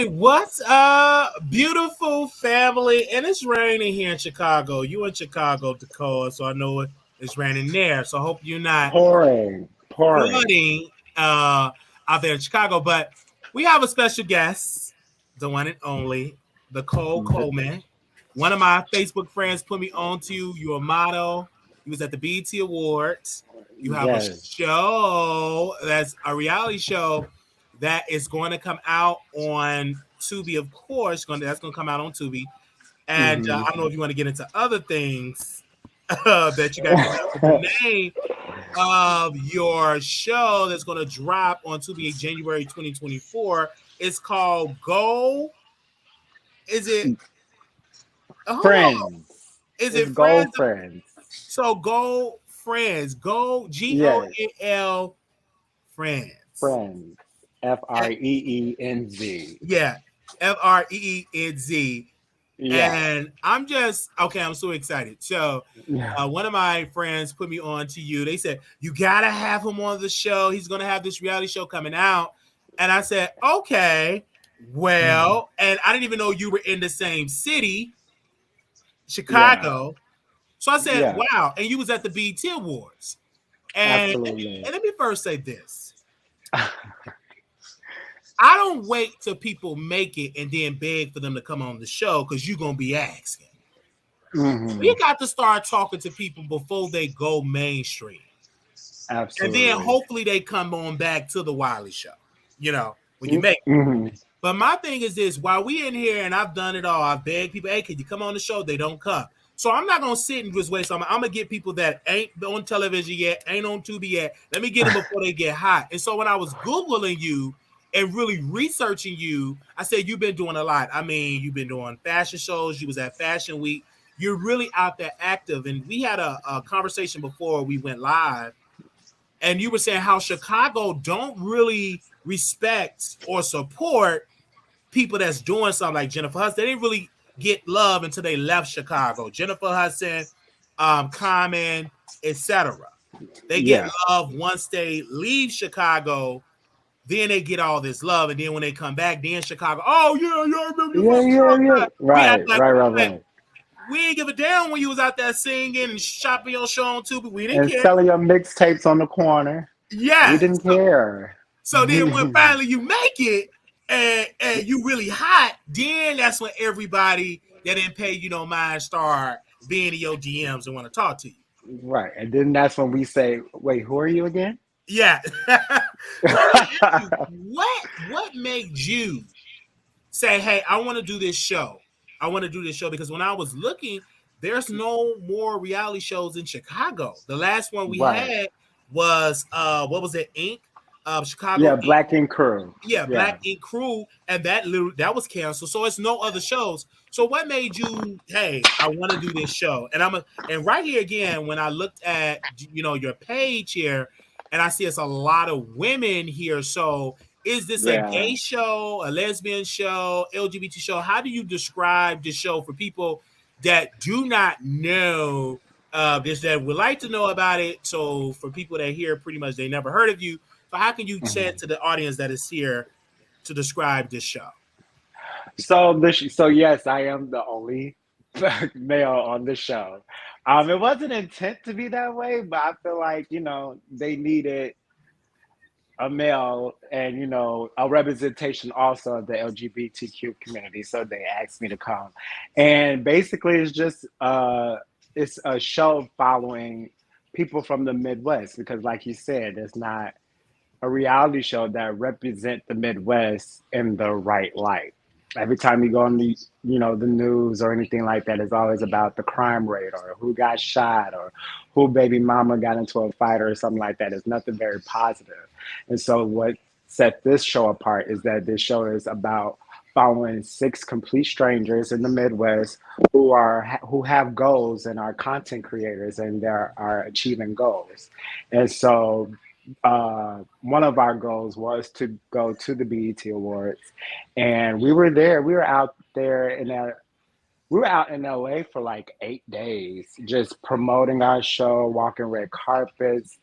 What's up, beautiful family? And it's raining here in Chicago. You in Chicago, DaCole, so I know it's raining there. So I hope you're not pouring out there in Chicago. But we have a special guest, the one and only, DaCole Coleman. One of my Facebook friends put me on to you. You're a model. He was at the BET Awards. You have a show that's a reality show that is going to come out on Tubi, of course. That's going to come out on Tubi. And I don't know if you want to get into other things that you guys have. The name of your show that's going to drop on Tubi in January 2024 is called Go. Is it Friends? Is it Go Friends? So Go Friends. Go GOAL Friends. Friends. FREENZ. Yeah, FREENZ. Yeah. And I'm so excited. So one of my friends put me on to you. They said, you got to have him on the show. He's going to have this reality show coming out. And I said, okay, well, and I didn't even know you were in the same city, Chicago. So I said, wow. And you was at the BET Awards. And let me first say this. I don't wait till people make it and then beg for them to come on the show because you're going to be asking. We got to start talking to people before they go mainstream. Absolutely. And then hopefully they come on back to the Wiley Show, when you make it. But my thing is this, while we in here and I've done it all, I've begged people, hey, can you come on the show? They don't come. So I'm not going to sit and just wait. So I'm going to get people that ain't on television yet, ain't on Tubi yet. Let me get them before they get hot. And so when I was Googling you, and really researching you, I said, you've been doing a lot. I mean, you've been doing fashion shows. You was at Fashion Week. You're really out there active. And we had a conversation before we went live. And you were saying how Chicago don't really respect or support people that's doing something like Jennifer Hudson. They didn't really get love until they left Chicago. Jennifer Hudson, Coleman, etc. They get love once they leave Chicago. Then they get all this love, and then when they come back, then Chicago, oh yeah, I remember. Right. We didn't give a damn when you was out there singing and shopping your show on Tubi. We didn't care. Selling your mixtapes on the corner. Yeah, we didn't care. So then when finally you make it and you really hot, then that's when everybody that didn't pay you no mind start being in your DMs and want to talk to you. Right, and then that's when we say, wait, who are you again? Yeah. What made you say, hey, I want to do this show? I want to do this show because when I was looking, there's no more reality shows in Chicago. The last one we had was what was it, Inc? Chicago. Yeah, Black Ink Crew. Yeah, Black Ink Crew, and that was canceled. So it's no other shows. So what made you, hey, I want to do this show? And right here again, when I looked at your page here, and I see it's a lot of women here. So is this a gay show, a lesbian show, LGBT show? How do you describe the show for people that do not know this, that would like to know about it? So for people that hear pretty much they never heard of you. So how can you say to the audience that is here to describe this show? So yes, I am the only male on the show. It wasn't intent to be that way, but I feel like, they needed a male and a representation also of the LGBTQ community. So they asked me to come, and basically it's a show following people from the Midwest because, like you said, it's not a reality show that represent the Midwest in the right light. Every time you go on the news or anything like that, it's always about the crime rate or who got shot or who baby mama got into a fight or something like that. It's nothing very positive. And so what set this show apart is that this show is about following six complete strangers in the Midwest who have goals and are content creators and they are achieving goals. And so one of our goals was to go to the BET Awards, and we were there. We were out in LA for like 8 days, just promoting our show, walking red carpets.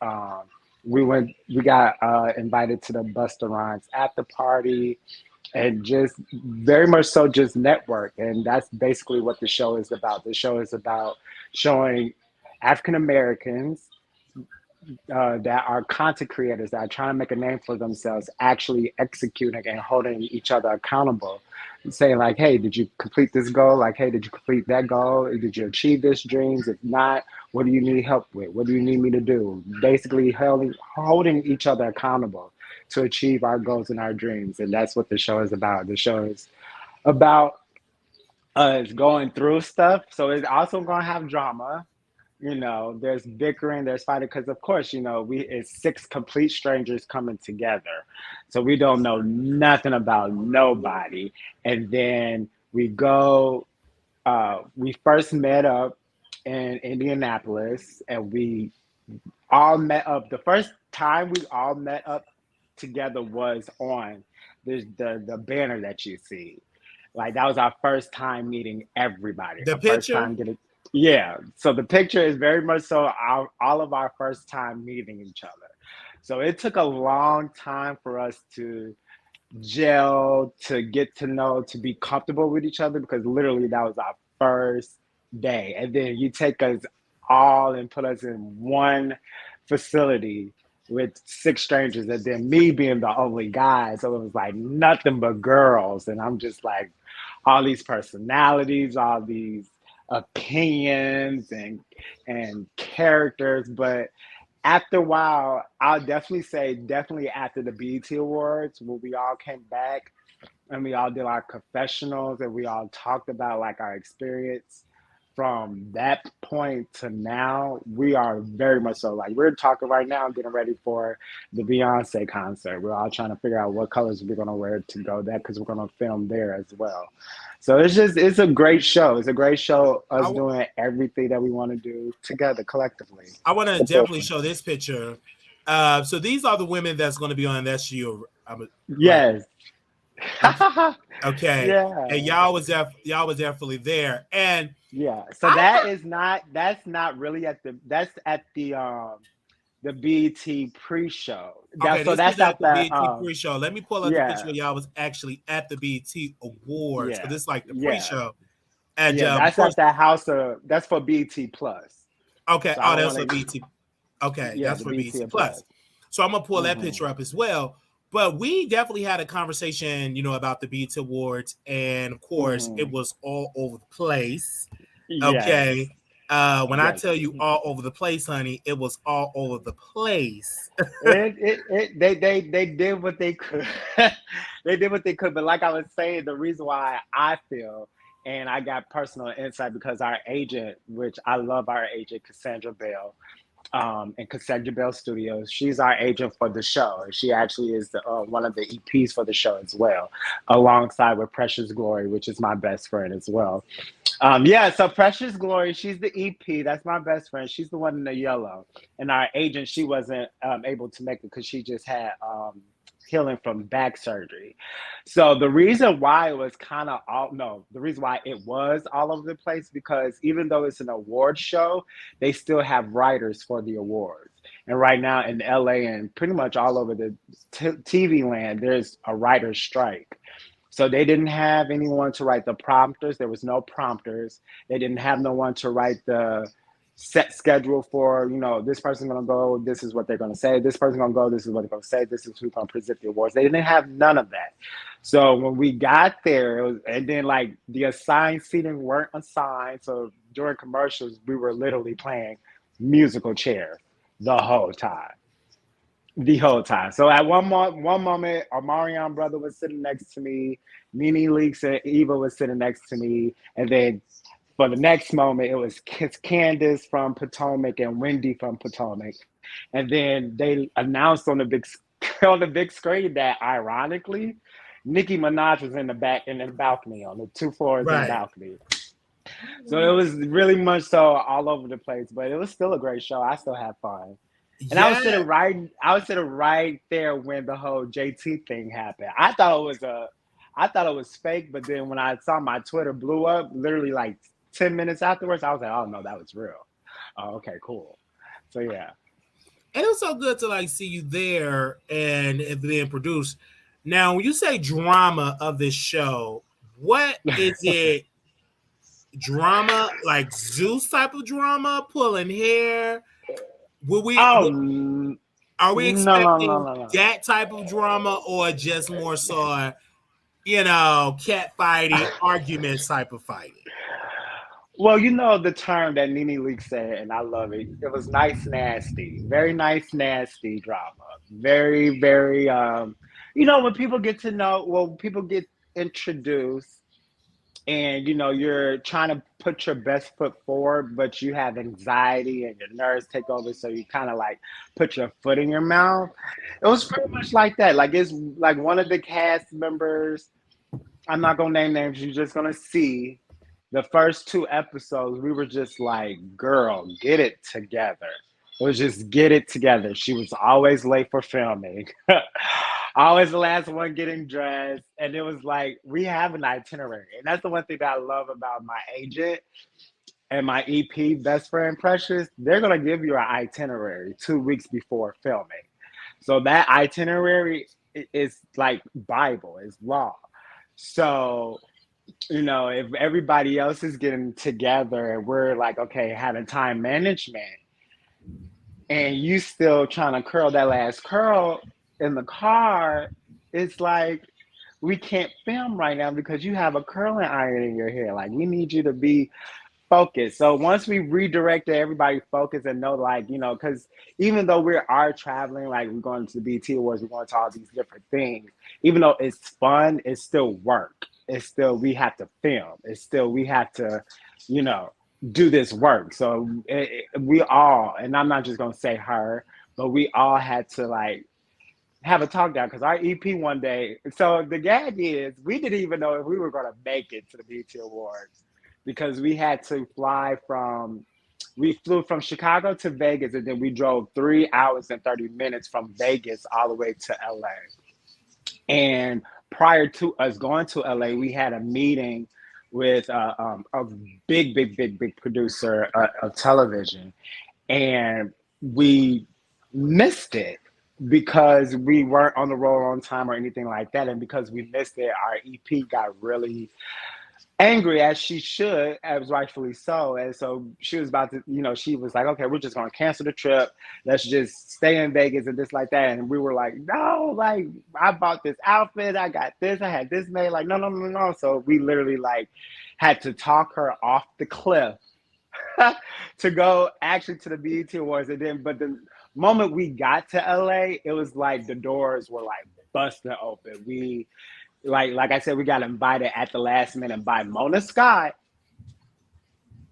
We got invited to the Busta Rhymes after party, and just very much so just network. And that's basically what the show is about. The show is about showing African Americans that are content creators that are trying to make a name for themselves, actually executing and holding each other accountable, saying like, "Hey, did you complete this goal? Like, hey, did you complete that goal? Did you achieve this dreams? If not, what do you need help with? What do you need me to do?" Basically, holding each other accountable to achieve our goals and our dreams, and that's what the show is about. The show is about us going through stuff, so it's also gonna have drama. There's bickering, there's fighting, because of course, it's six complete strangers coming together. So we don't know nothing about nobody. And then we first met up in Indianapolis, and we all met up. The first time we all met up together was on the banner that you see. Like, that was our first time meeting everybody. The our first picture? time getting Yeah. So the picture is very much so all of our first time meeting each other. So it took a long time for us to gel, to get to know, to be comfortable with each other, because literally that was our first day. And then you take us all and put us in one facility with six strangers, and then me being the only guy. So it was like nothing but girls. And I'm just like, all these personalities, all these opinions and characters. But after a while, I'll definitely say, definitely after the BET Awards, when we all came back and we all did our confessionals and we all talked about like our experience from that point to now, we are very much so, like, we're talking right now, getting ready for the Beyonce concert. We're all trying to figure out what colors we're going to wear to go there, because we're going to film there as well. So it's a great show. It's a great show, us doing everything that we want to do together collectively. I want to definitely show this picture. So these are the women that's going to be on that show. Yes. Okay. Yeah. And y'all was definitely there. And yeah. So that's not really that's at the BET pre-show. Okay, so that's at the BET pre-show. Let me pull up the picture where y'all was actually at the BET Awards. Yeah. This is like the pre-show. And that's at that house that's for BET Plus. Okay. So that's for BET. Okay, that's for BET Plus. So I'm gonna pull that picture up as well. But we definitely had a conversation, about the BET Awards, and of course, it was all over the place. Okay. When I tell you all over the place, honey, it was all over the place. They did what they could. They did what they could. But like I was saying, the reason why I feel, and I got personal insight, because our agent, which I love our agent, Cassandra Bell, in Cassandra Bell Studios, she's our agent for the show. She actually is one of the EPs for the show as well, alongside with Precious Glory, which is my best friend as well. So Precious Glory, she's the EP. That's my best friend. She's the one in the yellow. And our agent, she wasn't able to make it because she just had healing from back surgery. So the reason why it was the reason why it was all over the place, because even though it's an award show, they still have writers for the awards. And right now in LA and pretty much all over the TV land, there's a writer's strike. So they didn't have anyone to write the prompters. There was no prompters. They didn't have no one to write the set schedule for, you know, this person's gonna go, this is what they're gonna say, this person's gonna go, this is what they're gonna say, this is who's gonna present the awards. They didn't have none of that. So when we got there, it was, and then like the assigned seating weren't assigned. So during commercials, we were literally playing musical chairs the whole time. The whole time. So at one moment, our Marion brother was sitting next to me, NeNe Leakes and Eva was sitting next to me, and then for the next moment, it was Candace from Potomac and Wendy from Potomac, and then they announced on the big on the big screen that ironically, Nicki Minaj was in the back in the balcony on the 2 floors in the balcony. So it was really much so all over the place, but it was still a great show. I still had fun. And I was sitting right there when the whole JT thing happened. I thought it was fake, but then when I saw my Twitter blew up, literally like 10 minutes afterwards, I was like, oh no, that was real. Oh, okay, cool. So yeah. And it was so good to like see you there and it being produced. Now, when you say drama of this show, what is it? Drama like Zeus type of drama, pulling hair? Are we expecting that type of drama, or just more so, you know, cat fighting, arguments type of fighting? Well, you know the term that NeNe Leakes said, and I love it. It was nice, nasty, very nice, nasty drama. Very, very. You know, when people get to know, well, people get introduced. And you know you're trying to put your best foot forward, but you have anxiety and your nerves take over, so you kind of like put your foot in your mouth. It was pretty much like that. Like it's like one of the cast members, I'm not gonna name names, you're just gonna see the first 2 episodes. We were just like, girl, get it together. It was just get it together. She was always late for filming. Always the last one getting dressed. And it was like, we have an itinerary. And that's the one thing that I love about my agent and my EP, Best Friend Precious. They're going to give you an itinerary 2 weeks before filming. So that itinerary is like Bible, is law. So, you know, if everybody else is getting together and we're like, okay, having time management, and you still trying to curl that last curl in the car, it's like, we can't film right now because you have a curling iron in your hair. Like, we need you to be focused. So once we redirected everybody focus and know, like, you know, because even though we are traveling, like we're going to the BT Awards, we're going to all these different things, even though it's fun, it's still work. It's still, we have to film. It's still, we have to, you know, do this work. So we all, and I'm not just going to say her, but we all had to like have a talk down because our EP one day. So the gag is we didn't even know if we were going to make it to the BT Awards because we had to we flew from Chicago to Vegas, and then we drove 3 hours and 30 minutes from Vegas all the way to LA. And prior to us going to LA, we had a meeting with a big producer of television, and we missed it because we weren't on the road on time or anything like that. And because we missed it, our EP got really angry, as she should, as rightfully so. And so she was about to, you know, she was like, okay, we're just going to cancel the trip. Let's just stay in Vegas and this like that. And we were like, no, like I bought this outfit. I got this. I had this made. Like, no. So we literally like had to talk her off the cliff to go actually to the BET Awards. And then, but the moment we got to LA, it was like the doors were like busting open. We, like I said, we got invited at the last minute by Mona Scott.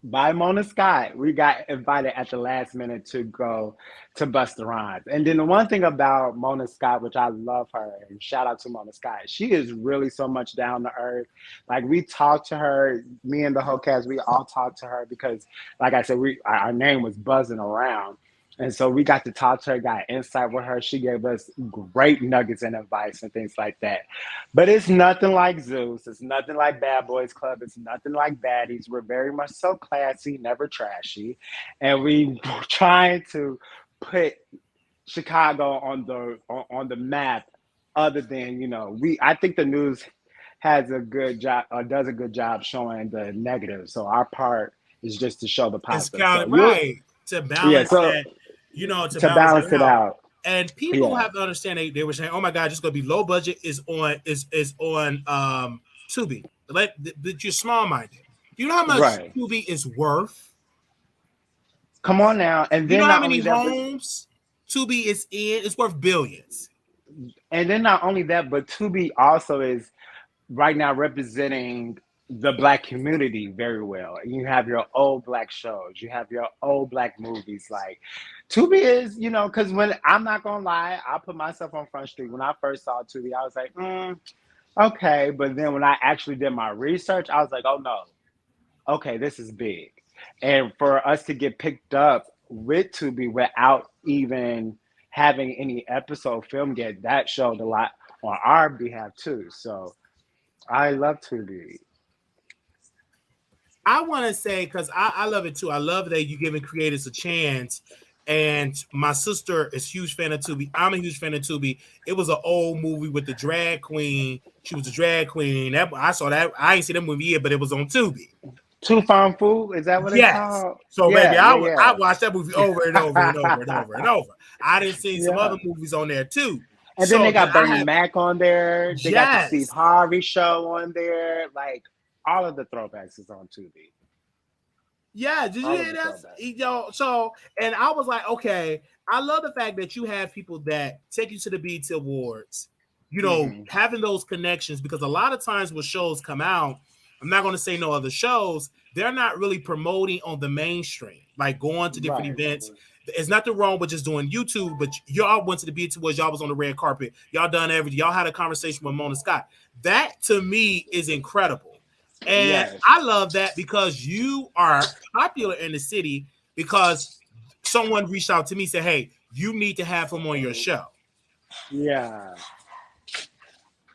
We got invited at the last minute to go to Busta Rhymes. And then the one thing about Mona Scott, which I love her, and shout out to Mona Scott, she is really so much down to earth. Like we talked to her, me and the whole cast, we all talked to her because, like I said, our name was buzzing around. And so we got to talk to her, got insight with her. She gave us great nuggets and advice and things like that. But it's nothing like Zeus. It's nothing like Bad Boys Club. It's nothing like Baddies. We're very much so classy, never trashy. And we trying to put Chicago on the map other than, you know, I think the news has a good job, does a good job showing the negative. So our part It's just to show the It's positive. kind So of right to balance so that, to to balance balance that it out. out. And people have to understand they were saying, "Oh my God, just gonna be low budget." Is on Tubi. But you're small minded. Do you know how much Right. Tubi is worth? Come on now. And You then know how not many only that, but homes Tubi is in? It's worth billions. Tubi also is right now representing the Black community very well. You have your old Black shows, you have your old Black movies. Like Tubi is, because when I'm not gonna lie, I put myself on Front Street. When I first saw Tubi, I was like, okay. But then when I actually did my research, I was like, oh no, okay, this is big. And for us to get picked up with Tubi without even having any episode film yet, that showed a lot on our behalf too. So I love Tubi. I want to say, because I love it too. I love that you're giving creators a chance. And my sister is a huge fan of Tubi. I'm a huge fan of Tubi. It was an old movie with the drag queen. She was a drag queen. I saw that. I ain't seen that movie yet, but it was on Tubi. Two Farm Food, is that what it's Yes. called? So Yeah, baby, I watched that movie over and over and over and yeah. over and over. I didn't see some other movies on there too. And then they got I Bernie Mac on there. They got the Steve yes. Harvey show on there. Like all of the throwbacks is on Tubi. Yeah, did you hear that? So, and I was like, okay, I love the fact that you have people that take you to the BET Awards, having those connections, because a lot of times when shows come out, I'm not going to say no other shows, they're not really promoting on the mainstream, like going to different events. It's nothing wrong with just doing YouTube, but y'all went to the BET Awards, y'all was on the red carpet, y'all done everything, y'all had a conversation with Mona Scott. That to me is incredible. And I love that because you are popular in the city because someone reached out to me and said, hey, you need to have him on your show. Yeah.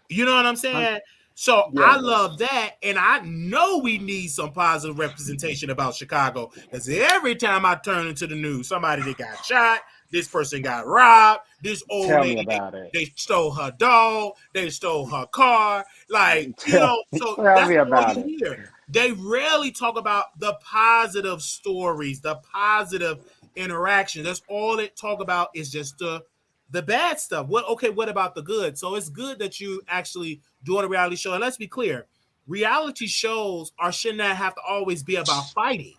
You know what I'm saying? So I love that. And I know we need some positive representation about Chicago because every time I turn into the news, somebody that got shot, this person got robbed, this old lady, they stole her dog, they stole her car. Like, so that's all you hear. They rarely talk about the positive stories, the positive interaction. That's all they talk about is just the bad stuff. What about the good? So it's good that you actually doing a reality show. And let's be clear, reality shows should not have to always be about fighting.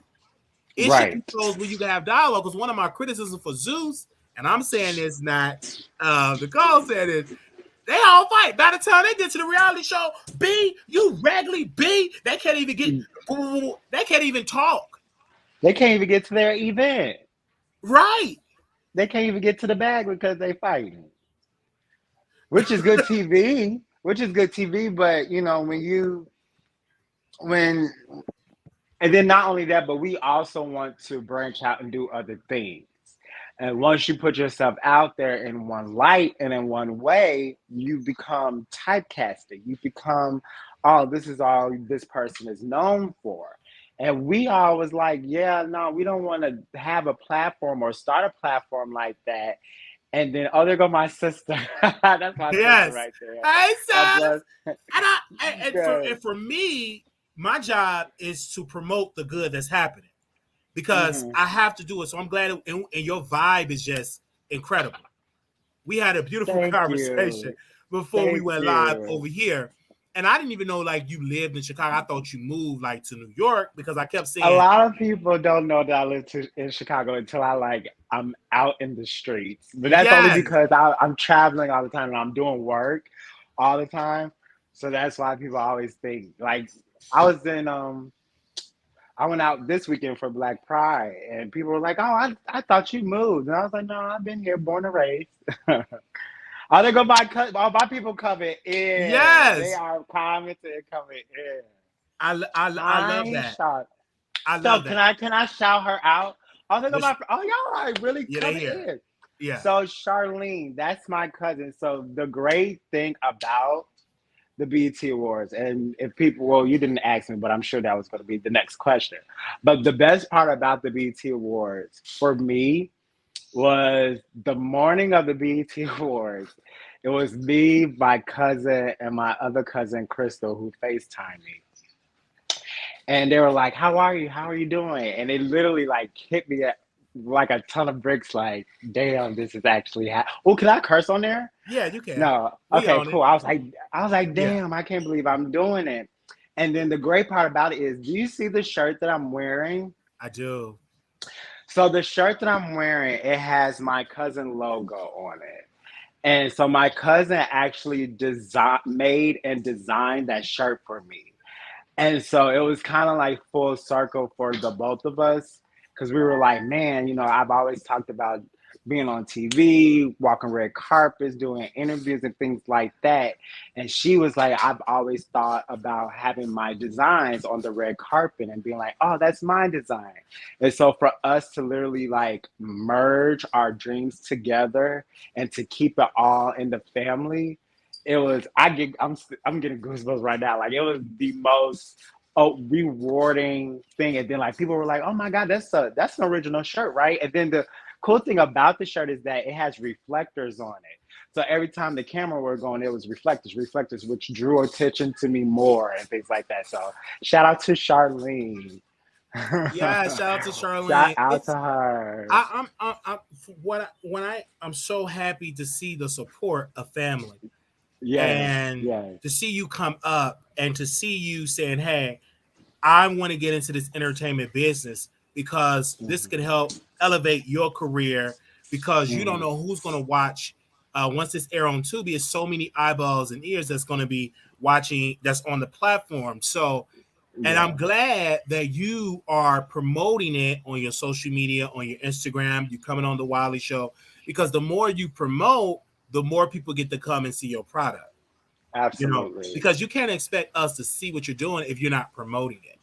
It should be shows where you can have dialogue. Because one of my criticisms for Zeus, and I'm saying this not DaCole said it, they all fight. By the time they get to the reality show, you regularly they can't even they can't even talk. They can't even get to their event. Right. They can't even get to the bag because they fighting. Which is good TV. But and then not only that, but we also want to branch out and do other things. And once you put yourself out there in one light and in one way, you become typecasted. You become, this is all this person is known for. And we always like, we don't want to have a platform or start a platform like that. And then, there go my sister. That's my sister right there. Hey, sis. And for me, my job is to promote the good that's happening because I have to do it. So I'm glad, and your vibe is just incredible. We had a beautiful conversation before we went live over here. And I didn't even know you lived in Chicago. I thought you moved to New York because I kept saying a lot of people don't know that I live in Chicago until I'm out in the streets. But that's only because I'm traveling all the time and I'm doing work all the time. So that's why people always think I went out this weekend for Black Pride and people were like, "Oh, I thought you moved," and I was like, "No, I've been here, born and raised." They go by people coming in. Yes. They are commenting coming in. I love that. I love that. Can I shout her out? They go by, y'all are really coming in. Yeah. So Charlene, that's my cousin. So the great thing about the BET Awards, and if people, you didn't ask me, but I'm sure that was going to be the next question. But the best part about the BET Awards for me was the morning of the BET Awards. It was me, my cousin, and my other cousin, Crystal, who FaceTimed me. And they were like, "How are you? How are you doing?" And it literally like hit me like a ton of bricks. Like, damn, this is actually. Oh, can I curse on there? Yeah, you can. No. We Okay, own it. cool. I was like, Yeah, damn, I can't believe I'm doing it. And then the great part about it is, do you see the shirt that I'm wearing? I do. So the shirt that I'm wearing, it has my cousin logo on it. And so my cousin actually made and designed that shirt for me. And so it was kind of like full circle for the both of us because we were like, man, I've always talked about being on TV, walking red carpets, doing interviews and things like that. And she was like, I've always thought about having my designs on the red carpet and being like, oh, that's my design. And so for us to literally like merge our dreams together and to keep it all in the family, it was I'm getting goosebumps right now. Like it was the most rewarding thing. And then like people were like, oh my God, that's an original shirt, right? And then the cool thing about the shirt is that it has reflectors on it. So every time the camera were going, it was reflectors, which drew attention to me more and things like that. So shout out to Charlene. Yeah, shout out to Shout Charlene. out to her. I'm so happy to see the support of family Yes, and yes. to see you come up and to see you saying, "Hey, I want to get into this entertainment business because this could help elevate your career because you don't Mhm. know who's going to watch once this air on Tubi. It's so many eyeballs and ears that's going to be watching that's on the platform. So, and Yeah, I'm glad that you are promoting it on your social media, on your Instagram. You coming on the Wiley Show because the more you promote, the more people get to come and see your product. absolutely. Because you can't expect us to see what you're doing if you're not promoting it.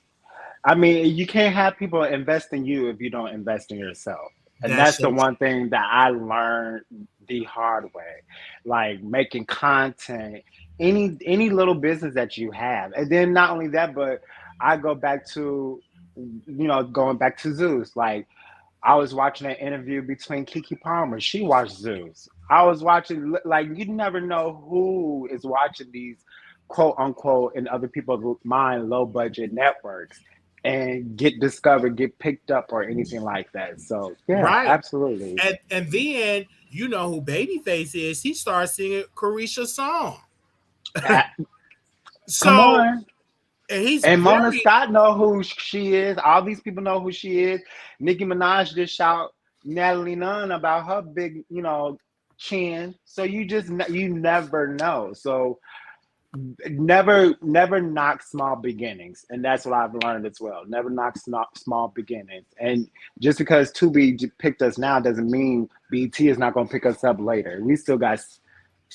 I mean, you can't have people invest in you if you don't invest in yourself. And That's that's so the true. one thing that I learned the hard way. Like making content, any little business that you have. And then not only that, but I go back to going back to Zeus. Like I was watching an interview between Kiki Palmer. She watched Zeus. I was watching, like, you never know who is watching these quote unquote, in other people's mind, low budget networks and get discovered, get picked up, or anything like that. So, yeah, Right. absolutely. And then you know who Babyface is. He starts singing Carisha's song. Uh, Come So on. and he's And Mona very Scott know who she is. All these people know who she is. Nicki Minaj just shout Natalie Nunn about her big, chin. So you never know. So never knock small beginnings, and that's what I've learned as well. Never knock small beginnings. And just because Tubi picked us now doesn't mean BT is not going to pick us up later. We still got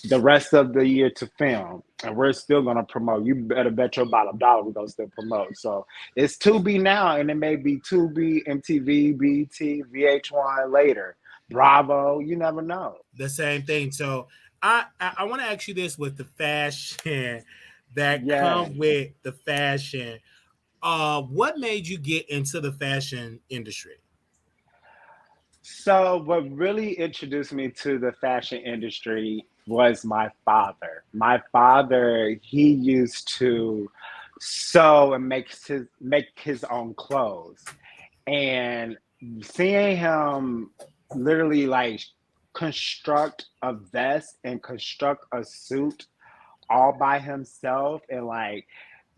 the rest of the year to film, and we're still going to promote. You better bet your bottom dollar we're going to still promote. So it's Tubi now, and it may be Tubi, MTV, BT, VH1 later, Bravo. You never know. the same thing. So I want to ask you this with the fashion that Yes. come with the fashion. What made you get into the fashion industry? So, what really introduced me to the fashion industry was my father. My father, he used to sew and make his own clothes, and seeing him literally like construct a vest and construct a suit all by himself, and like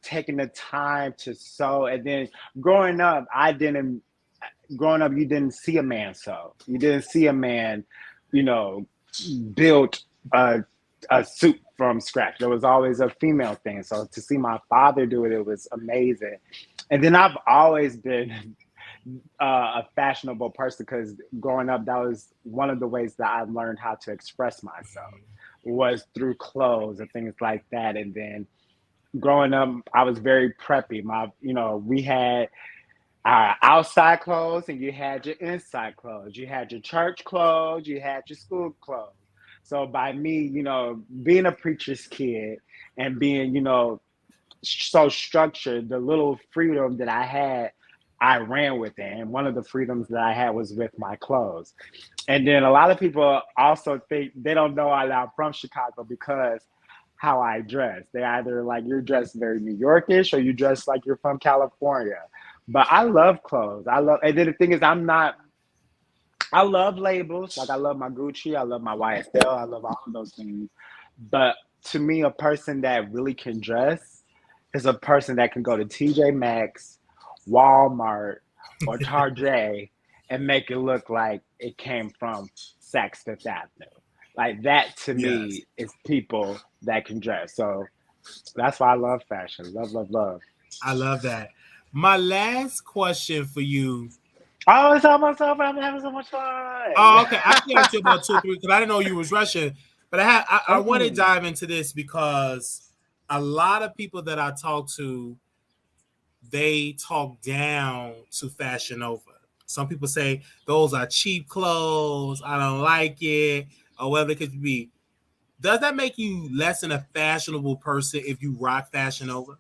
taking the time to sew. And then growing up, you didn't see a man sew. You didn't see a man, you know, build a suit from scratch. There was always a female thing. So to see my father do it, it was amazing. And then I've always been a fashionable person because growing up, that was one of the ways that I learned how to express myself was through clothes and things like that. And then growing up, I was very preppy. We had outside clothes and you had your inside clothes. You had your church clothes, you had your school clothes. So by me, being a preacher's kid and being, so structured, the little freedom that I had, I ran with it. And one of the freedoms that I had was with my clothes. And then a lot of people also think they don't know I'm from Chicago because how I dress. They either like you're dressed very New Yorkish or you dress like you're from California. But I love clothes. And then the thing is, I love labels. Like I love my Gucci, I love my YSL, I love all of those things. But to me, a person that really can dress is a person that can go to TJ Maxx, Walmart, or Target and make it look like it came from Saks Fifth Avenue. Like that to Yes. me is people that can dress. So that's why I love fashion. Love, love, love. I love that. My last question for you. Oh, it's almost over. I'm having so much fun. Oh, okay. I can ask you about 2 or 3 because I didn't know you was rushing. But I want to Okay. dive into this because a lot of people that I talk to, they talk down to Fashion Nova. Some people say those are cheap clothes. I don't like it, or whatever it could be. Does that make you less than a fashionable person if you rock Fashion Nova?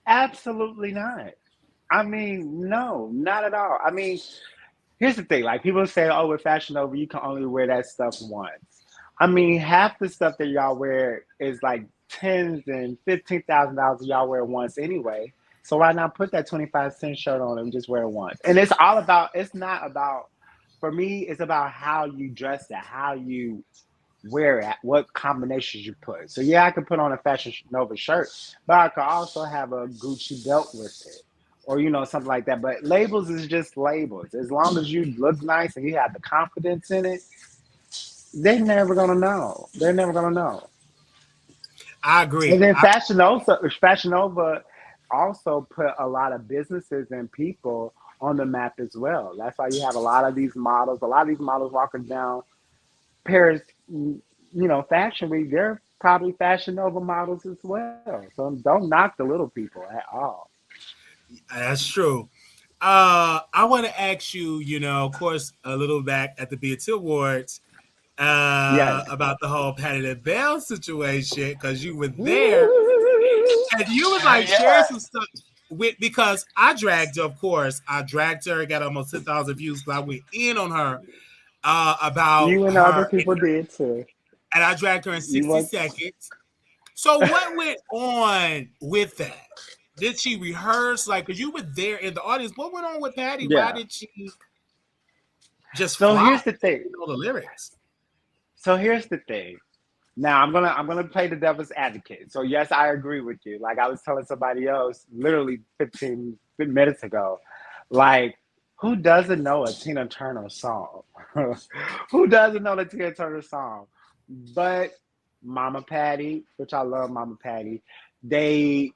Absolutely not. I mean, no, not at all. I mean, here's the thing. Like people say, oh, with Fashion Nova, you can only wear that stuff once. I mean, half the stuff that y'all wear is like tens and $15,000 y'all wear once anyway. So why not put that 25-cent shirt on and just wear it once? And it's all about. It's not about. For me, it's about how you dress it, how you wear it, what combinations you put. So yeah, I could put on a Fashion Nova shirt, but I could also have a Gucci belt with it, or something like that. But labels is just labels. As long as you look nice and you have the confidence in it, they're never gonna know. They're never gonna know. I And agree. then Fashion Nova also put a lot of businesses and people on the map as well. That's why you have a lot of these models. A lot of these models walking down Paris, Fashion Week. They're probably Fashion Nova models as well. So don't knock the little people at all. That's true. I want to ask you, of course, a little back at the BET Awards, Yes. about the whole Patti LaBelle situation because you were there and you was like sharing Yeah. some stuff because I dragged her, of course. I dragged her, got almost 10,000 views because I went in on her about You and other her, people did too. and I dragged her in You 60 was seconds. So what went on with that? Did she rehearse? Like, because you were there in the audience. What went on with Patty? Why yeah. did she just So flop? here's the thing. You know the lyrics. So here's the thing. Now I'm gonna play the devil's advocate. So yes, I agree with you. Like I was telling somebody else literally 15 minutes ago, like who doesn't know a Tina Turner song? Who doesn't know the Tina Turner song? But Mama Patty, which I love Mama Patty, they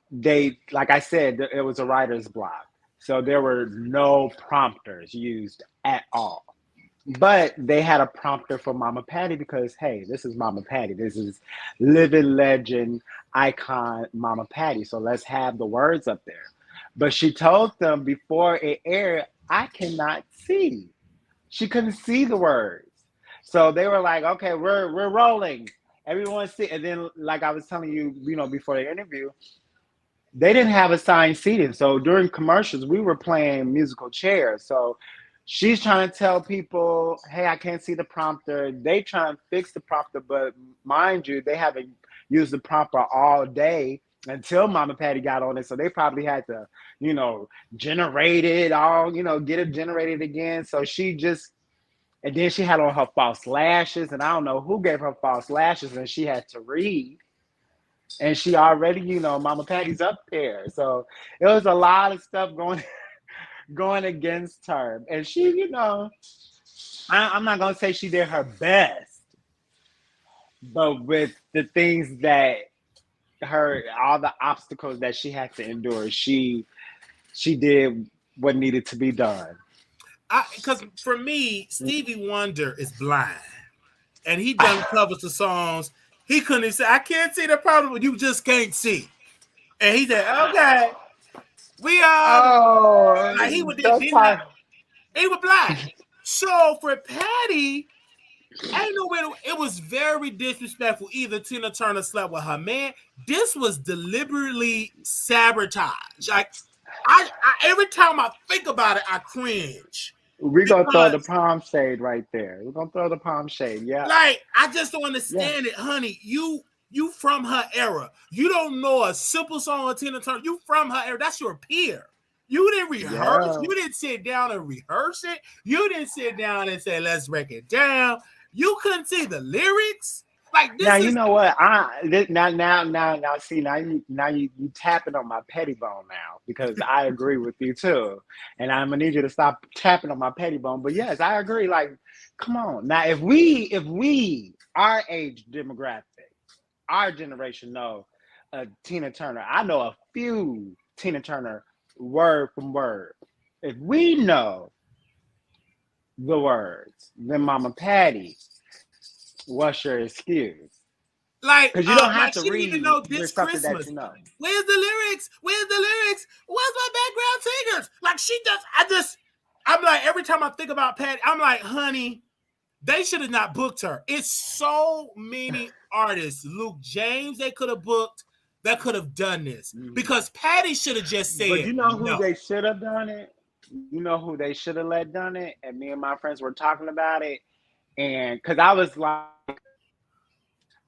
like I said, it was a writer's block. So there were no prompters used at all. But they had a prompter for Mama Patty because, hey, this is Mama Patty. This is living legend, icon Mama Patty. So let's have the words up there. But she told them before it aired, I cannot see. She couldn't see the words. So they were like, okay, we're rolling. Everyone see. And then, like I was telling you, before the interview, they didn't have assigned seating. So during commercials, we were playing musical chairs. So she's trying to tell people, hey, I can't see the prompter. They trying to fix the prompter, but mind you, they haven't used the prompter all day until Mama Patty got on it. So they probably had to, generate it all, get it generated again. So she just, and then she had on her false lashes, and I don't know who gave her false lashes, and she had to read. And she already, Mama Patty's up there. So it was a lot of stuff going against her. And she, I'm not gonna say she did her best, but with the things that all the obstacles that she had to endure, she did what needed to be done. Because for me, Stevie Wonder is blind, and he done covers the songs. He couldn't say, "I can't see the problem, but you just can't see." And he said, "Okay, we like he Oh, would don't didn't talk. he was blind." So for Patty, ain't no way. It was very disrespectful. Either Tina Turner slept with her man. This was deliberately sabotage. Like I every time I think about it, I cringe We're gonna throw the because, palm shade right there. We're gonna throw the palm shade. Yeah, like, I just don't yeah. understand it, honey. You from her era. You don't know a simple song of Tina Turner. You from her era. That's your peer. You didn't rehearse. Yeah. You didn't sit down and rehearse it. You didn't sit down and say, let's break it down. You couldn't see the lyrics. Like this Now is, you know what? Now you tapping on my petty bone now, because I agree with you too, and I'm gonna need you to stop tapping on my petty bone. But yes, I agree. Like, come on now. If we our age demographic, our generation know Tina Turner. I know a few Tina Turner word from word. If we know the words, then Mama Patti, what's your excuse? like, Because you don't have like to she didn't even know read this something Christmas. that you know. Where's the lyrics? Where's the lyrics? Where's my background singers? Like she does. I'm like, every time I think about Patti, I'm like, honey, they should have not booked her. It's so many artists. Luke James, they could have booked, that could have done this. Because Patti should have just said, but you know who no. they should have done it? You know who they should have let done it? And me and my friends were talking about it. And because I was like,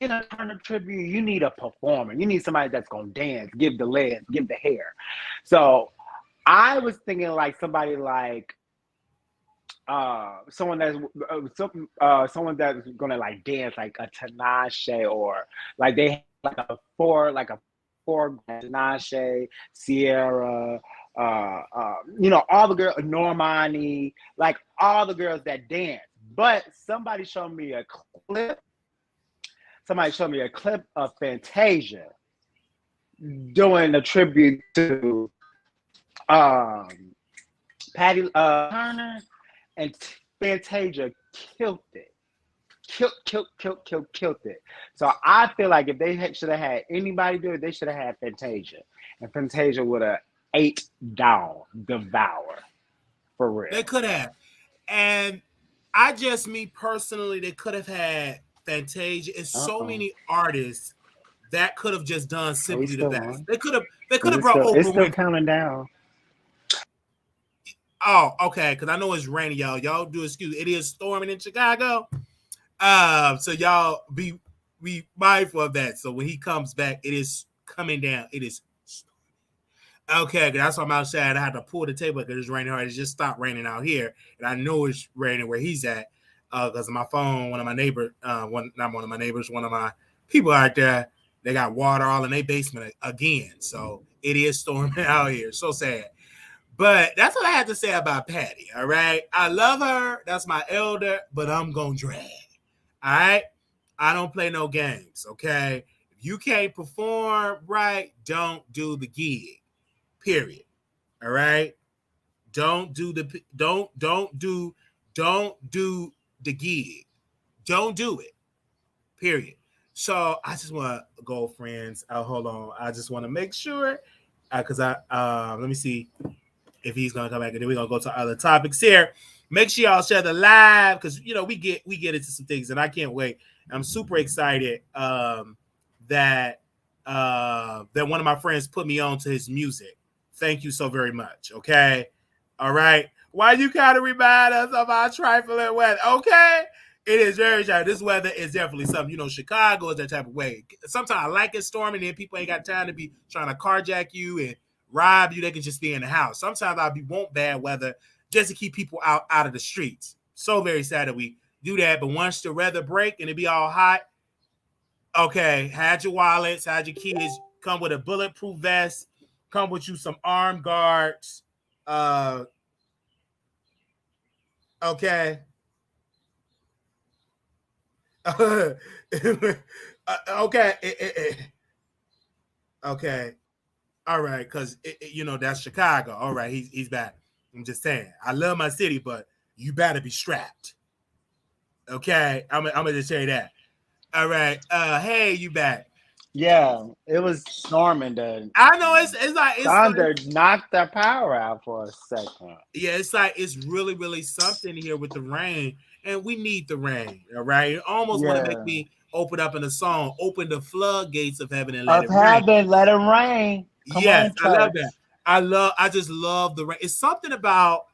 in a Turner tribute, you need a performer. You need somebody that's going to dance, give the legs, give the hair. So I was thinking like somebody like, someone that's gonna like dance like a Tinashe, or like they have like a four Tinashe, Sierra, you know, all the girls, Normani, like all the girls that dance. But somebody showed me a clip. Somebody showed me a clip of Fantasia doing a tribute to Patti Turner. And Fantasia killed it. Killed it. So I feel like if they should have had anybody do it, they should have had Fantasia. And Fantasia would have ate down, devour. For real. They could have. And me personally, they could have had Fantasia. It's so many artists that could have just done simply the best. They could have brought Oprah. It's still counting down. Oh, okay, because I know it's rainy, y'all. Y'all do excuse. It is storming in Chicago. So y'all be mindful of that. So when he comes back, it is coming down. It is okay. That's why I'm outside. I had to pull the table because it's raining hard. It just stopped raining out here, and I know it's raining where he's at. Because my phone, one of my neighbors, one of my people out there, they got water all in their basement again. So it is storming out here. So sad. But that's what I have to say about Patti, all right? I love her. That's my elder, but I'm going to drag, all right? I don't play no games, okay? If you can't perform right, don't do the gig, period, all right? Don't do the gig. Don't do it, period. So I just want to go, friends. Hold on. I just want to make sure, because let me see if he's gonna come back, and then we're gonna go to other topics here. Make sure y'all share the live, because you know we get into some things, and I can't wait. I'm super excited that one of my friends put me on to his music. Thank you so very much. Okay, all right. Why you kind of remind us of our trifling weather? Okay, it is very shy. This weather is definitely something. You know, Chicago is that type of way. Sometimes I like it storming, and people ain't got time to be trying to carjack you and rob you. They can just stay in the house. Sometimes I'll want bad weather just to keep people out of the streets. So very sad that we do that. But once the weather break and it be all hot, okay, had your wallets, had your kids, come with a bulletproof vest, come with you some armed guards. Okay. Okay. Okay. All right, because you know that's Chicago. All right, he's back. I'm just saying, I love my city, but you better be strapped. Okay, I'm gonna just say that. All right, hey, you back? Yeah, it was storming. I know it's thunder knocked their power out for a second. Yeah, it's really something here with the rain, and we need the rain. All right, it almost want to make me open up in a song, open the floodgates of heaven and let it rain. Let it rain. Yes, I love that. I just love the rain. It's something about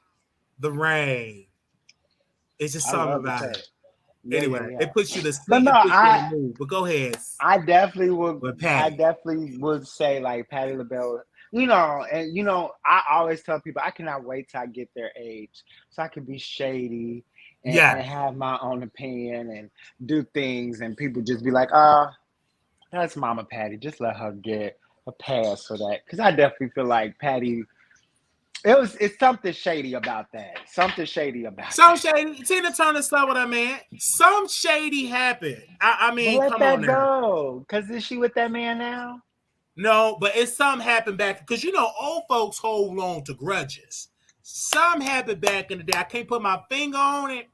the rain. It's just something about it. Anyway, it puts you to But sleep. no, It puts you in the mood. But go ahead. I definitely would. With I Patti. definitely would say like Patti LaBelle. You know, and you know, I always tell people I cannot wait till I get their age so I can be shady and Yeah. have my own opinion and do things, and people just be like, "Oh, that's Mama Patti. Just let her get a pass for that." Because I definitely feel like Patti. It's something shady about that. Something shady about Some that. shady. Tina Turner saw what I meant. Some shady happened. I But mean, let come on that now. go. Cause is she with that man now? No, but it's some happened back because you know old folks hold on to grudges. Some happened back in the day. I can't put my finger on it,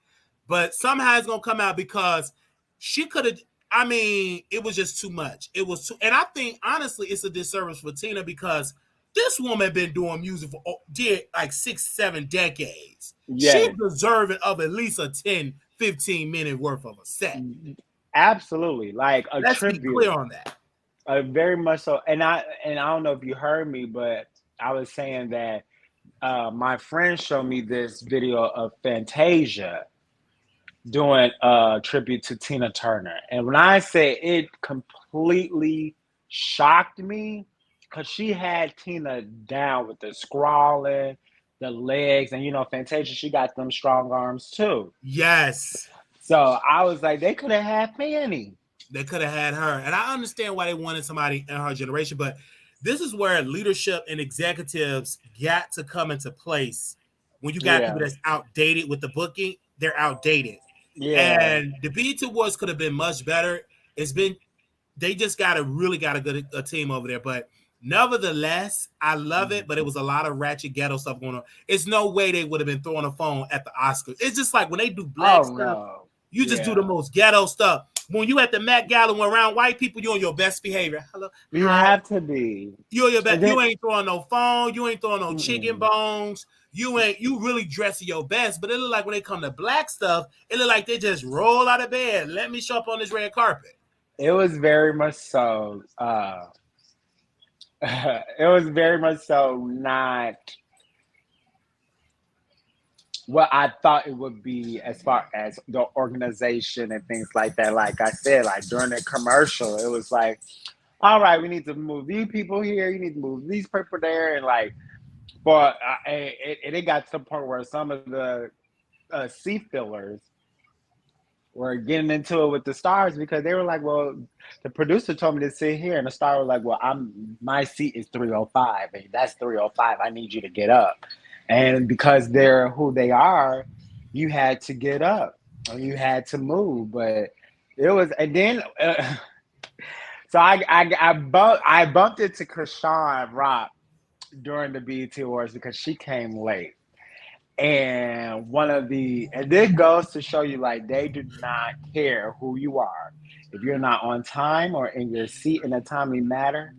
but somehow it's gonna come out because she could have. I mean, it was just too much. It was too, and I think honestly, it's a disservice for Tina because this woman been doing music for did like 6-7 decades. She's Yes. deserving of at least a 10-15 minute worth of a set. Absolutely. Like a Let's be clear tribute. on that. Very much so. And I don't know if you heard me, but I was saying that my friend showed me this video of Fantasia doing a tribute to Tina Turner. And when I say it completely shocked me, because she had Tina down with the scrawling, the legs, and you know, Fantasia, she got them strong arms too. Yes. So I was like, they could have had Fanny. They could have had her. And I understand why they wanted somebody in her generation, but this is where leadership and executives got to come into place. When you got people Yeah. that's outdated with the booking, they're outdated. Yeah. And the BET Awards could have been much better. It's been they just got a good team over there. But nevertheless, I love it. But it was a lot of ratchet ghetto stuff going on. It's no way they would have been throwing a phone at the Oscars. It's just like when they do black stuff, No. you just do the most ghetto stuff. When you at the Met Gala when around white people, you're on your best behavior. Hello, You hi. have to be. You're your best. And then, You ain't throwing no phone. You ain't throwing no chicken bones. You really dressing your best. But it look like when they come to black stuff, it look like they just roll out of bed. Let me show up on this red carpet. it was very much so. It was very much so not what I thought it would be as far as the organization and things like that. Like I said, like during the commercial, it was like, all right, we need to move these people here. You need to move these people there, and like, but it got to the point where some of the seat fillers were getting into it with the stars because they were like, well, the producer told me to sit here, and the star was like, well, my seat is 305, and that's 305. I need you to get up, and because they're who they are, you had to get up or you had to move. But it was, and then so I bumped into Krishan Rock during the BET Awards because she came late. And and this goes to show you, like, they do not care who you are. If you're not on time or in your seat in a timely manner,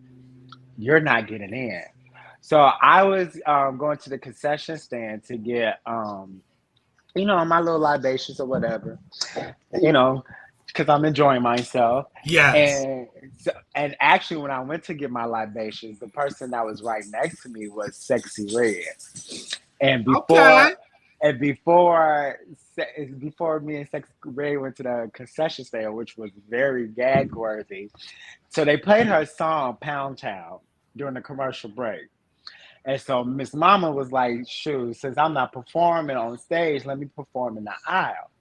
you're not getting in. So I was going to the concession stand to get, my little libations or whatever, because I'm enjoying myself. Yes. And actually, when I went to get my libations, the person that was right next to me was Sexy Red. And before Okay. and before me and Sexy Red went to the concession stand, which was very gag worthy, so they played her song Pound Town during the commercial break. And so Miss Mama was like, shoot, since I'm not performing on stage, let me perform in the aisle.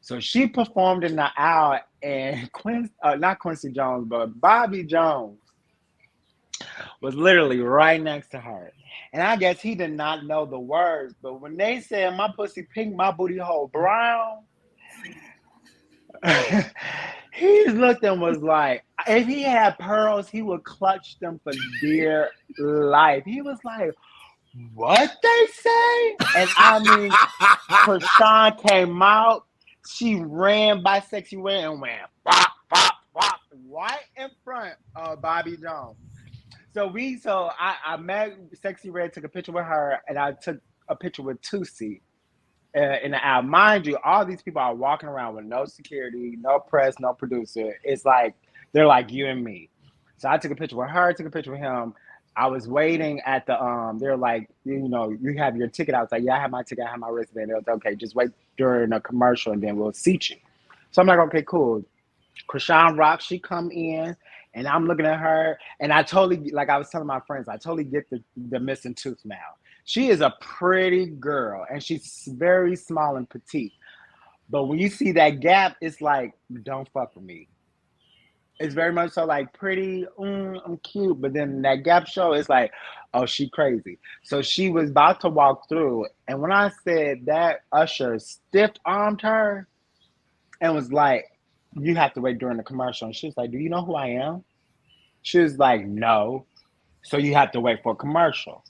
So she performed in the aisle, and not Quincy Jones, but Bobby Jones was literally right next to her. And I guess he did not know the words, but when they said my pussy pink, my booty hole brown, he looked and was like, if he had pearls, he would clutch them for dear life. He was like, what they say? And I mean, Krishan came out, she ran by Sexy Red and went bop, bop, bop, right in front of Bobby Jones. So I met Sexy Red, took a picture with her, and I took a picture with Tusi in the aisle. Mind you, all these people are walking around with no security, no press, no producer. It's like they're like you and me. So I took a picture with her, took a picture with him. I was waiting at the they're like, you have your ticket. I was like, yeah, I have my ticket, I have my wristband. They was like, okay, just wait during a commercial and then we'll seat you. So I'm like, okay, cool. Krishan Rock, she come in, and I'm looking at her, and I totally, like I was telling my friends, I totally get the missing tooth now. She is a pretty girl, and she's very small and petite. But when you see that gap, it's like, don't fuck with me. It's very much so like pretty, I'm cute. But then that gap show is like, oh, she crazy. So she was about to walk through. And when I said that, Usher stiff armed her and was like, you have to wait during the commercial. And she was like, do you know who I am? She was like, no. So you have to wait for a commercial.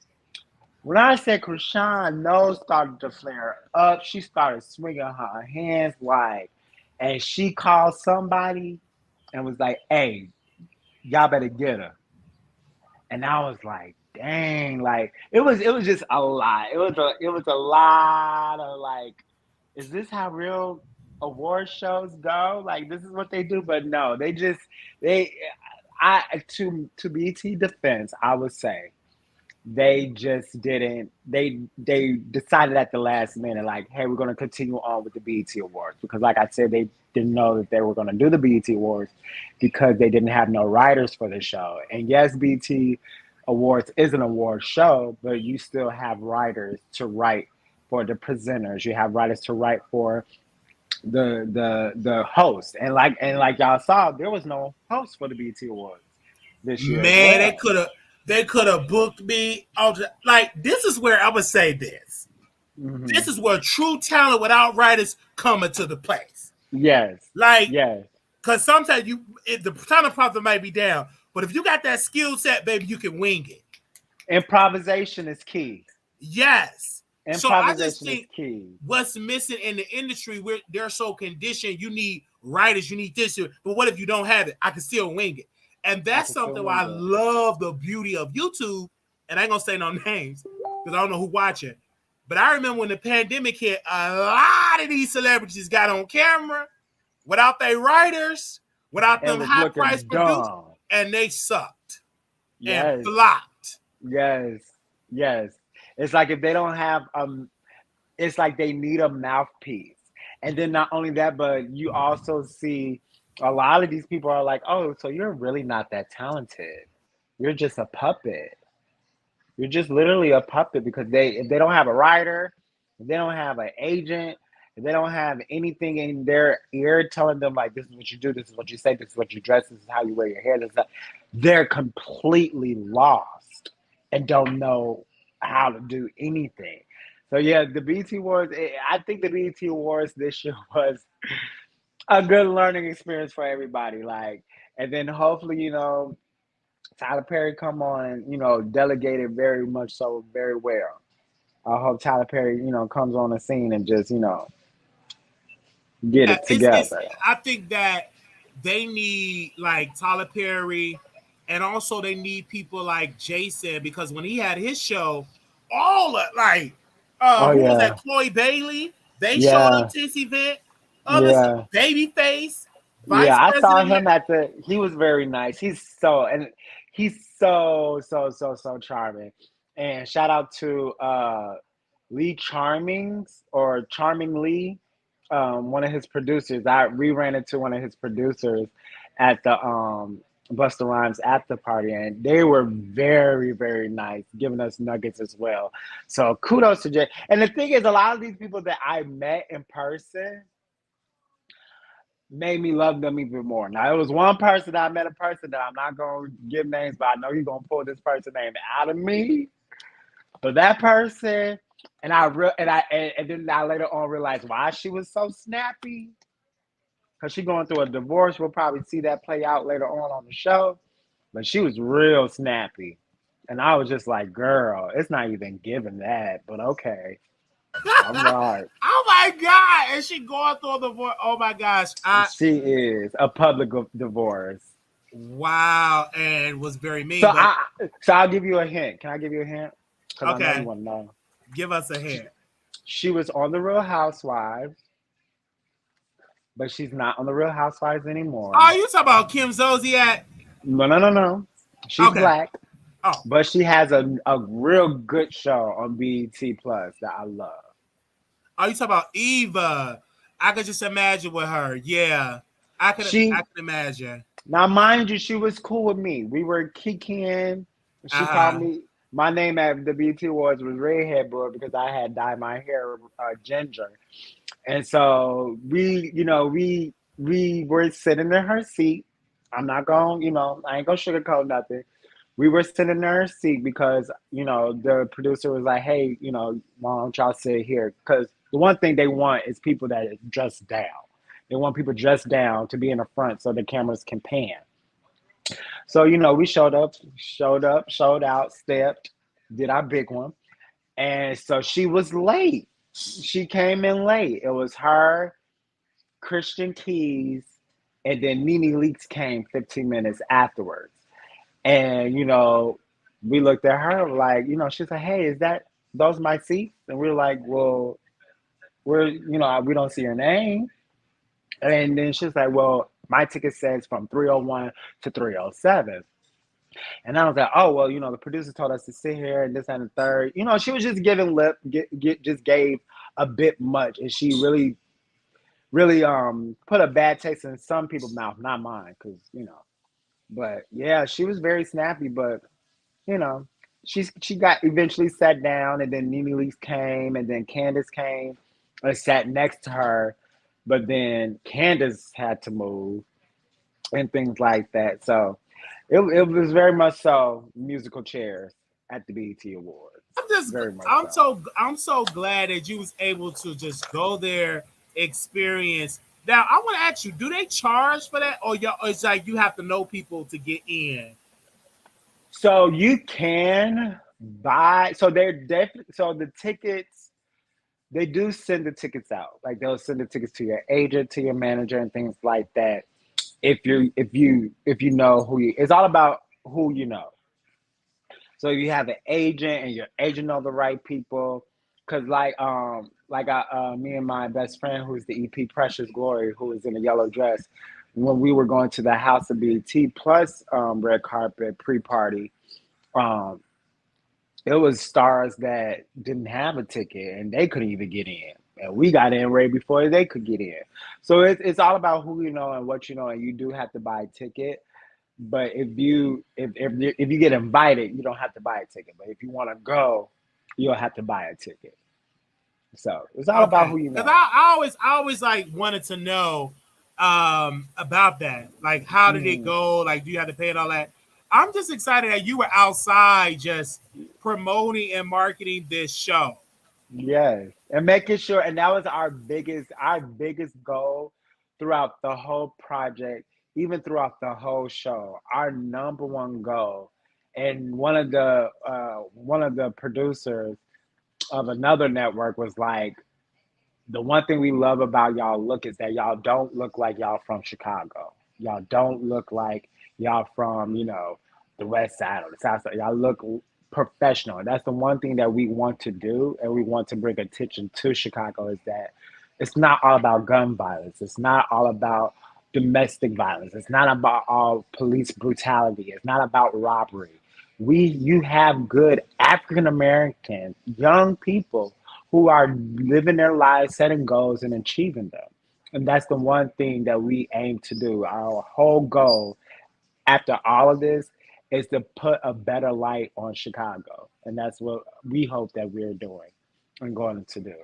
When I said Krishan nose started to flare up, she started swinging her hands like, and she called somebody and was like, hey, y'all better get her. And I was like, dang, like it was just a lot. It was a lot of like, is this how real award shows go? Like this is what they do, but no, to BT defense, I would say they just didn't they decided at the last minute like, hey, we're going to continue on with the BET Awards, because like I said, they didn't know that they were going to do the BET Awards because they didn't have no writers for the show. And yes, BET Awards is an award show, but you still have writers to write for the presenters. You have writers to write for the host. And like y'all saw, there was no host for the BET Awards this year. Man, as well. they could have booked me. Like, this is where I would say this. Mm-hmm. This is where true talent without writers come into the place. Yes. Like, yes. Because sometimes the talent profit might be down, but if you got that skill set, baby, you can wing it. Improvisation is key. Yes. So I just think is key. What's missing in the industry, where they're so conditioned, you need writers, you need this, but what if you don't have it? I can still wing it. And that's something where I love the beauty of YouTube. And I ain't gonna say no names because I don't know who's watching. But I remember when the pandemic hit, a lot of these celebrities got on camera without their writers, without them high price producers, and they sucked and flopped. Yes. It's like if they don't have it's like they need a mouthpiece. And then not only that, but you also see a lot of these people are like, oh, so you're really not that talented. You're just a puppet. You're just literally a puppet, because if they don't have a writer, if they don't have an agent, if they don't have anything in their ear telling them like, this is what you do, this is what you say, this is what you dress, this is how you wear your hair, they're completely lost and don't know how to do anything. So yeah, the BET Awards, I think the BET Awards this year was a good learning experience for everybody. Like, and then hopefully, Tyler Perry come on, delegated very much so very well. I hope Tyler Perry, comes on the scene and just, get it together. I think that they need like Tyler Perry, and also they need people like Jason, because when he had his show, all of who was that? Chloe Bailey. They showed up to this event. Babyface. I saw him he was very nice. He's so charming. And shout out to Lee Charmings, or Charming Lee, one of his producers. We ran into one of his producers at the Busta Rhymes after party, and they were very, very nice, giving us nuggets as well. So kudos to Jay. And the thing is, a lot of these people that I met in person made me love them even more. Now, it was one person that I met in person that I'm not going to give names, but I know you're going to pull this person's name out of me. But that person, and then I later on realized why she was so snappy. Because she's going through a divorce. We'll probably see that play out later on the show. But she was real snappy. And I was just like, girl, it's not even giving that, but okay. All right. Oh my God. And she going through a divorce. Oh my gosh. She is a public divorce. Wow. And was very mean. So I'll give you a hint. Can I give you a hint? Because okay. I know you want to know. Give us a hint. She was on The Real Housewives, but she's not on The Real Housewives anymore. Oh, you talking about Kim Zolciak? No. She's black. Oh. But she has a real good show on BET Plus that I love. Oh, you talking about Eva? I could just imagine with her. Yeah, I could imagine. Now, mind you, she was cool with me. We were kicking. She called Uh-huh. me. My name at the BT Awards was Redhead Boy because I had dyed my hair ginger, and so we were sitting in her seat. I'm not going, I ain't gonna sugarcoat nothing. We were sitting in her seat because the producer was like, "Hey, why don't y'all sit here?" Because the one thing they want is people that is dressed down. They want people dressed down to be in the front so the cameras can pan. So, we showed up, showed out, stepped, did our big one. And so she was late. She came in late. It was her, Christian Keys, and then NeNe Leakes came 15 minutes afterwards. And, we looked at her like, she's like, "Hey, is that those my seats?" And we were like, "Well, we don't see your name." And then she's like, "Well, my ticket says from 301 to 307." And I was like, "Oh, well, the producer told us to sit here and this and the third." She was just giving just gave a bit much. And she really, really put a bad taste in some people's mouth, not mine, because, But yeah, she was very snappy, but, you know, she got eventually sat down, and then NeNe Leakes came, and then Candace came and sat next to her. But then Candace had to move and things like that. So it was very much so musical chairs at the BET Awards. Very much so. I'm so glad that you was able to just go there, experience. Now I want to ask you, do they charge for that, or it's like you have to know people to get in? So you can buy. So they're definitely. So the tickets, they do send the tickets out. Like they'll send the tickets to your agent, to your manager, and things like that. If you know who you, it's all about who you know. So you have an agent, and your agent know the right people. Cause me and my best friend, who's the EP Precious Glory, who is in a yellow dress, when we were going to the House of BT plus red carpet pre-party, um, it was stars that didn't have a ticket and they couldn't even get in, and we got in right before they could get in. So it's all about who you know and what you know, and you do have to buy a ticket. But if you get invited, you don't have to buy a ticket. But if you want to go, you'll have to buy a ticket. So it's all about Okay, who you because know. I always like wanted to know about that. Like, how did it Mm, go? Like, do you have to pay and all that? I'm just excited that you were outside just promoting and marketing this show. yes, and making sure, and that was our biggest goal throughout the whole project, even throughout the whole show. Our number one goal, and one of the producers of another network was like, the one thing we love about y'all look is that y'all don't look like y'all from Chicago. Y'all don't look like y'all from, the West Side or the South Side. Y'all look professional. And that's the one thing that we want to do, and we want to bring attention to Chicago, is that it's not all about gun violence. It's not all about domestic violence. It's not about all police brutality. It's not about robbery. You have good African American young people who are living their lives, setting goals, and achieving them. And that's the one thing that we aim to do. Our whole goal after all of this is to put a better light on Chicago. And that's what we hope that we're doing and going to do.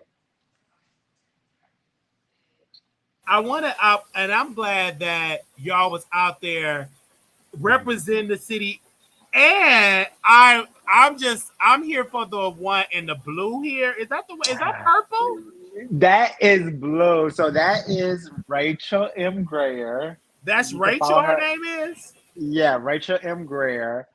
I want to, and I'm glad that y'all was out there representing the city. And I'm here for the one in the blue here. Is that the one? Is that purple? That is blue. So that is Rachel M. Greer. That's You can follow Rachel. Her her. name is. Yeah, Rachel M. Greer.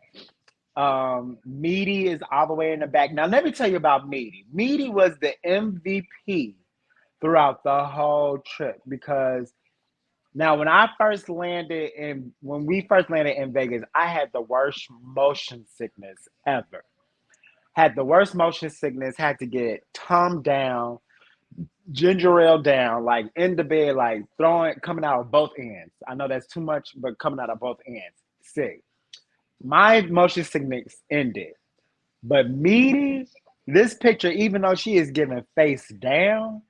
Meaty is all the way in the back. Now, let me tell you about Meaty. Meaty was the MVP throughout the whole trip because now when we first landed in Vegas, I had the worst motion sickness ever. Had the worst motion sickness, had to get Tom down, ginger ale down, like in the bed, like coming out of both ends. I know that's too much, but coming out of both ends. Sick. My motion sickness ended. But Meaty, this picture, even though she is giving face down,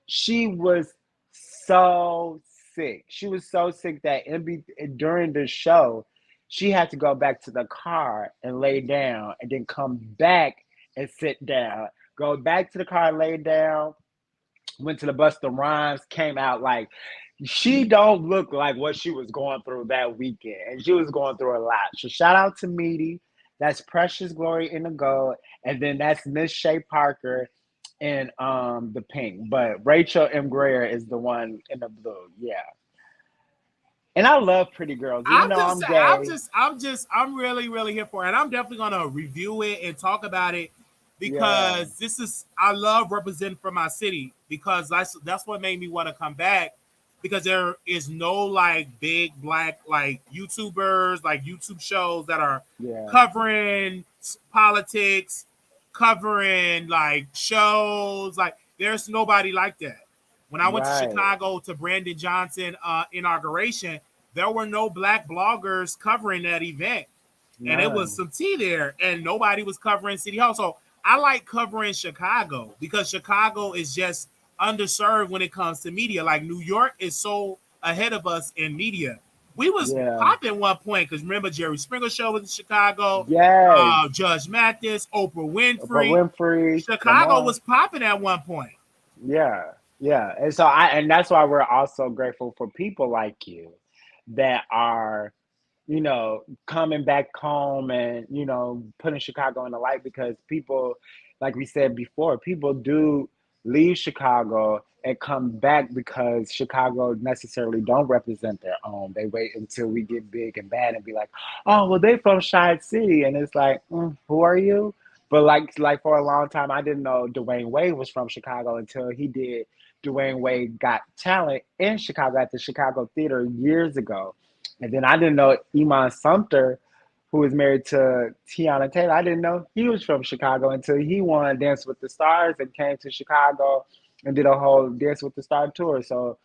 she was so sick. She was so sick that during the show, she had to go back to the car and lay down and then come back and sit down. Go back to the car, lay down, went to the Busta Rhymes, came out like she don't look like what she was going through that weekend. And she was going through a lot. So shout out to Meaty. That's Precious Glory in the gold. And then that's Miss Shay Parker in the pink. But Rachel M. Greer is the one in the blue. Yeah. And I love pretty girls. Even though I'm gay. I'm really, really here for it. And I'm definitely gonna review it and talk about it because I love representing for my city because that's what made me want to come back because there is no like big black like YouTubers, like YouTube shows that are covering politics, covering like shows. Like there's nobody like that. When I went to Chicago to Brandon Johnson inauguration, there were no black bloggers covering that event. And it was some tea there, and nobody was covering City Hall. So I like covering Chicago because Chicago is just underserved when it comes to media. Like New York is so ahead of us in media. We was popping at one point because remember Jerry Springer show was in Chicago. Judge Mathis, Oprah Winfrey. Chicago was popping at one point. Yeah. And so and that's why we're also grateful for people like you that are, you know, coming back home and, you know, putting Chicago in the light because people, like we said before, people do leave Chicago and come back because Chicago necessarily don't represent their own. They wait until we get big and bad and be like, oh, well, they from Chi City. And it's like, who are you? But like for a long time, I didn't know Dwayne Wade was from Chicago until he did Dwayne Wade Got Talent in Chicago at the Chicago Theater years ago. And then I didn't know Iman Sumter, who is married to Tiana Taylor. I didn't know he was from Chicago until he won Dance with the Stars and came to Chicago and did a whole Dance with the Star tour. So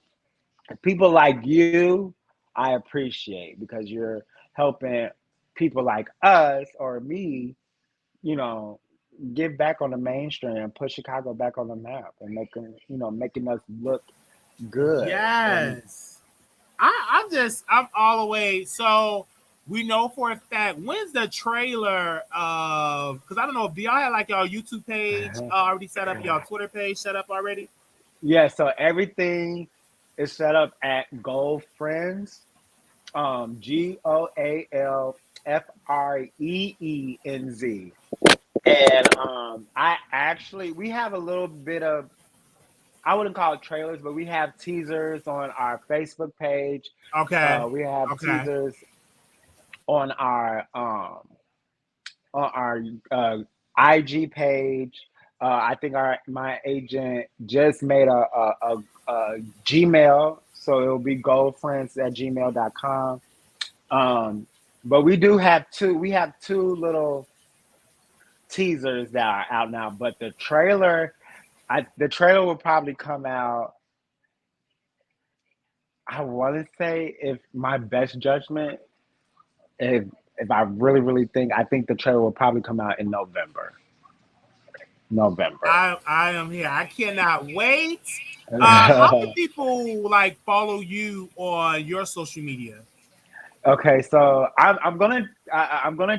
people like you, I appreciate because you're helping people like us or me, you know, get back on the mainstream, put Chicago back on the map and making us look good. Yes. I'm all the way. So we know for a fact, when's the trailer of, because I don't know, do y'all have like y'all YouTube page already set up, y'all Twitter page set up already? Yeah, so everything is set up at Gold Friends, GOALFREEENZ. And we have a little bit of, I wouldn't call it trailers, but we have teasers on our Facebook page. We have teasers on our IG page. I think my agent just made a Gmail, so it'll be goldfriends@gmail.com. But we have two little teasers that are out now, but the trailer will probably come out, I want to say, if my best judgment, if I really, really think, I think the trailer will probably come out in November. I am here. I cannot wait. How many people like follow you on your social media? Okay, so I'm gonna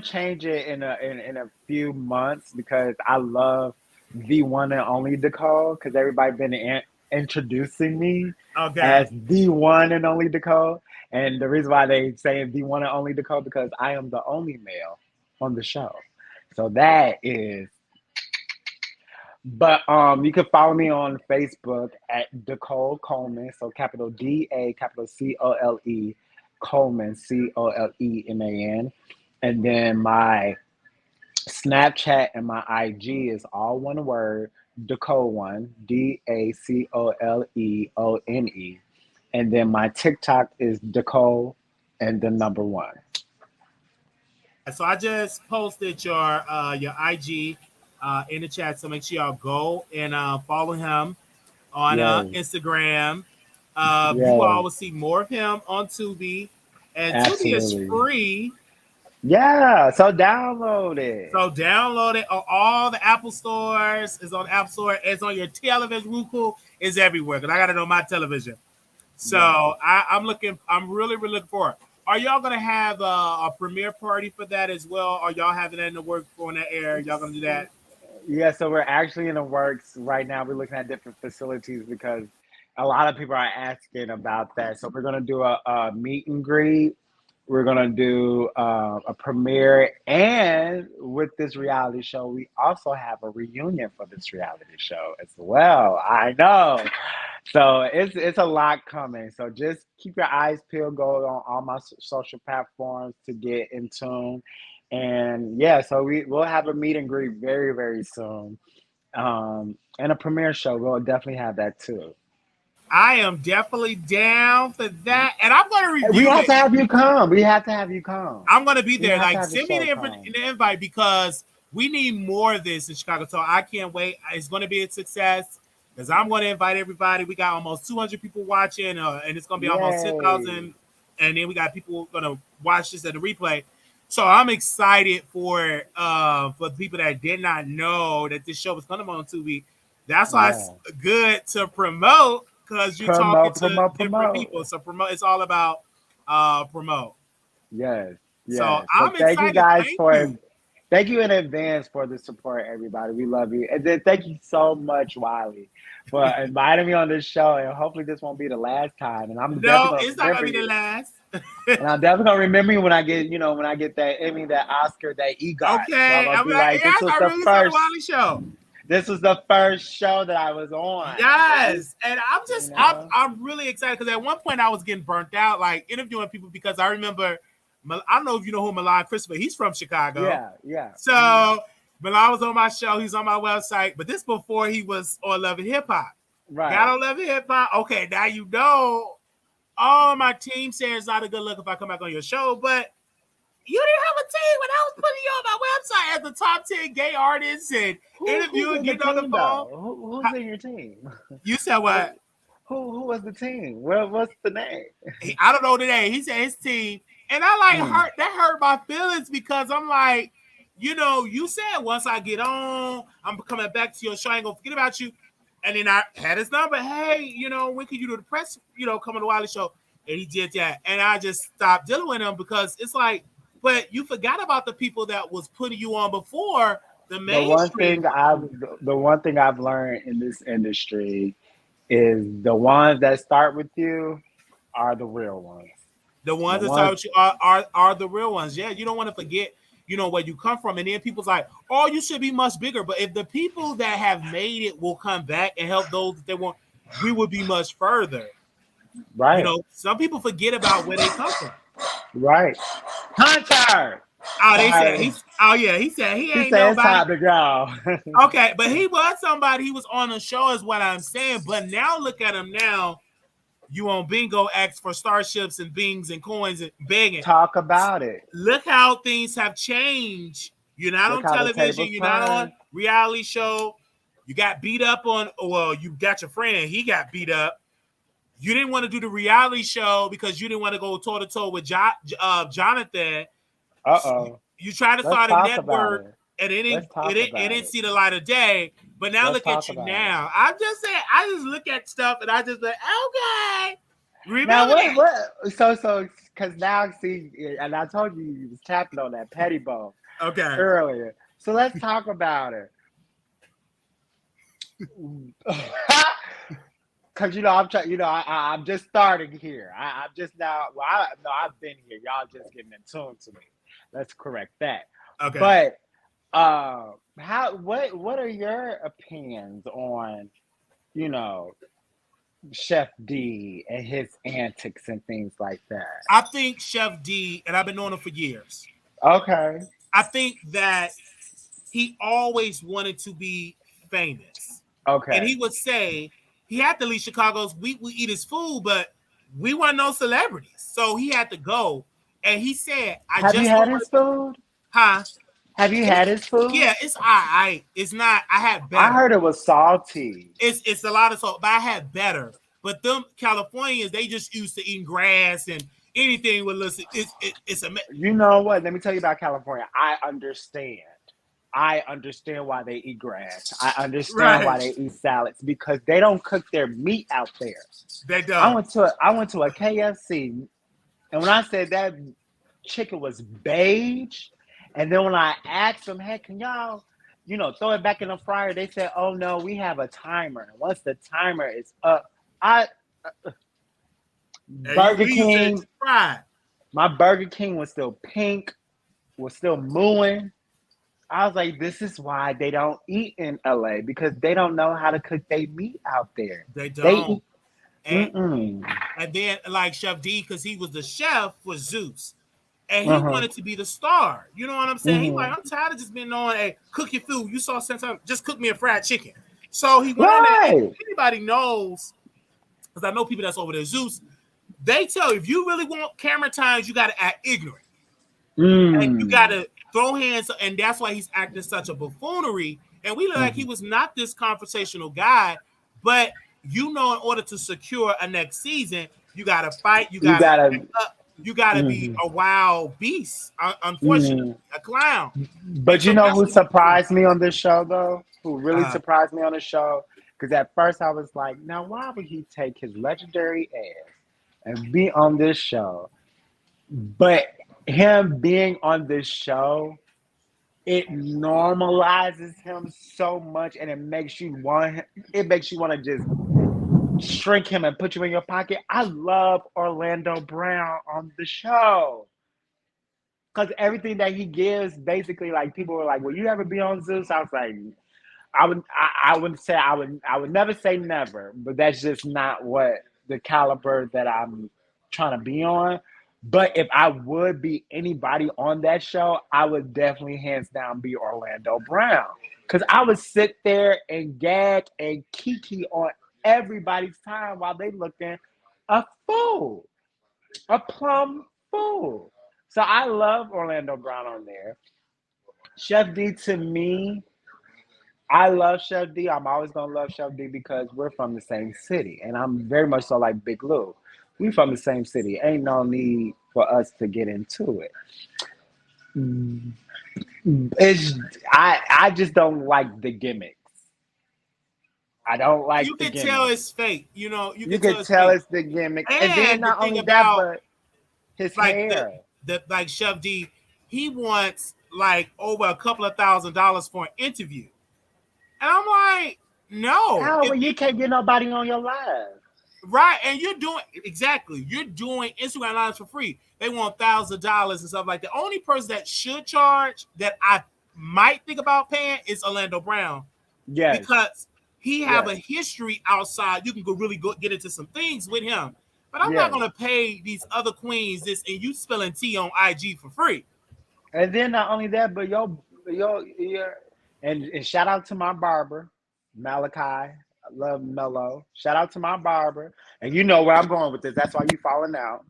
change it in a few months because I love the one and only DaCole because everybody been introducing me as the one and only DaCole, and the reason why they say the one and only DaCole because I am the only male on the show, so that is. But you can follow me on Facebook at DaCole Coleman, so capital DA, capital COLE. Coleman, COLEMAN, and then my Snapchat and my IG is all one word, DaCole1, DaColeone, and then my TikTok is DaCole and the number 1. So I just posted your IG in the chat, so make sure y'all go and follow him on Instagram. You will always see more of him on Tubi, and Tubi is free. Yeah, so download it. On all the Apple stores. It's on the App Store. It's on your television. Roku is everywhere because I got it on my television. So I'm really looking forward. Are y'all gonna have a premiere party for that as well? Are y'all having that in the work for on that air? Y'all gonna do that? Yeah, so we're actually in the works right now. We're looking at different facilities because a lot of people are asking about that. So we're gonna do a meet and greet. We're gonna do a premiere, and with this reality show, we also have a reunion for this reality show as well. I know, so it's a lot coming. So just keep your eyes peeled. Go on all my social platforms to get in tune. And yeah, so we'll have a meet and greet very, very soon. And a premiere show. We'll definitely have that too. I am definitely down for that, and I'm gonna We review have it. to have you come. We have to have you come. I'm gonna be We there. have to Like, have the send me show the, come. the invite because we need more of this in Chicago. So I can't wait. It's gonna be a success because I'm gonna invite everybody. We got almost 200 people watching, and it's gonna be almost Yay. 10,000. And then we got people gonna watch this at the replay. So I'm excited for the people that did not know that this show was coming on Tubi. That's why it's Yeah. good to promote because you're talking Promote, to promote, different promote. people. So promote. It's all about promote. Yes. So Yes. So I'm thank you excited. guys Thank for you. thank you in advance for the support, everybody. We love you. And then thank you so much, Wiley, for inviting me on this show. And hopefully this won't be the last time. And I'm definitely No, gonna it's not gonna remember be the you. last. And I'm definitely gonna remember you when I get, when I get that Emmy, that Oscar, that EGOT. So I'm Okay, gonna I'm be like, like, yes, I really saw the Wiley show. this was the first show that I was on. Yes, and You know? I'm really excited because at one point I was getting burnt out, like interviewing people because I remember, I don't know if you know who Milan Christopher. He's from Chicago, Yeah, yeah. so Milan was on my show. He's on my website, but this before he was on Love and Hip Hop. Got Right. on Love and Hip Hop. Okay, now you know. All my team saying it's not a good look if I come back on your show, but you didn't have a team when I was putting you on my website as the top 10 gay artists and Who's interviewing, in the getting on the team phone. though? Who's in your team? You said what? Who was the team? What's the name? I don't know today. He said his team. And I like Mm. that hurt my feelings because I'm like, you said once I get on, I'm coming back to your show. I ain't gonna forget about you. And then I had his number. Hey, when can you do the press? Come on the Wiley Show. And he did that. And I just stopped dealing with him because it's like, but you forgot about the people that was putting you on before the The one mainstream. thing I've learned in this industry is the ones that start with you are the real ones. The The ones that start ones, with you are the real ones. Yeah, you don't want to forget, where you come from. And then people's like, oh, you should be much bigger. But if the people that have made it will come back and help those that they want, we would be much further. right, Some people forget about where they come from. right. Hunter. Oh, they said Sorry. he said he He ain't said it's nobody. time to go. Okay, but he was somebody. He was on the show, is what I'm saying. But now look at him now. You on bingo acts for starships and bings and coins and begging. Talk about it. Look how things have changed. You're not Look on how the television. tables You're not on turn. reality show. You got beat up on. Well, you got your friend. He got beat up. You didn't want to do the reality show because you didn't want to go toe to toe with Jonathan. Uh-oh. You tried to Let's start a talk about network, it. and it Let's didn't. It talk didn't, it about didn't it. see the light of day. But now Let's look at talk you about it. now. I'm just saying. I just look at stuff and I just like, okay. Now Remember that. so because now see, and I told you was tapping on that petty bone Okay. earlier. So let's talk about it. Because I'm trying, I'm just starting here. I'm just now. Well, I've been here. Y'all just getting in tune to me. Let's correct that. Okay. But what are your opinions on, Chef D and his antics and things like that? I think Chef D, and I've been knowing him for years. Okay. I think that he always wanted to be famous. Okay. And he would say he had to leave Chicago's we eat his food, but we weren't no celebrities. So he had to go. And he said, Have you had his food? Huh? Have you had his food? Yeah, it's all right. It's not. I had better. I heard it was salty. It's a lot of salt, but I had better. But them Californians, they just used to eating grass and anything with listen. It's a. You know what? Let me tell you about California. I understand. I understand why they eat grass. I understand why they eat salads, because they don't cook their meat out there. They don't. I went to a KFC, and when I said that chicken was beige, and then when I asked them, hey, can y'all, throw it back in the fryer? They said, oh no, we have a timer. Once the timer is up, Burger King, my Burger King was still pink, was still mooing. I was like, this is why they don't eat in LA, because they don't know how to cook their meat out there. They don't. And then like Chef D, because he was the chef for Zeus, and he wanted to be the star. You know what I'm saying? He's like, I'm tired of just being on a cook your food. You saw sometimes just cook me a fried chicken. So he went on there. And anybody knows, because I know people that's over there, Zeus, they tell you, if you really want camera times, you got to act ignorant. And you got to throw hands, and that's why he's acting such a buffoonery. And we look like he was not this conversational guy, but in order to secure a next season, you got to fight. You got to be a wild beast. Unfortunately, a clown. But who surprised me on this show, though? Who really surprised me on the show? Because at first I was like, now why would he take his legendary ass and be on this show? But him being on this show, it normalizes him so much, and it makes you want to just shrink him and put you in your pocket. I love Orlando Brown on the show, because everything that he gives, basically, like, people were like, will you ever be on Zeus? I was like, I would never say never, but that's just not what the caliber that I'm trying to be on. But if I would be anybody on that show, I would definitely hands down be Orlando Brown. Because I would sit there and gag and kiki on everybody's time while they looking a fool. A plum fool. So I love Orlando Brown on there. Chef D, to me, I love Chef D. I'm always going to love Chef D because we're from the same city. And I'm very much so like Big Lou. We from the same city. Ain't no need for us to get into it. I just don't like the gimmicks. I don't like the gimmicks. You can tell it's fake. You can tell it's the gimmick. And then not only that, but his hair. Like Chef D, he wants like over a couple of $1,000s for an interview. And I'm like, no. No, but you can't get nobody on your live. Right, and you're doing Instagram lives for free. They want $1,000 and stuff like that. The only person that should charge that I might think about paying is Orlando Brown. Yes. Because he have a history outside. You can go get into some things with him. But I'm not gonna pay these other queens this, and you spilling tea on IG for free. And then not only that, but and shout out to my barber, Malachi. I love Mello. Shout out to my barber. And you know where I'm going with this. That's why you falling out.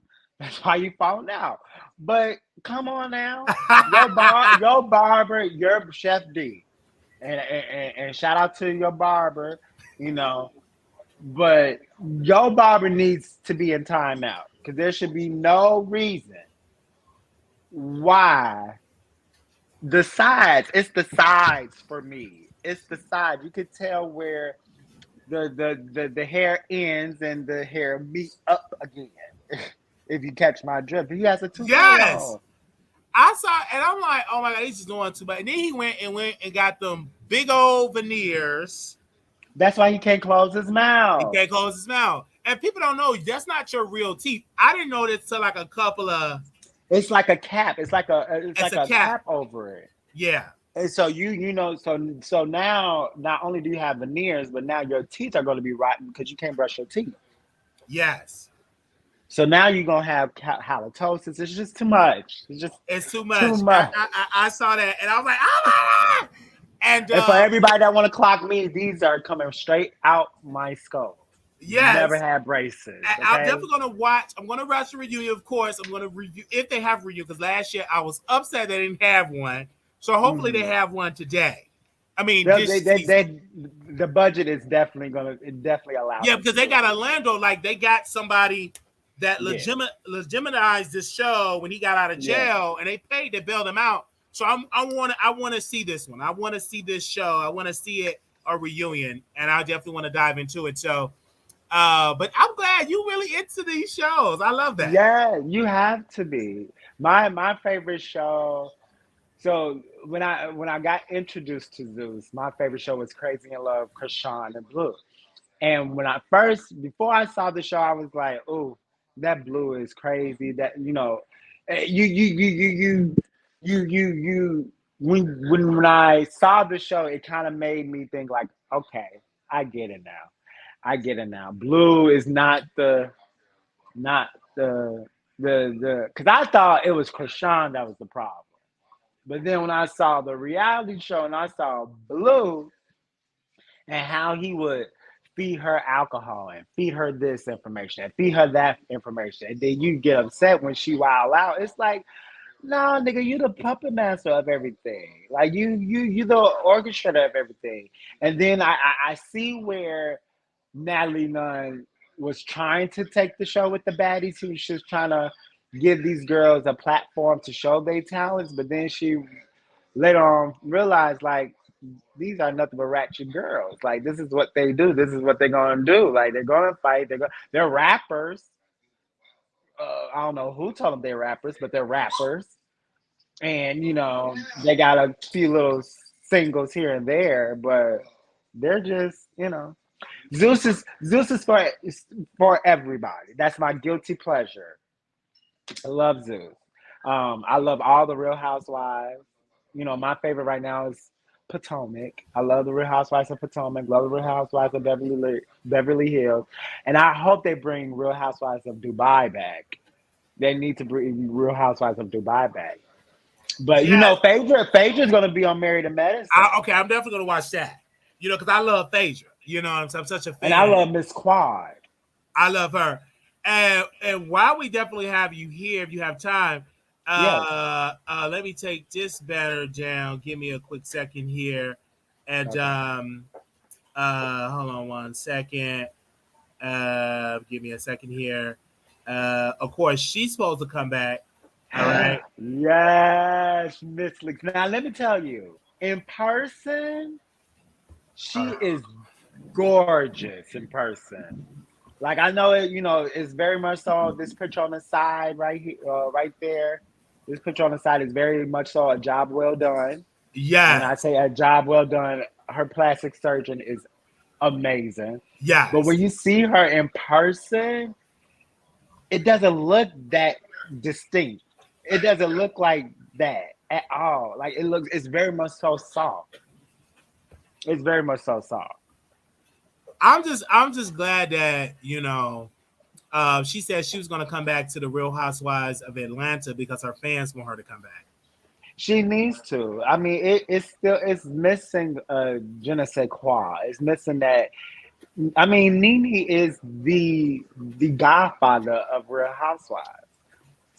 But come on now. Your barber, your Chef D. And shout out to your barber, But your barber needs to be in timeout. Because there should be no reason why the sides. It's the sides for me. It's the sides. You could tell where the hair ends and the hair meet up again. If you catch my drift, he has a two. Yes, I saw, and I'm like, oh my god, he's just doing too much. And then he went and got them big old veneers. That's why he can't close his mouth. And people don't know that's not your real teeth. I didn't know this till like a couple of. It's like a cap. It's like a cap over it. Yeah. And so so now not only do you have veneers, but now your teeth are going to be rotten because you can't brush your teeth. Yes. So now you're gonna have halitosis. It's just too much. It's too much. I saw that, and I was like, ah! And for everybody that want to clock me, these are coming straight out my skull. Yes. Never had braces. Okay? I'm definitely gonna watch. I'm gonna watch the reunion, of course. I'm gonna review if they have a reunion, because last year I was upset they didn't have one. So hopefully they have one today. I mean, the budget is definitely allow. Yeah, because they got Orlando, like they got somebody that legitimized this show when he got out of jail, and they bailed him out. So I want to see this one. I want to see this show. I want to see it a reunion, and I definitely want to dive into it. So, but I'm glad you really into these shows. I love that. Yeah, you have to be. My favorite show. So when I got introduced to Zeus, my favorite show was Crazy in Love, Krishan and Blue. And before I saw the show, I was like, "Oh, that Blue is crazy." That you. When I saw the show, it kind of made me think like, "Okay, I get it now. I get it now. Blue is not the because I thought it was Krishan that was the problem." But then when I saw the reality show and I saw Blue and how he would feed her alcohol and feed her this information and feed her that information, and then you get upset when she wild out. It's like, nah, nigga, you the puppet master of everything. Like you the orchestrator of everything. And then I see where Natalie Nunn was trying to take the show with the baddies. She was just trying to give these girls a platform to show their talents, but then she later on realized like these are nothing but ratchet girls. Like this is what they do. This is what they're gonna do. Like they're gonna fight. They're rappers. I don't know who told them they're rappers, but they're rappers. And they got a few little singles here and there, but they're just Zeus is for everybody. That's my guilty pleasure. I love Zeus. I love all the Real Housewives. My favorite right now is Potomac. I love the Real Housewives of Potomac. Love the Real Housewives of Beverly Hills. And I hope they bring Real Housewives of Dubai back. They need to bring Real Housewives of Dubai back. But Yes. Phaedra's going to be on Married to Medicine. Okay, I'm definitely going to watch that. Because I love Phaedra. I'm such a fan. And I love Miss Quad. I love her. And while we definitely have you here, if you have time, let me take this banner down. Give me a quick second here. And hold on one second. Give me a second here. Of course, she's supposed to come back. All right. Yes, Miss Leaks. Now let me tell you, in person, she is gorgeous in person. Like I know it, it's very much so. This picture on the side, right here, right there. This picture on the side is very much so a job well done. Yeah. When I say a job well done, her plastic surgeon is amazing. Yeah. But when you see her in person, it doesn't look that distinct. It doesn't look like that at all. Like it's very much so soft. It's very much so soft. I'm just glad that she said she was going to come back to the Real Housewives of Atlanta because her fans want her to come back. She needs to. I mean, it's missing je ne sais quoi. It's missing that. I mean, NeNe is the godfather of Real Housewives,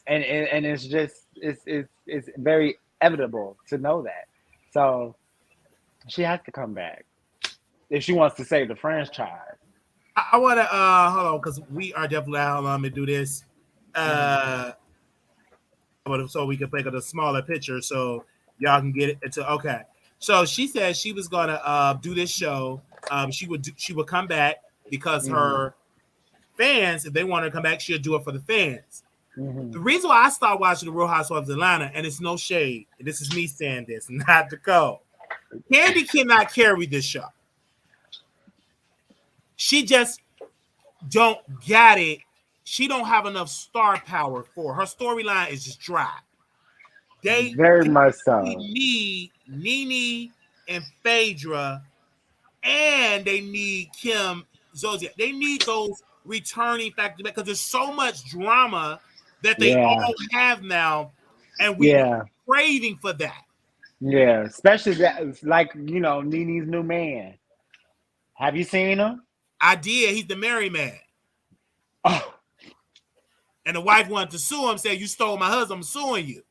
and it's just it's very inevitable to know that. So she has to come back if she wants to save the franchise. I want to hold on because we are definitely let me do this. So we can make it a smaller picture so y'all can get it into okay. So she said she was gonna do this show. She would come back because her fans, if they want her to come back, she'll do it for the fans. The reason why I started watching the Real Housewives of Atlanta, and it's no shade, and this is me saying this, not DaCole. Candy cannot carry this show. She just don't get it. She don't have enough star power for her storyline is just dry. They very much so need NeNe and Phaedra, and they need Kim Zolciak. They need those returning factors because there's so much drama that they all have now, and we're craving for that. Yeah, especially that, like NeNe's new man. Have you seen him? I did. He's the married man. Oh. And the wife wanted to sue him, said, "You stole my husband, I'm suing you."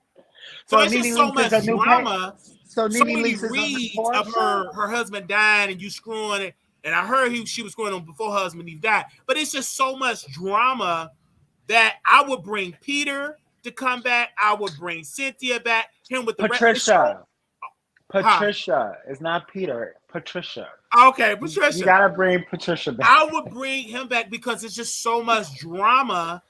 So it's just so much drama. So many reads of her husband dying and you screwing it. And I heard she was screwing him before her husband even died. But it's just so much drama that I would bring Peter to come back. I would bring Cynthia back. him with the Patricia. Patricia. It's not Peter. Patricia. Okay, Patricia. You gotta bring Patricia back. I would bring him back because it's just so much drama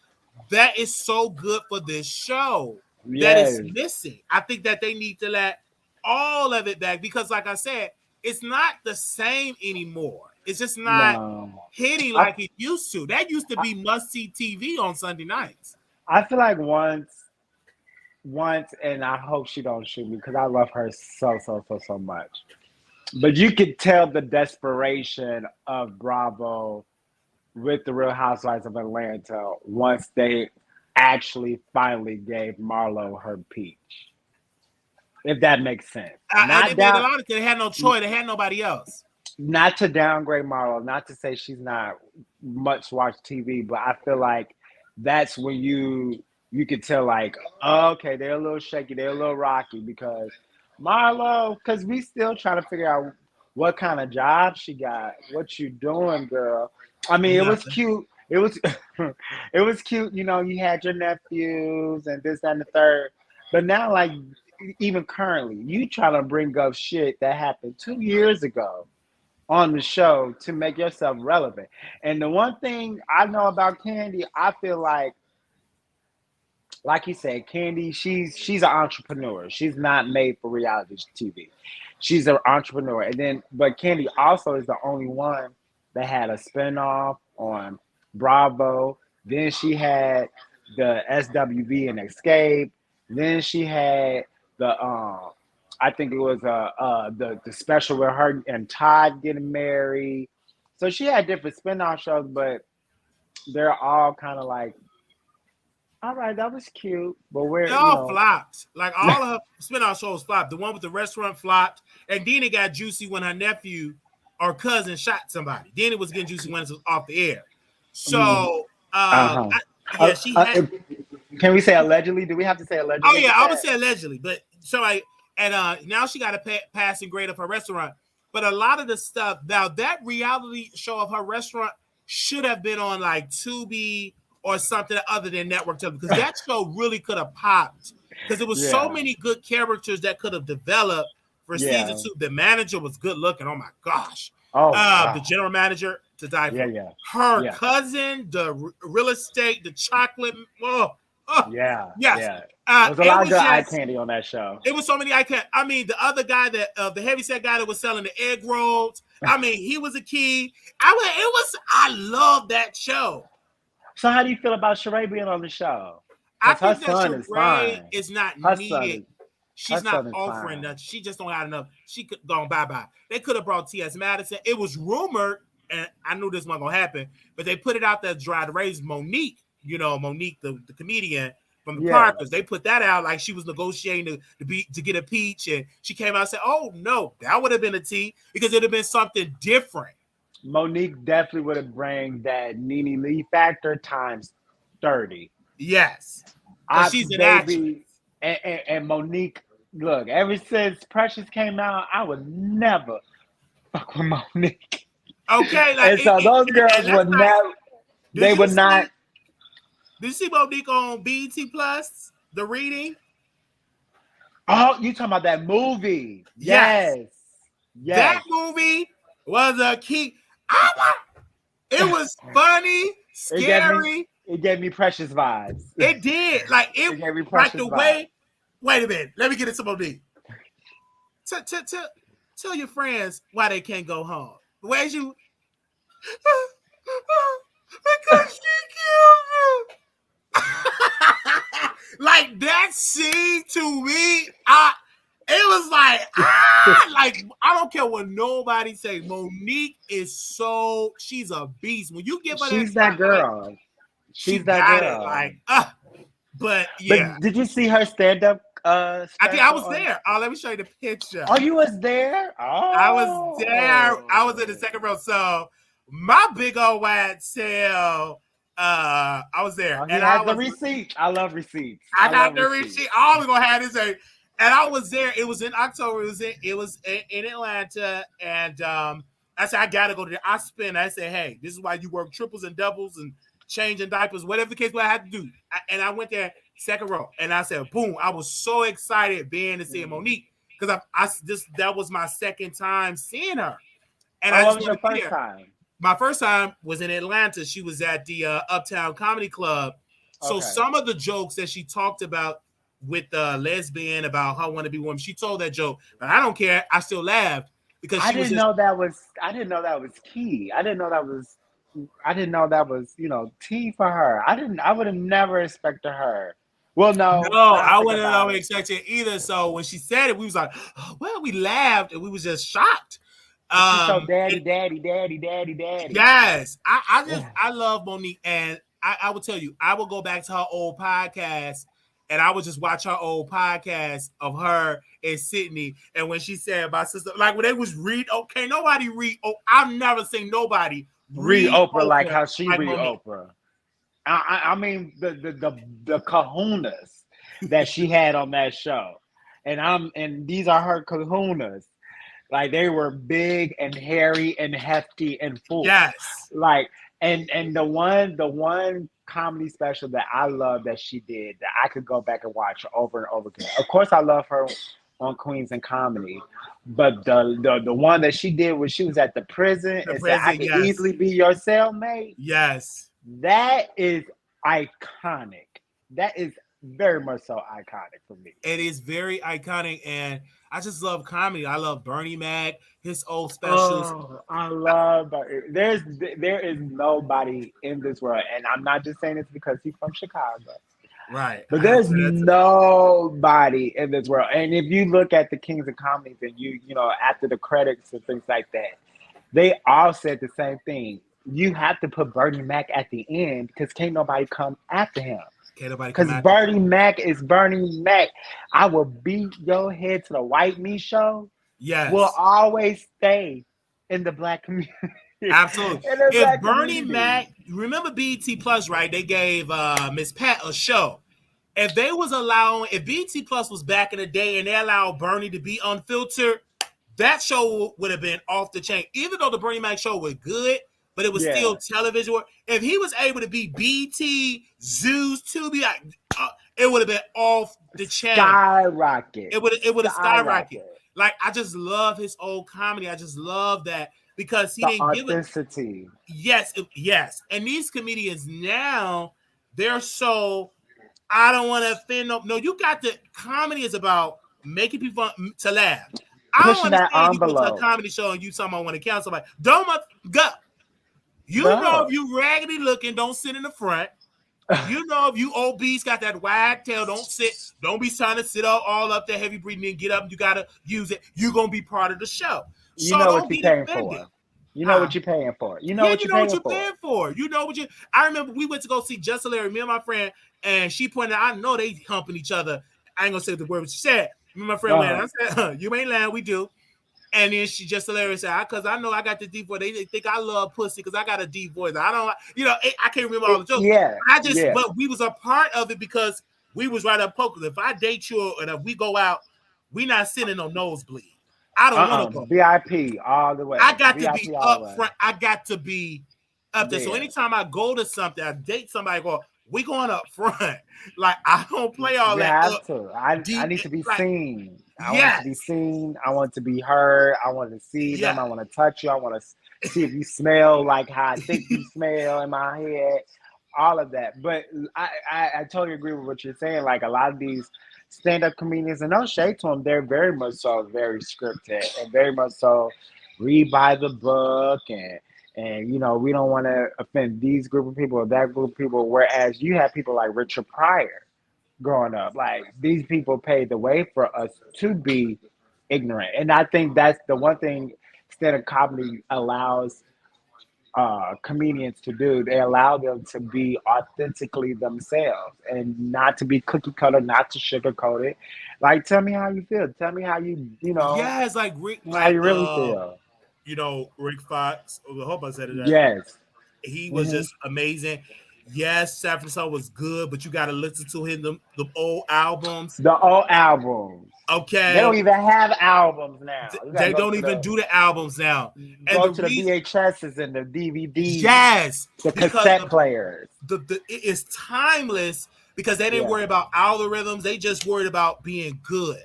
that is so good for this show that is missing. I think that they need to let all of it back because, like I said, it's not the same anymore. It's just not hitting like it used to. That used to be must-see TV on Sunday nights. I feel like once, and I hope she don't shoot me because I love her so much. But you could tell the desperation of Bravo with the Real Housewives of Atlanta once they actually finally gave Marlo her peach. If that makes sense. They had no choice. They had nobody else. Not to downgrade Marlo, not to say she's not much watch TV, but I feel like that's when you could tell like, oh, okay, they're a little shaky, they're a little rocky because Marlo, because we still trying to figure out what kind of job she got. What you doing, girl? I mean, it was cute. It was it was cute, you know, you had your nephews and this, that, and the third. But now, like, even currently, you trying to bring up shit that happened 2 years ago on the show to make yourself relevant. And the one thing I know about Candy, I feel like you said, Candy, she's an entrepreneur. She's not made for reality TV. She's an entrepreneur. But Candy also is the only one that had a spinoff on Bravo. Then she had the SWV and Escape. Then she had the I think it was the special with her and Todd getting married. So she had different spinoff shows, but they're all kind of like, all right, that was cute, but they all flopped. Like all of her spinoff shows flopped. The one with the restaurant flopped, and then it got juicy when her nephew or cousin shot somebody. Then it was getting juicy when it was off the air. So, she had. Can we say allegedly? Do we have to say allegedly? Oh yeah, I would say allegedly, but so now she got a passing grade of her restaurant. But a lot of the stuff now, that reality show of her restaurant should have been on like Tubi or something other than network television, because that show really could have popped because there was so many good characters that could have developed for season 2. The manager was good looking. Oh my gosh. The general manager to die for. Her cousin, the real estate, the chocolate. There was a lot of good eye candy on that show. It was so many eye candy. I mean, the other guy the heavyset guy that was selling the egg rolls. I mean, he was a key. I love that show. So how do you feel about Sheree being on the show? I think that Sheree is not needed. She's not offering that. She just don't have enough. She could go bye-bye. They could have brought T.S. Madison. It was rumored, and I knew this wasn't going to happen, but they put it out there to try to raise Monique, the comedian from the Parkers. They put that out like she was negotiating to get a peach, and she came out and said, oh, no, that would have been a T because it would have been something different. Monique definitely would have bring that NeNe Lee factor times 30. Yes. She's an actress. And Monique, look, ever since Precious came out, I would never fuck with Monique. Okay. Like, and so those girls would never, they would not. Did you see Monique on BET Plus, The Reading? Oh, you talking about that movie. Yes. That movie was a key. It was funny, scary. It gave me Precious vibes. It did. Like it gave me Precious like the vibes. Way. Wait a minute. Let me get into Monique. Tell your friends why they can't go home. The way you because she killed you. Like that scene to me, it was like, like I don't care what nobody say. Monique is she's a beast. When you give her she's that girl. She's that girl. Like, but yeah. But did you see her stand up? I was there. Let me show you the picture. Oh, you was there? Oh, I was there. I was in the second row. So my big old wide tail. I was there, and I had the receipt. I love receipts. I got the receipt. All we're gonna have is and I was there. It was in October. It was in Atlanta, and I said I gotta go there. I said, hey, this is why you work triples and doubles and changing diapers, whatever the case. What I had to do, and I went there, second row. And I said, boom, I was so excited being to see Monique because that was my second time seeing her. And what was your first time? My first time was in Atlanta. She was at the Uptown Comedy Club. So some of the jokes that she talked about with the lesbian about how I want to be woman, she told that joke, but I don't care. I still laughed because I didn't know that was key. I didn't know that was tea for her. I would have never expected her. Well, no, I wouldn't have expected it either. So when she said it, we was like, oh, well, we laughed and we was just shocked. She's so daddy. Yes, I love Monique, and I will tell you, I will go back to her old podcast, and I would just watch her old podcast of her and Sydney. And when she said my sister, like when they was okay, nobody read. Oh, I've never seen nobody read Oprah like how she read Oprah. I mean the kahunas that she had on that show, and these are her kahunas. Like they were big and hairy and hefty and full. Yes. Like and the one comedy special that I love that she did that I could go back and watch over and over again. Of course, I love her on Queens and Comedy, but the one that she did when she was at the prison and said, "I can easily be your cellmate." Yes. That is iconic. That is very much so iconic for me. It is very iconic, and I just love comedy. I love Bernie Mac, his old specials. Oh, I love there is nobody in this world, and I'm not just saying this because he's from Chicago. Right. But there's nobody in this world. And if you look at the Kings of Comedies and you know, after the credits and things like that, they all said the same thing. You have to put Bernie Mac at the end because can't nobody come after him. Because Bernie Mac is Bernie Mac. I will beat your head to the white meat show. Yes. Will always stay in the black community. Absolutely. If Bernie Mac, remember BET Plus, right? They gave Miss Pat a show. If they was allowing, if BET Plus was back in the day and they allowed Bernie to be unfiltered, that show would have been off the chain. Even though the Bernie Mac show was good, but it was still television work. If he was able to be BT, Zeus, Tubi, it would have been off the chain. Skyrocket. It would have skyrocketed. Like, I just love his old comedy. I just love that because he didn't give it authenticity. Yes. And these comedians now, they're so, I don't want to offend them. No, you got the comedy is about making people to laugh. I don't understand you go to a comedy show and you someone want to count somebody. Don't go. You know if you raggedy looking, don't sit in the front. You know if you obese, got that wide tail, don't sit. Don't be trying to sit all up there, heavy breathing, and get up. You gotta use it. You're gonna be part of the show. You know what you're paying for. You know what you're paying for. You know what you're paying for. You know what you. I remember we went to go see Just Larry, me and my friend, and she pointed out. I know they humping each other. I ain't gonna say the word, but she said. Me and my friend went. I said, "You ain't lying. We do." And then she just hilarious said, because I know I got the deep voice. They think I love pussy because I got a deep voice. I don't, I can't remember all the jokes. Yeah. But we was a part of it because we was right up poker. If I date you and if we go out, we not sitting on nosebleed. I don't want to go. VIP all the way. I got to be up front. I got to be up there. So anytime I go to something, I date somebody, we going up front. Like, I don't play all that. Have to. I need to be seen. I want to be seen. I want to be heard. I want to see them. I want to touch you. I want to see if you smell like how I think you smell in my head. All of that. But I totally agree with what you're saying. Like, a lot of these stand-up comedians, and no shade to them, they're very much so very scripted and very much so read by the book and we don't want to offend these group of people or that group of people. Whereas you have people like Richard Pryor growing up. Like, these people paved the way for us to be ignorant. And I think that's the one thing stand-up comedy allows comedians to do. They allow them to be authentically themselves and not to be cookie cutter, not to sugarcoat it. Like, tell me how you feel. Tell me how you Yes, like Rick, how you really feel. Rick Fox. I hope I said it right. Yes. He was just amazing. Yes, San Francisco was good, but you got to listen to him, the old albums. The old albums. Okay. They don't even have albums now. They don't even do the albums now. Go to the VHSs and the DVDs. Yes. The cassette players. It is timeless because they didn't worry about algorithms. They just worried about being good.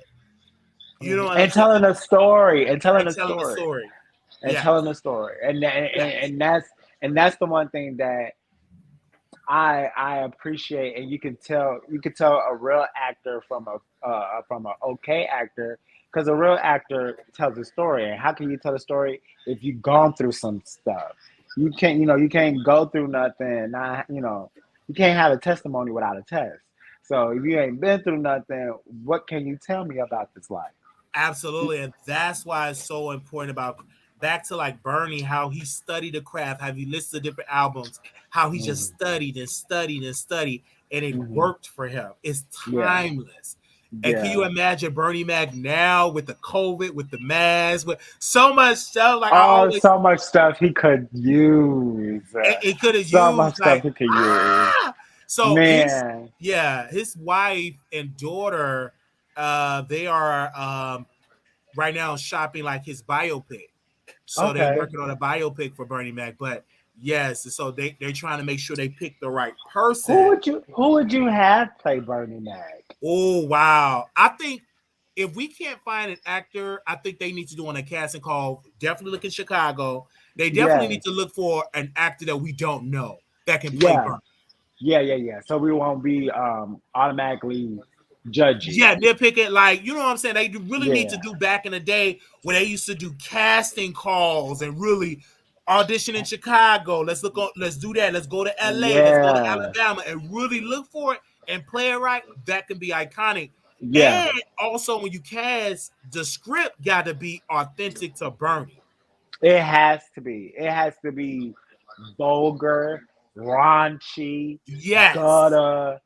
You know what I'm and saying? telling a story, and telling And a telling the story, story. and Yes. telling a story, Yes. and that's the one thing that I appreciate, and you can tell a real actor from a okay actor, because a real actor tells a story. And how can you tell a story if you've gone through some stuff? You can't go through nothing. Not you can't have a testimony without a test. So if you ain't been through nothing, what can you tell me about this life? Absolutely. And that's why it's so important about back to like Bernie, how he studied the craft, how he listened to different albums, how he just Mm-hmm. studied and studied and studied, and it Mm-hmm. worked for him. It's Yeah, timeless. And can you yeah. imagine Bernie Mac now with the COVID, with the mask, with so much stuff? Like I Oh, always, so much stuff he could use. it could have So much used stuff like he could use. so Man. his wife and daughter, they are right now shopping like his biopic. So they Okay. working on a biopic for Bernie Mac. But yes, so they're trying to make sure they pick the right person. Who would you have play Bernie Mac? Oh wow. I think if we can't find an actor, I think they need to do on a casting call. Definitely look in Chicago. They definitely Yes. need to look for an actor that we don't know that can play Yeah. Bernie. Yeah. So we won't be automatically judgy. Yeah, nitpick it like you know what I'm saying. They really need to Yeah. do back in the day when they used to do casting calls and really audition in Chicago. Let's do that. Let's go to LA. Let's go to Yeah. Alabama and really look for it and play it right. That can be iconic. Yeah. And also when you cast, the script got to be authentic to Bernie. It has to be. It has to be vulgar, raunchy, Yes. gutter.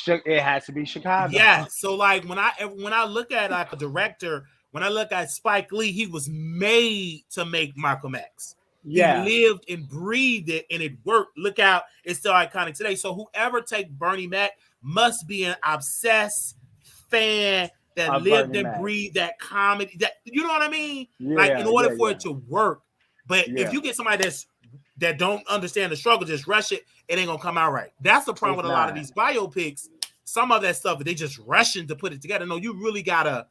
It has to be Chicago. Yes. So like when I look at like a director, when I look at Spike Lee, he was made to make Malcolm X. He Yeah. lived and breathed it, and it worked. Look out, it's still iconic today. So whoever take Bernie Mac must be an obsessed fan that lived Bernie and Mac. breathed that comedy. That you know what I mean? Like in Yeah. order Yeah. for Yeah. it to work. But if Yeah. you get somebody that don't understand the struggle, just rush it, it ain't gonna come out right. That's the problem It's with a lot of not. these biopics. Some of that stuff, they just rushing to put it together. No, you really gotta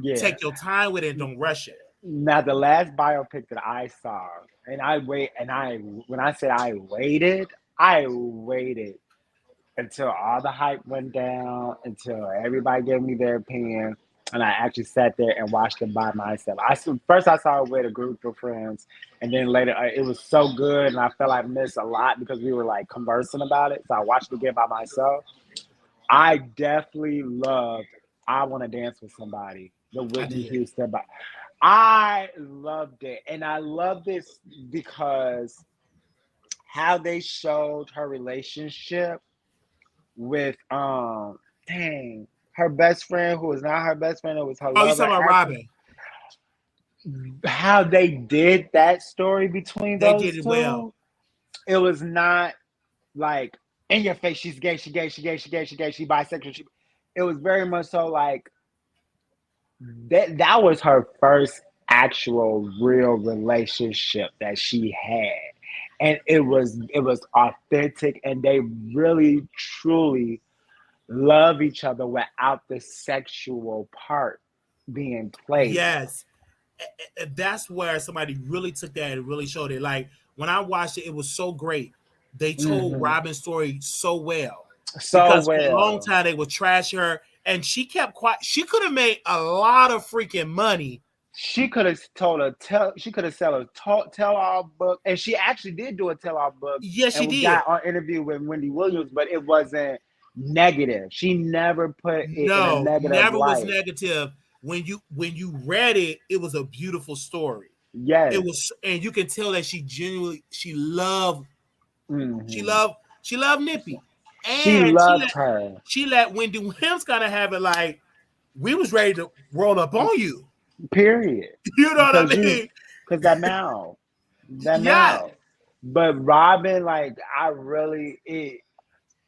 Yeah. take your time with it and don't rush it. Now the last biopic that I saw, and I wait, and I when I said I waited until all the hype went down, until everybody gave me their opinion, and I actually sat there and watched it by myself. First I saw it with a group of friends, and then later it was so good, and I felt like I missed a lot because we were like conversing about it. So I watched it again by myself. I definitely loved I Want to Dance with Somebody, the I Whitney did. Houston. I loved it. And I love this because how they showed her relationship with dang, her best friend who was not her best friend, it was her Oh, you lover talking about actress. Robin? How they did that story between They did those it well. two, it was not like in your face, she's gay, she gay, she gay, she gay, she gay, she bisexual. It was very much so like that was her first actual real relationship that she had. And it was authentic, and they really truly love each other without the sexual part being played. Yes, that's where somebody really took that and really showed it. Like when I watched it, it was so great. They told Hmm. Robin's story so well So because for a long well. time they would trash her, and she kept quiet. She could have made a lot of freaking money. She could have told a tell. She could have sell a tell all book, and she actually did do a tell all book, Yes, she and we did. got on interview with Wendy Williams, but it wasn't negative. She never put it in a No, negative never was light. negative. When you read it, it was a beautiful story. It Yes. was, and you can tell that she genuinely she Hmm. loved she loved Nippy, She and loved her. she let Wendy Williams kind of have it like we was ready to roll up on you. Period. You know what I Because mean? that Yeah, mouth. But Robin, like I really it.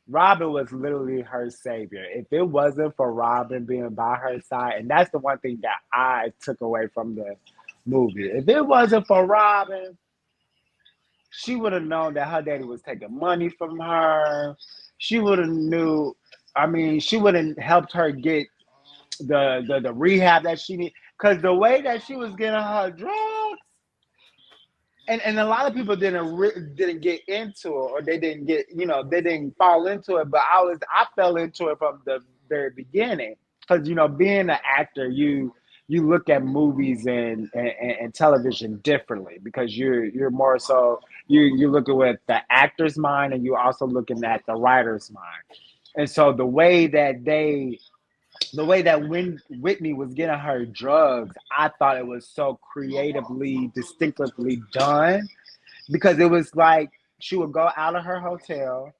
Robin was literally her savior. If it wasn't for Robin being by her side, and that's the one thing that I took away from the movie. If it wasn't for Robin, she would have known that her daddy was taking money from her. She would have knew. I mean, she would have helped her get the rehab that she need. Because the way that she was getting her drugs, and a lot of people didn't get into it, or they didn't get, they didn't fall into it. But I fell into it from the very beginning, because being an actor, you look at movies and television differently, because you're more so you're looking with the actor's mind, and you're also looking at the writer's mind. And so when Whitney was getting her drugs, I thought it was so creatively, distinctively done, because it was like she would go out of her hotel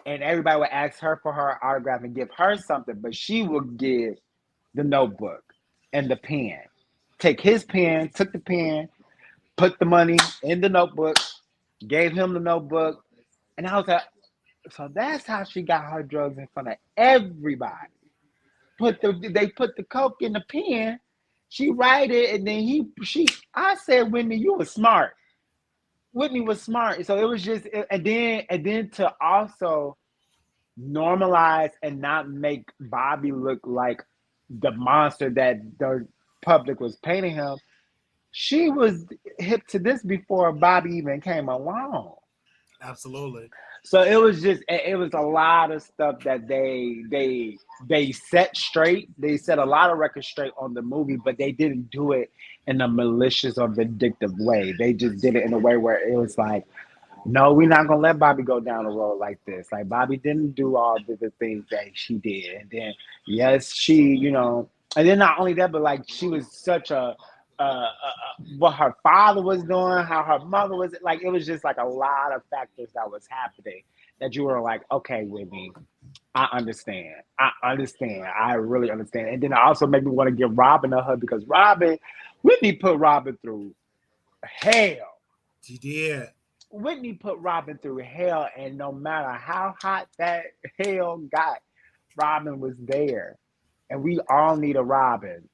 and everybody would ask her for her autograph and give her something, but she would give the notebook and the pen. Took the pen, put the money in the notebook, gave him the notebook, and I was like, so that's how she got her drugs in front of everybody. They put the coke in the pen. She write it, and then I said, Whitney, you were smart. Whitney was smart. So it was just, and then to also normalize and not make Bobby look like the monster that the public was painting him. She was hip to this before Bobby even came along. Absolutely. So it was a lot of stuff that they set straight. They set a lot of records straight on the movie, but they didn't do it in a malicious or vindictive way. They just did it in a way where it was like, no, we're not gonna let Bobby go down the road like this. Like, Bobby didn't do all the things that she did, and then yes, she, and then not only that, but like she was such what her father was doing, how her mother was, like, it was just like a lot of factors that was happening that you were like, okay, Whitney, I understand. I really understand. And then it also made me want to give Robin a hug, because Whitney put Robin through hell. She did. Whitney put Robin through hell, and no matter how hot that hell got, Robin was there. And we all need a Robin.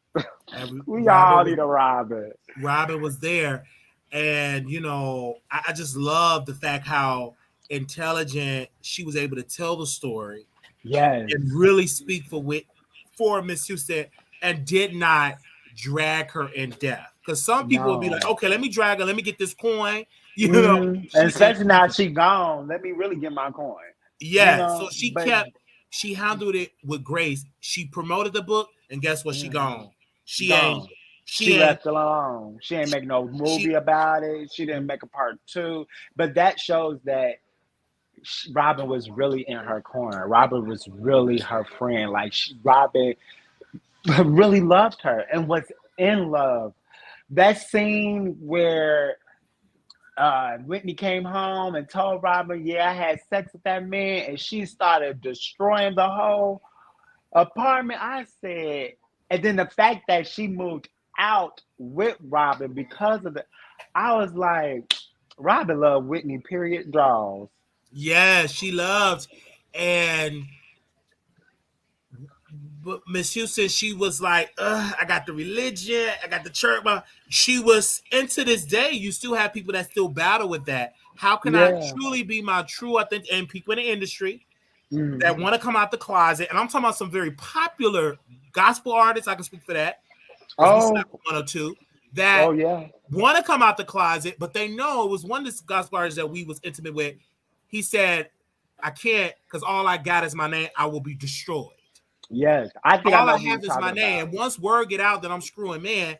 We all need a Robin. Robin was there. And, I just love the fact how intelligent she was able to tell the story. Yes. And really speak for Miss Houston, and did not drag her in death. Because some people will be like, okay, let me drag her, let me get this coin. And especially now she gone, let me really get my coin. Yeah. So she handled it with grace. She promoted the book, and guess what? She gone. She left alone. She ain't make no movie about it. She didn't make a part 2. But that shows that Robin was really in her corner. Robin was really her friend. Like, Robin really loved her and was in love. That scene where Whitney came home and told Robin, yeah, I had sex with that man, and she started destroying the whole apartment. I said, and then the fact that she moved out with Robin because of I was like, Robin loved Whitney, period, draws. Yeah, she loved. But Miss Houston, she was like, I got the religion, I got the church. But she was, into this day, you still have people that still battle with that. How can I truly be my true authentic, and people in the industry that want to come out the closet? And I'm talking about some very popular gospel artists. I can speak for that. One or two that want to come out the closet, but they know it was one of the gospel artists that we was intimate with. He said, I can't, because all I got is my name. I will be destroyed. Yes, I think all I have is my name. And once word get out that I'm screwing man,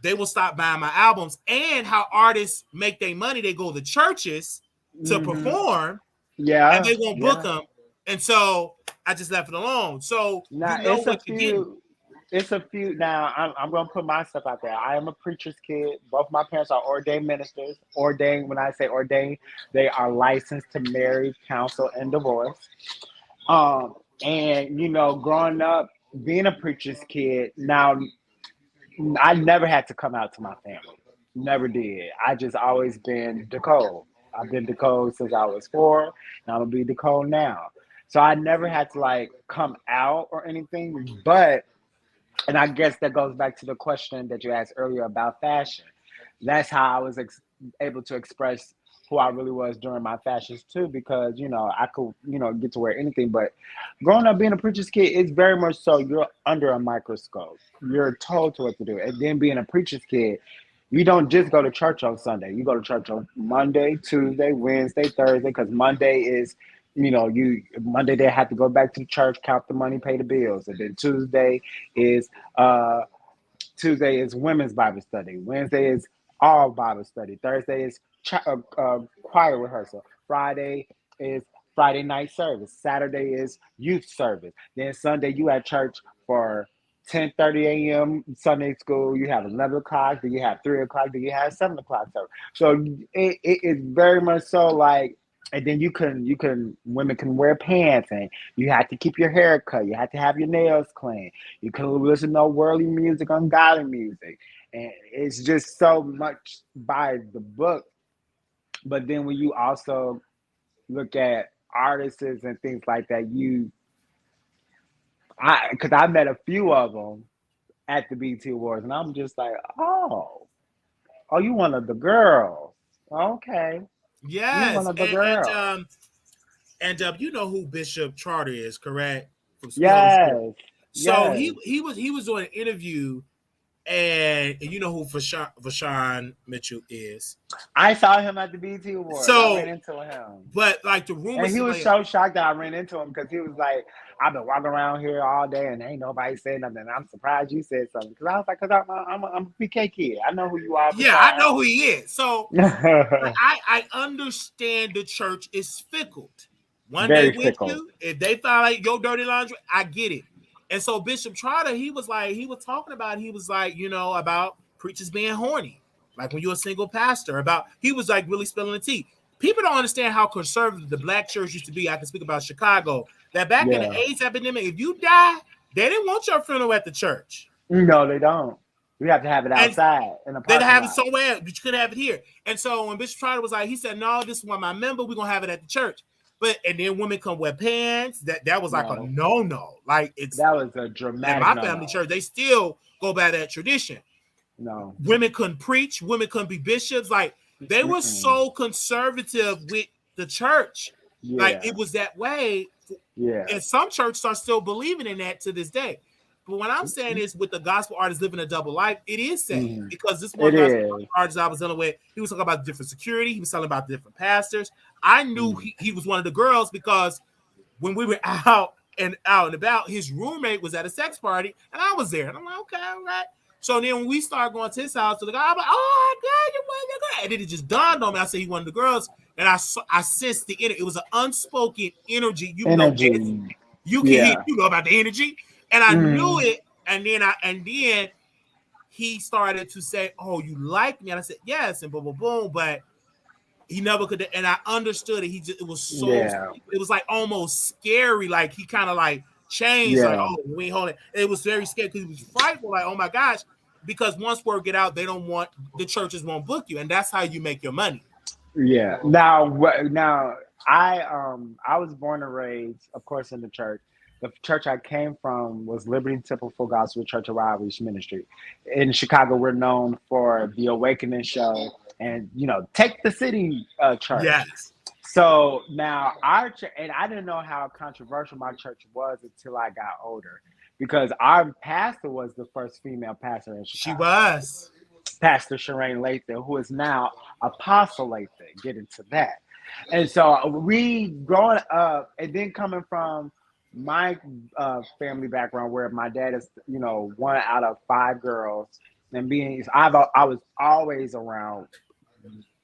they will stop buying my albums. And how artists make their money, they go to churches to perform. Yeah, and they won't book them. And so I just left it alone. So now it's a few. Now I'm gonna put myself out there. I am a preacher's kid. Both my parents are ordained ministers. Ordained. When I say ordained, they are licensed to marry, counsel, and divorce. And growing up, being a preacher's kid, now I never had to come out to my family. Never did. I just always been DaCole. I've been DaCole since I was 4, and I'm gonna be DaCole now. So I never had to come out or anything. But, and I guess that goes back to the question that you asked earlier about fashion. That's how I was able to express who I really was during my fashions too, because I could get to wear anything. But growing up being a preacher's kid, it's very much so you're under a microscope. You're told to what to do, and then being a preacher's kid, you don't just go to church on Sunday. You go to church on Monday, Tuesday, Wednesday, Thursday, because Monday is, Monday they have to go back to the church, count the money, pay the bills, and then is uh Tuesday is women's Bible study. Wednesday is all Bible study. Thursday is choir rehearsal. Friday is Friday night service. Saturday is youth service. Then Sunday you at church for 10:30 a.m. Sunday school. You have 11 o'clock. Then you have 3 o'clock. Then you have 7 o'clock service. So it is very much so like. And then women can wear pants, and you have to keep your hair cut. You have to have your nails clean. You can listen to worldly music, ungodly music. And it's just so much by the book. But then when you also look at artists and things like that, because I met a few of them at the BET Awards, and I'm just like, oh, you one of the girls. Okay. Yes, you one of the girls. And you know who Bishop Charter is, correct? From yes. So he was doing an interview, and you know who Vashawn Mitchell is. I saw him at the BET Awards. So I ran into him. But like the rumors, and he was so shocked that I ran into him, because he was like, I've been walking around here all day and ain't nobody said nothing. I'm surprised you said something, because I was like, because I'm a PK kid. I know who you are. Yeah, I know who he is. So I understand the church is fickle. One day with you, if they find like your dirty laundry, I get it. And so Bishop Trotter, he was talking about about preachers being horny, like when you're a single pastor. He was like really spilling the tea. People don't understand how conservative the black church used to be. I can speak about Chicago. That back in the AIDS epidemic, if you die, they didn't want your funeral at the church. No, they don't. We have to have it outside in a parking They'd have lot. it somewhere, but you couldn't have it here. And so when Bishop Trotter was like, he said, "No, this is one of my members. We're gonna have it at the church." And then women come wear pants. That was like a no. Like that was a dramatic. In my family church, they still go by that tradition. No, women couldn't preach. Women couldn't be bishops. Like they were so conservative with the church. Yeah. Like it was that way. Yeah. And some churches are still believing in that to this day. But what I'm saying is, with the gospel artist living a double life, it is sad because this one gospel artist I was dealing with, he was talking about different security. He was telling about different pastors. I knew he was one of the girls because when we were out and about, his roommate was at a sex party and I was there. And I'm like, okay, all right. So then when we started going to his house to the guy, I'm like, oh, God, you're one of the girls. And then it just dawned on me. I said he one of the girls. And I sensed the energy. It was an unspoken energy. You know about the energy. And I knew it. And then he started to say, "Oh, you like me?" And I said, "Yes." And boom, boom, boom. But he never could. And I understood it. It was so. Yeah. It was like almost scary. Like he kind of like changed. Yeah. Like, oh, we ain't holding. It was very scary because he was frightful. Like, oh my gosh. Because once word get out, the churches won't book you, and that's how you make your money. Yeah. Now I was born and raised, of course, in the church. The church I came from was Liberty Temple Full Gospel Church of Outreach Ministry. In Chicago, we're known for the Awakening Show and, Take the City church. Yes. So now our church, and I didn't know how controversial my church was until I got older, because our pastor was the first female pastor in Chicago. She was. Pastor Shireen Lathan, who is now Apostle Lathan. Get into that. And so we growing up and then coming from my family background, where my dad is, one out of 5 girls, and I was always around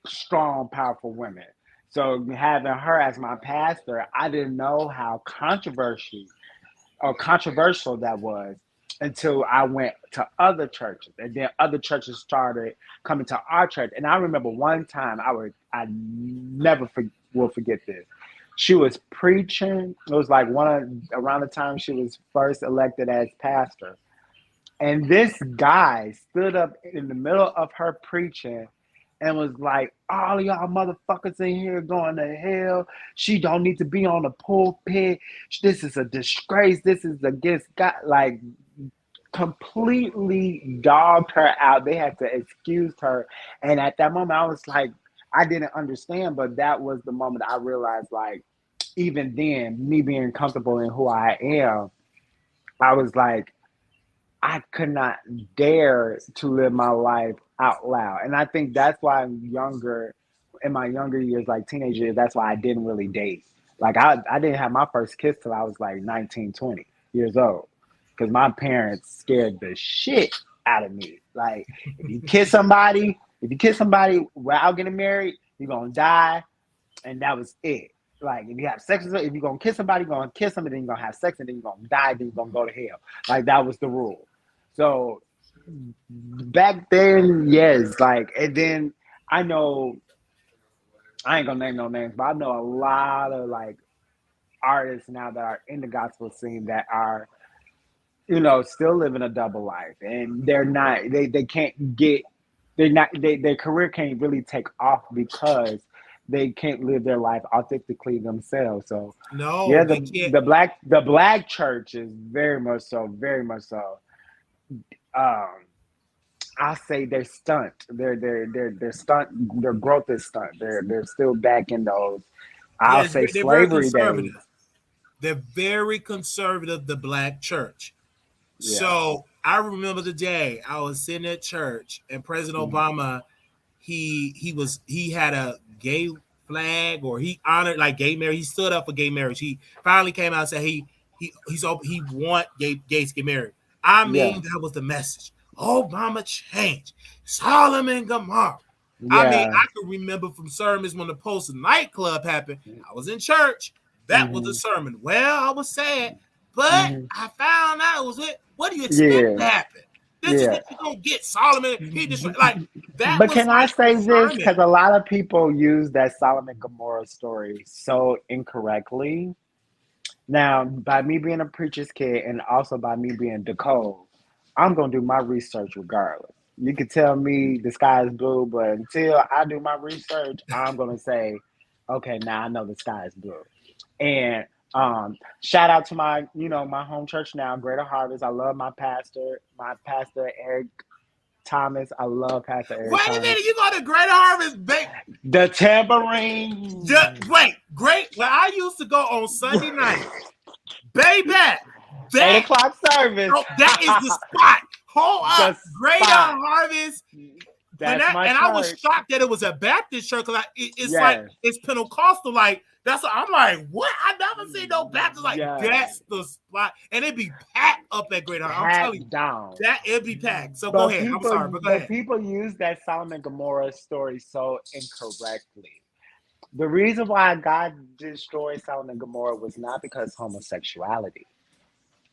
strong, powerful women. So having her as my pastor, I didn't know how controversial that was until I went to other churches, and then other churches started coming to our church. And I remember one time I never will forget this. She was preaching. It was like around the time she was first elected as pastor. And this guy stood up in the middle of her preaching and was like, all of y'all motherfuckers in here going to hell. She don't need to be on the pulpit. This is a disgrace. This is against God. Like, completely dogged her out. They had to excuse her. And at that moment, I was like, I didn't understand, but that was the moment I realized, like, even then, me being comfortable in who I am, I was like, I could not dare to live my life out loud. And I think that's why in my younger years, like teenage years, that's why I didn't really date. Like I didn't have my first kiss till I was like 19, 20 years old. Because my parents scared the shit out of me. Like if you kiss somebody without getting married, you're gonna die. And that was it. Like if you have sex with if you're gonna kiss somebody, you're gonna kiss them, and then you're gonna have sex, and then you're gonna die, then you're gonna go to hell. Like that was the rule. So back then, yes, like, and then I know I ain't gonna name no names, but I know a lot of like artists now that are in the gospel scene that are, still living a double life, and they're not, they can't get, they're not, their career can't really take off because they can't live their life authentically themselves. So no, yeah, they can't. the black church is very much so. I say they're stunt. They're stunt. Their growth is stunt. They're still back in those. I'll say they're very slavery conservative. days. They're very conservative, the black church. Yeah. So I remember the day I was sitting at church and President Obama, he had a gay flag, or he honored like gay marriage. He stood up for gay marriage. He finally came out and said he want gays to get married. I mean, that was the message. Obama changed. Sodom and Gomorrah. Yeah. I mean, I can remember from sermons when the Post nightclub happened. I was in church. That was the sermon. Well, I was sad, but I found out it was it. What do you expect to happen? This is what you're gonna get. Solomon, he just like that. But was can like I say this? Because a lot of people use that Sodom and Gomorrah story so incorrectly. Now, by me being a preacher's kid and also by me being DaCole, I'm gonna do my research regardless. You can tell me the sky is blue, but until I do my research, I'm gonna say, okay, now I know the sky is blue. And shout out to my home church now, Greater Harvest. I love my pastor Eric Thomas. I love Pastor Eric Thomas. Wait a minute, you go to Greater Harvest, babe. The tambourine. Great. Well, I used to go on Sunday night. Baby, 8 o'clock service. That is the spot. Hold up. Greater Harvest. And I was shocked that it was a Baptist church, because it's like it's Pentecostal. Like that's what I'm like. What? I never seen no Baptist like that's the spot, and it'd be packed up at Greater Harvest. I'm telling you, that it'd be packed. So go ahead. I'm sorry, but go ahead. People use that Sodom and Gomorrah story so incorrectly. The reason why God destroyed Sodom and Gomorrah was not because homosexuality.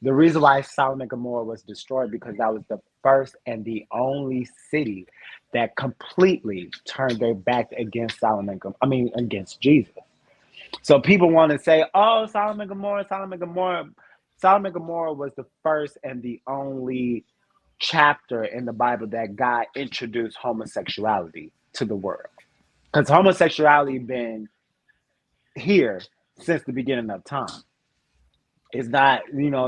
The reason why Sodom and Gomorrah was destroyed because that was the first and the only city that completely turned their back against against Jesus. So people want to say, "Oh, Sodom and Gomorrah, Sodom and Gomorrah." Sodom and Gomorrah was the first and the only chapter in the Bible that God introduced homosexuality to the world. Because homosexuality been here since the beginning of time. It's not,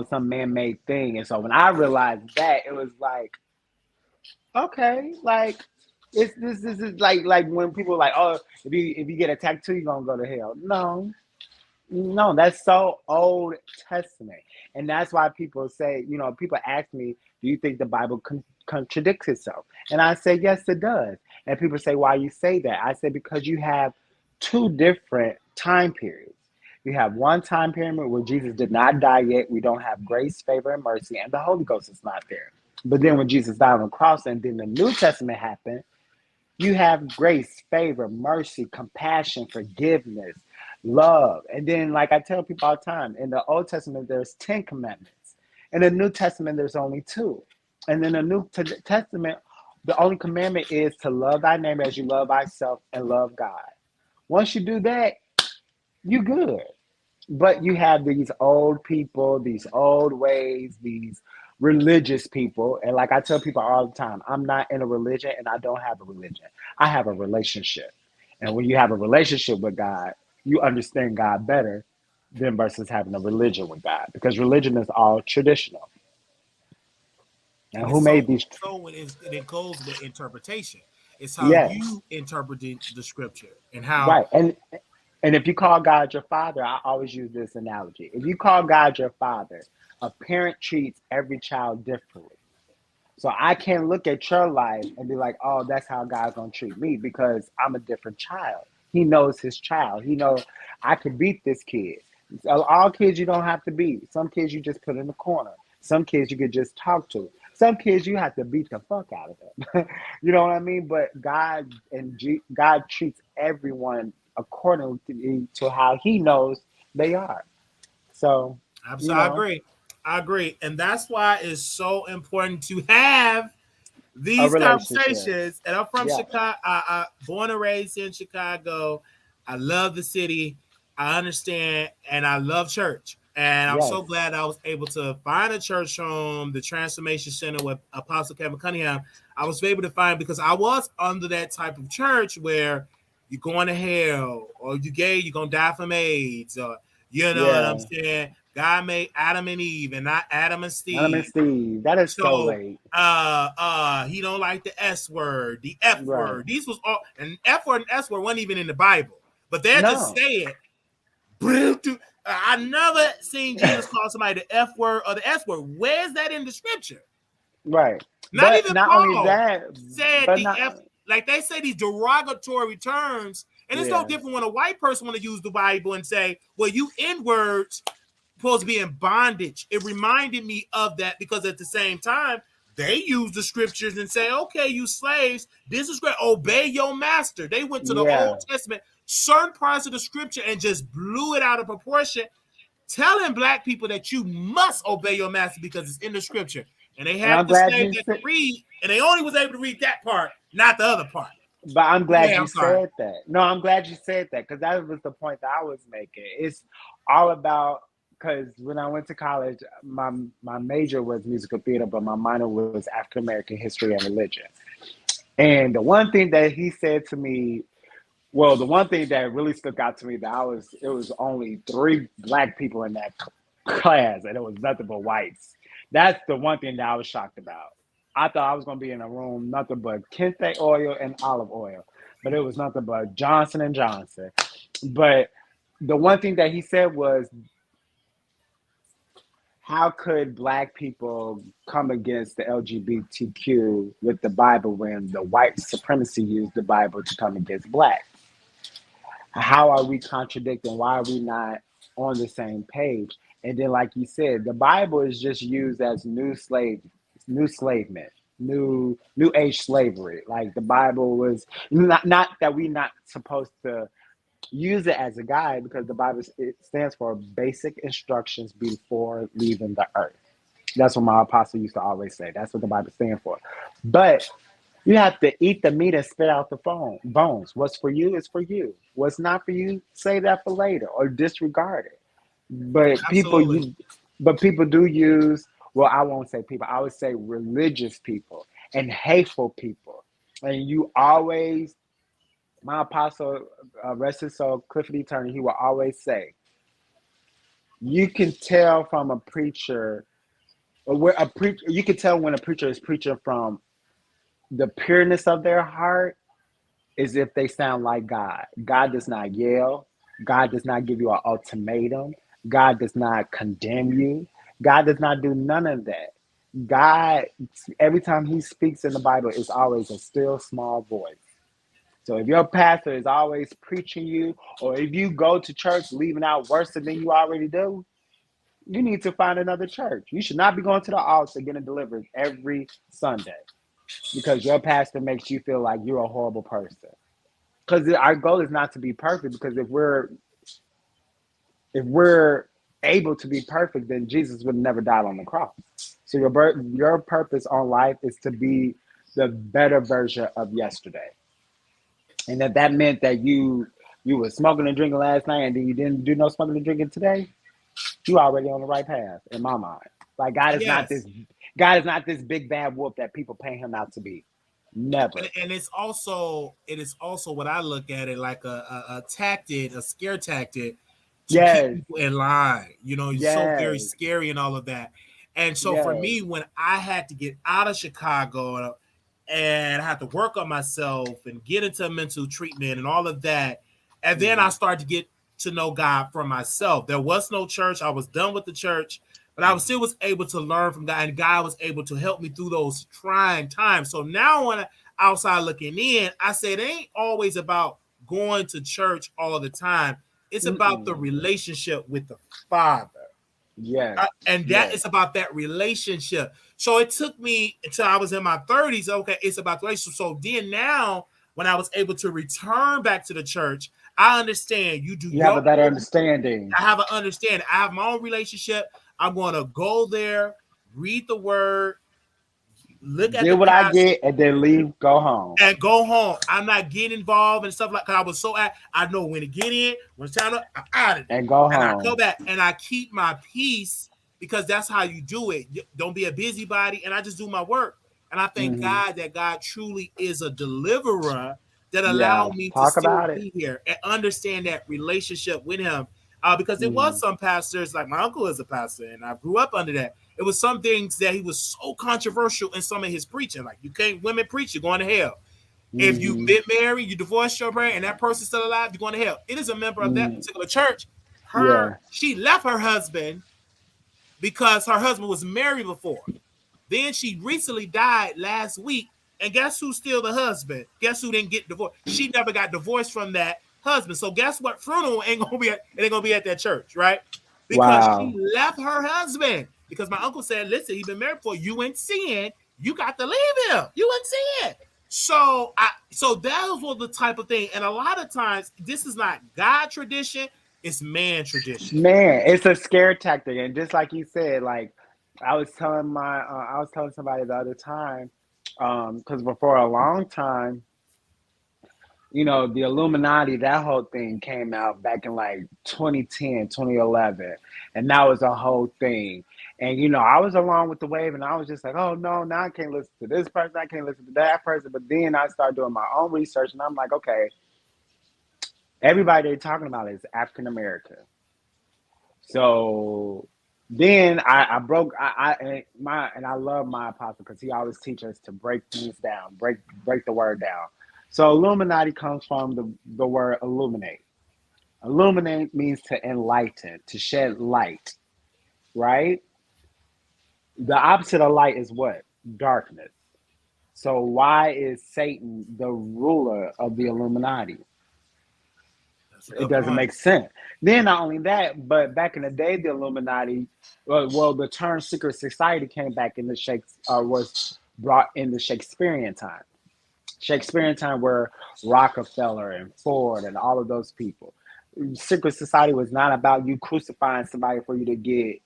some man-made thing. And so when I realized that, it was like, okay, like this is like when people are like, oh, if you get a tattoo, you're gonna go to hell. No, that's so Old Testament. And that's why people say, people ask me, do you think the Bible contradicts itself? And I say, yes, it does. And people say, why you say that? I say, because you have two different time periods. You have one time period where Jesus did not die yet. We don't have grace, favor, and mercy, and the Holy Ghost is not there. But then when Jesus died on the cross and then the New Testament happened, you have grace, favor, mercy, compassion, forgiveness, love. And then, like I tell people all the time, in the Old Testament, there's 10 commandments. In the New Testament, there's only 2. And in the New Testament, the only commandment is to love thy neighbor as you love thyself and love God. Once you do that, you good. But you have these old people, these old ways, these religious people. And like I tell people all the time, I'm not in a religion and I don't have a religion. I have a relationship. And when you have a relationship with God, you understand God better than versus having a religion with God. Because religion is all traditional. And who made these? So it goes with interpretation. It's how you interpret the scripture and how. Right. And if you call God your father, I always use this analogy. If you call God your father, a parent treats every child differently. So I can't look at your life and be like, oh, that's how God's going to treat me because I'm a different child. He knows his child. He knows I can beat this kid. So all kids you don't have to beat. Some kids you just put in the corner. Some kids you could just talk to. Some kids you have to beat the fuck out of them. You know what I mean? But God treats everyone according to how he knows they are. So I agree. And that's why it's so important to have these conversations. And I'm from Chicago. I born and raised in Chicago. I love the city. I understand, and I love church. And I'm so glad I was able to find a church home, the Transformation Center with Apostle Kevin Cunningham. I was able to find because I was under that type of church where you're going to hell, or you gay, you're gonna die from AIDS, or you know what I'm saying. God made Adam and Eve, and not Adam and Steve. Adam and Steve. That is so late. He don't like the S word, the F word. These was all, and F word and S word weren't even in the Bible, but they're just saying. I never seen Jesus call somebody the F word or the S word. Where's that in the scripture? Right. Not even Paul only that, said the F. Like they say these derogatory terms, and it's no different when a white person want to use the Bible and say, "Well, you N-words supposed to be in bondage." It reminded me of that because at the same time they use the scriptures and say, "Okay, you slaves, this is great. Obey your master." They went to the Old Testament, certain parts of the scripture, and just blew it out of proportion, telling black people that you must obey your master because it's in the scripture. And they had the slave that could read, and they only was able to read that part, not the other part. But I'm glad you said that. No, I'm glad you said that because that was the point that I was making. It's all about, because when I went to college, my major was musical theater, but my minor was African American history and religion. And the one thing that he said to me, well, the one thing that really stuck out to me that it was only 3 black people in that class, and it was nothing but whites. That's the one thing that I was shocked about. I thought I was going to be in a room, nothing but kente oil and olive oil, but it was nothing but Johnson & Johnson. But the one thing that he said was, how could black people come against the LGBTQ with the Bible when the white supremacy used the Bible to come against black? How are we contradicting? Why are we not on the same page? And then, like you said, the Bible is just used as new enslavement, new age slavery. Like the Bible was not that we're not supposed to use it as a guide, because the Bible, it stands for basic instructions before leaving the earth. That's what my apostle used to always say. That's what the Bible stands for. But you have to eat the meat and spit out the bones. What's for you is for you. What's not for you, save that for later or disregard it. But people do use, well, I won't say people, I would say religious people and hateful people. And you always, my apostle, rest his soul, Clifford E. Turner, he will always say, you can tell from a preacher, you can tell when a preacher is preaching from the pureness of their heart is if they sound like God. God does not yell. God does not give you an ultimatum. God does not condemn you. God does not do none of that. God, every time he speaks in the Bible, it's always a still small voice. So if your pastor is always preaching you, or if you go to church leaving out worse than you already do, you need to find another church. You should not be going to the altar getting delivered every Sunday because your pastor makes you feel like you're a horrible person. Because our goal is not to be perfect, because if we're able to be perfect, then Jesus would never died on the cross. So your purpose on life is to be the better version of yesterday. And if that meant that you were smoking and drinking last night and then you didn't do no smoking and drinking today, you already on the right path in my mind. Like God is not this big bad wolf that people paint him out to be. Never. And it is also what I look at it like a tactic, a scare tactic to keep people in line. You know, it's so very scary and all of that. And so for me, when I had to get out of Chicago, and I had to work on myself and get into mental treatment and all of that. And then I started to get to know God for myself. There was no church. I was done with the church, but I was still able to learn from God, and God was able to help me through those trying times. So now when outside looking in, I say it ain't always about going to church all the time. It's about the relationship with the Father. Yeah. And that is about that relationship. So it took me until I was in my 30s. Okay, it's about the relationship. So then now, when I was able to return back to the church, I understand you have a better understanding. I have an understanding. I have my own relationship. I'm going to go there, read the word, look at get what I get, and then leave, go home. And go home. I'm not getting involved and stuff like that. I was so I know when to get in, when it's time to, I'm out of there. And go home. And I go back and I keep my peace because that's how you do it. Don't be a busybody. And I just do my work. And I thank God that God truly is a deliverer that allowed me to still be here and understand that relationship with him. Because it was some pastors, like my uncle is a pastor, and I grew up under that. It was some things that he was so controversial in some of his preaching. Like, you can't women preach, you're going to hell. If you've been married, you divorced your parent, and that person's still alive, you're going to hell. It is a member of that particular church. She left her husband because her husband was married before. Then she recently died last week, and guess who's still the husband? Guess who didn't get divorced? She never got divorced from that husband. So guess what? Funeral ain't gonna be at that church, right? Because she left her husband. Because my uncle said, listen, he's been married before. You in sin, you got to leave him. You in sin. So that was the type of thing. And a lot of times, this is not God tradition, it's man tradition. Man, it's a scare tactic. And just like you said, like I was telling somebody the other time, because before a long time, you know, the Illuminati, that whole thing came out back in like 2010, 2011. And that was a whole thing. And, you know, I was along with the wave and I was just like, oh, no, now I can't listen to this person. I can't listen to that person. But then I started doing my own research and I'm like, okay, everybody they're talking about is African American. So then I love my apostle because he always teaches us to break things down, break the word down. So Illuminati comes from the word illuminate. Illuminate means to enlighten, to shed light, right? The opposite of light is what? Darkness. So why is Satan the ruler of the Illuminati? It doesn't make sense. Then not only that, but back in the day, the Illuminati, the term secret society came back in was brought in the Shakespearean time. Shakespearean time where Rockefeller and Ford and all of those people. Secret society was not about you crucifying somebody for you to get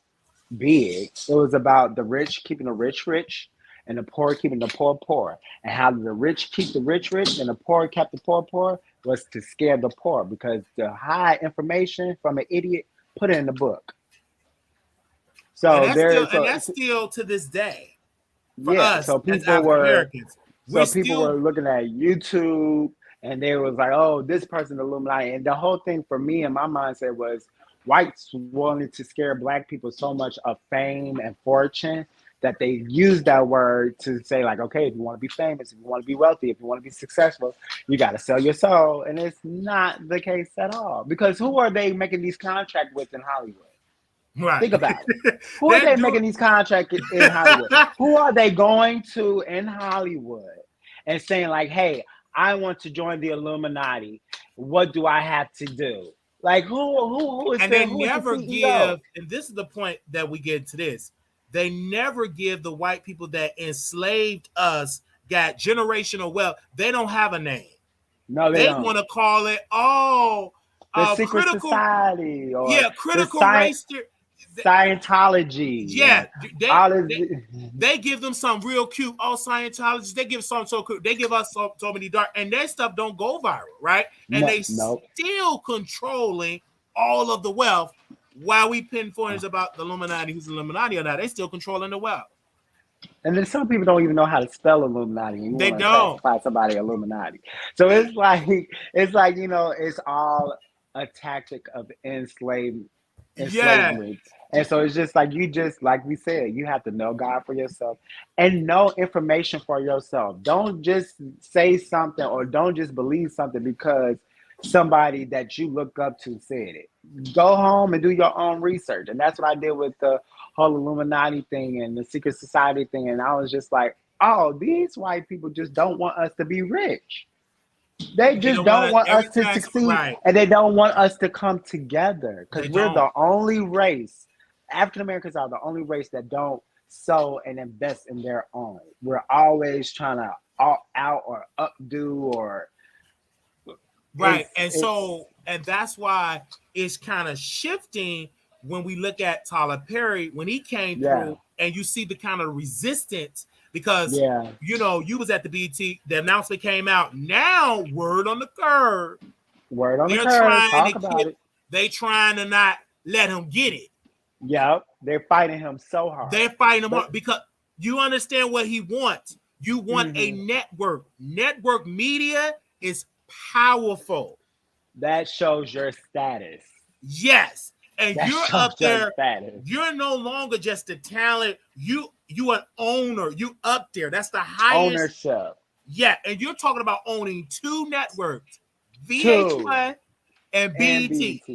big. It was about the rich keeping the rich rich and the poor keeping the poor poor. And how the rich keep the rich rich and the poor kept the poor poor was to scare the poor because to hide information from an idiot, put it in the book. So that's still to this day for us so people as African Americans. So people were looking at YouTube and they was like, oh, this person Illuminati. And the whole thing for me and my mindset was whites wanted to scare black people so much of fame and fortune that they used that word to say like, okay, if you want to be famous, if you want to be wealthy, if you want to be successful, you got to sell your soul. And it's not the case at all. Because who are they making these contracts with in Hollywood? Right. Think about it. Who are they making these contracts in Hollywood? Who are they going to in Hollywood and saying like, hey, I want to join the Illuminati. What do I have to do? Like who is and they never give, and this is the point that we get to this. They never give the white people that enslaved us, got generational wealth. They don't have a name. No, they don't. Want to call it the secret critical society or critical race. Scientology. Yeah, they give them some real cute. Scientologists. They give some so cute. They give us so many dark, and their stuff don't go viral, right? And still controlling all of the wealth. While we pinpoint about the Illuminati, who's Illuminati or not, they still controlling the wealth. And then some people don't even know how to spell Illuminati. They don't classify somebody Illuminati. So it's like you know, it's all a tactic of enslavement enslavement. And so it's just like like we said, you have to know God for yourself and know information for yourself. Don't just say something or don't just believe something because somebody that you look up to said it. Go home and do your own research. And that's what I did with the whole Illuminati thing and the secret society thing. And I was just like, oh, these white people just don't want us to be rich. They just don't want us to succeed, right. And they don't want us to come together because we're the only race. African Americans are the only race that don't sow and invest in their own. We're always trying to out or updo or right. And that's why it's kind of shifting when we look at Tyler Perry when he came through, and you see the kind of resistance. Because, you know, you was at the BT, the announcement came out. Now, word on the curve. Word on the curve. Talk about it. They trying to not let him get it. Yep. They're fighting him so hard. They're fighting him hard because you understand what he wants. You want a network. Network media is powerful. That shows your status. Yes. And that you're up there. You're no longer just a talent. You an owner. You up there. That's the highest ownership. Yeah, and you're talking about owning two networks, VH1 and BET.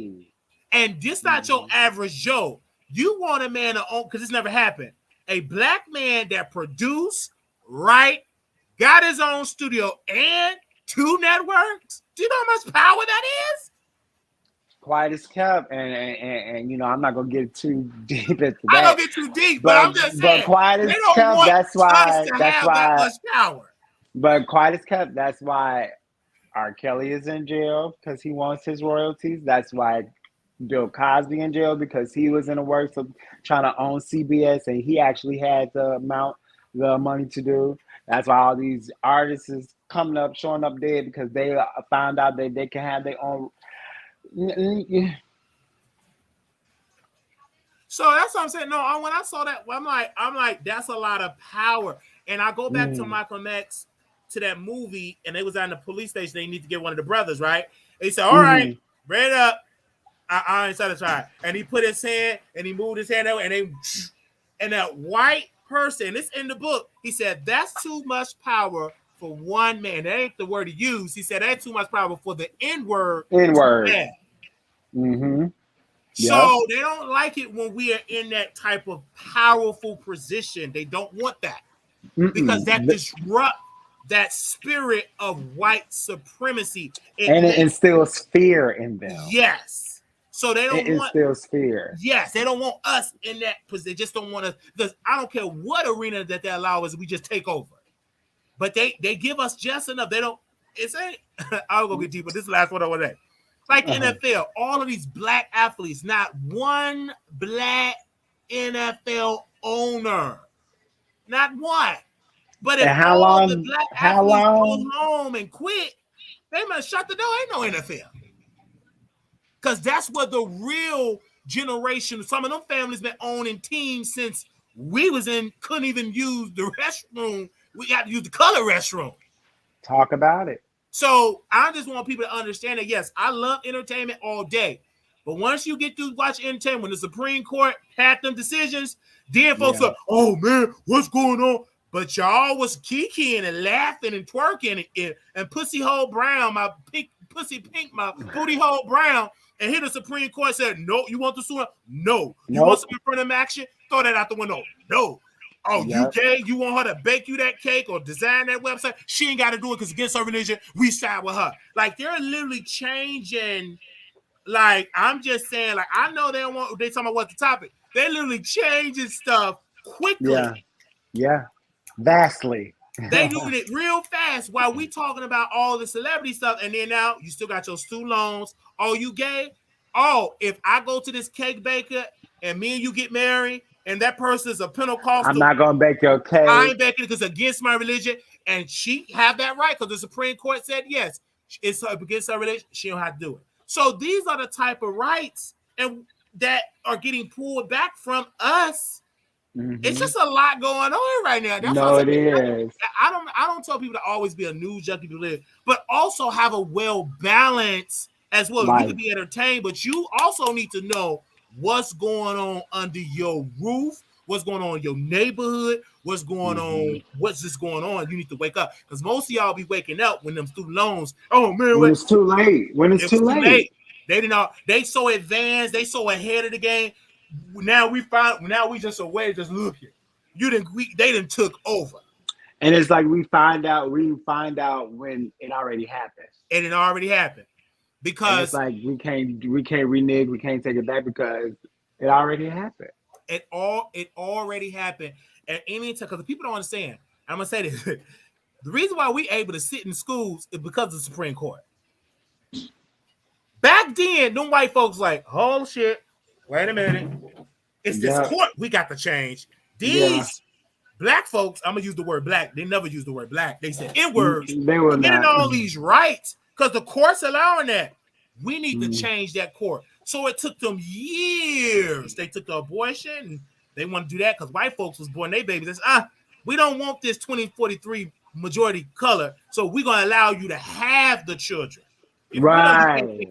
And this not your average Joe. You want a man to own, because this never happened. A black man that produced, got his own studio and two networks. Do you know how much power that is? Quiet as kept, and you know, I'm not gonna get too deep into that. I don't get too deep, but I'm just saying. But quiet as kept, that's why. That much power. But quiet as kept, that's why R. Kelly is in jail because he wants his royalties. That's why Bill Cosby in jail because he was in the works of trying to own CBS, and he actually had the money to do. That's why all these artists is coming up, showing up dead because they found out that they can have their own. So that's what I'm saying. No, when I saw that, I'm like, that's a lot of power. And I go back to Malcolm X, to that movie, and they was at the police station. They need to get one of the brothers, right? And he said, "All right, ready up." I ain't satisfied. And he put his hand and he moved his hand that way, and that white person, it's in the book. He said, "That's too much power for one man." That ain't the word he used. He said, "That's too much power for the N-word." N-word. So they don't like it when we are in that type of powerful position. They don't want that because that disrupts that spirit of white supremacy. It instills fear in them. Yes. So they don't instills fear. Yes, they don't want us in that position. They just don't want us. Because I don't care what arena that they allow us, we just take over. But they give us just enough. They don't. It's ain't. I'll go get deeper. This is the last one over there. Like NFL, all of these black athletes, not one black NFL owner, not one. But if all the black athletes go home and quit, they must shut the door. Ain't no NFL. Because that's where the real generation, some of them families been owning teams since we couldn't even use the restroom. We got to use the color restroom. Talk about it. So I just want people to understand that, yes, I love entertainment all day. But once you get through watching entertainment, when the Supreme Court had them decisions, then folks are, oh, man, what's going on? But y'all was kikiing and laughing and twerking and Pussy Hole Brown, my pussy pink, my booty hole brown. And here the Supreme Court said, no, you want the suit? No. You want some affirmative action? Throw that out the window. No. Oh, you gay? You want her to bake you that cake or design that website? She ain't got to do it because against her religion, we side with her. Like, they're literally changing. Like, I'm just saying, like, I know they talking about what's the topic. They're literally changing stuff quickly. Yeah. Vastly. They doing it real fast while we talking about all the celebrity stuff. And then now you still got your student loans. Oh, you gay? Oh, if I go to this cake baker and me and you get married, and that person is a Pentecostal, I'm not gonna bake your cake. I ain't baking it because it's against my religion, and she have that right because the Supreme Court said yes, it's against her religion. She don't have to do it. So these are the type of rights and that are getting pulled back from us. It's just a lot going on right now. That's it is. I don't tell people to always be a news junkie to live, but also have a well balance as well. You can be entertained, but you also need to know what's going on under your roof, what's going on in your neighborhood, what's going on, what's just going on. You need to wake up, because most of y'all be waking up when them student loans. Oh man, when it's too late. When it's too late. They didn't know. They so advanced. They so ahead of the game. Now we just away, just looking. They didn't took over. And it's like we find out when it already happened. And it already happened. Because and it's like we can't renege, we can't take it back because it already happened. It already happened at any time. Because the people don't understand. I'm gonna say this. The reason why we able to sit in schools is because of the Supreme Court. Back then, them white folks like, oh shit, wait a minute. It's this court we got to change. These black folks, I'm gonna use the word black. They never use the word black. They said N-words. They were getting all these rights because the court's allowing that. We need to change that court. So it took them years. They took the abortion. And they want to do that because white folks was born their babies. We don't want this 2043 majority color. So we're gonna allow you to have the children. Right.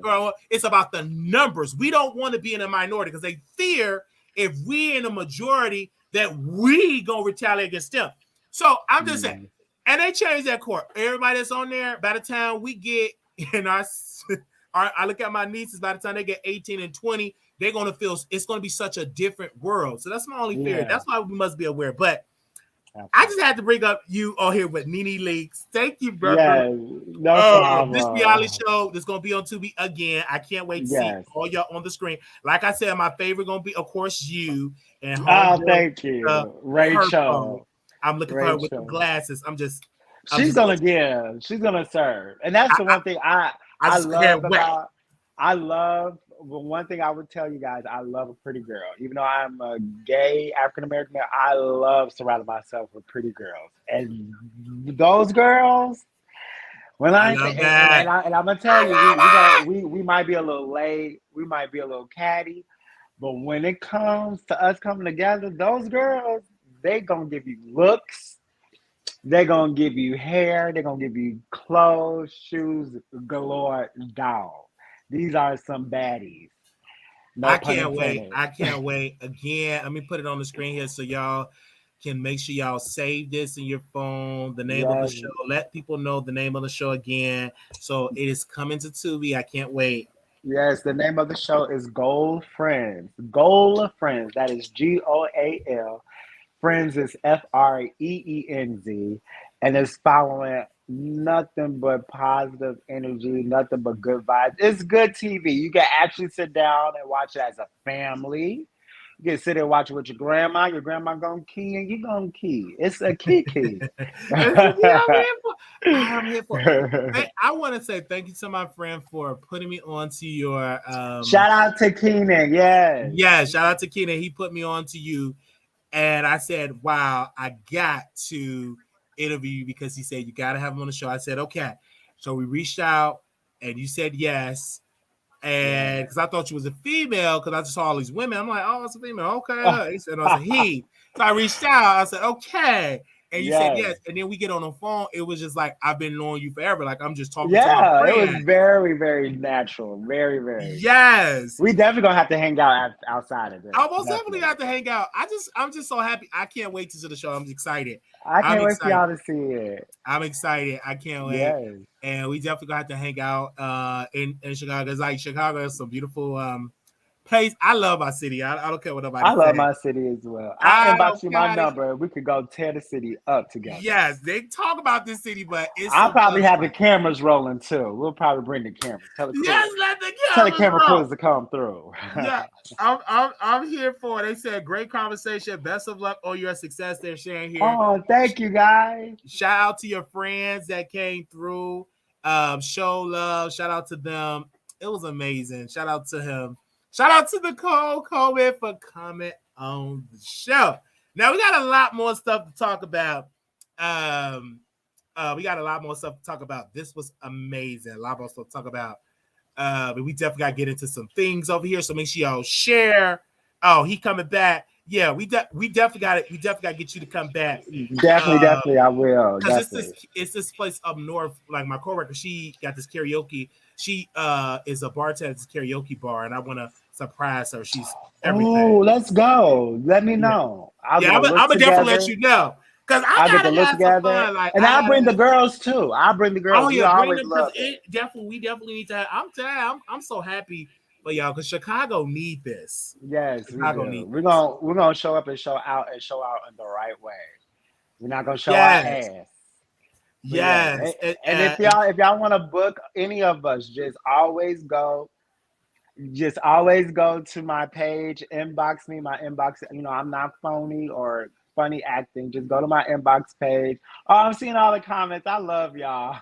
It's about the numbers. We don't want to be in a minority because they fear if we're in a majority that we gonna retaliate against them. So I'm just saying, and they changed that court. Everybody that's on there, by the time we get in I look at my nieces, by the time they get 18 and 20, they're gonna feel it's gonna be such a different world. So that's my only fear. That's why we must be aware. But I just had to bring up you all here with NeNe Leaks. Thank you, brother. No problem. This reality show that's gonna be on Tubi again. I can't wait to see all y'all on the screen. Like I said, my favorite gonna be, of course, you and thank you, Rachel. I'm looking for her with the glasses. She's gonna give. She's gonna serve, and that's the one thing I love about. One thing I would tell you guys, I love a pretty girl. Even though I'm a gay African-American male, I love surrounding myself with pretty girls. And those girls, when and I'm gonna tell you, we might be a little late, we might be a little catty, but when it comes to us coming together, those girls, they gonna give you looks, they're gonna give you hair, they're gonna give you clothes, shoes galore, doll. These are some baddies. I can't wait. Again, let me put it on the screen here so y'all can make sure y'all save this in your phone. The name of the show. Let people know the name of the show again. So it is coming to Tubi. I can't wait. Yes, the name of the show is Goal Friends. Goal of Friends. That is GOAL. Friends is FREENZ. And it's following nothing but positive energy, nothing but good vibes. It's good TV. You can actually sit down and watch it as a family. You can sit there and watch it with your grandma. Your grandma gonna key and you gonna key. It's a key. I'm here for it. I want to say thank you to my friend for putting me onto your shout out to Keenan. Yeah, shout out to Keenan. He put me on to you. And I said, wow, I got to interview you because he said you got to have him on the show. I said, okay. So we reached out and you said yes. And because I thought you was a female, because I just saw all these women. I'm like, oh, it's a female. Okay. He said, no, it's a he. So I reached out. I said, okay. And you said yes. And then we get on the phone. It was just like, I've been knowing you forever. Like, I'm just talking to my friend. It was very, very natural. Very, very. Yes. We definitely going to have to hang out outside of this. I most definitely have to hang out. I'm just so happy. I can't wait to see the show. I'm excited. I can't wait for y'all to see it. I'm excited. I can't wait. Yes. And we definitely going to have to hang out in Chicago. It's like Chicago is some beautiful place. I love my city. I don't care what nobody says. I love my city as well. I invite you my number. We could go tear the city up together. Yes, they talk about this city, but I'll probably have the cameras rolling too. We'll probably bring the cameras. Tell the camera crews to come through. Yeah, I'm here for it. They said great conversation. Best of luck on your success. They're sharing here. Oh, thank you guys. Shout out to your friends that came through. Show love. Shout out to them. It was amazing. Shout out to him. Shout out to DaCole Coleman for coming on the show. Now we got a lot more stuff to talk about. This was amazing. A lot more stuff to talk about. But we definitely got to get into some things over here. So make sure y'all share. Oh, he coming back. Yeah, we definitely got it. We definitely got to get you to come back. Definitely, I will. Because it's this place up north. Like my coworker, she got this karaoke. She is a bartender at this karaoke bar, and I want to surprise her. She's everything. Oh, let's go. Let me know. I'm gonna definitely let you know. Cause I gotta get the look together, fun. Like, and I'll bring the girls too. I'll bring the girls. Oh yeah, bring them because we definitely need to. I'm so happy for y'all because Chicago need this. Yes, Chicago need. We're gonna show up and show out in the right way. We're not gonna show our ass. Yes, and if y'all want to book any of us, just always go to my page, inbox me. My inbox, I'm not phony or funny acting. Just go to my inbox page. Oh, I'm seeing all the comments. I love y'all.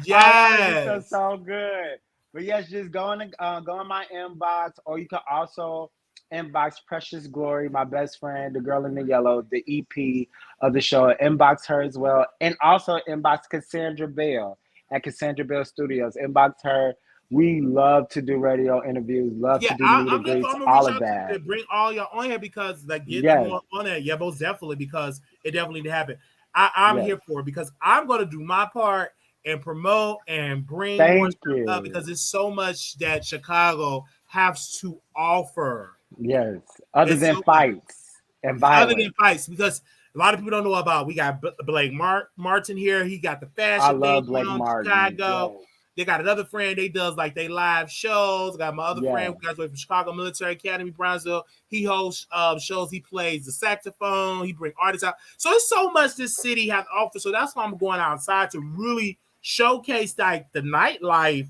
Yes, it's so good. But yes, just go in my inbox, or you can also inbox Precious Glory, my best friend, the girl in the yellow, the EP of the show. Inbox her as well, and also inbox Cassandra Bell at Cassandra Bell Studios. Inbox her. We love to do radio interviews, love to do meet and greets, all of that. To bring all y'all on here because get more on there. Yeah, most definitely, because it definitely need to happen. I'm here for it because I'm going to do my part and promote and bring more stuff up because there's so much that Chicago has to offer. Yes, other than fights and violence. Other than fights, because a lot of people don't know about. We got Blake Martin here. He got the fashion. I love Blake Martin. Chicago. Yes. They got another friend. They does like they live shows. Got my other friend who graduated from Chicago Military Academy, Brownsville. He hosts shows. He plays the saxophone. He bring artists out. So there's so much this city has to offer. So that's why I'm going outside to really showcase like the nightlife,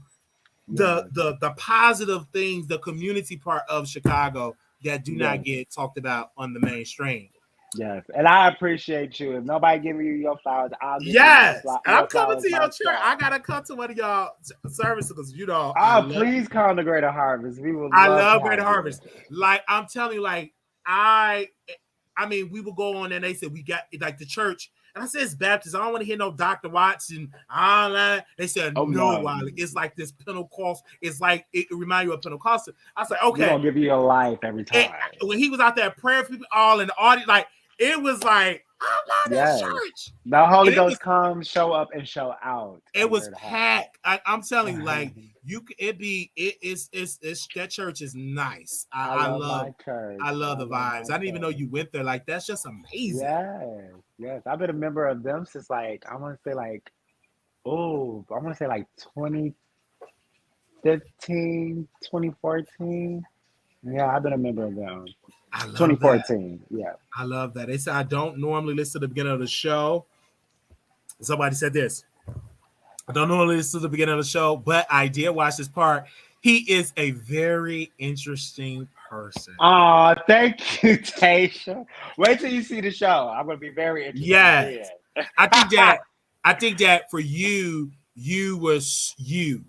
the positive things, the community part of Chicago that do not get talked about on the mainstream. Yes, and I appreciate you. If nobody giving you your flowers, I'll give you I'm coming to your church. I gotta come to one of y'all services because please come to Greater Harvest. I love Greater Harvest. Like I'm telling you, like I mean, we will go on and they said we got like the church, and I said it's Baptist. I don't want to hear no Dr. Watts and all that. They said no, Wiley. It's like this Pentecost. It's like it reminds you of Pentecostal. I was like, okay, we're gonna give you your life every time. And when he was out there praying for people, all in the audience, like. It was like, I love this church. The Holy Ghost comes, show up, and show out. It was packed. I'm telling you, like that church is nice. I love the vibes. I didn't even know you went there. Like that's just amazing. Yes. I've been a member of them since like 2015, 2014. Yeah, I've been a member of them. 2014. That. Yeah. I love that. They said I don't normally listen to the beginning of the show. Somebody said this. I don't normally listen to the beginning of the show, but I did watch this part. He is a very interesting person. Oh, thank you, Tasha. Wait till you see the show. I'm gonna be very interested. Yes. I think that for you was you.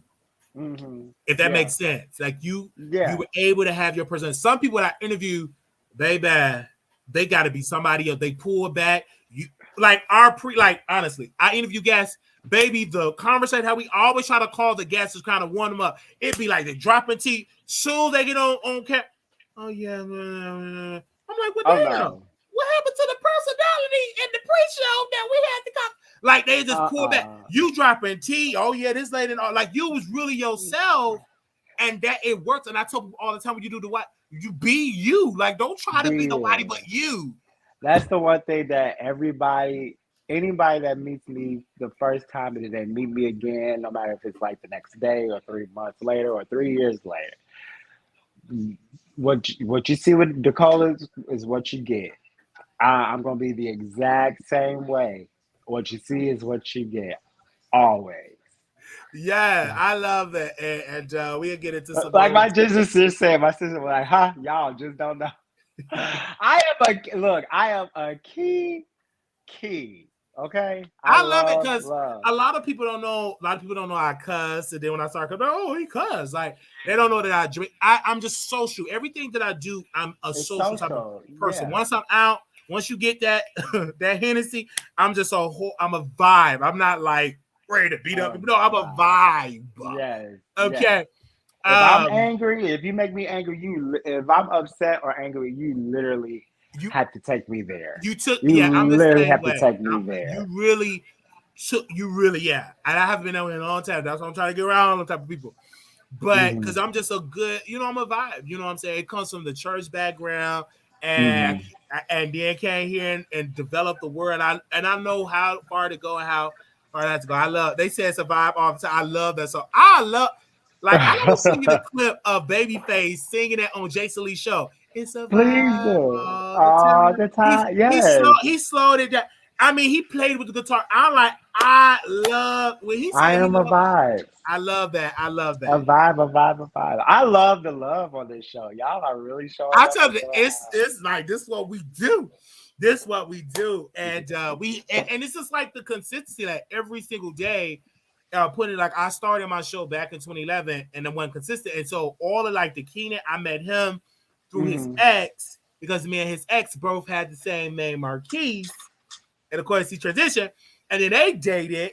Mm-hmm. If that makes sense. Like you were able to have your presence. Some people that I interview, baby, they got to be somebody else. They pull back. You like honestly, I interview guests, baby. The conversation how we always try to call the guests to kind of warm them up. It'd be like they dropping tea. Soon they get on cap. Oh yeah, I'm like, what the hell? What happened to the personality in the pre-show that we had to come? Like they just pull back. You dropping tea. Oh yeah, this lady. Like you was really yourself, and that it works. And I tell people all the time when you do the what. You be you. Like, don't try to be nobody but you. That's the one thing that anybody that meets me the first time and they meet me again, no matter if it's like the next day or 3 months later or 3 years later, what you see with DaCole is what you get. I'm going to be the exact same way. What you see is what you get. Always. Yeah, I love that, and we'll get into some. Like my sister said, my sister was like, "Huh, y'all just don't know." I am a key. Okay, I love it because a lot of people don't know. A lot of people don't know I cuss, and then when I start cutting, he cuss. Like they don't know that I drink. I'm just social. Everything that I do, I'm a social type of person. Once I'm out, once you get that that Hennessy, I'm a vibe. I'm not like ready to beat up. No, I'm a vibe. Yes. Okay. Yes. If I'm angry, if you make me angry, if I'm upset or angry, you literally had to take me there. I'm literally have to take me there. You really, yeah. And I haven't been out in a long time. That's what I'm trying to get around on type of people. but because I'm just a good, I'm a vibe. You know what I'm saying? It comes from the church background, and and then came here and developed the word. I know how far to go and how far not to go. I love. They say it's a vibe all the time. I love that. So I love. Like I gotta sing you the clip of Babyface singing it on Jason Lee's show. It's a Please vibe do. all the All time. the time. Yes. He slowed it down. I mean, he played with the guitar. I love when he said I am a vibe. I love that. I love that. A vibe. I love the love on this show. Y'all are really showing I up. tell you, it's like this is what we do. This is what we do. And and it's just like the consistency that every single day. Putting like I started my show back in 2011 and then went consistent. And so all of like the Keenan, I met him through his ex because me and his ex both had the same name, Marquise. And of course he transitioned and then they dated.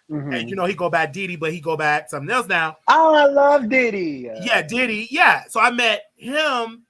And he go back Diddy, but he go back something else now. Oh, I love Diddy. Yeah, Diddy. Yeah. So I met him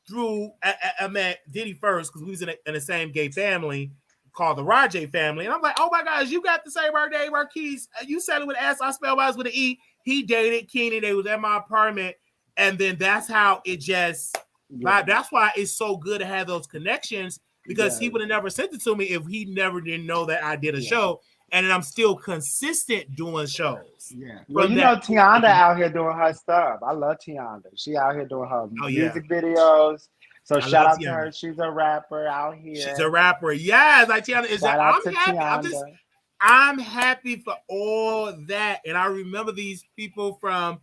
through I met Diddy first because we was in the same gay family called the RHOA family. And I'm like, oh my gosh, you got the same birthday, Marquise. You said it with an S, I spelled mine with an E. He dated Keenan. They was at my apartment. And then that's how it just, that's why it's so good to have those connections because he would have never sent it to me if he never didn't know that I did a show. And then I'm still consistent doing shows. Yeah. Well, Tiana out here doing her stuff. I love Tiana. She out here doing her music videos. So shout out to her. She's a rapper out here. She's a rapper. Yes, like Tiana is. I'm happy. I'm happy for all that. And I remember these people from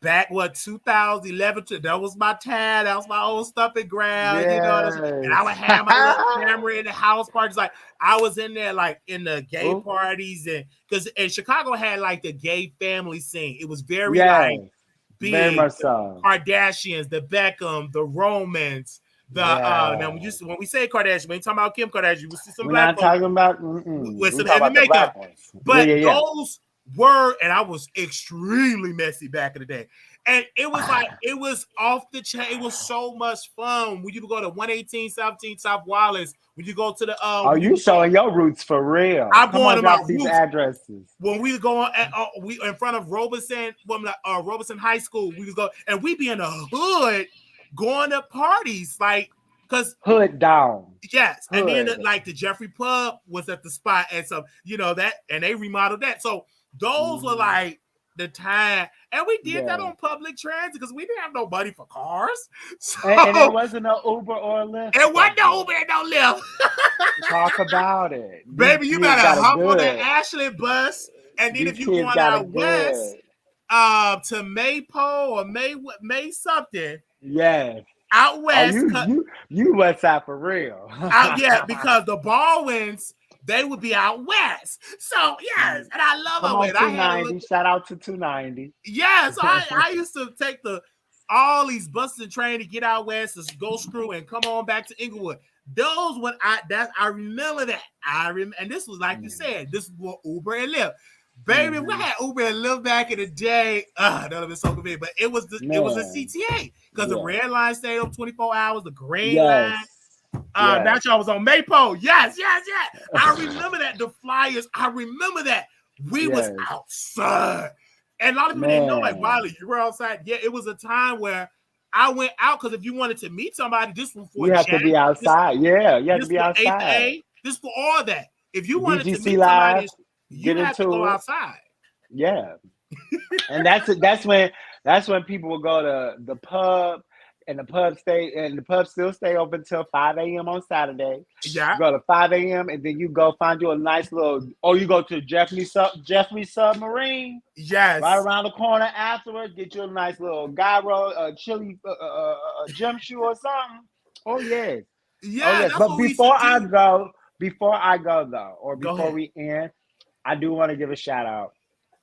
back 2011. That was my time. That was my old stuffing ground. Yes. And I would have my little camera in the house parties. Like I was in there, like in the gay parties, and because Chicago had like the gay family scene. It was very like. Big, very much so. Kardashians, the Beckham, the Romans, the now when we say Kardashian, we ain't talking about Kim Kardashian. We see some black folks talking about with some heavy makeup. But those were, and I was extremely messy back in the day. And it was like it was off the chain. It was so much fun. When you go to 118 17 South Wallace, when you go to the you showing your roots for real. I'm going to my these roots. Addresses. When we go on we in front of Robeson, Robeson High School, we go and we be in the hood going to parties, like because hood down. Yes. Hood. And then like the Jeffrey Pub was at the spot and so that and they remodeled that. So those were like the time, and we did that on public transit because we didn't have no money for cars. So, and it wasn't no Uber or Lyft. It wasn't no Uber and no Lyft. Talk about it, baby. You gotta hop on that Ashley bus, and then if you going out west, to Maypole or May something, out west. You West Side for real. Because the Baldwins. They would be out west. So, yes. And I love it. 290. Shout out to 290. Yes. I used to take all these buses and trains to get out west, to go screw and come on back to Inglewood. Those when I remember that. And this was like you said, this was Uber and Lyft. Baby, we had Uber and Lyft back in the day. That would have been so convenient. But it was a CTA because the red line stayed up 24 hours, the green line. That y'all was on Maypole. Yes. I remember that. The Flyers. I remember that. We was outside. And a lot of people didn't know, like, Wiley, you were outside. Yeah, it was a time where I went out because if you wanted to meet somebody, this was for you have to be outside. You have to be outside. This for all that. If you wanted to meet somebody, you have to go outside. Yeah. And that's when people will go to the pub. And the pub still stay open till 5 a.m. on Saturday. Yeah. You go to 5 a.m. and then you go find you a nice little, you go to Jeffrey Submarine. Yes. Right around the corner afterwards, get you a nice little gyro, chili gym shoe or something. Oh, yes. Yeah. But before I go though, or before we end, I do want to give a shout out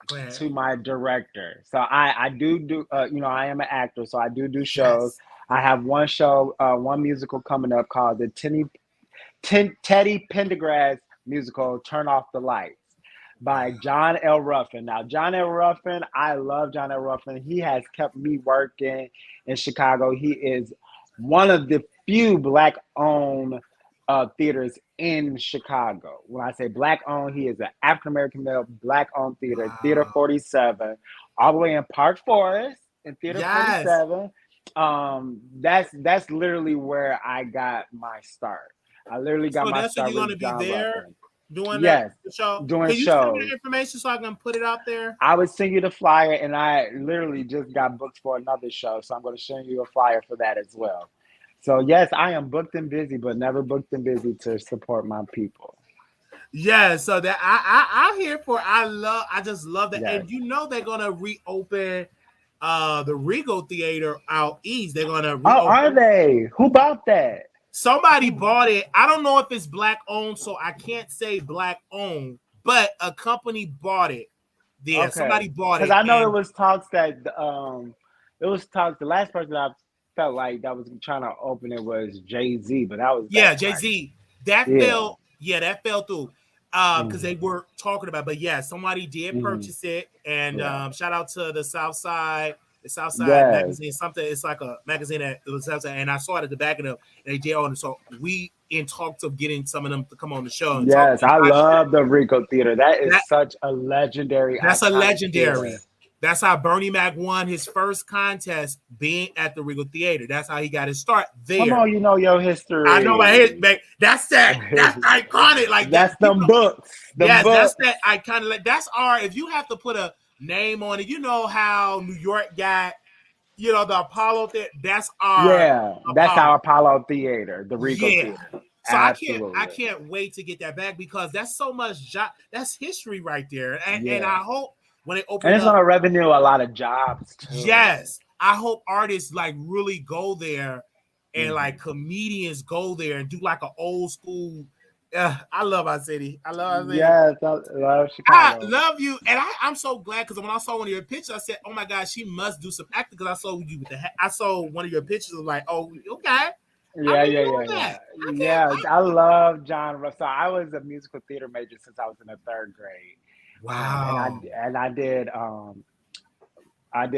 to my director. So I do I am an actor, so I do shows. Yes. I have one show, one musical coming up called the Teddy Pendergrass musical, Turn Off the Lights, by John L. Ruffin. Now, John L. Ruffin, I love John L. Ruffin. He has kept me working in Chicago. He is one of the few Black-owned theaters in Chicago. When I say Black-owned, he is an African-American male, Black-owned theater, Theater 47 all the way in Park Forest in Theater Yes. 47. That's literally where I got my start. I literally got So my that's what start you're with gonna be John there Ruffin. doing that Yes, show. doing Can you send me shows. the information so I can put it out there? I would send you the flyer, and I literally just got booked for another show, so I'm going to send you a flyer for that as well. So yes, I am booked and busy, but never booked and busy to support my people. Yeah, so that I'm here for. I just love that, Yes. and you know they're gonna reopen the Regal Theater out east. They're gonna Oh, are reopen. they? Who bought that? Somebody bought it. I don't know if it's black owned, so I can't say black owned, but a company bought it. Yeah, Okay, somebody bought because it, I know it and was talks that it was talks. The last person I felt like that was trying to open it was Jay-Z, but that was yeah, back Jay like Z. That yeah. fell. Yeah, that fell through. Because Mm-hmm. they were talking about, but yeah, somebody did Mm-hmm. purchase it, and Yeah. shout out to the South Side Yes. magazine. Something it's like a magazine that it was Southside, and I saw it at the back of them, and they did on it. So we in talks of getting some of them to come on the show and talk Yes, I about that. love the Rico Theater. That is That such a legendary, that's a iconic legendary. theater. That's how Bernie Mac won his first contest being at the Regal Theater. That's how he got his start Come there. on, you know your I know my head, history. man. That's that. That's iconic. Like That's that. them People. books. Them Yes, that's books. that iconic. Like that's our. If you have to put a name on it, you know how New York got. You know the Apollo. That's our Yeah, that's Apollo. our Apollo Theater, the Rico Yeah. Theater. So I Absolutely. can't wait to get that back because that's so much that's history right there. And Yeah. I hope when they And open it's up, gonna revenue a lot of jobs too. yes, I hope artists like really go there and Hmm. like comedians go there and do like an old school. I love our city. I love our city. Yes, I love I Chicago. love you, and I'm so glad because when I saw one of your pictures, I said, "Oh my God, she must do some acting." Because I saw you with the I saw one of your pictures. I'm like, "Oh, okay." I Yeah, didn't yeah, know yeah, yeah. that. I can't Yeah, wait. I love John Russell. I was a musical theater major since I was in the third grade. And I Wow. and I did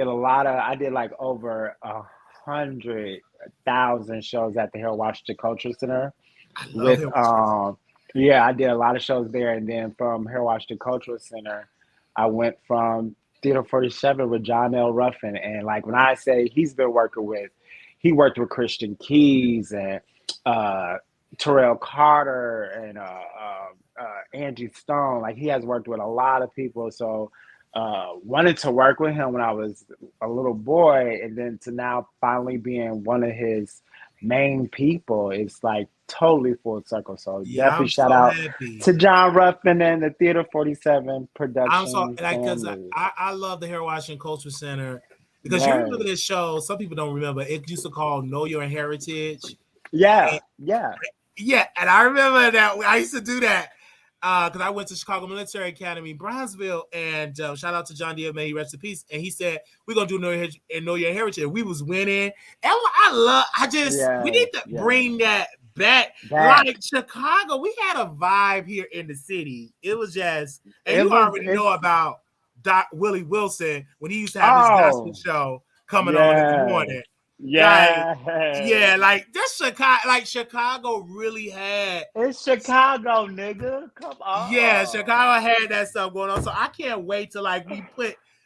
a lot of I did like over 100,000 shows at the Harold Washington Cultural Center I love with him. yeah, I did a lot of shows there, and then from Harold Washington Cultural Center I went from Theater 47 with John L. Ruffin. And like when I say he's been working with, he worked with Christian Keys and uh Terrell Carter and Angie Stone. Like he has worked with a lot of people. So wanted to work with him when I was a little boy, and then to now finally being one of his main people, it's like totally full circle. So Yeah, definitely I'm shout so out happy. to John Ruffin and the Theater 47 I'm so production like because family. I love the Harold Washington Cultural Center because you remember Yes. this show. Some people don't remember. It used to call Know Your Heritage. Yeah. And, Yeah. yeah, and I remember that I used to do that because I went to Chicago Military Academy, Brownsville, and shout out to John D. May he rest in peace. And he said we're gonna do Know Your Heritage. We was winning, and we Yes. need to Yes. bring that back. That Like Chicago, we had a vibe here in the city. It was just, and it you was already know it's about Doc Willie Wilson when he used to have his gospel oh show coming on in the yeah. morning. Like, Yeah. yeah, like this Chicago, like Chicago really had, It's Chicago, nigga. Come yeah, on. Chicago had that stuff going on. So I can't wait to like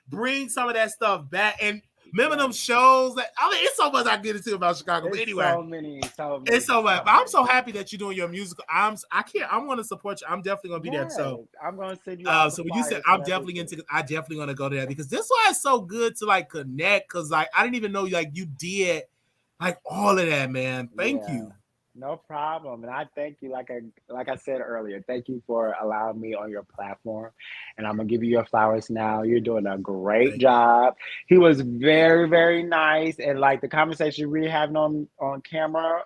bring some of that stuff back. And remember them Yes. shows that I mean, it's so much I can get into about Chicago. But It's anyway, so many, so it's many, so much. so But I'm many. so happy that you're doing your musical. I can't. I'm gonna support you. I'm definitely gonna be there. Yes. So I'm gonna send you all the so when you said flyers and everything. I definitely gonna go to that because this is why it's so good to like connect because like I didn't even know like you did like all of that, man. Thank Yeah. you. No problem. And I thank you, like I said earlier, thank you for allowing me on your platform. And I'm gonna give you your flowers now. You're doing a great Thank you. job. He was very, very nice. And like the conversation we're having on camera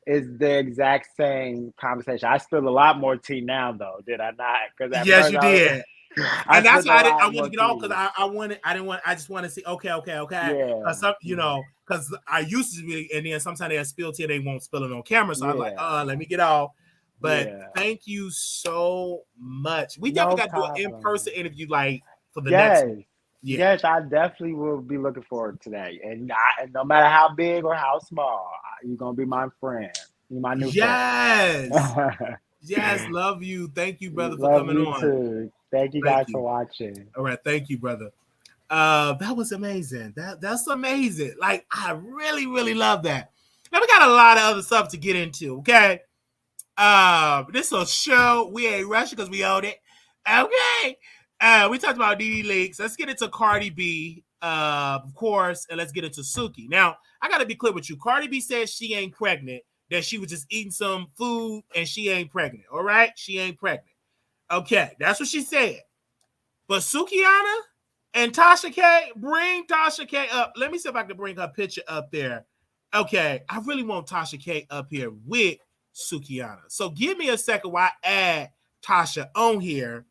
is the exact same conversation. I spilled a lot more tea now though, did I not? Because at Yes, first you did. I And that's spilled a why I lot wanted more to get off tea. because I just want to see okay. Yeah. Because because I used to be and then sometimes they spill tea, they won't spill it on camera. So I was like, Yeah. let me get off. But Yeah. thank you so much. We No definitely got to do an problem. in-person interview like for the next one. Yes. Yeah. Yes, I definitely will be looking forward to that. And no matter how big or how small, you're gonna be my friend. You're my new friend. Yes. Yes, love you. Thank you, brother, for Love coming you on. too. Thank you Thank guys for you. watching. All right, thank you, brother. That was amazing. That's amazing. Like, I really, really love that. Now we got a lot of other stuff to get into, okay? This is a show. We ain't rushing because we own it. Okay. We talked about NeNe Leakes. Let's get into Cardi B, of course, and let's get into Suki. Now, I gotta be clear with you. Cardi B says she ain't pregnant, that she was just eating some food and she ain't pregnant. All right? She ain't pregnant. Okay, that's what she said. But Sukiana and Tasha K, bring Tasha K up. Let me see if I can bring her picture up there. Okay, I really want Tasha K up here with Sukiana. So give me a second while I add Tasha on here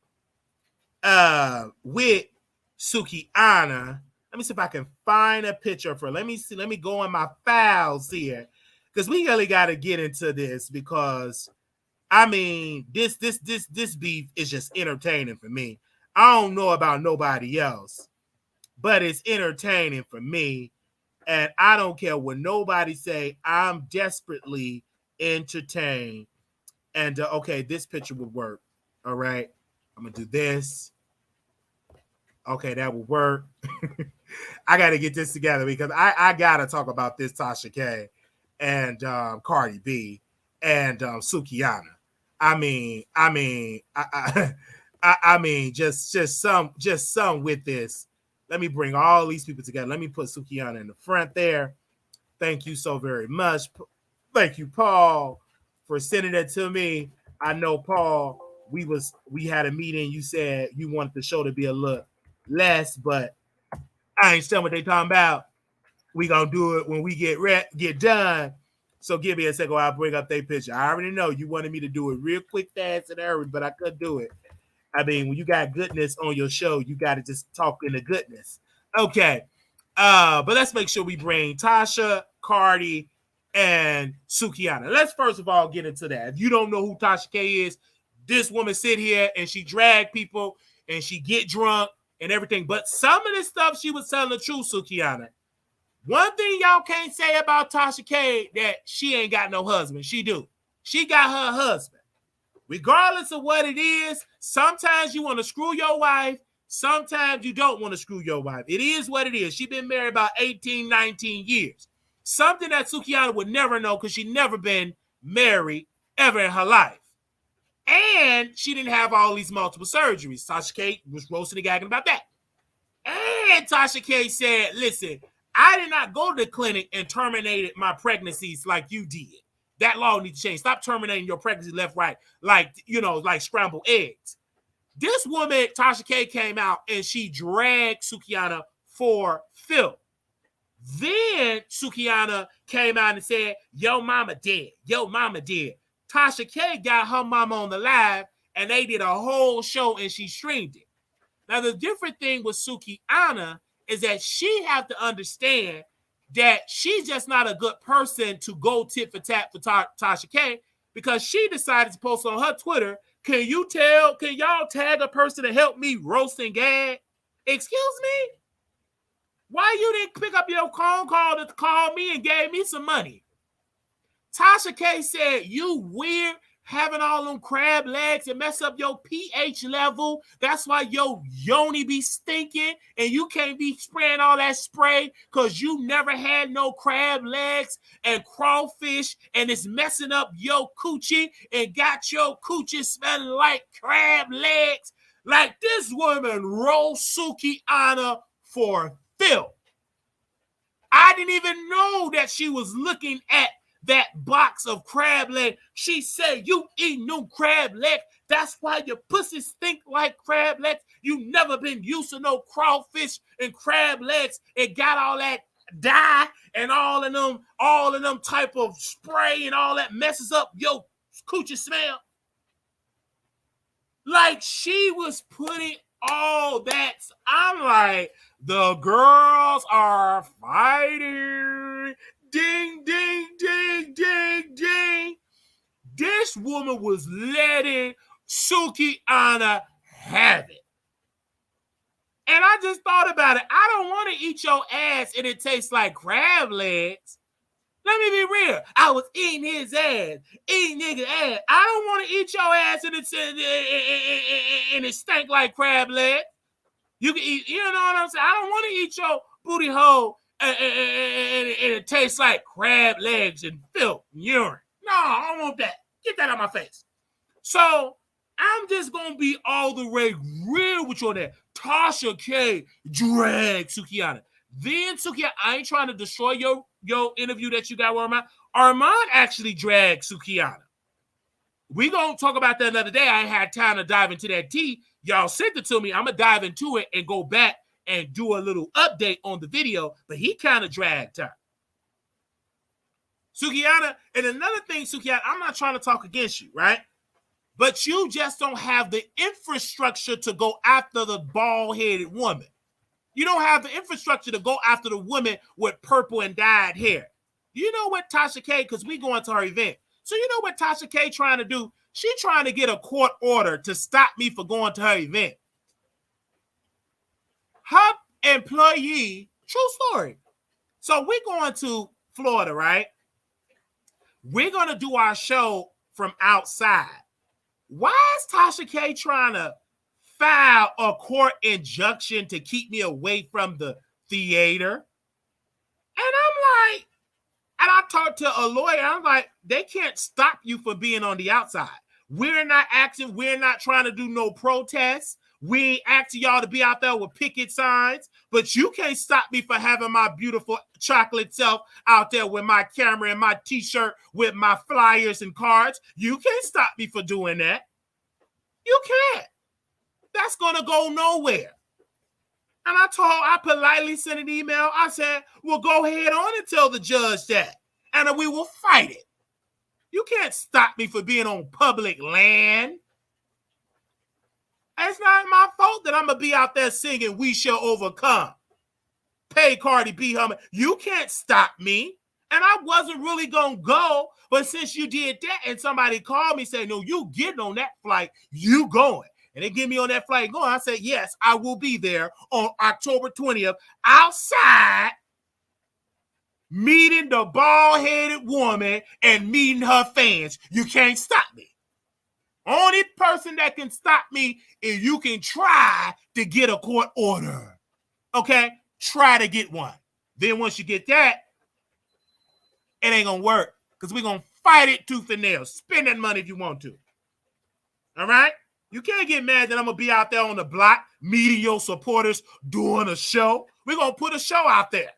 with Sukiana. Let me see if I can find a picture of her. Let me see. Let me go in my files here, because we really got to get into this, because I mean, this beef is just entertaining for me. I don't know about nobody else, but it's entertaining for me. And I don't care what nobody say. I'm desperately entertained. And okay, this picture would work. All right. I'm going to do this. Okay, that will work. I got to get this together, because I got to talk about this Tasha K and Cardi B and Sukiana. I mean, just some with this. Let me bring all these people together. Let me put Sukiana in the front there. Thank you so very much. Thank you, Paul, for sending that to me. I know, Paul, we had a meeting. You said you wanted the show to be a little less, but I ain't still what they talking about. We gonna do it when we get done. So give me a second while I bring up their picture. I already know you wanted me to do it real quick, fast, and hurry, but I couldn't do it. I mean, when you got goodness on your show, you got to just talk into goodness. Okay. But let's make sure we bring Tasha, Cardi, and Sukiana. Let's first of all get into that. If you don't know who Tasha K is, this woman sit here and she drag people and she get drunk and everything. But some of this stuff, she was telling the truth, Sukiana. One thing y'all can't say about Tasha K, that she ain't got no husband. She do. She got her husband. Regardless of what it is, sometimes you want to screw your wife. Sometimes you don't want to screw your wife. It is what it is. She's been married about 18, 19 years. Something that Sukiana would never know, because she never been married ever in her life. And she didn't have all these multiple surgeries. Tasha K was roasting and gagging about that. And Tasha K said, listen, I did not go to the clinic and terminated my pregnancies like you did. That law needs to change. Stop terminating your pregnancy left, right, like scrambled eggs. This woman, Tasha K, came out and she dragged Sukiana for filth. Then Sukiana came out and said, yo mama dead. Yo mama dead. Tasha K got her mama on the live and they did a whole show and she streamed it. Now, the different thing with Sukiana is that she have to understand that she's just not a good person to go tit for tat for Tasha K, because she decided to post on her Twitter, can y'all tag a person to help me roast and gag? Excuse me? Why you didn't pick up your phone call to call me and gave me some money? Tasha K said, you weird, having all them crab legs and mess up your pH level. That's why your yoni be stinking and you can't be spraying all that spray because you never had no crab legs and crawfish, and it's messing up your coochie and got your coochie smelling like crab legs. Like, this woman roast Sukiana for filth. I didn't even know that she was looking at that box of crab leg. She said, you eat new crab leg. That's why your pussy stink like crab legs. You never been used to no crawfish and crab legs. It got all that dye and all of them type of spray and all that messes up your coochie smell. Like, she was putting all that. I'm like, the girls are fighting. Ding, ding, ding, ding, ding. This woman was letting Sukiana have it. And I just thought about it. I don't want to eat your ass and it tastes like crab legs. Let me be real. I was eating his ass, eating nigga's ass. I don't want to eat your ass and it stank like crab legs. You can eat, you know what I'm saying? I don't want to eat your booty hole and it tastes like crab legs and filth and urine. No, I don't want that. Get that out of my face. So I'm just going to be all the way real with you on that. Tasha K drag Sukiana. Then Sukiana, I ain't trying to destroy your interview that you got with Armand. Armand actually dragged Sukiana. We going to talk about that another day. I ain't had time to dive into that tea. Y'all sent it to me. I'm going to dive into it and go back and do a little update on the video. But he kind of dragged her. Sukiana, and another thing, Sukiana, I'm not trying to talk against you, right? But you just don't have the infrastructure to go after the bald-headed woman. You don't have the infrastructure to go after the woman with purple and dyed hair. You know what Tasha K, because we going to her event. So you know what Tasha K trying to do? She trying to get a court order to stop me for going to her event. Her employee, true story. So we're going to Florida, right? We're going to do our show from outside. Why is Tasha K trying to file a court injunction to keep me away from the theater? And I'm like, and I talked to a lawyer. I'm like, they can't stop you from being on the outside. We're not acting. We're not trying to do no protests. We ain't asking y'all to be out there with picket signs. But you can't stop me from having my beautiful chocolate self out there with my camera and my t-shirt with my flyers and cards. You can't stop me for doing that. You can't. That's going to go nowhere. And I politely sent an email. I said, well, go ahead on and tell the judge that. And we will fight it. You can't stop me for being on public land. It's not my fault that I'm going to be out there singing We Shall Overcome. Pay Cardi B. You can't stop me. And I wasn't really going to go. But since you did that and somebody called me saying, no, you getting on that flight, you going. And they get me on that flight going. I said, yes, I will be there on October 20th outside meeting the bald-headed woman and meeting her fans. You can't stop me. Only person that can stop me is you can try to get a court order. Okay? Try to get one. Then once you get that, it ain't going to work because we're going to fight it tooth and nail. Spend that money if you want to. All right? You can't get mad that I'm going to be out there on the block meeting your supporters doing a show. We're going to put a show out there.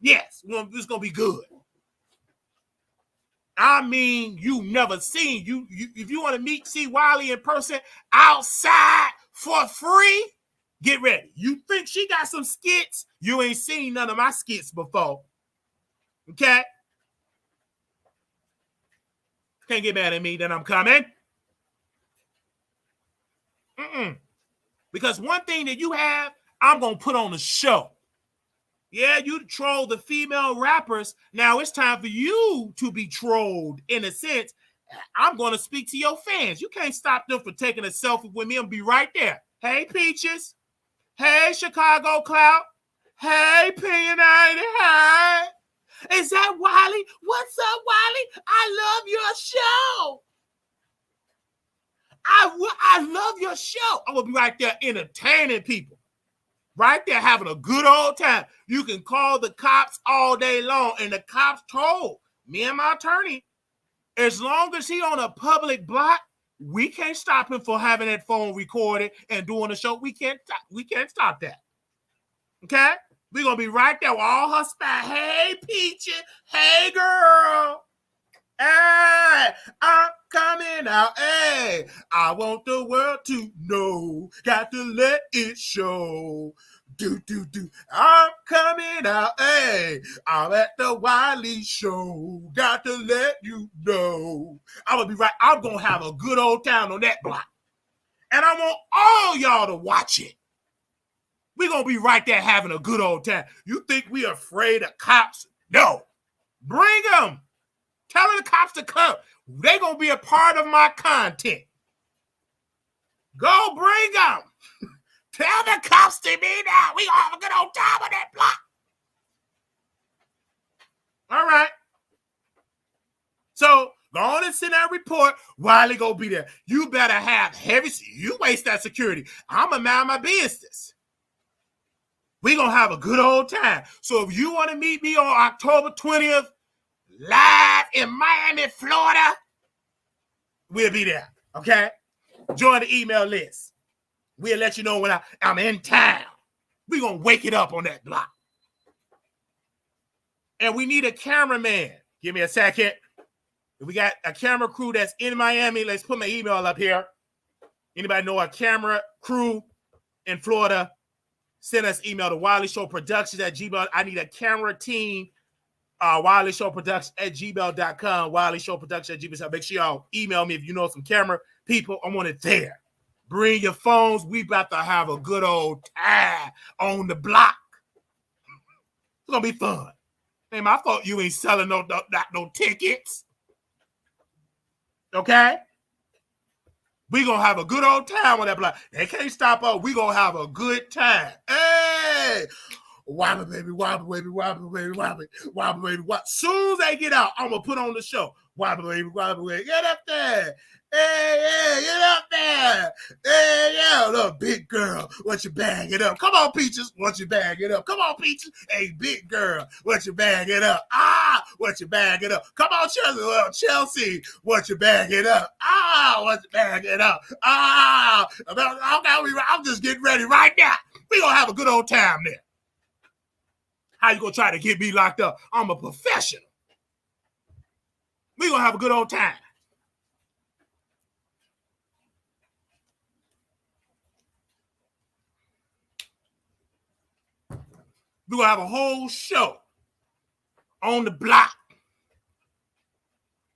Yes, it's going to be good. I mean, you never seen you if you want to see Wiley in person outside for free, get ready. You think she got some skits? You ain't seen none of my skits before. Okay? Can't get mad at me that I'm coming. Because one thing that you have, I'm going to put on the show. Yeah, you troll the female rappers. Now it's time for you to be trolled in a sense. I'm going to speak to your fans. You can't stop them from taking a selfie with me and be right there. Hey, Peaches. Hey, Chicago Clout. Hey, Peanut. Hey. Is that Wiley? What's up, Wiley? I love your show. I love your show. I'm going to be right there entertaining people. Right there having a good old time. You can call the cops all day long. And the cops told me and my attorney, as long as he on a public block, we can't stop him for having that phone recorded and doing a show. We can't stop that. Okay? We're going to be right there with all her spats. Hey, Peachy. Hey, girl. Hey, I'm coming out. Hey, I want the world to know. Got to let it show. Do. I'm coming out. Hey, I'm at the Wiley Show. Got to let you know. I'm going to be right. I'm going to have a good old time on that block. And I want all y'all to watch it. We're going to be right there having a good old time. You think we afraid of cops? No. Bring them. Tell the cops to come. They're going to be a part of my content. Go bring them. Tell the cops to be there. We going to have a good old time on that block. All right. So, go on and send that report. Wiley going to be there. You better have heavy. You waste that security. I'm going to mind my business. We're going to have a good old time. So if you want to meet me on October 20th, live in Miami, Florida, we'll be there, okay? Join the email list. We'll let you know when I'm in town. We're going to wake it up on that block. And we need a cameraman. Give me a second. If we got a camera crew that's in Miami, let's put my email up here. Anybody know a camera crew in Florida? Send us email to Wiley Show Productions at gmail. I need a camera team. Wiley Show Productions at gmail.com. Wiley Show Productions at gmail. Make sure y'all email me if you know some camera people. I want it there. Bring your phones. We about to have a good old time on the block. It's gonna be fun. Man, I thought you ain't selling no tickets. Okay? We gonna have a good old time on that block. They can't stop us. We gonna have a good time. Hey! Wobble, baby, wobble, baby, wobble, baby, wobble, wobble, baby, wobble. Soon as they get out, I'm gonna put on the show. Wobble, baby, wobble, baby. Get up there. Hey, yeah, get up there. Hey, yeah, look, big girl. What you bag it up? Come on, Peaches. What you bag it up? Come on, Peaches. Hey, big girl. What you bag it up? What you bag it up? Come on, Chelsea. Well, Chelsea. What you bag it up? What you bag it up? I'm just getting ready right now. We gonna have a good old time there. How you gonna try to get me locked up? I'm a professional. We gonna have a good old time. We're going to have a whole show on the block.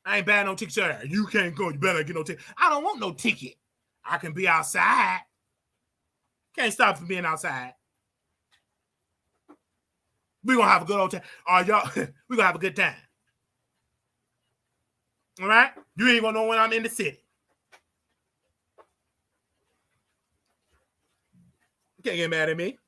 I ain't buying no tickets. You can't go. You better get no ticket. I don't want no ticket. I can be outside. Can't stop from being outside. We're going to have a good old time. Y'all, we're going to have a good time. All right? You ain't going to know when I'm in the city. You can't get mad at me.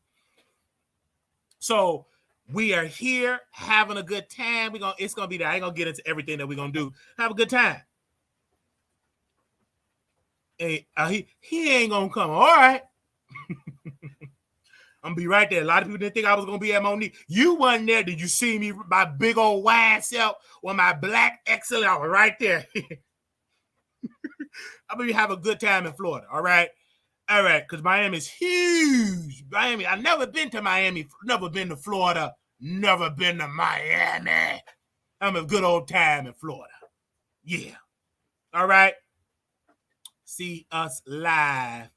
So we are here having a good time. It's gonna be there. I ain't gonna get into everything that we're gonna do. Have a good time. Hey, he ain't gonna come. All right. I'm gonna be right there. A lot of people didn't think I was gonna be at Monique. You wasn't there. Did you see me? My big old wide self with my black excellent. I was right there. I'm gonna have a good time in Florida. All right. All right, because Miami's huge. Miami, I've never been to Miami, never been to Florida, never been to Miami. I'm a good old time in Florida. Yeah. All right. See us live.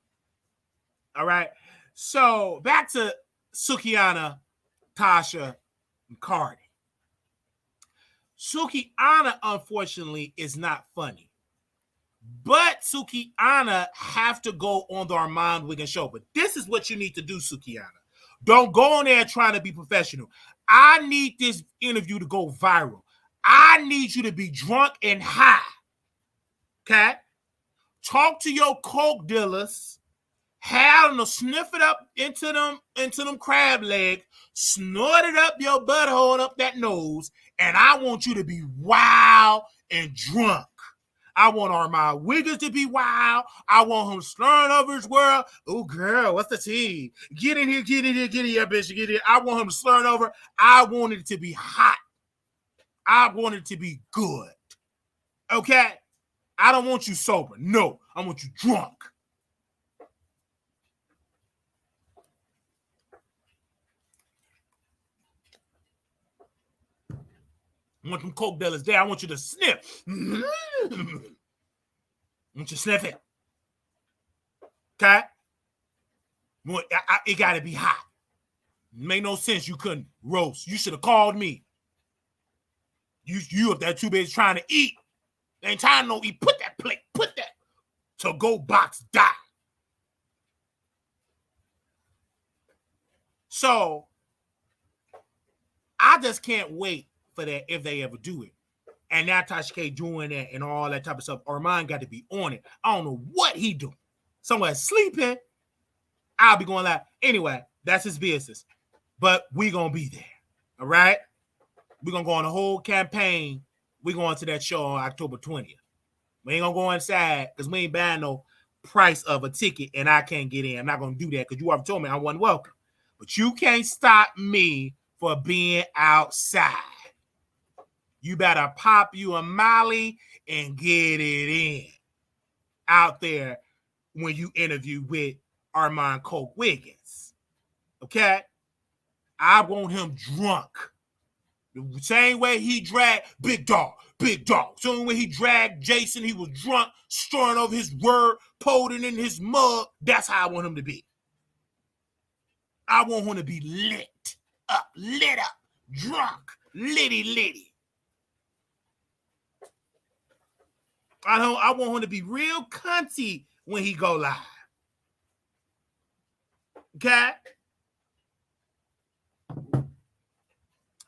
All right. So back to Sukiana, Tasha, and Cardi. Sukiana, unfortunately, is not funny. But Sukiana have to go on the Armand Wiggins show. But this is what you need to do, Sukiana. Don't go on there trying to be professional. I need this interview to go viral. I need you to be drunk and high. Okay? Talk to your coke dealers. Have them sniff it up into them crab legs. Snort it up your butthole up that nose. And I want you to be wild and drunk. I want Armand Wiggins to be wild. I want him slurring over his world. Oh, girl, what's the tea? Get in here, get in here, get in here, bitch, get in here. I want him slurring over. I want it to be hot. I want it to be good. Okay? I don't want you sober. No, I want you drunk. I want them coke dealers there. I want you to sniff. I want you to sniff it. Okay? It got to be hot. Make no sense you couldn't roast. You should have called me. You if that too busy trying to eat. Ain't time to no eat. Put that plate. Put that to-go box down. So, I just can't wait for that if they ever do it. And now Tasha K doing that and all that type of stuff. Armand got to be on it. I don't know what he doing. Somewhere sleeping. I'll be going like, anyway, that's his business. But we going to be there. All right? We're going to go on the whole campaign. We're going to that show on October 20th. We ain't going to go inside because we ain't buying no price of a ticket and I can't get in. I'm not going to do that because you already told me I wasn't welcome. but you can't stop me for being outside. You better pop you a Molly and get it in out there when you interview with Armand Coke Wiggins. Okay? I want him drunk. The same way he dragged Big Dog. Same way he dragged Jason, he was drunk, storing over his word, poured it in his mug. That's how I want him to be. I want him to be lit up, drunk, litty. I want him to be real cunty when he go live. Okay?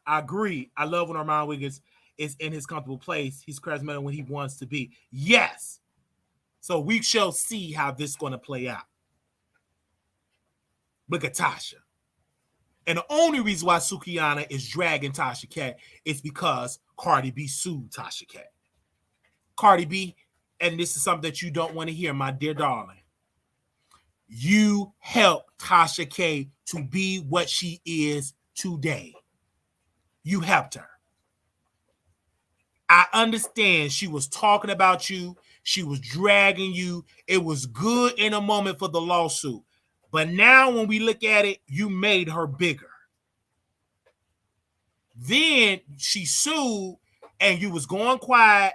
I agree. I love when Armand Wiggins is in his comfortable place. He's charismatic when he wants to be. Yes. So we shall see how this is going to play out. Look at Tasha. And the only reason why Sukiana is dragging Tasha K is because Cardi B sued Tasha K. Cardi B, and this is something that you don't want to hear, my dear darling. You helped Tasha K to be what she is today. You helped her. I understand she was talking about you. She was dragging you. It was good in a moment for the lawsuit. But now when we look at it, you made her bigger. Then she sued and you was going quiet.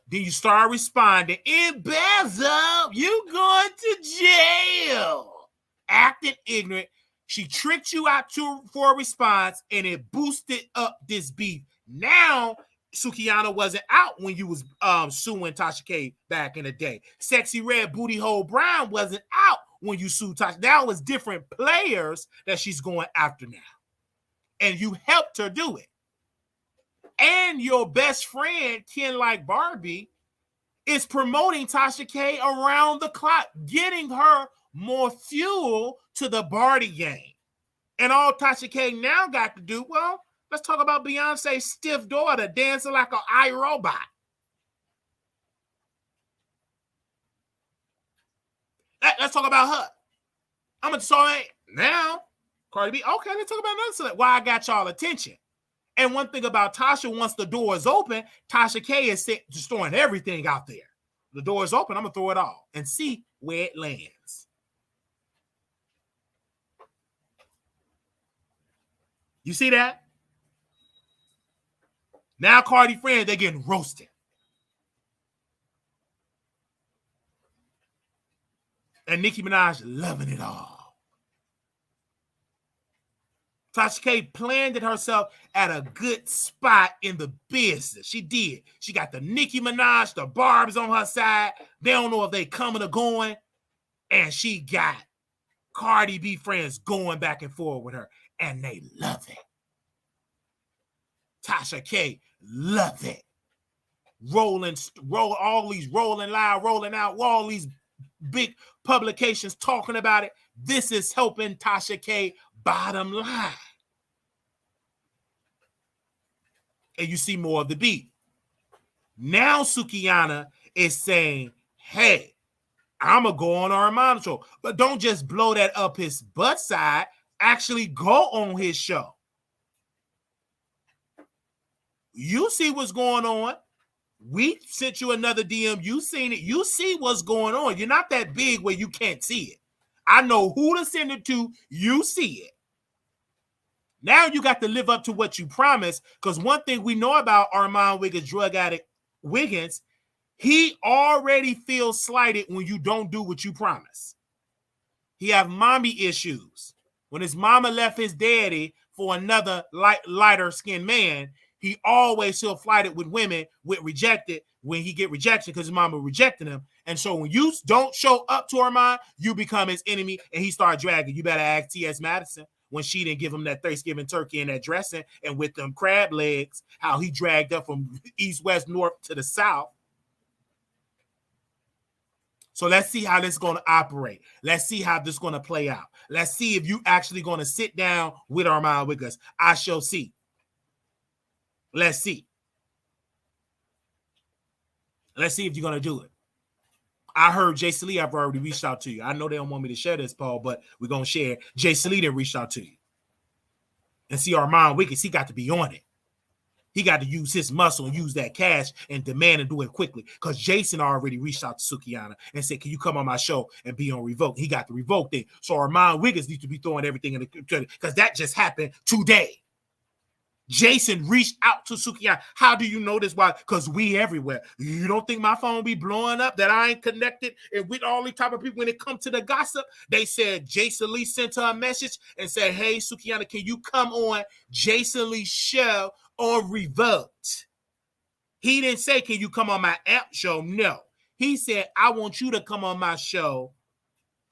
Then you start responding. Embezzle, you going to jail. Acting ignorant. She tricked you out for a response and it boosted up this beef. Now, Sukiana wasn't out when you was suing Tasha K back in the day. Sexy Red Booty Hole Brown wasn't out when you sued Tasha. Now it's different players that she's going after now. And you helped her do it. And your best friend, Ken Like Barbie, is promoting Tasha K around the clock, getting her more fuel to the Barty game. And all Tasha K now got to do, well, let's talk about Beyonce's stiff daughter dancing like an iRobot. Let's talk about her. I'm going to say now, Cardi B, okay, let's talk about another select. Why I got y'all attention. And one thing about Tasha, once the door is open, Tasha K is just throwing everything out there. The door is open, I'm going to throw it all and see where it lands. You see that? Now Cardi friends, they're getting roasted. And Nicki Minaj loving it all. Tasha K planned it herself at a good spot in the business. She did. She got the Nicki Minaj, the Barbs on her side. They don't know if they coming or going. And she got Cardi B friends going back and forth with her. And they love it. Tasha K love it. Rolling loud, rolling out, all these big publications talking about it. This is helping Tasha K bottom line. And you see more of the beat. Now Sukiana is saying, hey, I'm going to go on Armand show. But don't just blow that up his butt side. Actually go on his show. You see what's going on. We sent you another DM. You seen it. You see what's going on. You're not that big where you can't see it. I know who to send it to. You see it. Now you got to live up to what you promised, because one thing we know about Armand Wiggins, drug addict Wiggins, he already feels slighted when you don't do what you promise. He have mommy issues. When his mama left his daddy for another lighter-skinned man, he always feel flighted with women, with rejected, when he get rejection because his mama rejected him. And so when you don't show up to Armand, you become his enemy, and he start dragging. You better ask T.S. Madison when she didn't give him that Thanksgiving turkey and that dressing, and with them crab legs, how he dragged up from east, west, north to the south. So let's see how this is going to operate. Let's see how this is going to play out. Let's see if you actually going to sit down with Armand Wiggins. I shall see. Let's see. Let's see if you're going to do it. I heard Jason Lee, I've already reached out to you. I know they don't want me to share this, Paul, but we're going to share. Jason Lee didn't reach out to you. And see, Armand Wiggins, he got to be on it. He got to use his muscle and use that cash and demand and do it quickly. Because Jason already reached out to Sukiana and said, can you come on my show and be on Revoke? He got the Revoke thing. So Armand Wiggins needs to be throwing everything in the, because that just happened today. Jason reached out to Sukiana. How do you know this? Why? Because we everywhere. You don't think my phone be blowing up that I ain't connected and with all these type of people when it comes to the gossip? They said Jason Lee sent her a message and said, hey, Sukiana, can you come on Jason Lee's show on Revoked? He didn't say, can you come on my app show? No. He said, I want you to come on my show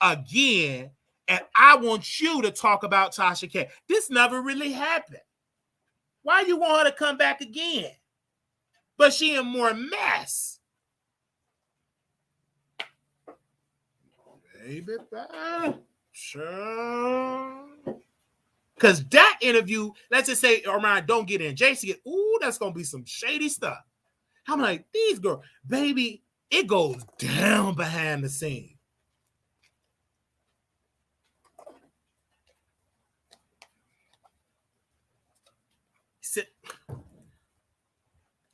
again, and I want you to talk about Tasha K. This never really happened. Why you want her to come back again? But she in more mess. Baby, sure. Because that interview, let's just say, Armand, don't get in. Jason get, ooh, that's going to be some shady stuff. I'm like, these girls, baby, it goes down behind the scene.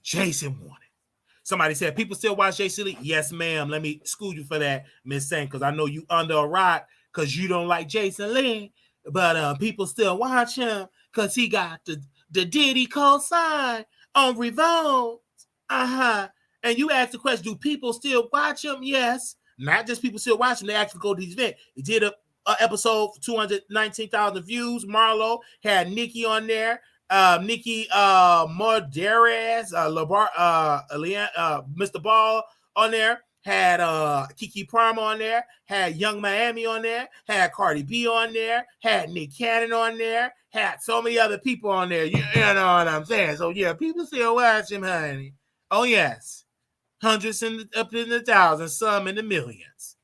Jason wanted. Somebody said, people still watch Jason Lee? Yes, ma'am. Let me school you for that, Miss Sang, because I know you under a rock because you don't like Jason Lee. But people still watch him because he got the Diddy co-sign on Revolt. And you asked the question, do people still watch him? Yes. Not just people still watch him. They actually go to these events. He did a episode for 219,000 views. Marlo had Nikki on there. Nikki Morderes, Mr. Ball on there, had Kiki Prime on there, had Young Miami on there, had Cardi B on there, had Nick Cannon on there, had so many other people on there. You know what I'm saying? So yeah, people still watch him, honey. Oh yes, hundreds up in the thousands, some in the millions,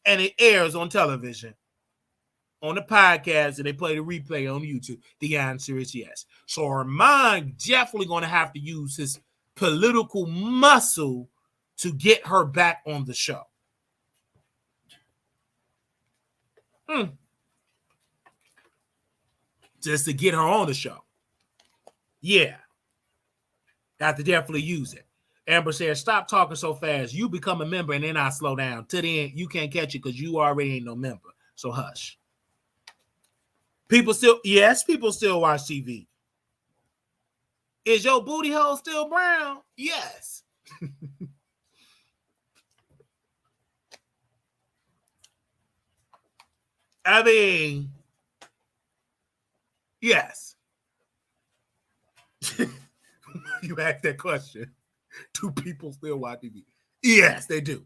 and it airs on television. On the podcast, and they play the replay on YouTube. The answer is yes. So Armand definitely going to have to use his political muscle to get her back on the show. Just to get her on the show. Yeah. Have to definitely use it. Amber says, stop talking so fast. You become a member and then I slow down. To the end, you can't catch it because you already ain't no member. So hush. People still watch TV. Is your booty hole still brown? Yes. I mean, yes. You asked that question. Do people still watch TV? Yes, they do.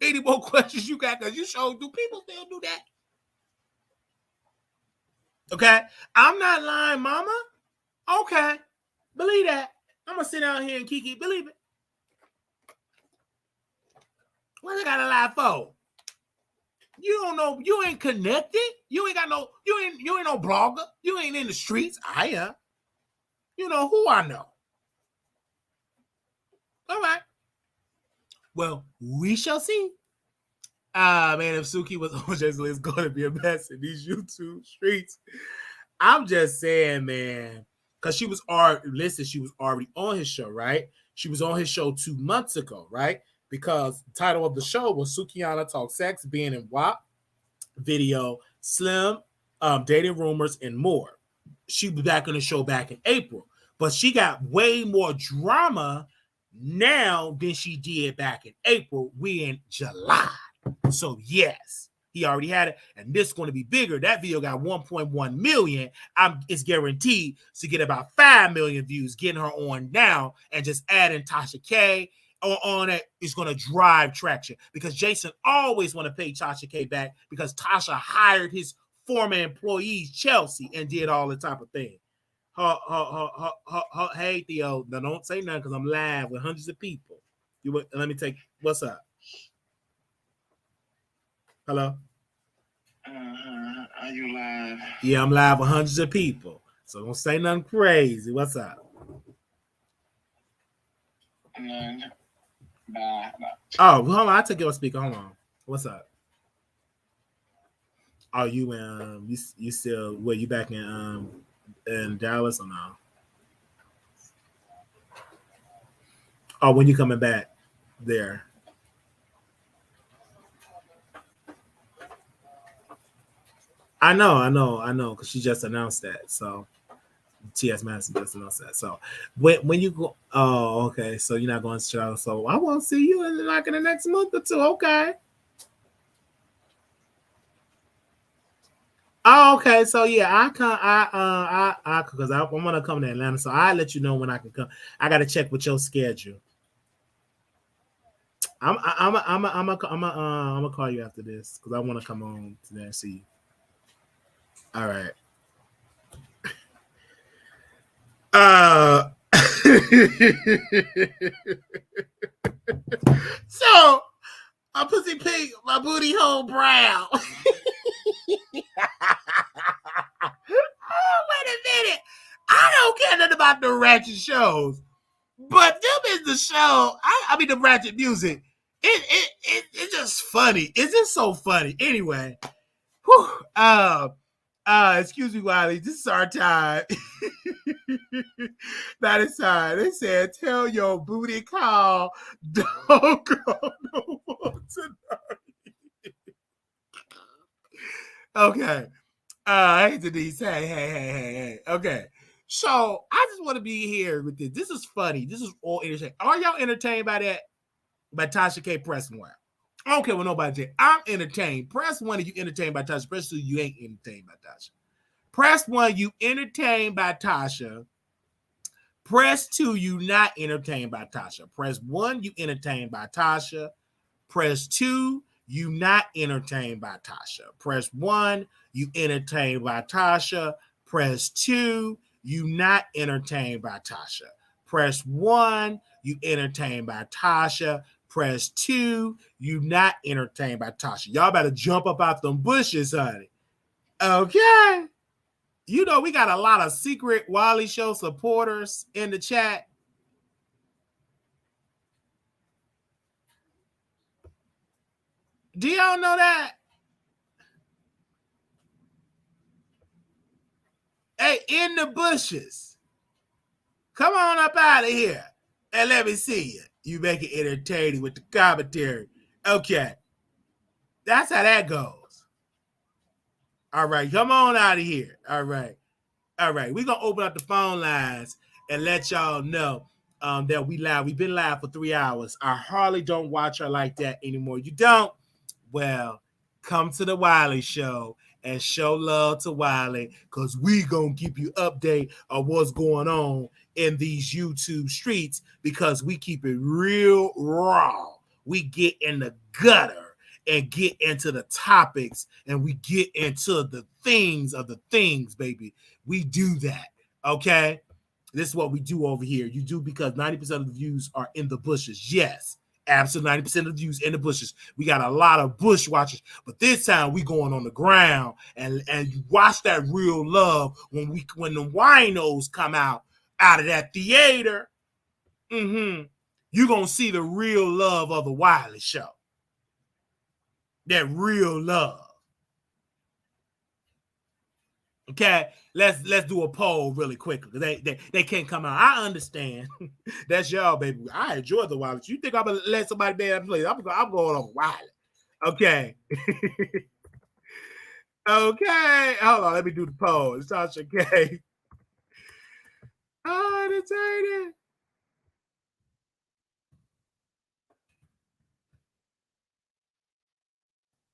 Any more questions you got? Because you showed, do people still do that? Okay, I'm not lying, mama. Okay, believe that. I'm gonna sit down here and Kiki, believe it. What I gotta lie for? You don't know, you ain't connected. You ain't got no, you ain't no blogger. You ain't in the streets. I am. You know who I know. All right. Well, we shall see. Man, if Suki was on Jason Lee, it's going to be a mess in these YouTube streets. I'm just saying, man, because she was already on his show, right? She was on his show 2 months ago, right? Because the title of the show was Sukiana Talk Sex, being in WAP, video, Slim, dating rumors, and more. She was back on the show back in April, but she got way more drama now than she did back in April. We in July. So yes, he already had it, and this is going to be bigger. That video got 1.1 million. It's guaranteed to get about 5 million views. Getting her on now and just adding Tasha K on it is going to drive traction because Jason always want to pay Tasha K back because Tasha hired his former employees, Chelsea, and did all the type of thing. Hey Theo, now don't say nothing because I'm live with hundreds of people. Let me take. What's up? Hello? Are you live? Yeah, I'm live with hundreds of people. So don't say nothing crazy. What's up? Oh, hold on. I took your speaker. Hold on. What's up? Are you you still you back in Dallas or no? Oh, when you coming back there? I know, because she just announced that. So T.S. Madison just announced that. So when you go, oh, okay. So you're not going to Chicago. So I won't see you in the next month or two. Okay. Oh, okay. So yeah, I because I want to come to Atlanta. So I'll let you know when I can come. I got to check with your schedule. I'm gonna call you after this because I want to come on today and see you. All right. So my pussy pink, my booty hole brown. Oh, wait a minute. I don't care nothing about the ratchet shows, but them is the show. I mean the ratchet music. It's just funny. It's just so funny. Anyway, whew, excuse me, Wiley. This is our time. That is time. They said, "Tell your booty call, don't go no more tonight." Okay. Hey Denise. Hey. Okay. So I just want to be here with this. This is funny. This is all entertaining. Are y'all entertained by that? By Tasha K. Press 1. I don't care what nobody say. I'm entertained. Press 1 if you entertained by Tasha. Press 2, you ain't entertained by Tasha. Press 1, you entertained by Tasha. Press 2, you not entertained by Tasha. Press 1, you entertained by Tasha. Press 2, you not entertained by Tasha. Press 1, you entertained by Tasha. Press 2, you not entertained by Tasha. Press 1, you entertained by Tasha. Press 2, you not entertained by Tasha. Y'all better jump up out them bushes, honey. Okay. You know, we got a lot of secret Wiley Show supporters in the chat. Do y'all know that? Hey, in the bushes. Come on up out of here and let me see you. You make it entertaining with the commentary. Okay. That's how that goes. All right. Come on out of here. All right. We're going to open up the phone lines and let y'all know that we live. We've been live for 3 hours. I hardly don't watch her like that anymore. You don't? Well, come to the Wiley Show and show love to Wiley because we going to keep you update on what's going on in these YouTube streets because we keep it real raw. We get in the gutter and get into the topics and we get into the things of the things, baby. We do that, okay? This is what we do over here. You do because 90% of the views are in the bushes. Yes. Absolutely 90% of the views in the bushes. We got a lot of bush watchers, but this time we going on the ground and you watch that real love when the winos come out of that theater. You're gonna see the real love of the Wiley Show. That real love. Okay, let's do a poll really quickly because they can't come out. I understand. That's y'all, baby. I enjoy the Wiley. You think I'm gonna let somebody be able to play? I'm going on Wiley. Okay. Okay. Hold on. Let me do the poll. It's Tasha K. Oh, entertaining.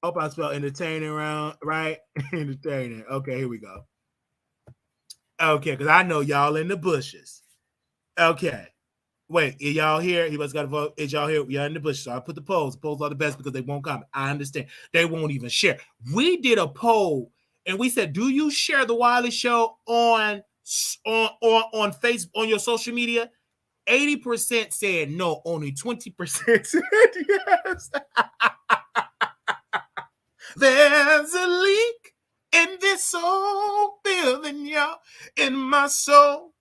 Hope I spelled entertaining around right. Entertaining. Okay, here we go. Okay, because I know y'all in the bushes. Okay. Wait, are y'all here? He must got to vote. Is y'all here? Y'all in the bushes. So I put the polls. The polls are the best because they won't comment. I understand. They won't even share. We did a poll and we said, do you share the Wiley Show on Facebook, on your social media? 80% said no. Only 20% said yes. There's a leak in this soul building, y'all. In my soul,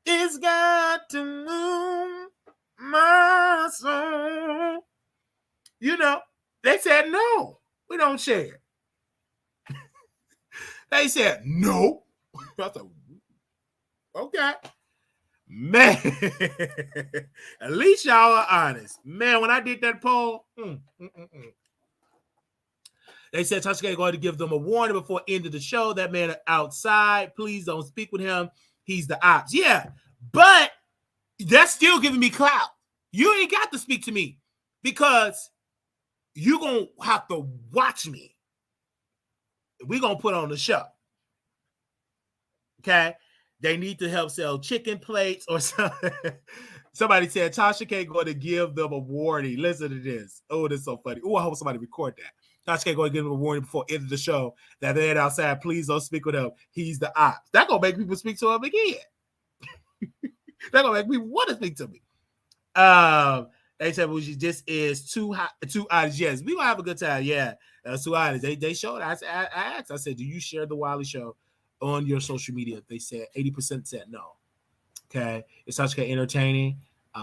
it's got to move. You know, they said, no, we don't share. They said, no. I thought, okay. Man, at least y'all are honest. Man, when I did that poll, they said Tasha K going to give them a warning before end of the show. That man outside, please don't speak with him. He's the ops. Yeah, but that's still giving me clout. You ain't got to speak to me because you're going to have to watch me. We're going to put on the show. Okay? They need to help sell chicken plates or something. Somebody said Tasha K going to give them a warning. Listen to this. Oh, this is so funny. Oh, I hope somebody record that. Tasha K going to give them a warning before end of the show that they're outside. Please don't speak with him. He's the ops. That's going to make people speak to him again. That's going to make people want to speak to me. They said, well, this is too honest. Yes, we gonna have a good time. Yeah, too honest. They showed. I asked. I said, do you share the Wiley Show on your social media? They said 80% said no. Okay, it's Tasha K entertaining.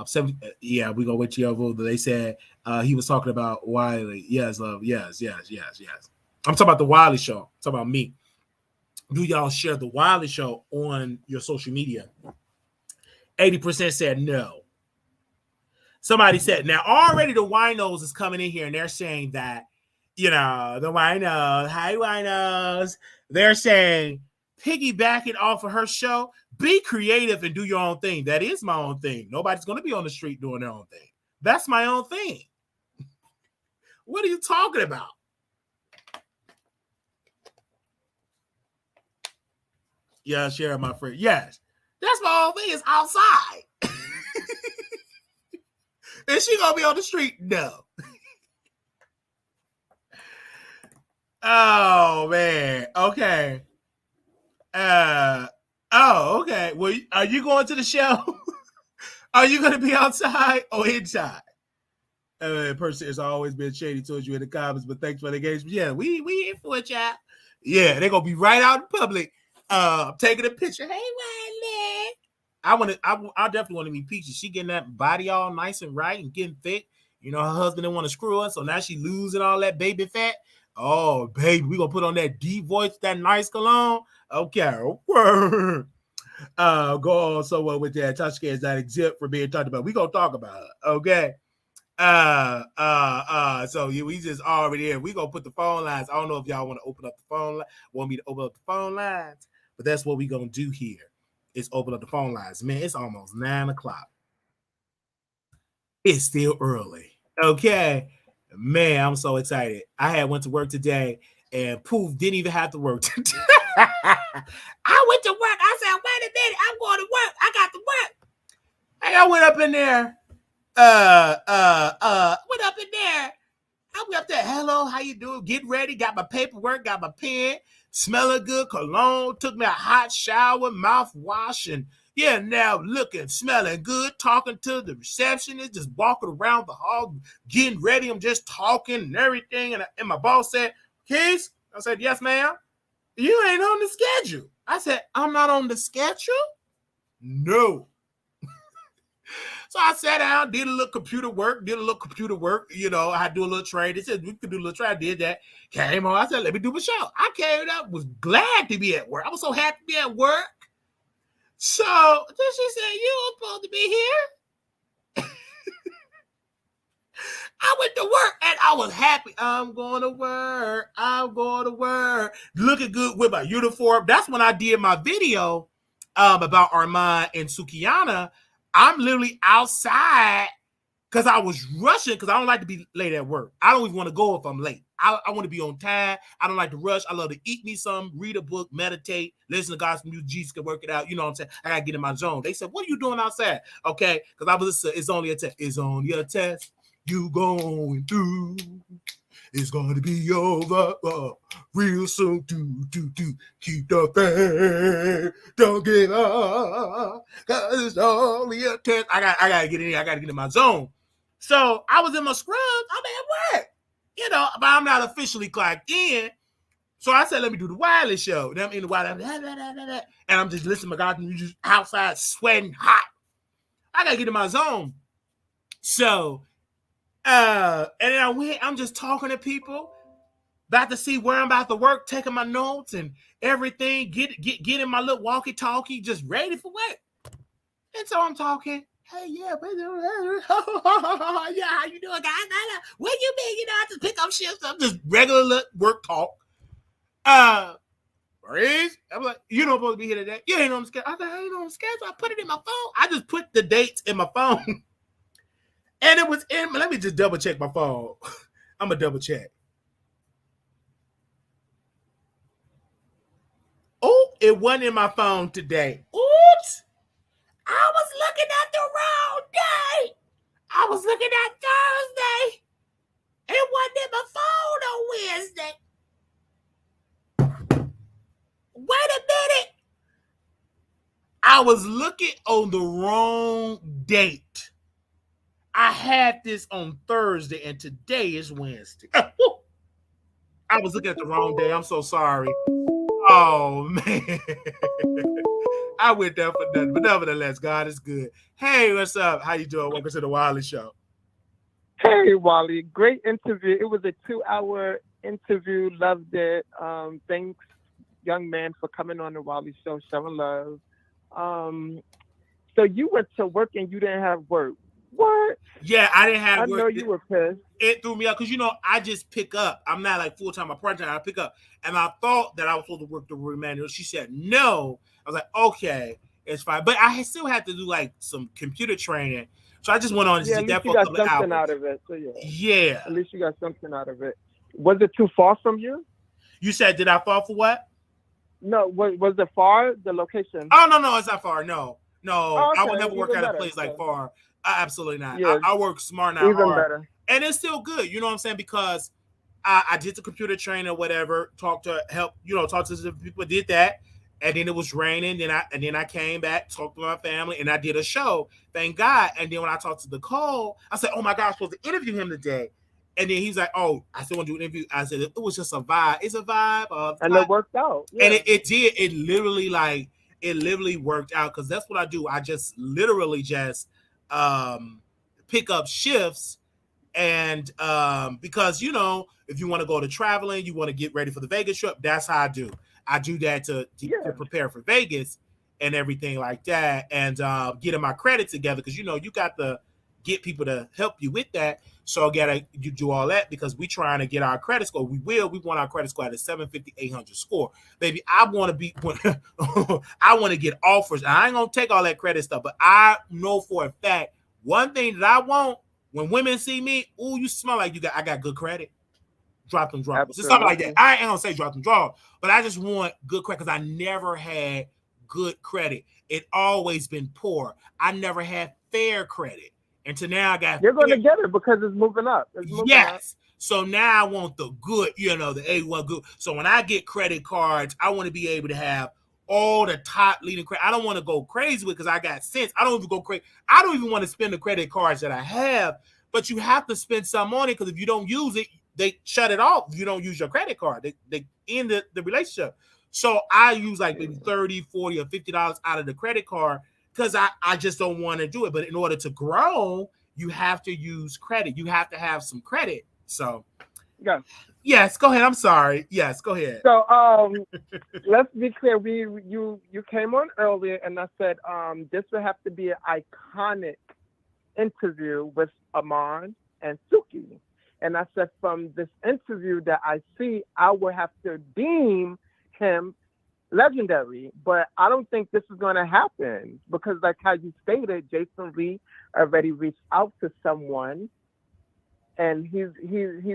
70. Yeah, we gonna wait to your vote. They said he was talking about Wiley. Yes, love. Yes. I'm talking about the Wiley Show. I'm talking about me. Do y'all share the Wiley Show on your social media? 80% said no. Somebody said, now already the winos is coming in here and they're saying that, the winos, hi winos, they're saying, piggybacking off of her show, be creative and do your own thing. That is my own thing. Nobody's going to be on the street doing their own thing. That's my own thing. What are you talking about? Yeah, share my friend. Yes, that's my own thing. It's outside. Is she gonna be on the street? No. Oh man. Okay. Okay. Well, are you going to the show? Are you gonna be outside or inside? Person has always been shady towards you in the comments, but thanks for the engagement. Yeah, we in for it, y'all. Yeah, they're gonna be right out in public, taking a picture. Hey, Wiley. I definitely want to meet Peaches. She getting that body all nice and right and getting thick. Her husband didn't want to screw her, so now she losing all that baby fat. Oh, baby, we gonna put on that deep voice, that nice cologne. Okay, go on somewhere with that. Tasha K is not exempt from being talked about. We gonna talk about her. Okay. So we just already here. We gonna put the phone lines. I don't know if y'all want to open up the phone line, want me to open up the phone lines, but that's what we gonna do here. Is open up the phone lines. Man, it's almost 9 o'clock. It's still early. Okay. Man, I'm so excited. I went to work today and poof, didn't even have to work today. I went to work. I said, wait a minute, I'm going to work. I got to work. Hey, I went up in there. Went up in there. I went up there. Hello, how you doing? Get ready. Got my paperwork, got my pen. Smelling good, cologne, took me a hot shower, mouthwash, and now looking, smelling good, talking to the receptionist, just walking around the hall, getting ready. I'm just talking and everything. And my boss said, Keys? I said, yes, ma'am. You ain't on the schedule. I said, I'm not on the schedule? No. So I sat down, did a little computer work. I had to do a little trade. They said, we could do a little trade. I did that. Came on. I said, let me do my show. I came up, was glad to be at work. I was so happy to be at work. So then she said, you were supposed to be here. I went to work and I was happy. I'm going to work. Looking good with my uniform. That's when I did my video about Armand and Sukiana. I'm literally outside because I was rushing because I don't like to be late at work. I don't even want to go if I'm late. I want to be on time. I don't like to rush. I love to eat me some, read a book, meditate, listen to gospel music. Jesus can work it out. You know what I'm saying? I got to get in my zone. They said, what are you doing outside? Okay, because I was listening. It's only a test. It's only a test. You going through. It's going to be over real soon. Keep the faith. Don't give up. Because it's only a test. I got to get in here. I got to get in my zone. So I was in my scrubs. I'm at work. But I'm not officially clocked in. So I said, let me do the Wiley Show. Then I'm in the Wiley, and I'm just listening to my God, just outside sweating hot. I got to get in my zone. So And then I went, I'm just talking to people, about to see where I'm about to work, taking my notes and everything, getting my little walkie-talkie, just ready for what? And so I'm talking. Hey, yeah, yeah, how you doing, guys? What you mean? You know, I just pick up shifts. I'm just regular work talk. Breeze? I'm like, you don't supposed to be here today. You ain't on the schedule. I was like, I ain't on the schedule. I put it in my phone. I just put the dates in my phone. And it was in, let me just double check my phone. I'm going to double check. Oh, it wasn't in my phone today. Oops. I was looking at the wrong day. I was looking at Thursday. It wasn't in my phone on Wednesday. Wait a minute. I was looking on the wrong date. I had this on Thursday, and today is Wednesday. I was looking at the wrong day. I'm so sorry. Oh, man. I went there for nothing. But nevertheless, God is good. Hey, what's up? How you doing? Welcome to the Wiley Show. Hey, Wally. Great interview. It was a 2-hour interview. Loved it. Thanks, young man, for coming on the Wiley Show, showing love. So you went to work and you didn't have work. What? Yeah, I didn't have work. I know you were pissed. It threw me out because, you know, I just pick up. I'm not like full-time or part-time. I pick up. And I thought that I was supposed to work the remainder. She said no. I was like, okay, it's fine. But I still had to do like some computer training. So I just went on and did that for a couple of hours. Out of it. So yeah. At least you got something out of it. Was it too far from you? You said, did I fall for what? No, was it far, the location? Oh, no, it's not far. No. Oh, okay. I would never work at a place like far. Absolutely not. Yeah. I work smart now. Even better. And it's still good, you know what I'm saying? Because I did the computer training or whatever, talk to the people, did that. And then it was raining. Then I came back, talked to my family, and I did a show. Thank God. And then when I talked to DaCole, I said, oh my God, I'm supposed to interview him today. And then he's like, oh, I still want to do an interview. I said, it was just a vibe. It's a vibe. And it worked out. Yeah. And it did. It literally worked out because that's what I do. I just literally just pick up shifts. And because, you know, if you want to go to traveling, you want to get ready for the Vegas trip, that's how I do. I do that to prepare for Vegas and everything like that, and getting my credit together because, you know, you got to get people to help you with that. So you do all that because we trying to get our credit score. We want our credit score at a 750, 800 score. Baby, I want to get offers. I ain't going to take all that credit stuff, but I know for a fact, one thing that I want, when women see me, ooh, you smell like I got good credit. Drop them draws. Just something like that. I ain't gonna say drop them draws, but I just want good credit because I never had good credit. It always been poor. I never had fair credit. Until now I got You're gonna get it because it's moving up. Yes. So now I want the good, you know, the A1 good. So when I get credit cards, I want to be able to have all the top leading credit. I don't want to go crazy with because I got sense. I don't even go crazy. I don't even want to spend the credit cards that I have, but you have to spend some on it because if you don't use it, they shut it off. If you don't use your credit card, they end the relationship. So I use like maybe $30, $40, or $50 out of the credit card because I just don't want to do it. But in order to grow, you have to use credit. You have to have some credit. So yes, go ahead. I'm sorry. Yes, go ahead. So let's be clear. You came on earlier and I said this would have to be an iconic interview with Amon and Suki. And I said, from this interview that I see, I will have to deem him legendary. But I don't think this is going to happen because, like how you stated, Jason Lee already reached out to someone, and he's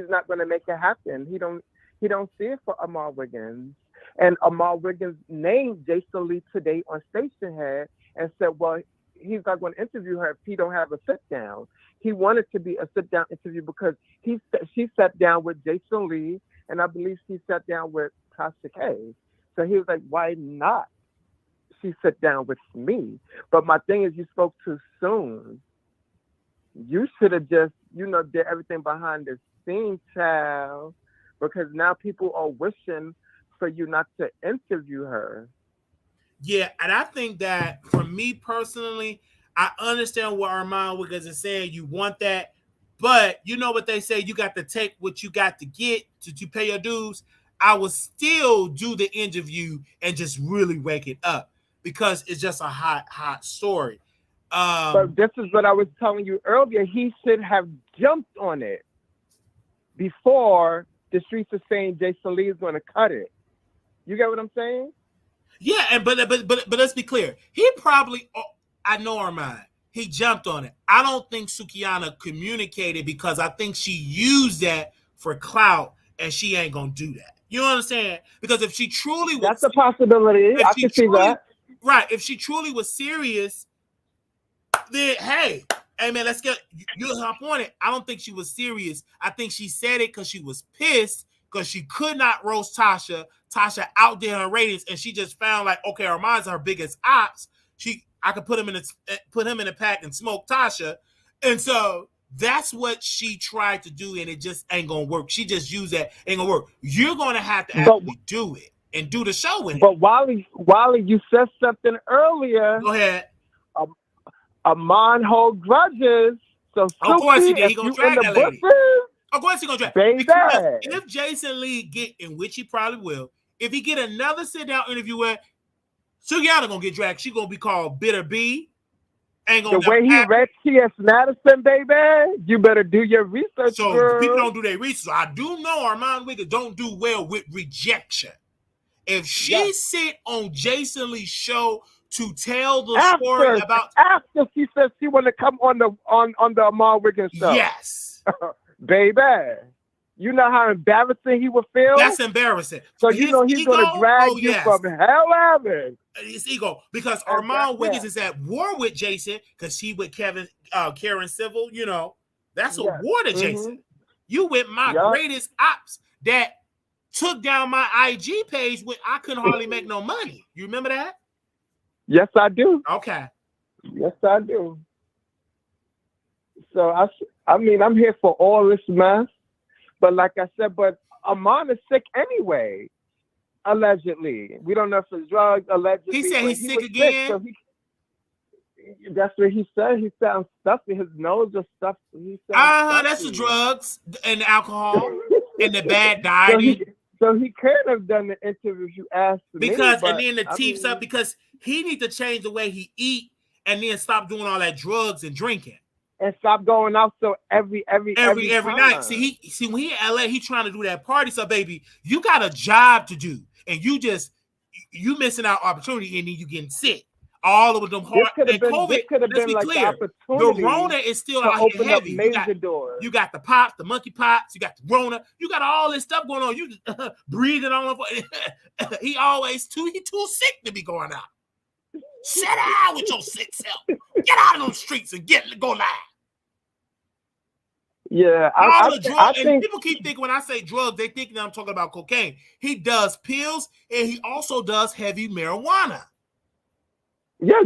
not going to make it happen. He don't see it for Amar Wiggins. And Amar Wiggins named Jason Lee today on Stationhead and said, well, he's not going to interview her if he don't have a sit down. He wanted to be a sit down interview because she sat down with Jason Lee, and I believe she sat down with Tasha K. So he was like, why not? She sat down with me. But my thing is, you spoke too soon. You should have just, did everything behind the scenes, child, because now people are wishing for you not to interview her. Yeah, and I think that for me personally, I understand what Armand Wiggins is saying. You want that, But you know what they say, you got to take what you got to get to pay your dues. I would still do the interview and just really wake it up because it's just a hot story. But this is what I was telling you earlier. He should have jumped on it before the streets are saying Jason Lee is going to cut it. You get what I'm saying? Yeah, and but let's be clear. He probably, I know Armand. He jumped on it. I don't think Sukiana communicated because I think she used that for clout, and she ain't gonna do that. You understand? Because if she truly was, that's a possibility. I can see that. Right. If she truly was serious, then hey man, let's get you hop on it. I don't think she was serious. I think she said it because she was pissed because she could not roast Tasha. Tasha outdid her ratings, and she just found like, okay, Armand's her biggest ops. I could put him in a pack and smoke Tasha, and so that's what she tried to do, and it just ain't gonna work. She just used that, ain't gonna work. You're gonna have to actually do it and do the show with it. But Wiley, you said something earlier. Go ahead. Armand hold grudges, so of course he did. He gonna drag that lady. Of course he gonna drag. Baby. Because if Jason Lee get, in which he probably will, if he get another sit down interview where Sukiana gonna get dragged, she gonna be called Bitter B. Ain't gonna the way he read T.S. Madison, baby, you better do your research. So girl. people don't do their research. I do know Armand Wiggins don't do well with rejection. If she sit on Jason Lee's show to tell the story about after she says she want to come on the Armand Wiggins show, yes, baby. You know how embarrassing he would feel? That's embarrassing. So you know he's going to drag you from hell heaven. His ego. Because Armand Wiggins is at war with Jason because he with Karen Civil, you know. That's a war to Jason. You with my greatest ops that took down my IG page when I couldn't hardly make no money. You remember that? Yes, I do. Okay. Yes, I do. So, I mean, I'm here for all this mess. But like I said, Armand is sick anyway, allegedly. We don't know if it's drugs, allegedly. He said he's sick again? So that's what he said. He sounds stuffy. His nose is stuffy. That's the drugs and the alcohol and the bad dieting. So he could have done the interview you asked me. And then the teeth up because he needs to change the way he eat and then stop doing all that drugs and drinking. And stop going out so every night. See, when he in LA, he trying to do that party. So, baby, you got a job to do, and you missing out opportunity, and then you getting sick all over them hard. And COVID, let's be clear, the Rona is still out here heavy. You got the pops, the monkey pops, you got the Rona, you got all this stuff going on. You breathing on him. He too sick to be going out. Sit down with your sick self. Get out of those streets and go live. Yeah, I think people keep thinking when I say drugs, they think that I'm talking about cocaine. He does pills and he also does heavy marijuana. Yeah,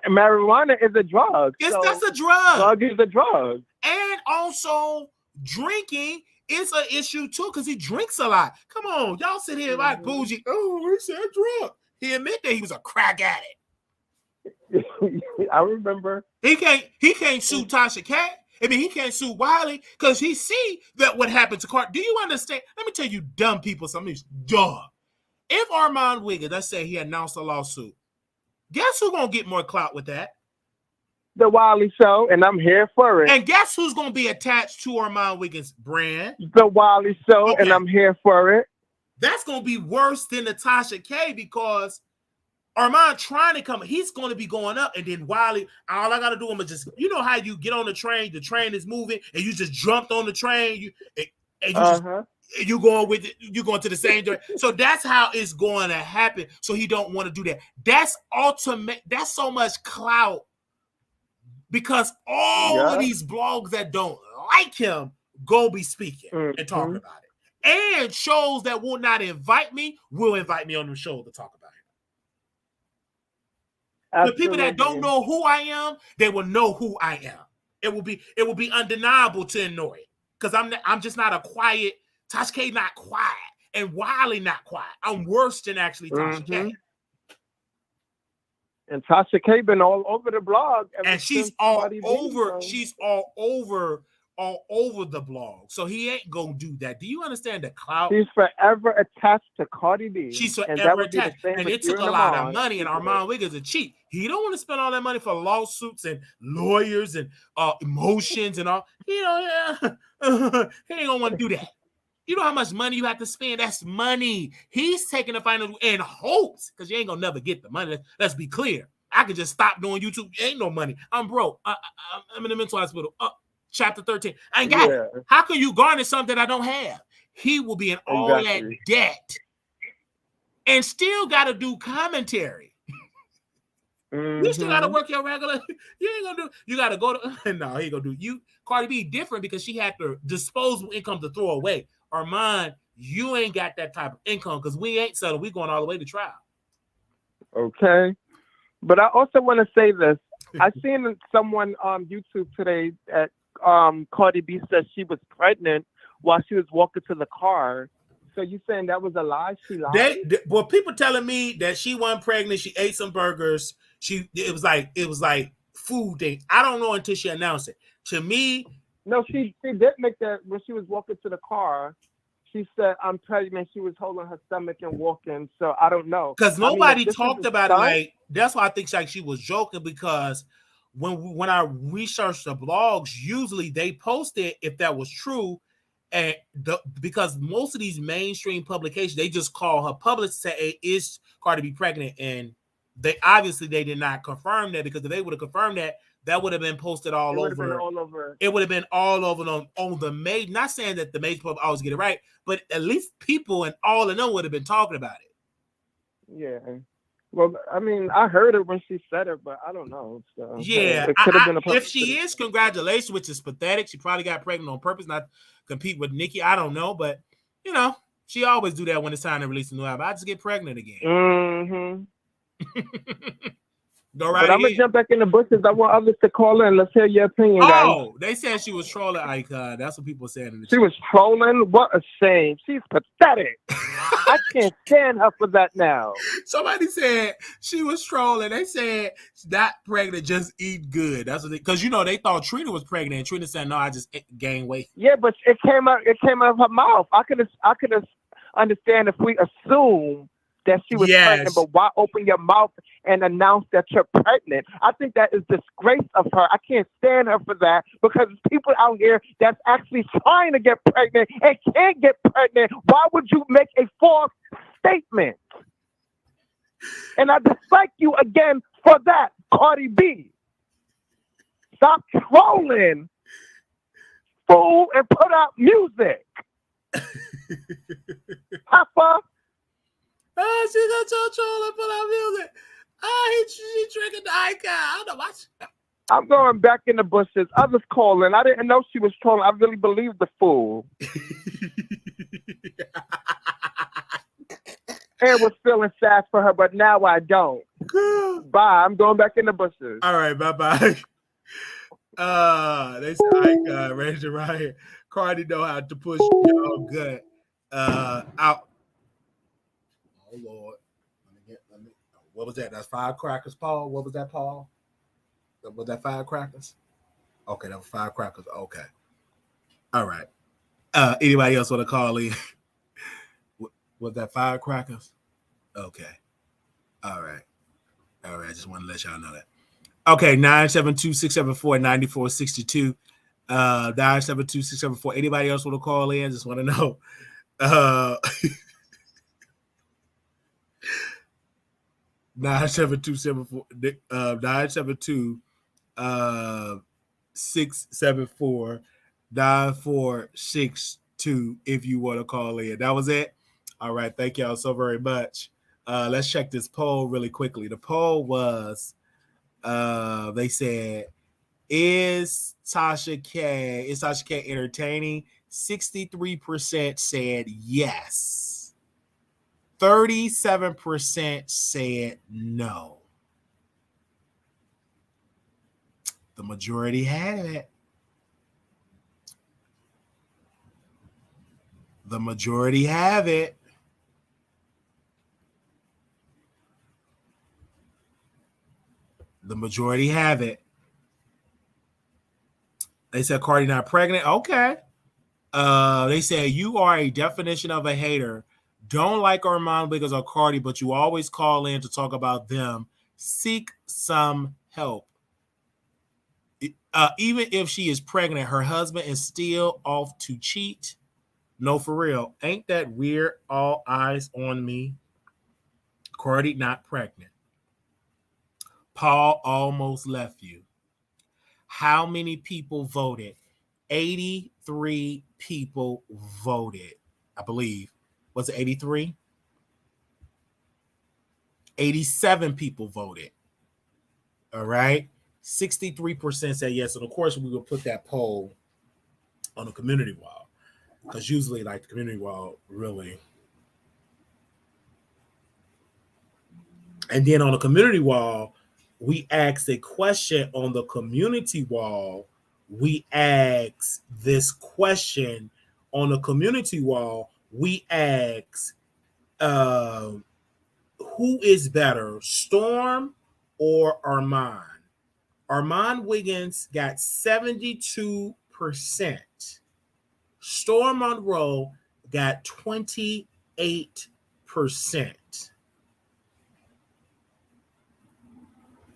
marijuana is a drug. That's a drug. Drug is a drug. And also drinking is an issue too because he drinks a lot. Come on, y'all sit here like bougie. Oh, he said drug. He admitted that he was a crack addict. I remember. He can't sue Tasha K. I mean, he can't sue Wiley because he see that what happened to Cardi. Do you understand? Let me tell you, dumb people, something dumb. If Armand Wiggins, let's say he announced a lawsuit, guess who's gonna get more clout with that? The Wiley Show, and I'm here for it. And guess who's gonna be attached to Armand Wiggins' brand? The Wiley Show, and I'm here for it. That's gonna be worse than the Tasha K because Armand trying to come, he's going to be going up, and then Wiley, all I got to do is just, you know how you get on the train is moving, and you just jumped on the train, you going to the same direction. So that's how it's going to happen. So he don't want to do that. That's ultimate. That's so much clout because all of these blogs that don't like him go be speaking and talking about it, and shows that will not invite me will invite me on the show to talk about it. The people that don't know who I am, they will know who I am. It will be undeniable to ignore it because I'm just not a quiet. Tasha K not quiet and Wiley not quiet. I'm worse than actually Tasha K. And Tasha K been all over the blog, and she's all over. She's all over all over the blog. So he ain't gonna do that. Do you understand the clout? She's forever attached to Cardi B. She's and forever that would attached. be the same And with it you took a and lot of Armand. money, and Armand Wiggins a cheat. He don't want to spend all that money for lawsuits and lawyers and emotions and all. He ain't gonna want to do that. You know how much money you have to spend? That's money. He's taking the final in hopes, because you ain't gonna never get the money. Let's be clear. I could just stop doing YouTube. Ain't no money. I'm broke. I'm in the mental hospital. Chapter 13. I ain't got it. How can you garnish something I don't have? He will be in all that debt and still got to do commentary. You still got to work your regular. You ain't gonna do. You got to go to. No, he ain't gonna do. You Cardi B different because she had the disposable income to throw away. Armand, you ain't got that type of income because we ain't settled. We going all the way to trial. Okay, but I also want to say this. I seen someone on YouTube today that Cardi B said she was pregnant while she was walking to the car. So you saying that was a lie? She lied? Well, people telling me that she wasn't pregnant. She ate some burgers. It was like food thing. I don't know until she announced it. To me, no, she did make that when she was walking to the car. She said, "I'm pregnant." She was holding her stomach and walking. So I don't know because nobody talked about it. Like that's why I think like she was joking because when I researched the blogs, usually they posted if that was true. And because most of these mainstream publications, they just call her publicist say, hey, is Cardi B pregnant? And they did not confirm that, because if they would have confirmed that, that would have been posted all over. It would have been all over on the maid. Not saying that the maids always get it right, but at least people and all of them would have been talking about it. Yeah. Well, I mean, I heard it when she said it, but I don't know. So, yeah, it could have been if she is, congratulations, which is pathetic. She probably got pregnant on purpose, not compete with Nicki. I don't know, but you know, she always do that when it's time to release a new album. I just get pregnant again. Mm-hmm. Go right but I'm gonna jump back in the bushes. I want others to call in. Let's hear your opinion, guys. Oh, they said she was trolling Icon. That's what people said in the She was trolling? What a shame. She's pathetic. I can't stand her for that now. Somebody said she was trolling. They said not pregnant, just eat good. That's what because they thought Trina was pregnant. And Trina said, no, I just gained weight. Yeah, but it came out of her mouth. I could understand if we assume that she was pregnant, but why open your mouth and announce that you're pregnant? I think that is disgrace of her. I can't stand her for that, because people out here that's actually trying to get pregnant and can't get pregnant. Why would you make a false statement? And I dislike you again for that, Cardi B. Stop trolling, fool, and put out music. Papa. Oh, she's gonna troll and put out music. Oh, she drinking the Icon. I don't know why. I'm going back in the bushes. Others calling. I didn't know she was trolling. I really believed the fool. And was feeling sad for her, but now I don't. Bye. I'm going back in the bushes. All right, bye-bye. They said Icon, raise your right here. Cardi know how to push y'all gut out. Oh Lord. What was that? That's firecrackers, Paul. What was that, Paul? Was that firecrackers? Okay, that was firecrackers. Okay. All right. Anybody else want to call in? Was that firecrackers? Okay. All right. I just want to let y'all know that. Okay, 972-674-9462. 972-674. Anybody else want to call in? Just want to know. 972-674-9462 if you want to call in. That was it. All right, thank y'all so very much. Let's check this poll really quickly. The poll was they said, is Tasha K entertaining? 63% said yes. 37% said no. The majority had it. The majority have it. The majority have it. They said Cardi not pregnant. Okay. They said you are a definition of a hater. Don't like Armand because of Cardi, but you always call in to talk about them. Seek some help. Even if she is pregnant, her husband is still off to cheat. No, for real. Ain't that weird? All eyes on me. Cardi not pregnant. Paul almost left you. How many people voted? 83 people voted, I believe. Was it 83? 87 people voted. All right. 63% said yes. And of course, we will put that poll on the community wall. Because usually, like, the community wall really. And then on the community wall, we asked a question on the community wall. We asked this question on the community wall. We asked, who is better, Storm or Armand? Armand Wiggins got 72%. Storm Monroe got 28%.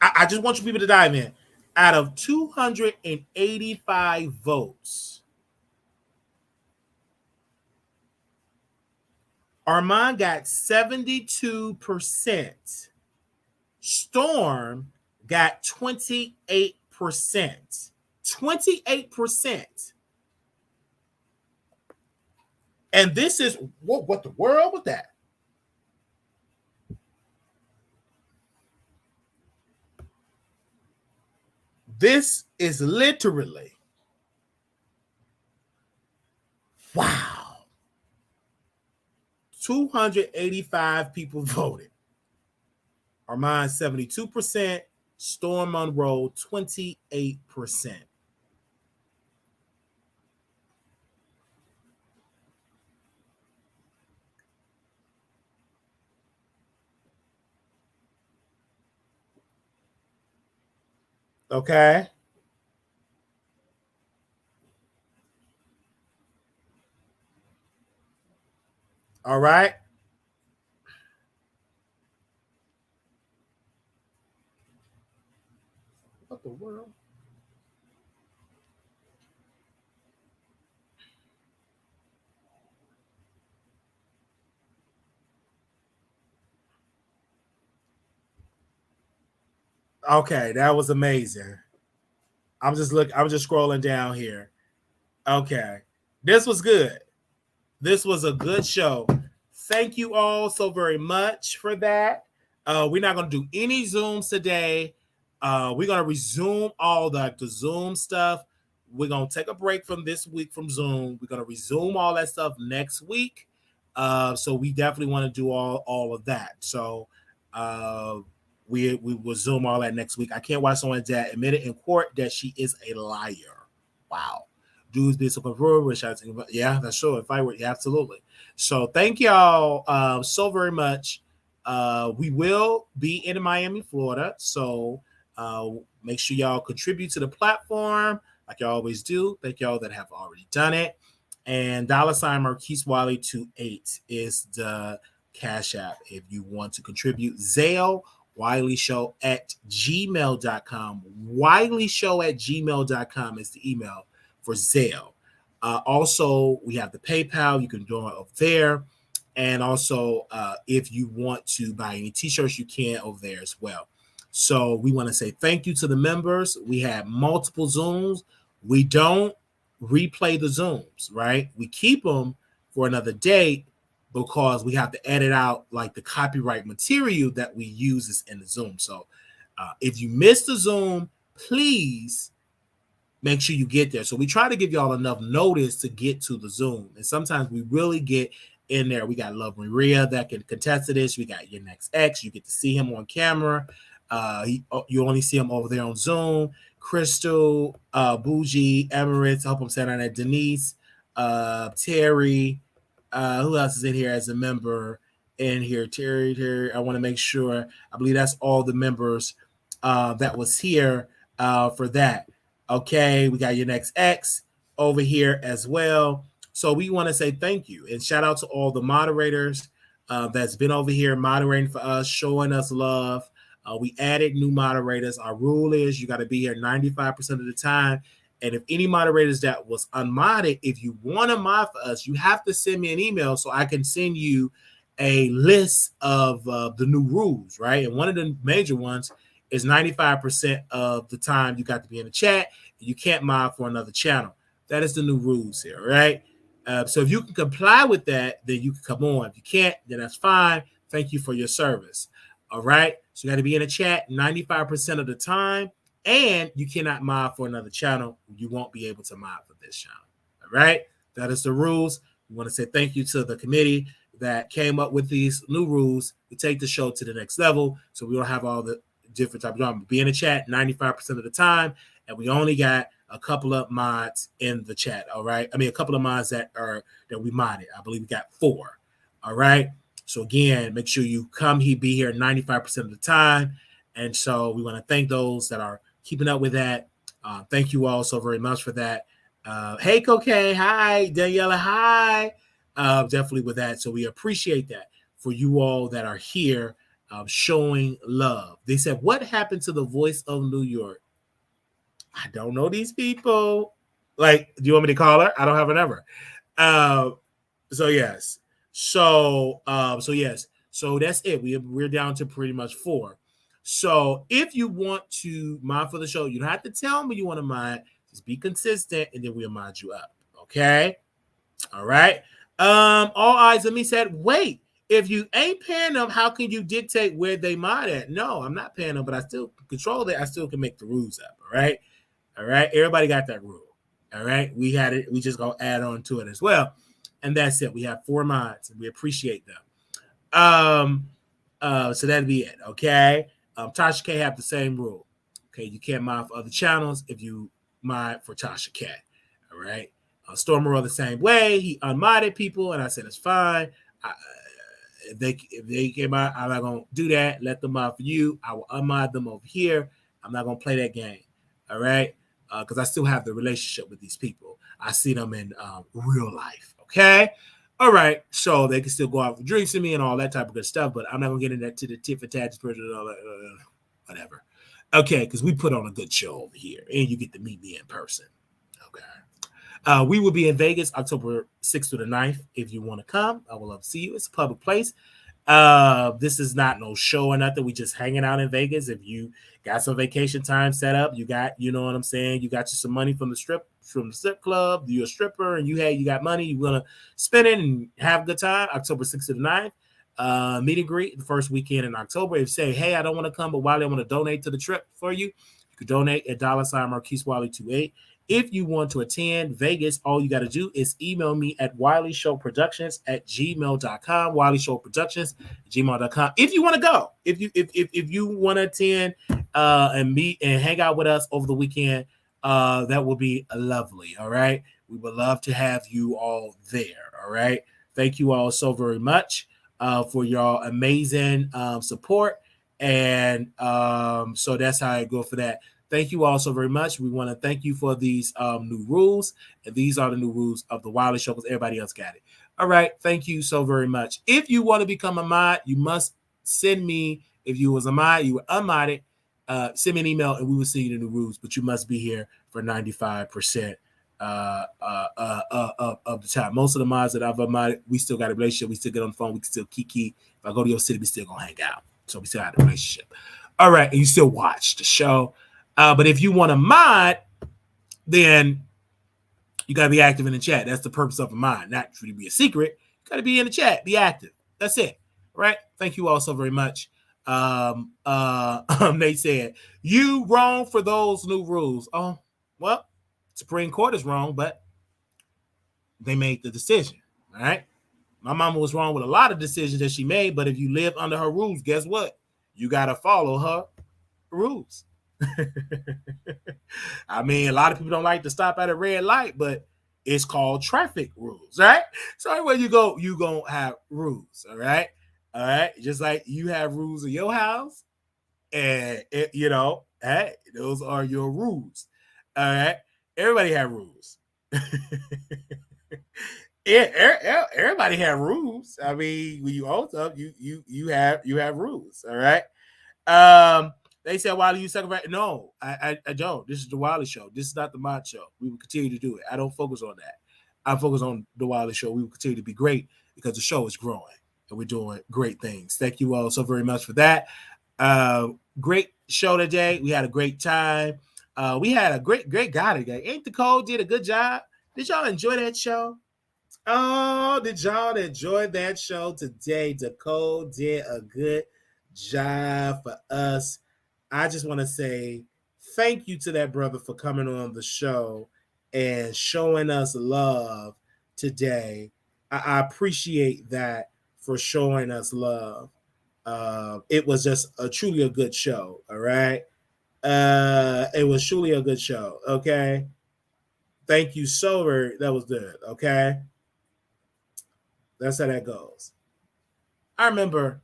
I just want you people to dive in. Out of 285 votes, Armand got 72%. Storm got 28%. 28%. And this is what the world with that? This is literally, wow. 285 people voted. Armand 72%, Storm Monroe 28%. Okay. All right. What the world? Okay, that was amazing. I'm just scrolling down here. Okay. This was good. This was a good show. Thank you all so very much for that. We're not going to do any Zooms today. We're going to resume all the Zoom stuff. We're going to take a break from this week from Zoom. We're going to resume all that stuff next week. So we definitely want to do all of that. So we will Zoom all that next week. I can't watch someone that admitted in court that she is a liar. Wow. Dudes be so yeah, that's true. If I were, yeah, absolutely. So thank y'all so very much. We will be in Miami, Florida. So make sure y'all contribute to the platform like y'all always do. Thank y'all that have already done it. And $ Marquise Wiley 28 is the Cash App if you want to contribute. Zelle, Wiley Show at gmail.com. Wiley Show at gmail.com is the email for Zelle. Also, we have the PayPal. You can do it up there. And also, if you want to buy any t-shirts, you can over there as well. So we want to say thank you to the members. We had multiple Zooms. We don't replay the Zooms, right? We keep them for another day because we have to edit out like the copyright material that we use is in the Zoom. So if you missed the Zoom, please make sure you get there. So we try to give y'all enough notice to get to the Zoom. And sometimes we really get in there. We got Love Maria that can contest to this. We got Your Next Ex. You get to see him on camera. You only see him over there on Zoom. Crystal, Bougie, Emirates. I hope I'm saying that. Denise, Terry. Who else is in here as a member in here? Terry. I want to make sure. I believe that's all the members that was here for that. Okay, we got your next X over here as well. So we want to say thank you and shout out to all the moderators that's been over here moderating for us, showing us love. We added new moderators. Our rule is you got to be here 95% of the time. And if any moderators that was unmodded, if you want to mod for us, you have to send me an email so I can send you a list of the new rules, right? And one of the major ones is 95% of the time you got to be in the chat. You can't mod for another channel. That is the new rules here, right? So if you can comply with that, then you can come on. If you can't, then that's fine. Thank you for your service. All right. So you got to be in the chat 95% of the time, and you cannot mod for another channel. You won't be able to mod for this channel. All right. That is the rules. We want to say thank you to the committee that came up with these new rules to take the show to the next level. So we don't have all the different types of drama. Be in the chat 95% of the time, and we only got a couple of mods in the chat. All right. I mean, a couple of mods that we modded. I believe we got 4. All right. So again, make sure you be here 95% of the time. And so we want to thank those that are keeping up with that. Thank you all so very much for that. Hey, Cocaine. Hi, Daniela. Hi. Definitely with that. So we appreciate that for you all that are here showing love. They said, what happened to the voice of New York? I don't know these people. Like, do you want me to call her? I don't have a number. So yes. So yes. So that's it. We're down to pretty much 4. So if you want to mod for the show, you don't have to tell me you want to mod. Just be consistent, and then we'll mod you up. Okay. All right. All eyes on me said, wait, if you ain't paying them, how can you dictate where they mod at? No, I'm not paying them, but I still control it. I still can make the rules up. All right. All right. Everybody got that rule. All right. We had it. We just gonna add on to it as well. And that's it. We have 4 mods, and we appreciate them. So that'd be it. Okay. Tasha K have the same rule. Okay. You can't mod for other channels if you mod for Tasha K. All right. Stormer the same way. He unmodded people, and I said it's fine. If they came out, I'm not gonna do that. Let them mod for you. I will unmod them over here. I'm not gonna play that game. All right, because I still have the relationship with these people. I see them in real life. Okay, all right. So they can still go out for drinks with me and all that type of good stuff. But I'm not gonna get into that to the tit for tat and all that, whatever. Okay, because we put on a good show over here, and you get to meet me in person. We will be in Vegas October 6th to the 9th. If you want to come, I would love to see you. It's a public place. This is not no show or nothing. We just hanging out in Vegas. If you got some vacation time set up, you got, you know what I'm saying, you got you some money from the strip club, you're a stripper, and you got money, you want to spend it and have a good time. October 6th to the 9th. Meet and greet the first weekend in October. If you say, hey, I don't want to come, but Wiley, I want to donate to the trip for you, you could donate at $ Marquise Wiley 28. If you want to attend Vegas, all you got to do is email me at wileyshowproductions@gmail.com. wileyshowproductions@gmail.com. If you want to go, if you want to attend and meet and hang out with us over the weekend, that will be lovely. All right, we would love to have you all there. All right, thank you all so very much for your amazing support, and so that's how I go for that. Thank you all so very much. We want to thank you for these new rules. And these are the new rules of the Wiley Show because everybody else got it. All right. Thank you so very much. If you want to become a mod, you must send me, if you was a mod, you were unmodded, send me an email and we will send you the new rules. But you must be here for 95% of the time. Most of the mods that I've unmodded, we still got a relationship. We still get on the phone. We can still kiki. If I go to your city, we still going to hang out. So we still have a relationship. All right. And you still watch the show. But if you want to mod, then you got to be active in the chat. That's the purpose of a mod, not for you to be a secret. You got to be in the chat, be active. That's it. All right. Thank you all so very much. They said, you wrong for those new rules. Oh, well, Supreme Court is wrong, but they made the decision. All right. My mama was wrong with a lot of decisions that she made, but if you live under her rules, guess what? You got to follow her rules. I mean, a lot of people don't like to stop at a red light, but it's called traffic rules, right? So everywhere you go, you gonna have rules, all right? All right, just like you have rules in your house, and hey, those are your rules. All right, everybody had rules. Yeah, everybody had rules. I mean, when you own up, you have rules. All right. They said, Wiley, you suck about. No, I don't. This is the Wiley Show. This is not the Mod Show. We will continue to do it. I don't focus on that. I focus on the Wiley Show. We will continue to be great because the show is growing and we're doing great things. Thank you all so very much for that. Great show today. We had a great time. We had a great guy today. Ain't DaCole did a good job? Did y'all enjoy that show? Oh, did y'all enjoy that show today? DaCole did a good job for us. I just want to say thank you to that brother for coming on the show and showing us love today. I appreciate that for showing us love. It was just truly a good show. All right. It was truly a good show. Okay. Thank you so very. That was good. Okay. That's how that goes. I remember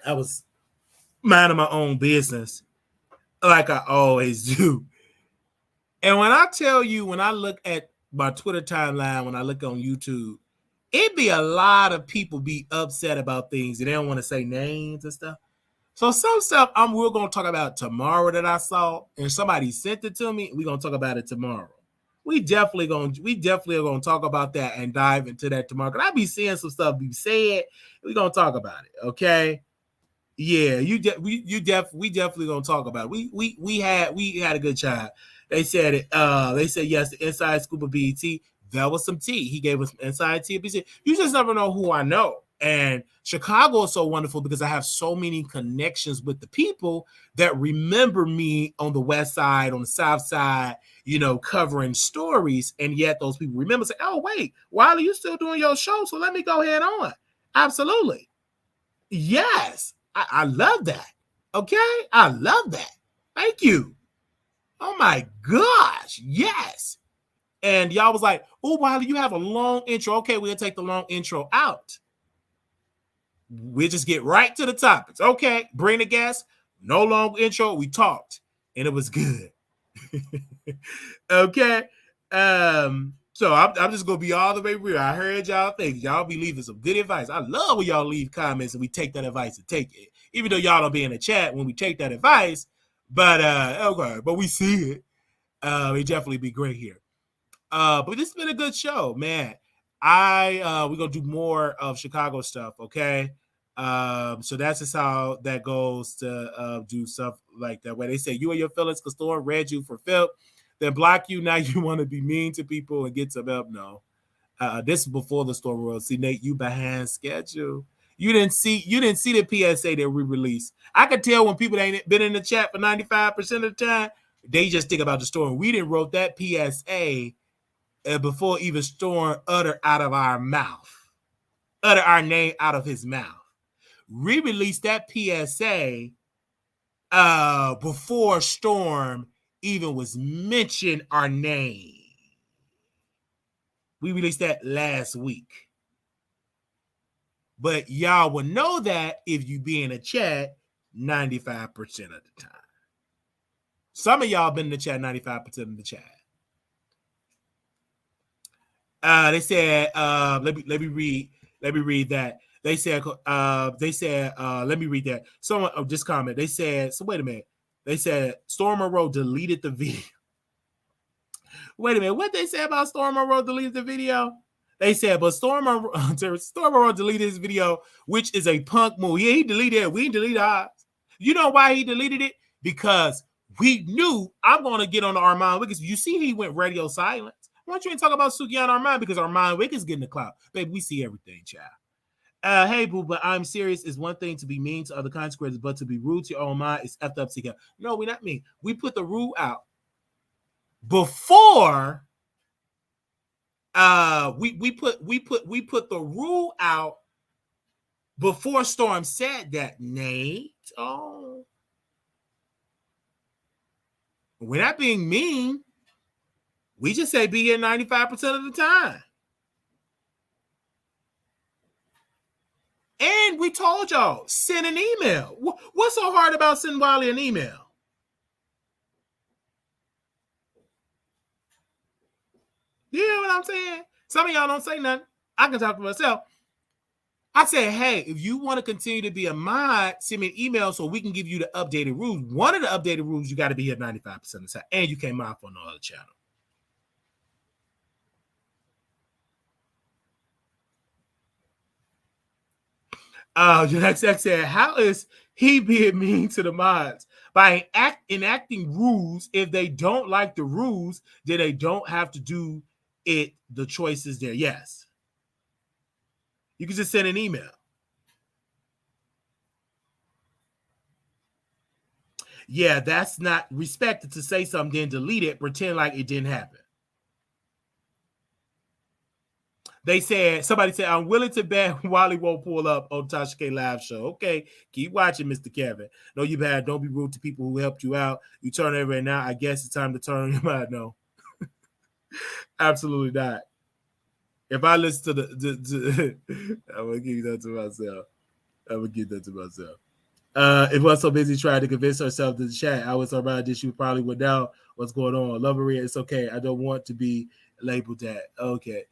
I was minding my own business like I always do. And when I tell you, when I look at my Twitter timeline, when I look on YouTube, it be a lot of people be upset about things and they don't want to say names and stuff. So some stuff we're going to talk about tomorrow that I saw, and somebody sent it to me. We're going to talk about it tomorrow. We definitely are going to talk about that and dive into that tomorrow. Because I be seeing some stuff be said. We're going to talk about it. Okay. Yeah, we definitely going to talk about it. We had a good time. They said it. They said yes, the inside scoop of BET. That was some tea. He gave us some inside tea of BET. You just never know who I know. And Chicago is so wonderful because I have so many connections with the people that remember me on the west side, on the south side, covering stories. And yet those people remember, say, oh, wait, Wiley, you still doing your show, so let me go ahead on. Absolutely. Yes. I love that. Okay? I love that. Thank you. Oh, my gosh. Yes. And y'all was like, oh, Wiley, you have a long intro. Okay, we'll take the long intro out. We'll just get right to the topics. Okay, bring the guests. No long intro. We talked, and it was good. Okay. So I'm just gonna be all the way real. I heard y'all think y'all be leaving some good advice. I love when y'all leave comments and we take that advice and take it, even though y'all don't be in the chat when we take that advice. But okay, but we see it. It definitely be great here. But this has been a good show, man. We're gonna do more of Chicago stuff, okay? So that's just how that goes to do stuff like that. Where they say you and your feelings because Storm read you for filth, then block you. Now you want to be mean to people and get some help. No, this is before the Storm world. See, Nate, you behind schedule. You didn't see the PSA that we released. I could tell when people ain't been in the chat for 95% of the time, they just think about the Storm. We didn't wrote that PSA before even Storm utter our name out of his mouth. We released that PSA before Storm even was mentioned our name. We released that last week. But y'all will know that if you be in a chat 95% of the time. Some of y'all been in the chat 95% of the chat. They said, let me read that. They said, let me read that. Someone just comment. They said, so wait a minute. They said Storm Monroe deleted the video. Wait a minute. What they say about Storm Monroe deleted the video? They said, but Storm Monroe deleted his video, which is a punk move. Yeah, he deleted it. We deleted ours. You know why he deleted it? Because we knew I'm going to get on the Armand Wiggins. You see, he went radio silence. Why don't you even talk about Suki and Armand? Because Armand Wiggins getting the clout. Baby, we see everything, child. Hey, boo, but I'm serious. It's one thing to be mean to other consequences, but to be rude to your own mind is effed up together. No, we're not mean. We put the rule out before we put the rule out before Storm said that, Nate. Oh, we're not being mean. We just say be here 95% of the time. And we told y'all, send an email. What's so hard about sending Wiley an email? what I'm saying? Some of y'all don't say nothing. I can talk to myself. I said, hey, if you want to continue to be a mod, send me an email so we can give you the updated rules. One of the updated rules, you got to be here 95% of the time, and you can't mod for no other channel. The next X said, how is he being mean to the mods? By enacting rules, if they don't like the rules, then they don't have to do it. The choice is there. Yes. You can just send an email. Yeah, that's not respected to say something, then delete it, pretend like it didn't happen. They said, somebody said, I'm willing to bet Wiley won't pull up on Tasha K live show. Okay, keep watching, Mr. Kevin. No, you bad. Don't be rude to people who helped you out. You turn over and now I guess it's time to turn your mind. No, absolutely not. If I listen to I'm going to give that to myself. If I was so busy trying to convince herself to the chat, I was around this, she probably would know what's going on. Love Maria, it's okay. I don't want to be labeled that. Okay.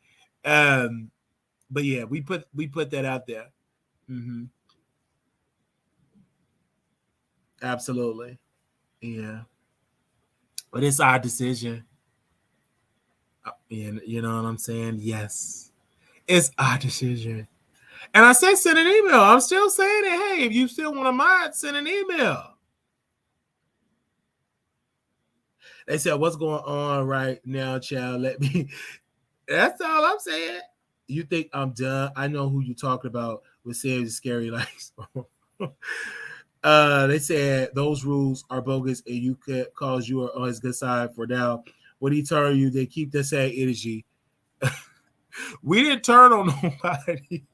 But yeah, we put that out there. Mm-hmm. Absolutely. Yeah. But it's our decision. And you know what I'm saying? Yes. It's our decision. And I said send an email. I'm still saying it. Hey, if you still want to mod, send an email. They said, what's going on right now, child? Let me. That's all I'm saying. You think I'm done? I know who you're talking about with saying scary lights. They said those rules are bogus and you could cause you are on his good side for now. When he turn you, they keep the same energy. We didn't turn on nobody.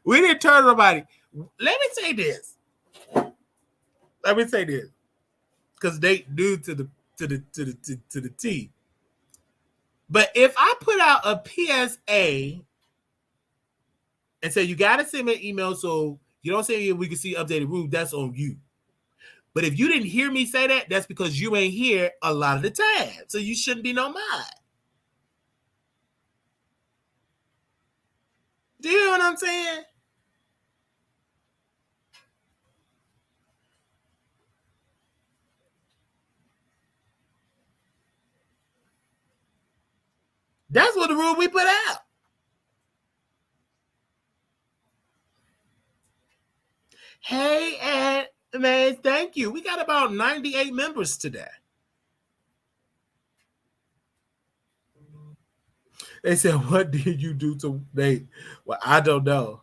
We didn't turn on nobody. Let me say this. Because they new to the T. But if I put out a PSA and say you gotta send me an email so you don't say we can see updated rules, that's on you. But if you didn't hear me say that, that's because you ain't here a lot of the time. So you shouldn't be no mod. Do you know what I'm saying? That's what the rule we put out. Hey, and man, thank you. We got about 98 members today. They said, what did you do to Nate? Well, I don't know.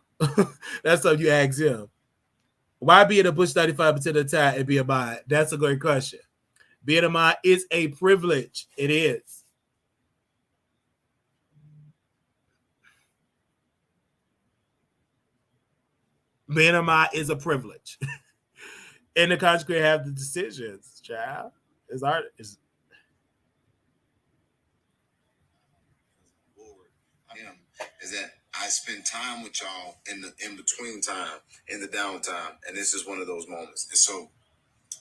That's something you ask him. Why be in a bush 95% of the time and be a mod? That's a great question. Being a mod is a privilege. It is. Being a mod is a privilege. And the country have the decisions, child. It's our. Is that I spend time with y'all in the in between time, in the downtime, and this is one of those moments. And so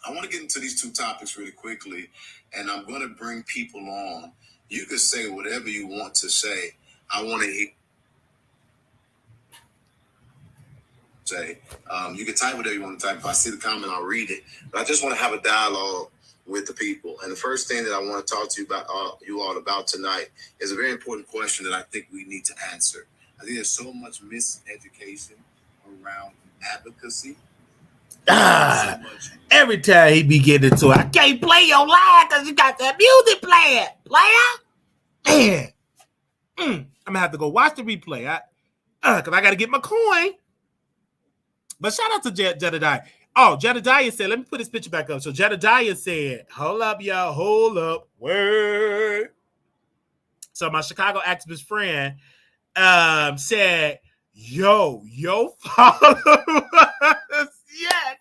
I want to get into these two topics really quickly, and I'm going to bring people on. You can say whatever you want to say. I want to say. You can type whatever you want to type. If I see the comment, I'll read it. But I just want to have a dialogue with the people. And the first thing that I want to talk to you about, about tonight, is a very important question that I think we need to answer. I think there's so much miseducation around advocacy. Every time he be getting into it, I can't play your line because you got that music playing, player. Man, I'm gonna have to go watch the replay. Because I got to get my coin. But shout out to Jedediah. Oh, Jedediah said, let me put his picture back up. So Jedediah said, hold up, y'all, hold up, word. So my Chicago activist friend said, yo followers, yes,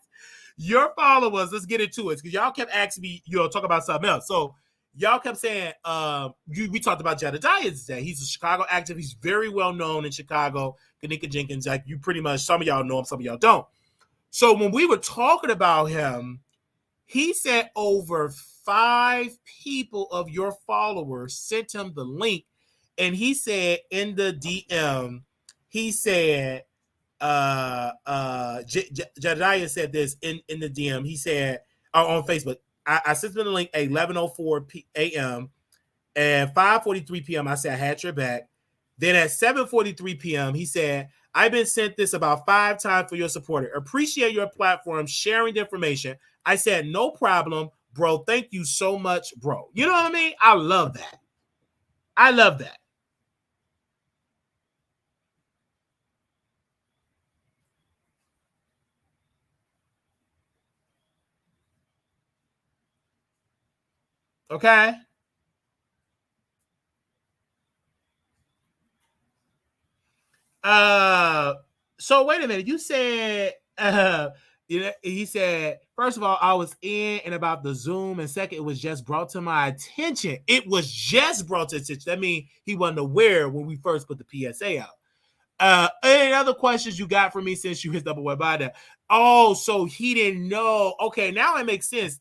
your followers, let's get into it. Because y'all kept asking me, talk about something else. So y'all kept saying, we talked about Jedediah today. He's a Chicago activist. He's very well known in Chicago. Kanika Jenkins, like you pretty much, some of y'all know him, some of y'all don't. So when we were talking about him, he said over 5 people of your followers sent him the link and he said in the DM, he said, Jediah said this in the DM. He said on Facebook, I sent him the link at 11:04 a.m. At 5:43 p.m. I said I had your back. Then at 7:43 p.m. he said, I've been sent this about 5 times for your supporter. Appreciate your platform sharing the information. I said, no problem, bro. Thank you so much, bro. You know what I mean? I love that. I love that. Okay. So wait a minute. You said he said, first of all, I was in and about the Zoom, and second, it was just brought to my attention. It was just brought to attention. That means he wasn't aware when we first put the PSA out. Any other questions you got for me since you hit double web by that? Oh, so he didn't know. Okay, now it makes sense.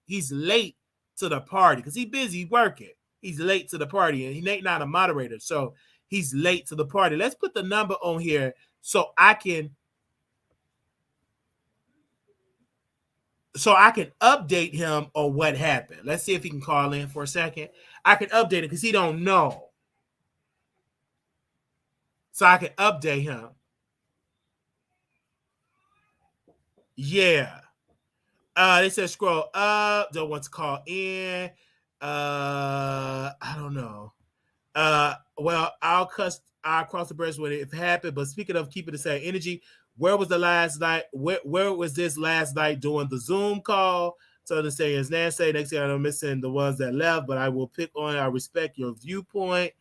He's late to the party because he's busy working. He's late to the party, and Nate not a moderator, so he's late to the party. Let's put the number on here so I can update him on what happened. Let's see if he can call in for a second. I can update it because he don't know. So I can update him. Yeah. They said scroll up. Don't want to call in. I don't know. Well, I'll cross the bridge when it happened. But speaking of keeping the same energy, where was the last night? Where was this last night during the Zoom call? So to say, as Nancy, next thing I'm missing the ones that left, but I will pick on. I respect your viewpoint.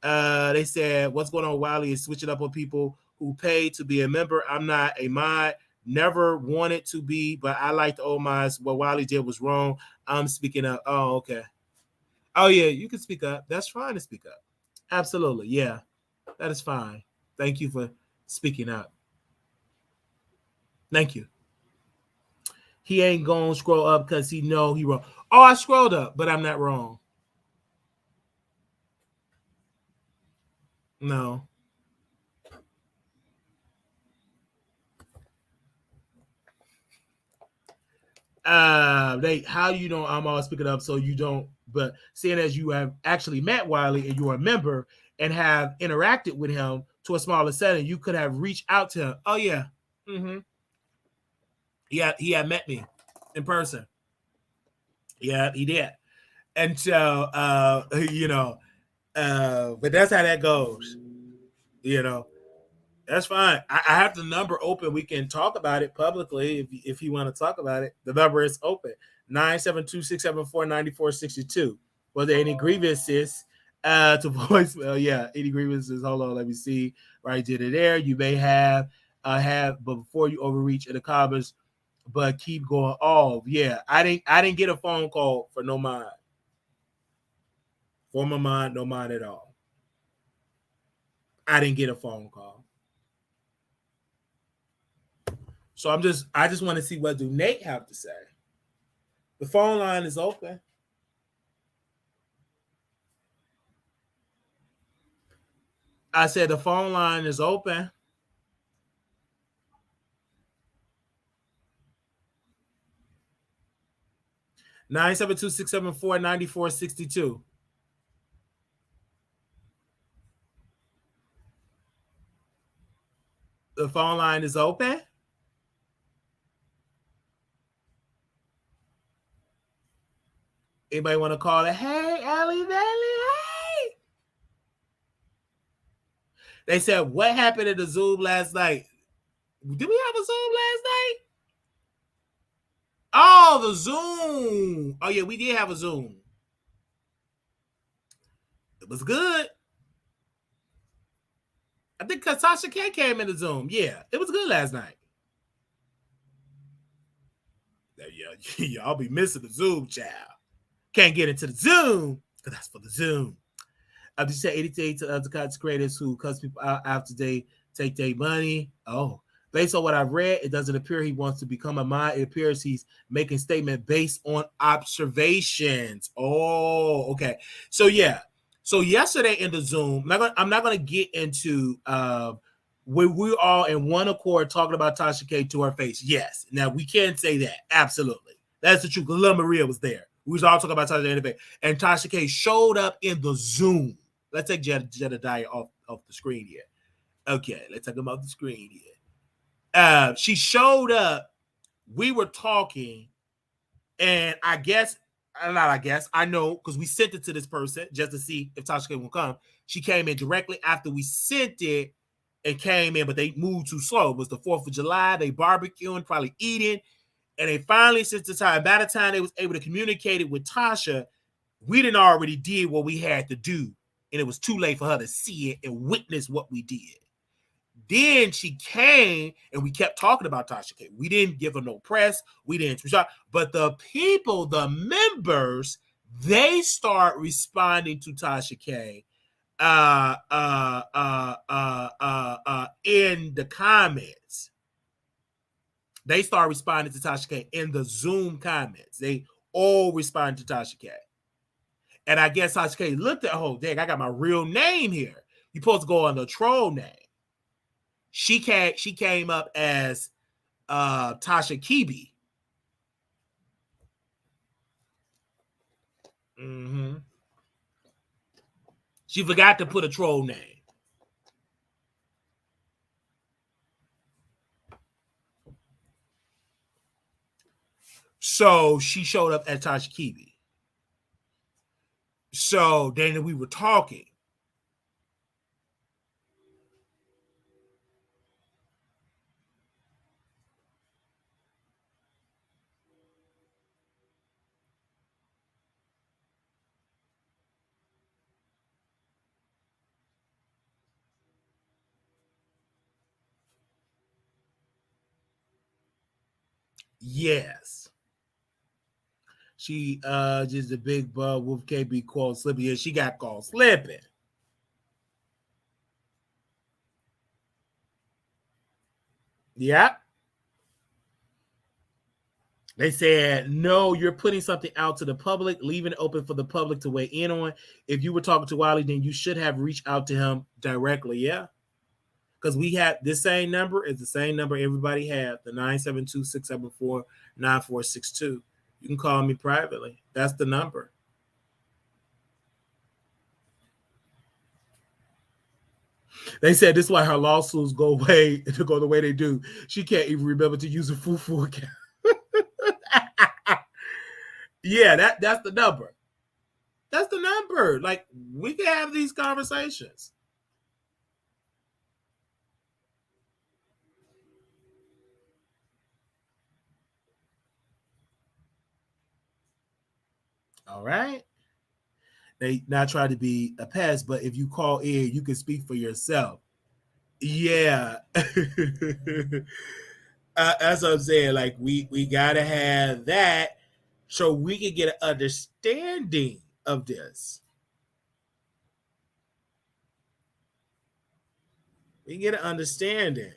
They said, what's going on? Wiley is switching up on people who pay to be a member. I'm not a mod. Never wanted to be, but I like the old mods. What Wiley did was wrong. I'm speaking up. Oh, okay. Oh, yeah, you can speak up. That's fine to speak up. Absolutely. Yeah, that is fine. Thank you for speaking up. Thank you. He ain't going to scroll up because he know he wrong. Oh, I scrolled up, but I'm not wrong. No. How you know I'm always speaking up so you don't, but seeing as you have actually met Wiley and you're a member and have interacted with him to a smaller setting, you could have reached out to him. Oh yeah. Mm-hmm. Yeah, he had met me in person. Yeah, he did. And so but that's how that goes. That's fine. I have the number open. We can talk about it publicly if you want to talk about it. The number is open. 972-674-9462. Were there any grievances to voicemail? Yeah, any grievances. Hold on, let me see. Right, did it there. You may have, but before you overreach in the comments, but keep going off. Yeah, I didn't get a phone call for no mind. For my mind, no mind at all. I didn't get a phone call. So I just want to see what do Nate have to say. The phone line is open. I said the phone line is open. Nine 972-674-9462. The phone line is open. Anybody want to call it? Hey, Allie Valley, hey. They said, what happened at the Zoom last night? Did we have a Zoom last night? Oh, the Zoom. Oh, yeah, we did have a Zoom. It was good. I think because Tasha K came in the Zoom. Yeah, it was good last night. Yeah, y'all be missing the Zoom, child. Can't get into the Zoom because that's for the Zoom. I just said 88 to other content creators who cuss people out after they take their money. Oh, based on what I've read, it doesn't appear he wants to become a mod. It appears he's making statement based on observations. Oh, okay. So yeah. So yesterday in the Zoom, I'm not gonna get into we all in one accord talking about Tasha K to her face. Yes. Now we can say that. Absolutely. That's the truth. Because Lil Maria was there. We was all talking about Tasha K in the face. And Tasha K showed up in the Zoom. Let's take Jedediah off the screen here. Okay, let's take him off the screen here. She showed up. We were talking, and I know because we sent it to this person just to see if Tasha K will come. She came in directly after we sent it and came in, but they moved too slow. It was the 4th of July. They barbecuing, probably eating, and they finally sent the time. By the time they was able to communicate it with Tasha, we didn't already did what we had to do, and it was too late for her to see it and witness what we did. Then she came and we kept talking about Tasha K. We didn't give her no press. We didn't. But the people, the members, they start responding to Tasha K in the comments. They start responding to Tasha K in the Zoom comments. They all respond to Tasha K. And I guess Tasha K looked at, oh, dang, I got my real name here. You're supposed to go on the troll name. She came up as Tasha Kibi. Mm-hmm. She forgot to put a troll name. So she showed up as Tasha Kibi. So then we were talking. Yes. She just a big bug. Wolf KB called slipping. Yeah, she got called slipping. Yeah. They said, no, you're putting something out to the public, leaving it open for the public to weigh in on. If you were talking to Wiley, then you should have reached out to him directly. Yeah. Because we had this same number is the same number everybody had, the 972-674-9462. You can call me privately. That's the number. They said this is why her lawsuits go the way they do. She can't even remember to use a full account. Yeah, that's the number. That's the number. Like, we can have these conversations. All right. They not try to be a pest, but if you call in, you can speak for yourself. Yeah. That's what I'm saying. Like, we gotta have that so we can get an understanding of this. We can get an understanding.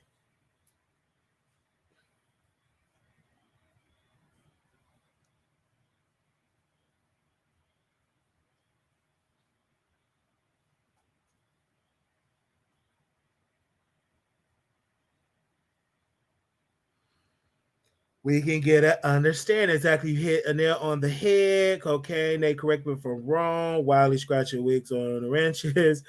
We can get an understanding. Exactly. You hit a nail on the head. Cocaine. They correct me if I'm wrong. Wiley scratching wigs on the ranches.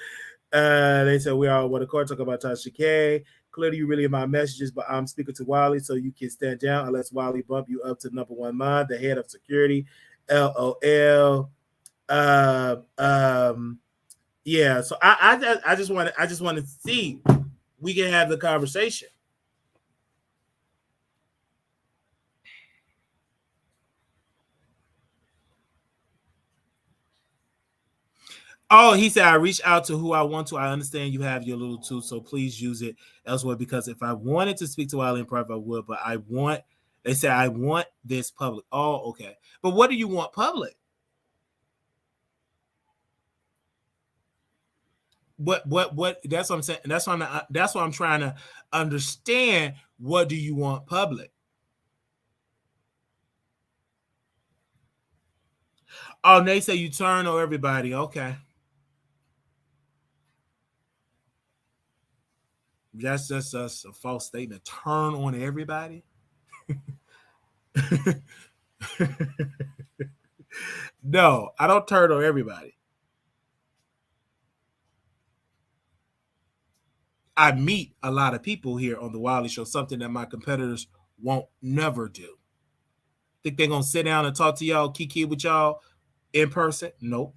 They said we all want to court talk about Tasha K. Clearly, you really in my messages, but I'm speaking to Wiley, so you can stand down unless Wiley bump you up to number one mind, the head of security. LOL. Yeah. So I just want to see we can have the conversation. Oh, he said, I reach out to who I want to. I understand you have your little tool, so please use it elsewhere, because if I wanted to speak to Wiley in private, I would, but they say I want this public. Oh, okay. But what do you want public? What, that's what I'm saying. That's what I'm trying to understand. What do you want public? Oh, they say you turn on everybody. Okay. That's just a false statement. Turn on everybody. No, I don't turn on everybody. I meet a lot of people here on the Wiley Show, something that my competitors won't never do. Think they're gonna sit down and talk to y'all, kiki with y'all in person? Nope.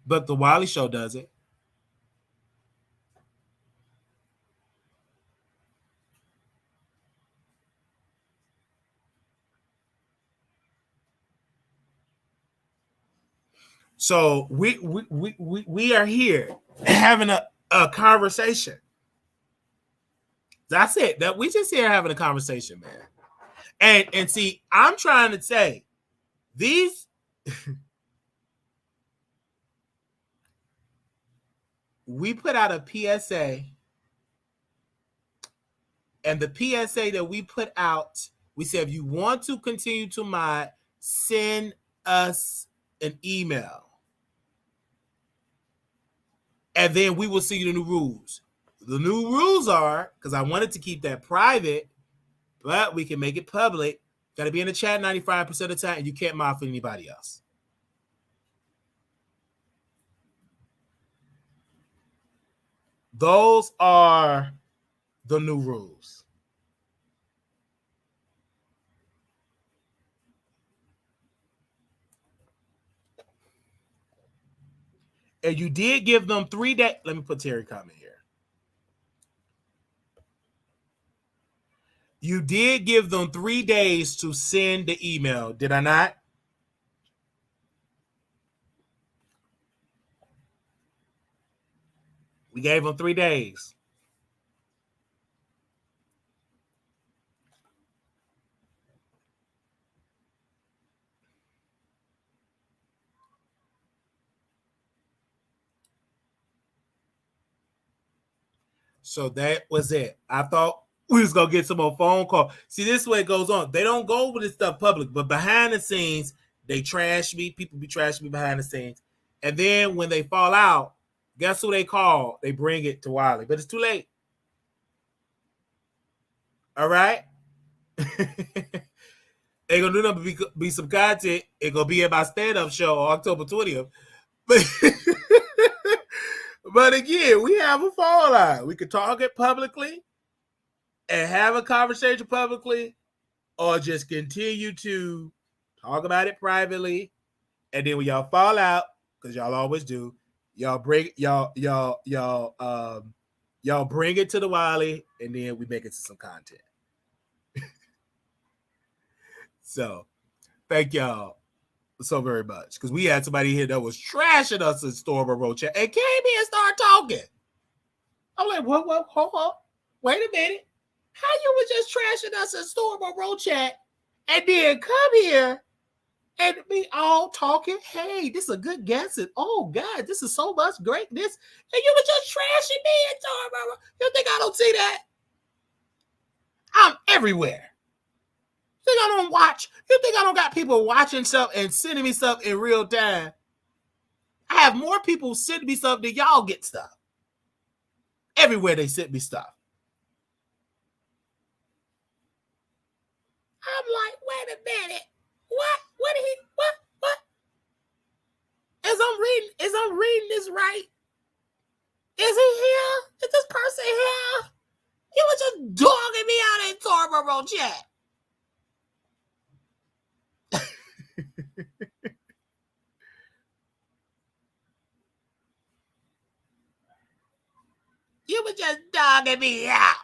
But the Wiley Show does it. So we are here having a conversation. That's it. That we just here having a conversation, man. And see, I'm trying to say these we put out a PSA, and the PSA that we put out, we said if you want to continue to mod, send us an email. And then we will see the new rules. The new rules are, because I wanted to keep that private, but we can make it public. Got to be in the chat 95% of the time, and you can't mod for anybody else. Those are the new rules. And you did give them 3 days. Let me put Terry comment here. You did give them 3 days to send the email. Did I not? We gave them 3 days. So that was it. I thought we was going to get some more phone call. See, this way it goes on. They don't go over this stuff public, but behind the scenes, they trash me. People be trashing me behind the scenes. And then when they fall out, guess who they call? They bring it to Wiley, but it's too late. All right? They're going to do nothing be some content. It's going to be at my stand-up show on October 20th. But again, we have a fallout. We could talk it publicly and have a conversation publicly, or just continue to talk about it privately. And then when y'all fall out, because y'all always do, y'all bring y'all bring it to the Wiley, and then we make it to some content. So thank y'all so very much, because we had somebody here that was trashing us in Storm Road chat and came in and started talking. I'm like, what, hold on, wait a minute. How you was just trashing us in Storm Road chat and then come here and be all talking? Hey, this is a good guess. And oh God, this is so much greatness. And you was just trashing me in Storm Road. You think I don't see that? I'm everywhere. You think I don't watch? You think I don't got people watching stuff and sending me stuff in real time? I have more people sending me stuff than y'all get stuff. Everywhere they send me stuff. I'm like, wait a minute. What? What did he? What? Is I'm reading this right? Is he here? Is this person here? He was just dogging me out in Torbo chat. You were just dogging me out.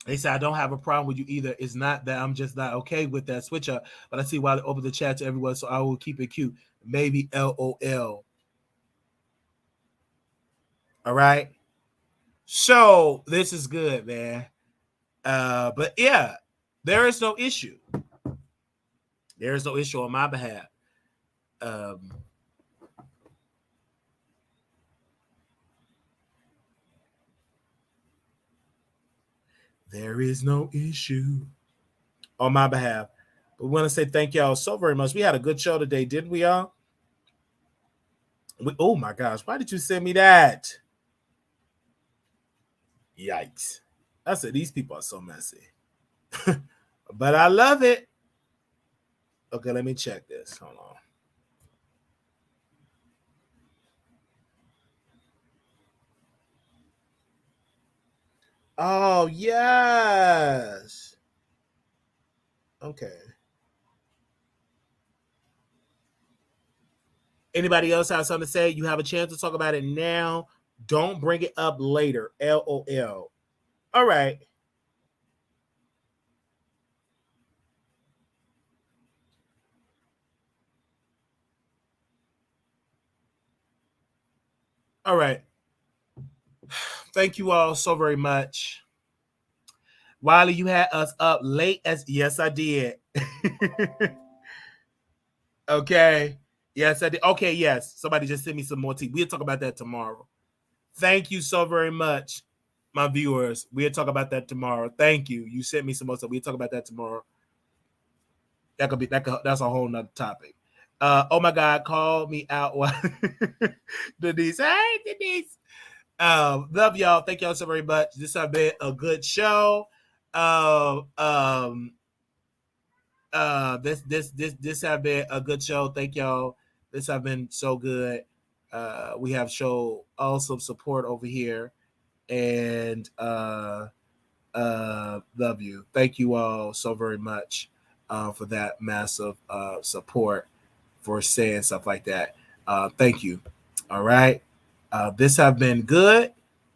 They said, I don't have a problem with you either. It's not that I'm just not okay with that switch up, but I see why they open the chat to everyone, so I will keep it cute. Maybe LOL. All right. So this is good, man. But yeah, there is no issue. There is no issue on my behalf. There is no issue on my behalf. But we want to say thank y'all so very much. We had a good show today, didn't we, y'all? Oh my gosh, why did you send me that? Yikes. I said, these people are so messy. But I love it. Okay, let me check this. Hold on. Oh, yes. Okay. Anybody else have something to say? You have a chance to talk about it now. Don't bring it up later. LOL. All right. All right. Thank you all so very much. Wiley, you had us up late as yes, I did. Okay. Yes, I did. Okay, yes. Somebody just sent me some more tea. We'll talk about that tomorrow. Thank you so very much, my viewers. We'll talk about that tomorrow. Thank you. You sent me some more stuff. We'll talk about that tomorrow. That's a whole nother topic. Oh my God, call me out. Denise. Hey, Denise. Love y'all. Thank y'all so very much. This has been a good show. This have been a good show. Thank y'all. This have been so good. We have shown awesome support over here, and love you. Thank you all so very much for that massive support, for saying stuff like that. Thank you. All right. This have been good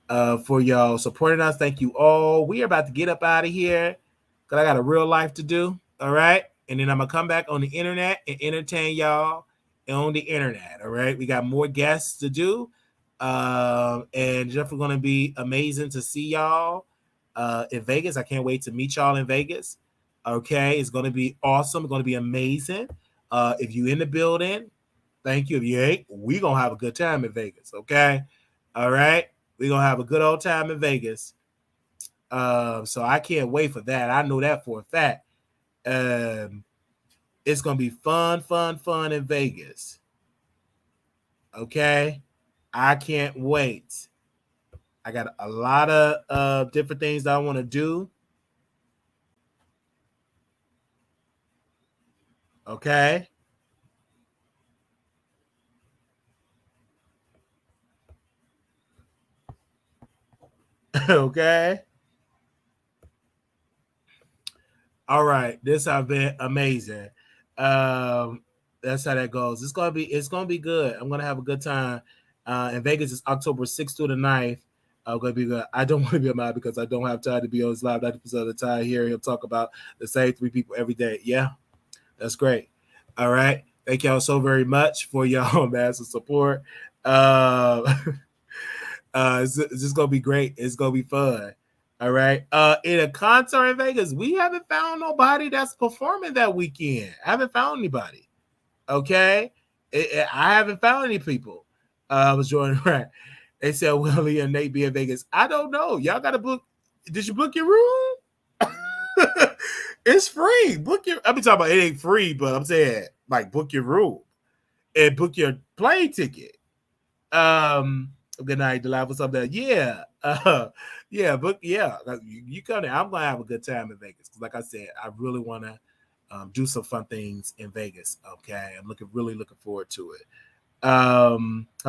for y'all supporting us. Thank you all. We are about to get up out of here because I got a real life to do. All right. And then I'm going to come back on the internet and entertain y'all on the internet. All right. We got more guests to do. And definitely going to be amazing to see y'all in Vegas. I can't wait to meet y'all in Vegas. Okay. It's going to be awesome. It's going to be amazing. If you in the building, thank you. If you ain't, we going to have a good time in Vegas. Okay. All right. We're going to have a good old time in Vegas. So I can't wait for that. I know that for a fact. It's going to be fun in Vegas. Okay. I can't wait. I got a lot of different things that I want to do. Okay. Okay. All right. This has been amazing. That's how that goes. It's gonna be good. I'm gonna have a good time. In Vegas is October 6th through the 9th. I'm gonna be good. I don't want to be mad because I don't have time to be on his live 90% of the time here. He'll talk about the same 3 people every day. Yeah, that's great. All right. Thank y'all so very much for y'all massive support. It's just gonna be great. It's gonna be fun. All right. In a concert in Vegas, we haven't found nobody that's performing that weekend. I haven't found anybody. Okay. I haven't found any people. I was joining right. They said Willie and Nate be in Vegas. I don't know. Y'all gotta book. Did you book your room? It's free. Book your. I'm talking about it ain't free, but I'm saying like book your room and book your plane ticket. Good night, Delilah. What's up there? Yeah. Yeah, but yeah, you come there. I'm gonna have a good time in Vegas. Like I said, I really want to do some fun things in Vegas. Okay. I'm really looking forward to it. Have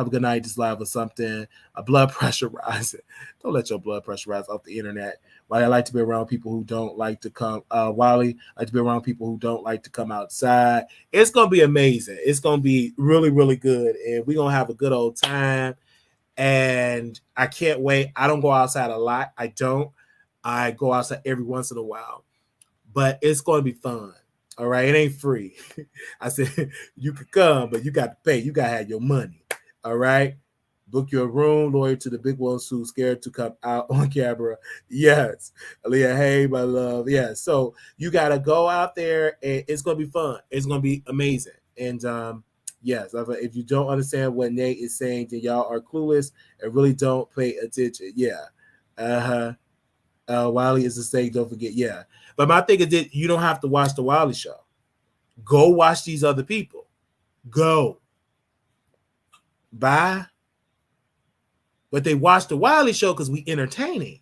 a good night, just live or something. Blood pressure rising. Don't let your blood pressure rise off the internet. Why I like to be around people who don't like to come. Wiley, I like to be around people who don't like to come outside. It's gonna be amazing. It's gonna be really, really good, and we're gonna have a good old time. And I can't wait. I don't go outside a lot. I don't. I go outside every once in a while, but it's going to be fun. All right. It ain't free. I said, you could come, but you got to pay. You got to have your money. All right. Book your room, loyal to the big ones who scared to come out on camera. Yes. Aaliyah, hey, my love. Yeah. So you got to go out there and it's going to be fun. It's going to be amazing. And, yes, if you don't understand what Nate is saying, then y'all are clueless and really don't pay attention. Yeah. Wiley is the same, don't forget. Yeah. But my thing is that you don't have to watch the Wiley Show. Go watch these other people. Go. Bye. But they watch the Wiley Show because we entertaining.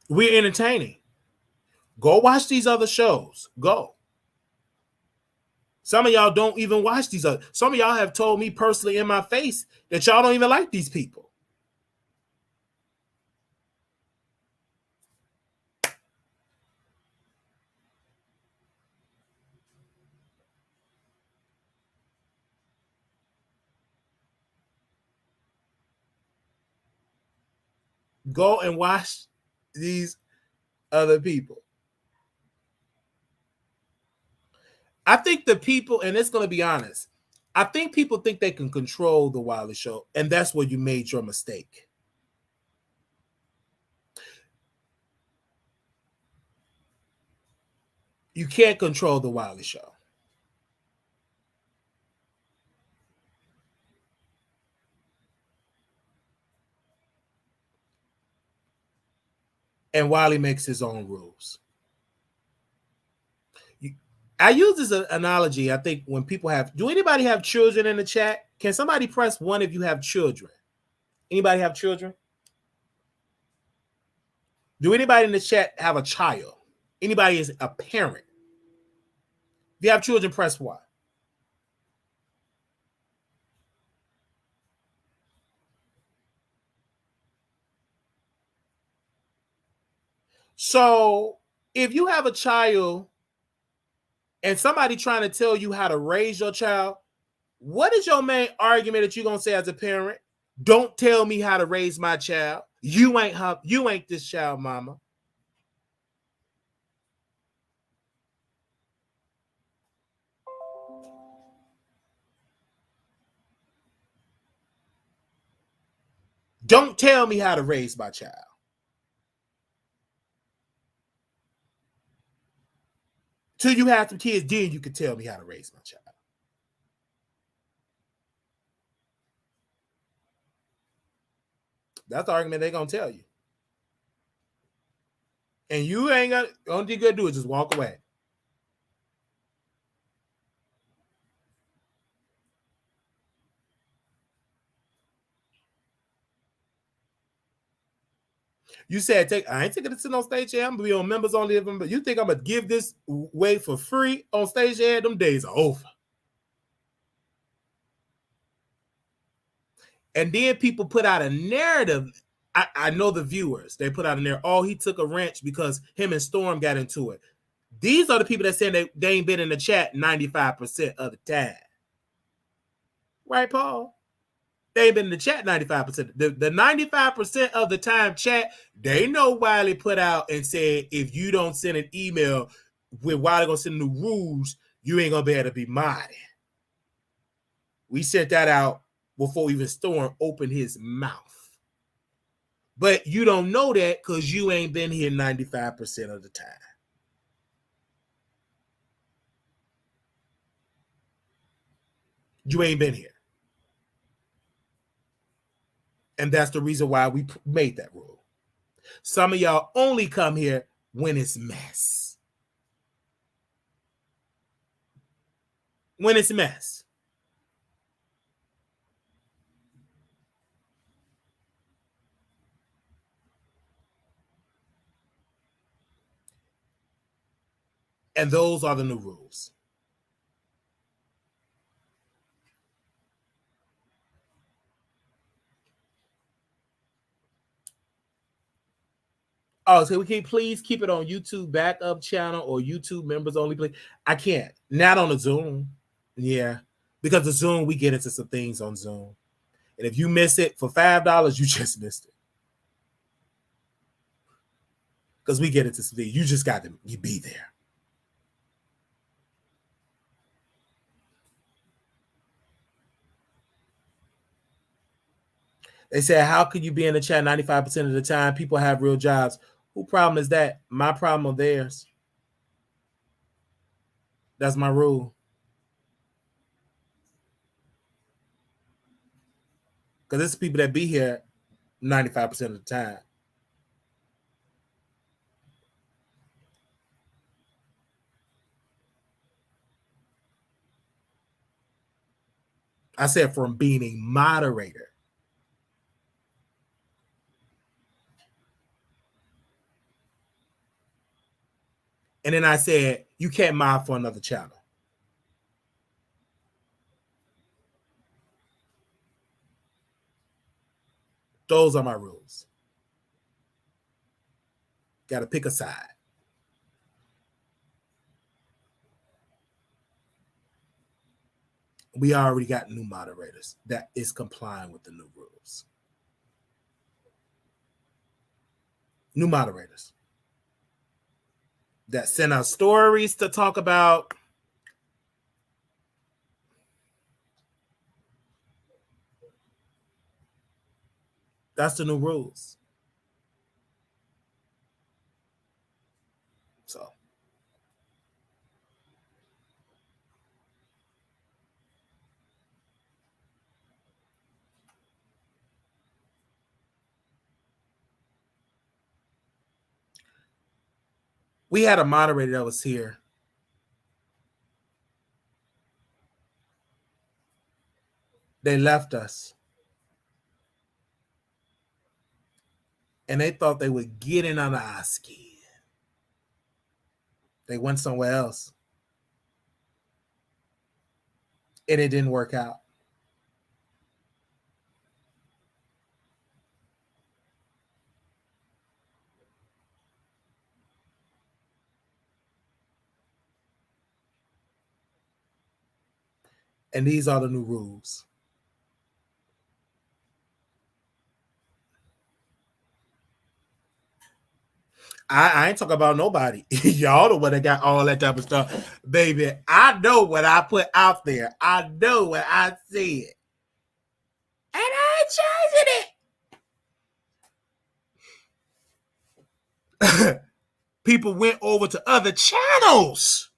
We're entertaining. Go watch these other shows. Go. Some of y'all don't even watch these other. Some of y'all have told me personally in my face that y'all don't even like these people. Go and watch these other people. I think the people, and it's going to be honest, I think people think they can control the Wiley Show, and that's where you made your mistake. You can't control the Wiley Show. And Wiley makes his own rules. I use this analogy, I think, when people have... Do anybody have children in the chat? Can somebody press 1 if you have children? Anybody have children? Do anybody in the chat have a child? Anybody is a parent? If you have children, press 1. So if you have a child and somebody trying to tell you how to raise your child, what is your main argument that you're going to say as a parent? Don't tell me how to raise my child. You ain't this child, mama. Don't tell me how to raise my child. Till you have some kids, then you can tell me how to raise my child. That's the argument they're going to tell you. And you ain't got, only thing you got to do is just walk away. You said, I ain't taking this on stage yet. I'm going to be on members only. But you think I'm going to give this away for free on stage yet? Them days are over. And then people put out a narrative. I know the viewers. They put out a narrative. Oh, he took a wrench because him and Storm got into it. These are the people that say they ain't been in the chat 95% of the time. Right, Paul? They ain't been in the chat 95%. The 95% of the time chat, they know Wiley put out and said, if you don't send an email with Wiley going to send the rules, you ain't going to be able to be modded. We sent that out before even Storm opened his mouth. But you don't know that because you ain't been here 95% of the time. You ain't been here. And that's the reason why we made that rule. Some of y'all only come here when it's mess. When it's mess. And those are the new rules. Oh, so we can please keep it on YouTube backup channel or YouTube members only, please. I can't. Not on the Zoom. Yeah. Because the Zoom, we get into some things on Zoom. And if you miss it for $5, you just missed it. Because we get into some things. You just got to be there. They said, how could you be in the chat 95% of the time? People have real jobs. Who problem is that? My problem or theirs? That's my rule. Because it's people that be here 95% of the time. I said from being a moderator. And then I said, you can't mod for another channel. Those are my rules. Got to pick a side. We already got new moderators that is complying with the new rules. New moderators that send out stories to talk about that's the new rules. So we had a moderator that was here. They left us. And they thought they would get in under our skin. They went somewhere else. And it didn't work out. And these are the new rules. I ain't talking about nobody. Y'all the one that got all that type of stuff. Baby, I know what I put out there. I know what I said. And I ain't changing it. People went over to other channels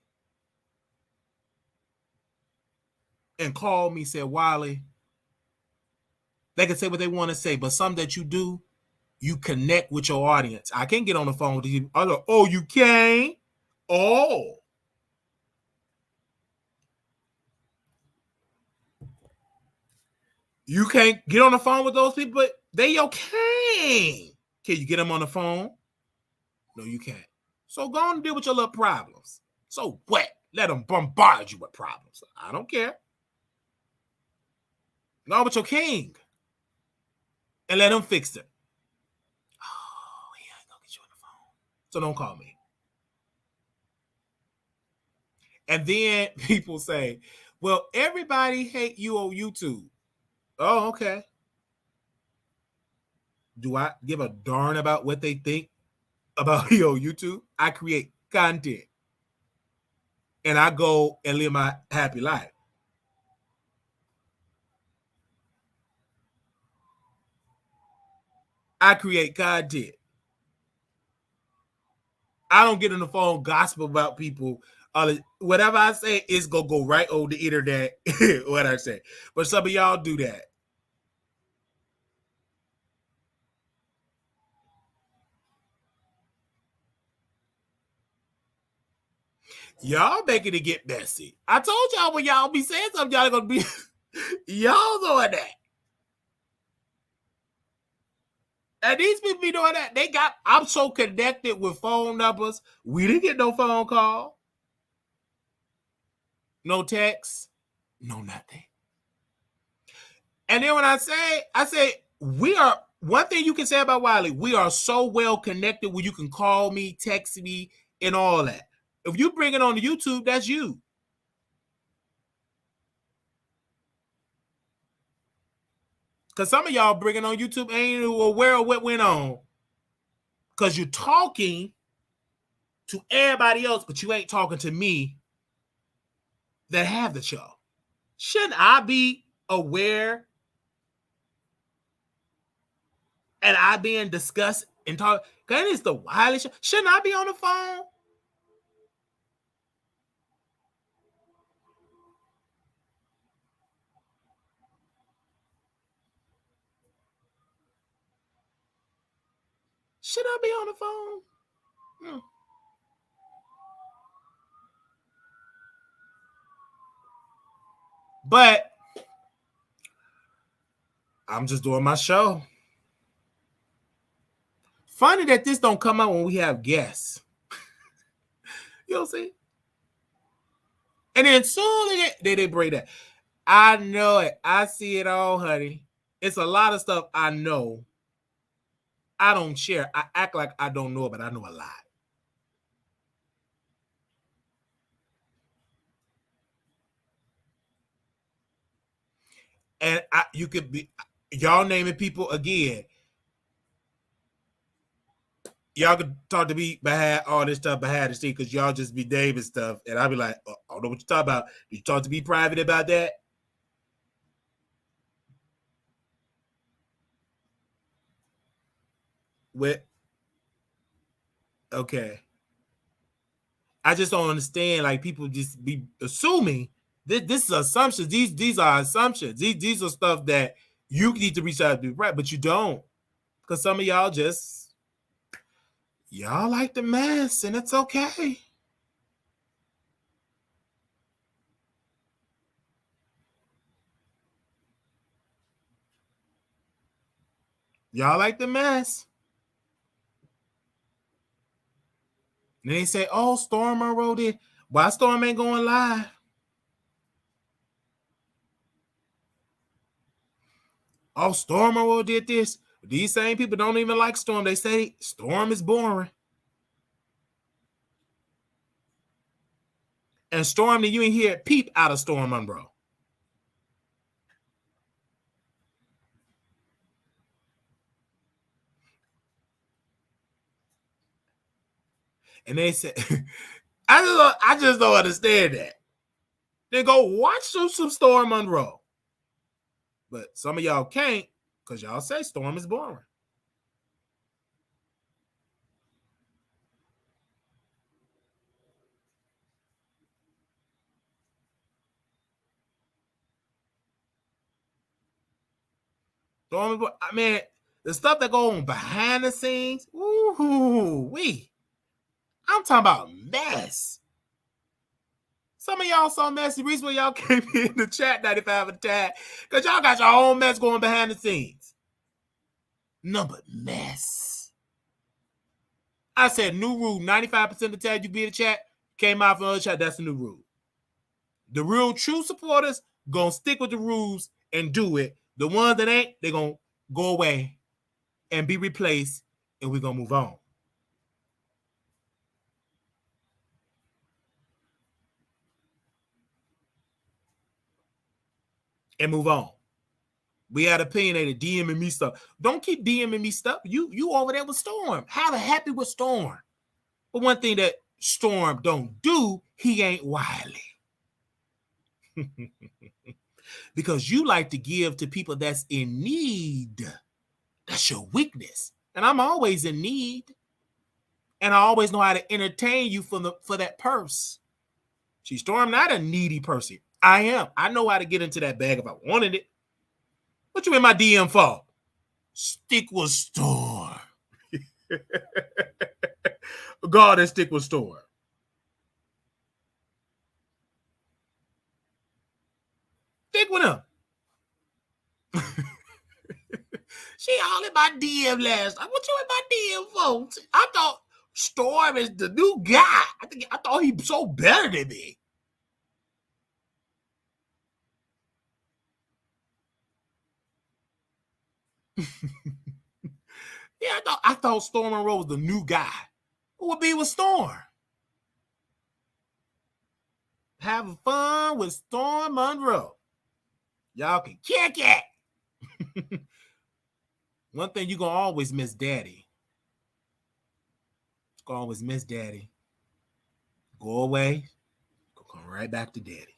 and called me, said, Wiley, they can say what they want to say, but something that you do, you connect with your audience. I can't get on the phone with you. I go, oh, you can't? Oh. You can't get on the phone with those people, but they your king. Can you get them on the phone? No, you can't. So go on and deal with your little problems. So what? Let them bombard you with problems. I don't care. Go on with your king and let him fix it. Oh, he ain't gonna get you on the phone. So don't call me. And then people say, well, everybody hate you on YouTube. Oh, okay. Do I give a darn about what they think about you on YouTube? I create content. And I go and live my happy life. I create content. I don't get on the phone gossip about people. Whatever I say is gonna go right over the internet. What I say, but some of y'all do that. Y'all making it get messy. I told y'all when y'all be saying something, y'all gonna be y'all doing that. And these people be doing that. I'm so connected with phone numbers. We didn't get no phone call. No text. No nothing. And then when I say we are, one thing you can say about Wiley, we are so well connected where you can call me, text me, and all that. If you bring it on the YouTube, that's you. Because some of y'all bringing on YouTube ain't even aware of what went on. Because you're talking to everybody else, but you ain't talking to me that have the show. Shouldn't I be aware and I being discussed and talk? Because it's the Wiley Show. Shouldn't I be on the phone? Should I be on the phone? But I'm just doing my show. Funny that this don't come out when we have guests. You know what I'm saying? And then soon they break that. I know it. I see it all, honey. It's a lot of stuff I know. I don't share. I act like I don't know it, but I know a lot. And you could be, y'all naming people again. Y'all could talk to me behind all this stuff behind the scene because y'all just be naming stuff. And I'll be like, I don't know what you're talking about. Did you talk to me private about that? Okay. I just don't understand. Like, people just be assuming this is assumptions. These are assumptions. These are stuff that you need to reach out to do right, but you don't. Because some of y'all y'all like the mess, and it's okay. Y'all like the mess. And they say, oh, Storm wrote it. Why Storm ain't going live? Oh, Storm did this. These same people don't even like Storm. They say Storm is boring. And Storm, you ain't hear peep out of Storm Monroe. And they said, I just don't understand that. Then go watch some Storm Monroe. But some of y'all can't because y'all say Storm is boring. Storm is boring. I mean, the stuff that go on behind the scenes, I'm talking about mess. Some of y'all so messy. The reason why y'all came in the chat 95 of the time, because y'all got your own mess going behind the scenes. Number mess. I said new rule. 95% of the time you be in the chat, came out from the other chat, that's the new rule. The real true supporters gonna stick with the rules and do it. The ones that ain't, they gonna go away and be replaced, and we're gonna move on. And move on. We had opinionated DMing me stuff. Don't keep DMing me stuff. You over there with Storm. Have a happy with Storm. But one thing that Storm don't do, he ain't Wiley. Because you like to give to people that's in need. That's your weakness. And I'm always in need. And I always know how to entertain you for that purse. See, Storm not a needy person. I am. I know how to get into that bag if I wanted it. What you in my DM for? Stick with Storm. God, and stick with Storm. Stick with him. She all in my DM last night. What you in my DM for? I thought Storm is the new guy. I thought he was so better than me. Yeah, I thought Storm Monroe was the new guy. Who would be with Storm? Having fun with Storm Monroe. Y'all can kick it. One thing you gonna always miss Daddy. You're gonna always miss Daddy. Go away. Go come right back to Daddy.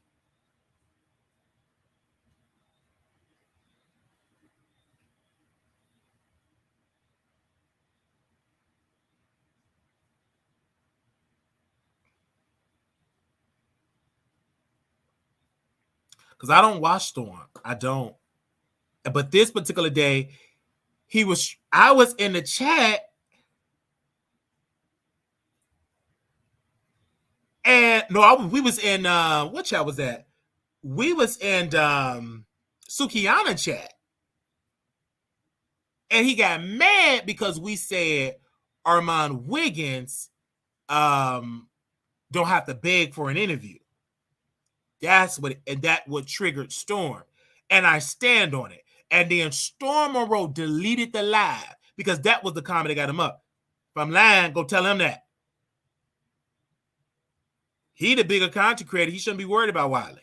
Because I don't watch Storm. I don't. But this particular day, I was in the chat, and we was in what chat was that? We was in Sukiana chat. And he got mad because we said Armand Wiggins don't have to beg for an interview. That's what triggered Storm. And I stand on it. And then Storm Monroe deleted the live because that was the comment that got him up. If I'm lying, go tell him that. He the bigger content creator. He shouldn't be worried about Wiley.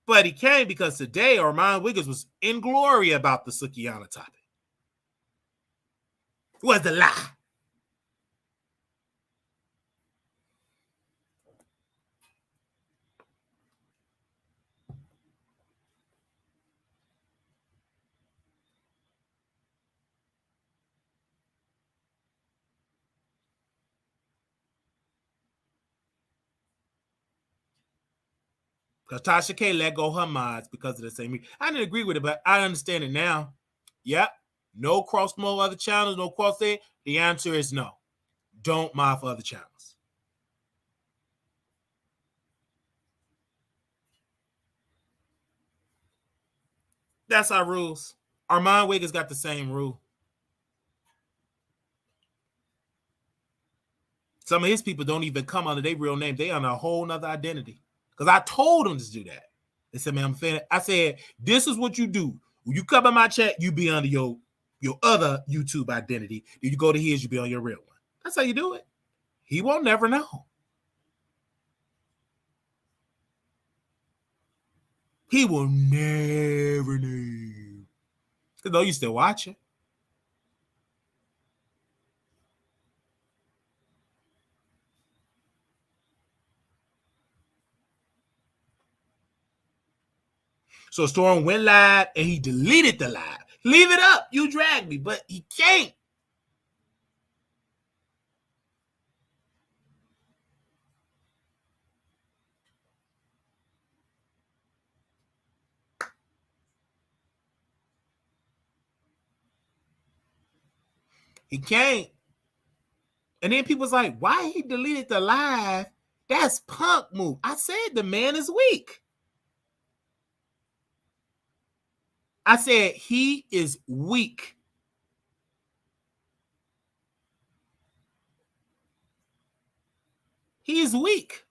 But he came because today Armand Wiggins was in glory about the Sukiana topic. It was the lie. Because Tasha K let go her mods because of the same reason. I didn't agree with it, but I understand it now. Yep. No cross promote other channels, no cross it. The answer is no. Don't mod for other channels. That's our rules. Armand Wiggins got the same rule. Some of his people don't even come under their real name. They on a whole nother identity. Because I told them to do that. They said, man, I'm fan. I said, this is what you do. When you come in my chat, you be under your other YouTube identity. Then you go to his, you be on your real one. That's how you do it. He won't never know. He will never know. Because though you still watching. So Storm went live and he deleted the live. Leave it up. You dragged me, but he can't. He can't. And then people's like, why he deleted the live? That's punk move. I said the man is weak. I said he is weak. He is weak.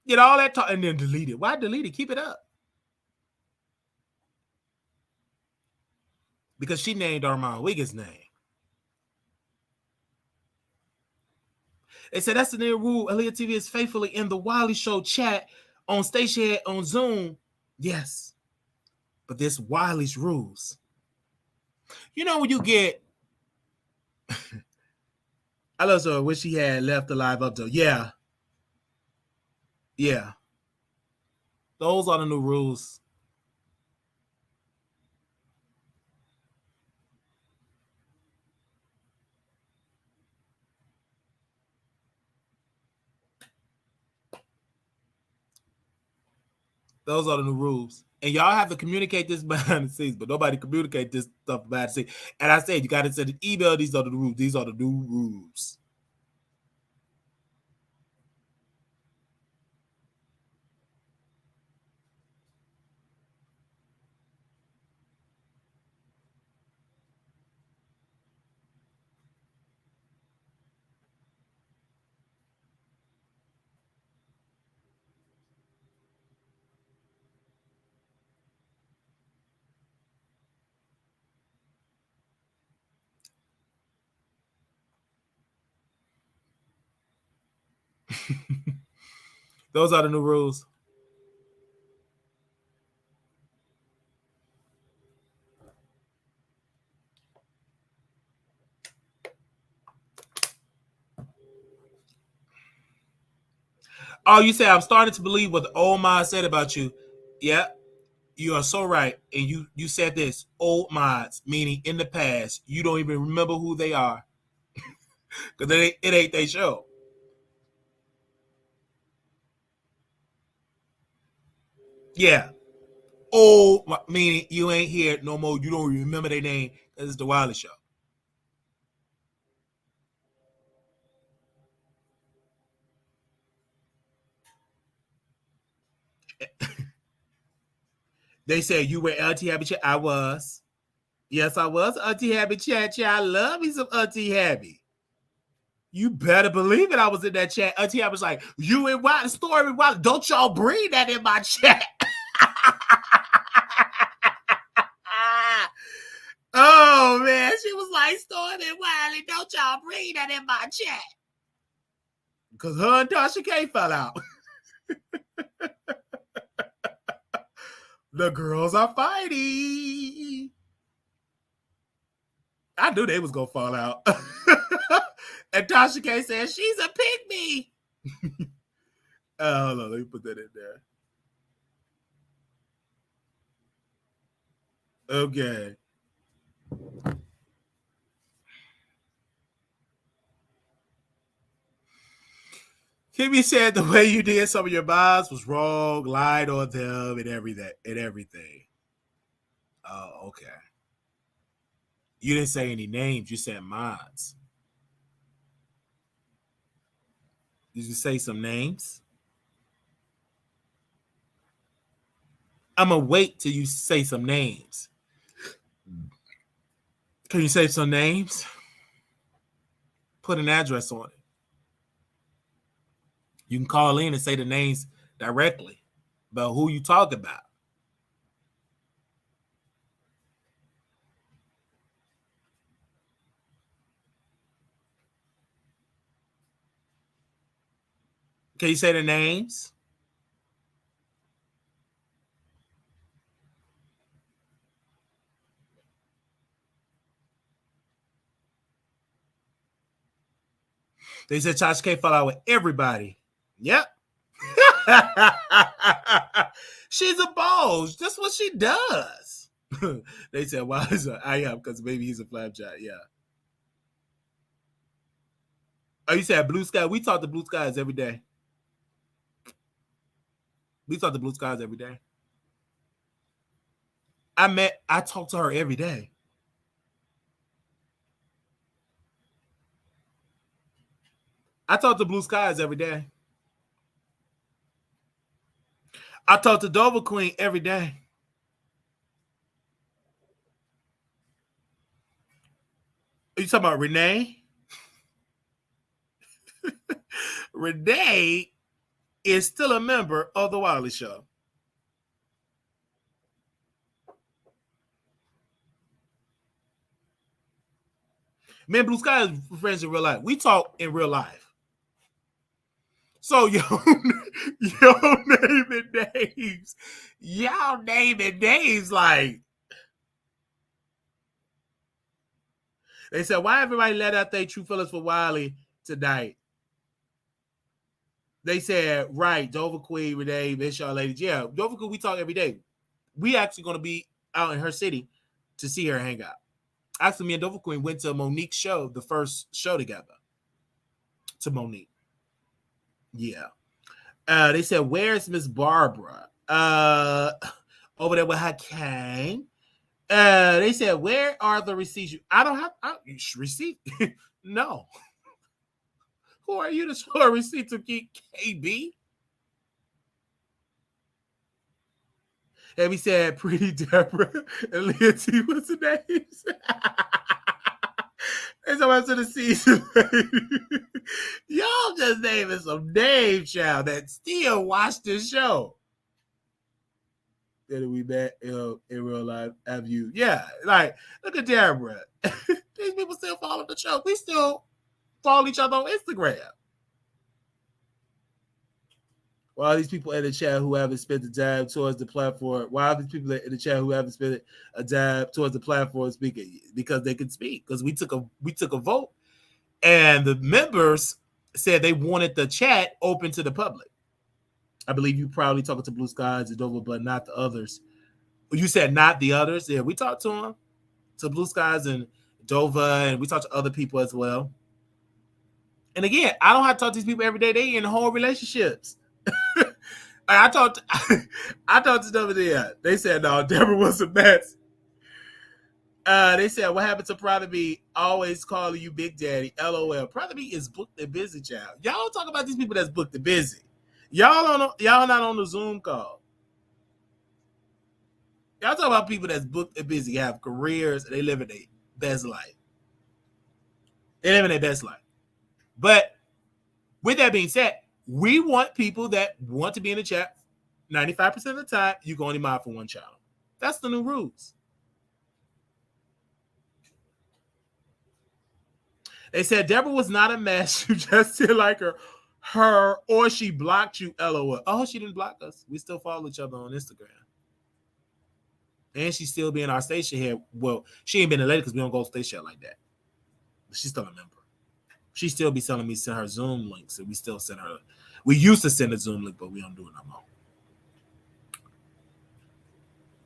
Get all that talk and then delete it. Why delete it? Keep it up. Because she named Armand Wiggins' name. They said that's the new rule. Aaliyah TV is faithfully in the Wiley Show chat on Station on Zoom. Yes. But this Wiley's rules. You know when you get I love her. Wish she had left the live up though. Yeah. Yeah. Those are the new rules. Those are the new rules. And y'all have to communicate this behind the scenes, but nobody communicate this stuff behind the scenes. And I said, you got to send an email. These are the rules. These are the new rules. Those are the new rules. Oh, you say I'm starting to believe what the old mod said about you. Yeah, you are so right. And you said this, old mods, meaning in the past, you don't even remember who they are. Because it ain't they show. Yeah. Old, meaning you ain't here no more. You don't remember their name. This is the Wiley Show. They said you were Auntie Happy Chat. I was. Yes, I was Auntie Happy Chat. I love me some Auntie Happy. You better believe it. I was in that chat. Auntie Happy was like, you and Wiley, story with Wiley. Don't y'all bring that in my chat. Oh, man. She was like, Storm and Wiley, don't y'all bring that in my chat. Because her and Tasha K fell out. The girls are fighting. I knew they was going to fall out. And Tasha K said, she's a pygmy. Hold on, let me put that in there. Okay. Kimmy said the way you did some of your moms was wrong, lied on them, and everything. Oh, okay. You didn't say any names. You said moms. Did you say some names? I'm going to wait till you say some names. Can you say some names? Put an address on it. You can call in and say the names directly about who you talk about. Can you say the names? They said Tasha K fell out with everybody. Yep. She's a boss. That's what she does. They said, why is it? I am, because maybe he's a flapjack. Yeah. Oh, you said Blue Sky. We talk to Blue Skies every day. We talk to Blue Skies every day. I talk to her every day. I talk to Blue Skies every day. I talk to Dover Queen every day. Are you talking about Renee? Renee is still a member of the Wiley Show. Me and Blue Sky is friends in real life. We talk in real life. So y'all naming names. Y'all naming names like. They said, why everybody let out their true feelings for Wiley tonight? They said, right, Dover Queen, Renee, Miss Y'all Ladies. Yeah, Dover Queen, we talk every day. We actually going to be out in her city to see her hang out. Actually, me and Dover Queen went to Monique's show, the first show together. To Monique. Yeah. They said, where's Miss Barbara? Over there with her cane. They said, where are the receipts? I don't have receipt. No. Who are you to show a receipt to KB? And we said, Pretty Deborah and Leah T. What's the names? And so after the season, y'all just naming some names, child, that still watch this show. That we met in real life. Have you? Yeah, like look at Deborah. These people still follow the show. We still follow each other on Instagram. While these people in the chat who haven't spent a dime towards the platform, while these people in the chat who haven't spent a dime towards the platform speaking because they can speak. Because we took a vote, and the members said they wanted the chat open to the public. I believe you probably talking to Blue Skies and Dover, but not the others. You said not the others. Yeah, we talked to them, to Blue Skies and Dover, and we talked to other people as well. And again, I don't have to talk to these people every day. They in whole relationships. I talked to them there. They said, no, Deborah was a mess. They said, what happened to Pride of Me always calling you Big Daddy? LOL. Pride of Me is booked and busy, child. Y'all talk about these people that's booked and busy. Y'all not on the Zoom call. Y'all talk about people that's booked and busy, have careers, and they live in their best life. They live in their best life. But with that being said, we want people that want to be in the chat 95% of the time. You can only mod for one child. That's the new rules. They said Deborah was not a mess. You just didn't like her, or she blocked you, LOL. Oh, she didn't block us. We still follow each other on Instagram. And she still be in our station here. Well, she ain't been a lady because we don't go station like that. But she's still a member. She still be telling me send her Zoom links, and we still send her. We used to send a Zoom link, but we don't do it no more.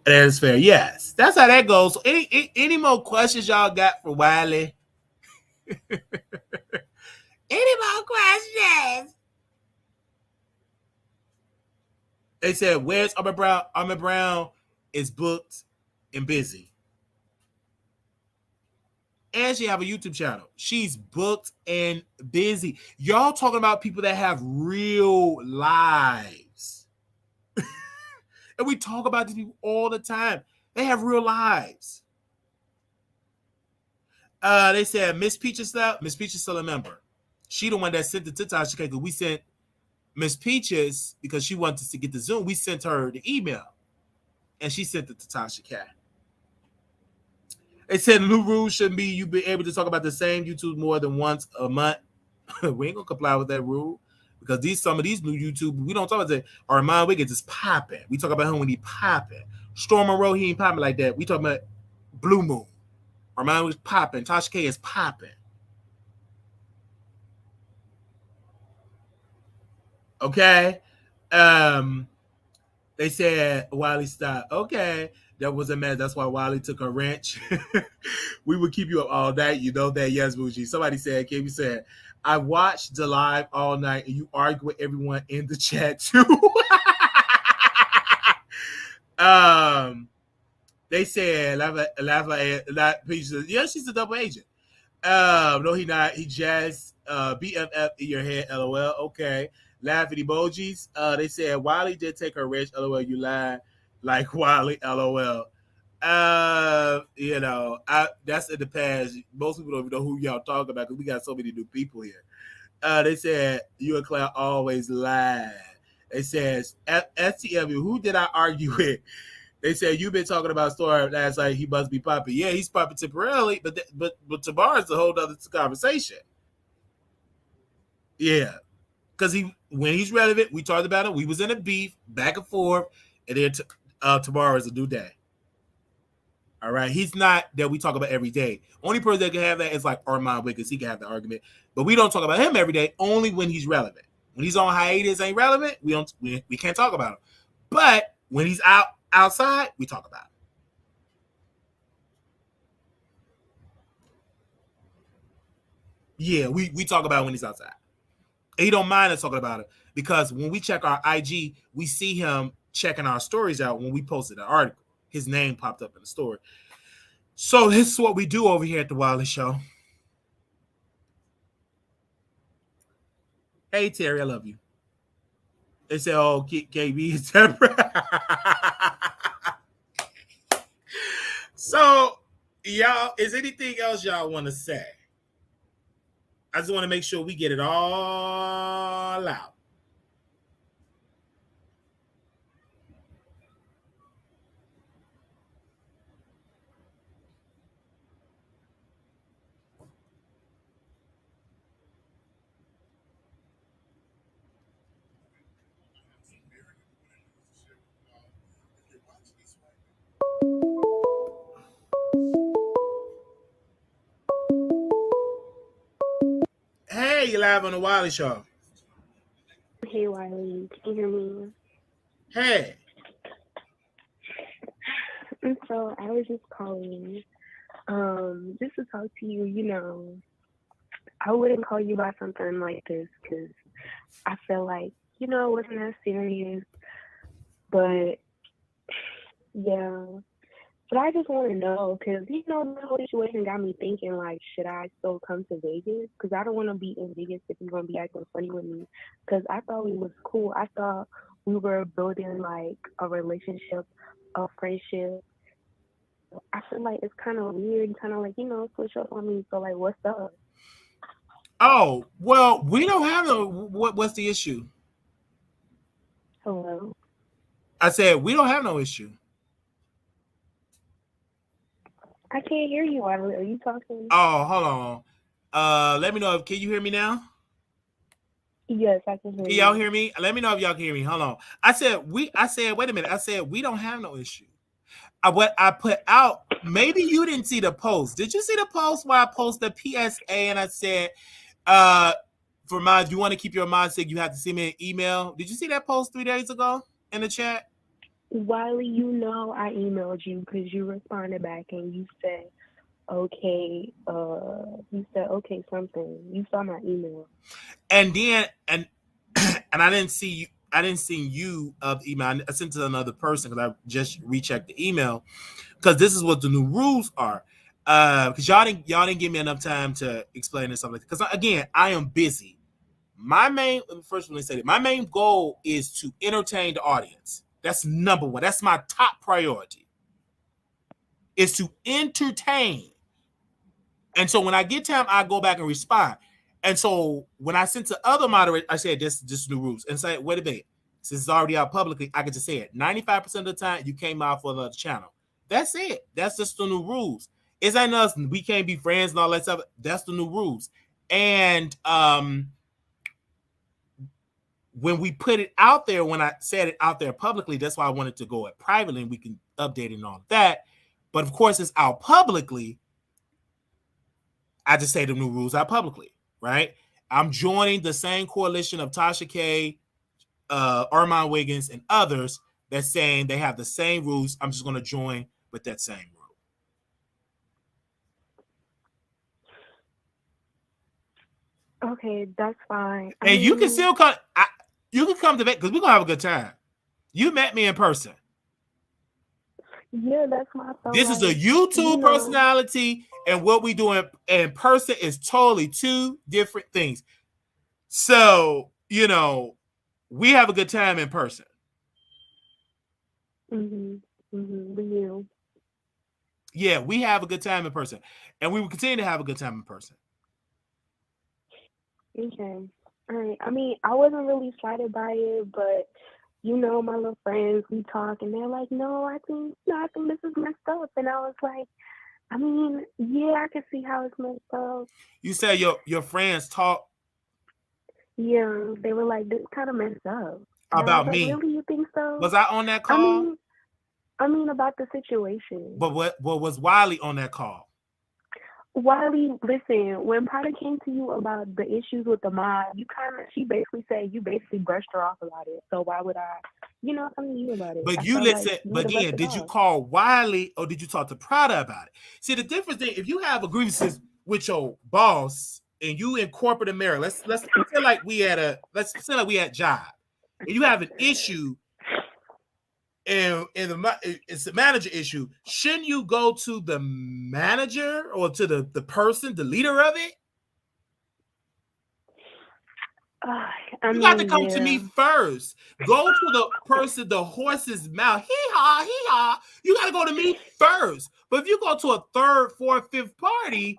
That is fair. Yes, that's how that goes. So any more questions y'all got for Wiley? Any more questions? They said, "Where's Armor Brown?" Armor Brown is booked and busy. And she have a YouTube channel. She's booked and busy. Y'all talking about people that have real lives. And we talk about these people all the time. They have real lives. They said Miss Peach is still a member. She the one that sent it to Tasha K, because we sent Miss Peaches, because she wanted to get the Zoom, we sent her the email. And she sent it to Tasha K. They said the new rule shouldn't be you be able to talk about the same YouTube more than once a month. We ain't gonna comply with that rule, because some of these new YouTube, we don't talk about that. Armand Wiggins is popping. We talk about him when he popping. Storm Monroe, he ain't popping like that. We talk about Blue Moon. Armand was popping. Tasha K is popping. Okay. They said Wiley stopped. Okay. That was a mess. That's why Wiley took a wrench. We would keep you up all night. You know that. Yes, Bougie. Somebody said, KB said, I watched the live all night and you argue with everyone in the chat too. They said, yeah, she's a double agent. No, he not. He just BFF in your head, LOL. Okay. Laughing emojis. They said Wiley did take her wrench, LOL. You lied. Like Wiley, LOL. That's in the past. Most people don't even know who y'all talking about, because we got so many new people here. They said you and Claire always lie. They said STW, who did I argue with? They said you've been talking about Storm last night. He must be popping. Yeah, he's popping temporarily, but tomorrow's a whole other conversation. Yeah, because when he's relevant, we talked about it. We was in a beef back and forth, and then tomorrow is a new day. All right, he's not that we talk about every day. Only person that can have that is like Armand Wiggins. He can have the argument, but we don't talk about him every day. Only when he's relevant. When he's on hiatus, ain't relevant. We can't talk about him. But when he's outside, we talk about it. Yeah, we talk about when he's outside. And he don't mind us talking about it, because when we check our IG, we see him checking our stories out. When we posted an article, his name popped up in the story. So this is what we do over here at the Wiley Show. Hey, Terry, I love you. They say, oh, KB is separate. So, y'all, is anything else y'all want to say? I just want to make sure we get it all out. Hey, you're live on the Wiley Show. Hey, Wiley. Can you hear me? Hey. So I was just calling just to talk to you. You know, I wouldn't call you about something like this because I feel like, you know, it wasn't that serious. But, yeah. But I just want to know, because, you know, the whole situation got me thinking, like, should I still come to Vegas? Because I don't want to be in Vegas if you're going to be acting funny with me. Because I thought we was cool. I thought we were building like a relationship, a friendship. I feel like it's kind of weird, kind of like, switch up on me. So like, what's up? Oh, well, we don't have no. What's the issue? Hello. I said we don't have no issue. I can't hear you, Wiley. Are you talking? Oh, hold on. Let me know. Can you hear me now? Yes, I can hear you. Can y'all hear me? Let me know if y'all can hear me. Hold on. I said, wait a minute. I said, we don't have no issue. What I put out, maybe you didn't see the post. Did you see the post where I posted the PSA and I said, for mods, you want to keep your mods sick, you have to send me an email. Did you see that post 3 days ago in the chat? Wiley, I emailed you because you responded back and you said, okay, okay, something. You saw my email. And then, and I didn't see you. I didn't send you the email. I sent it to another person because I just rechecked the email because this is what the new rules are. Because y'all didn't give me enough time to explain this something. Because again, I am busy. My main goal is to entertain the audience. That's number one. That's my top priority. Is to entertain. And so when I get time, I go back and respond. And so when I sent to other moderators, I said, this new rules. And say, wait a minute. Since it's already out publicly, I can just say it. 95% of the time, you came out for the channel. That's it. That's just the new rules. It's ain't us. We can't be friends and all that stuff. That's the new rules. And when we put it out there, when I said it out there publicly, that's why I wanted to go it privately, and we can update it and all that. But of course, it's out publicly. I just say the new rules out publicly, right? I'm joining the same coalition of Tasha K, Armand Wiggins, and others that's saying they have the same rules. I'm just going to join with that same rule. Okay, that's fine. And you can still come. You can come to that because we're going to have a good time. You met me in person. Yeah, that's my thought. This is a YouTube personality, and what we do in person is totally two different things. So, we have a good time in person. Yeah, we have a good time in person, and we will continue to have a good time in person. Okay. All right. I mean, I wasn't really excited by it, but my little friends, we talk, and they're like, no, I think this is messed up. And I was like, I mean, yeah, I can see how it's messed up. You said your friends talk? Yeah, they were like, this kind of messed up. About me? Really, you think so? Was I on that call? I mean, about the situation. But what was Wiley on that call? Wiley, listen, when Patti came to you about the issues with the mod, she basically said you basically brushed her off about it. So why would I, come to you about it? But you listen, but again, did you call Wiley or did you talk to Prada about it? See, the difference is if you have a grievances with your boss and you in corporate America, let's pretend like we had a job, and you have an issue. And it's a manager issue. Shouldn't you go to the manager or to the person, the leader of it? You got to come to me first. Go to the person, the horse's mouth. Hee-haw, hee-haw. You got to go to me first. But if you go to a third, fourth, fifth party,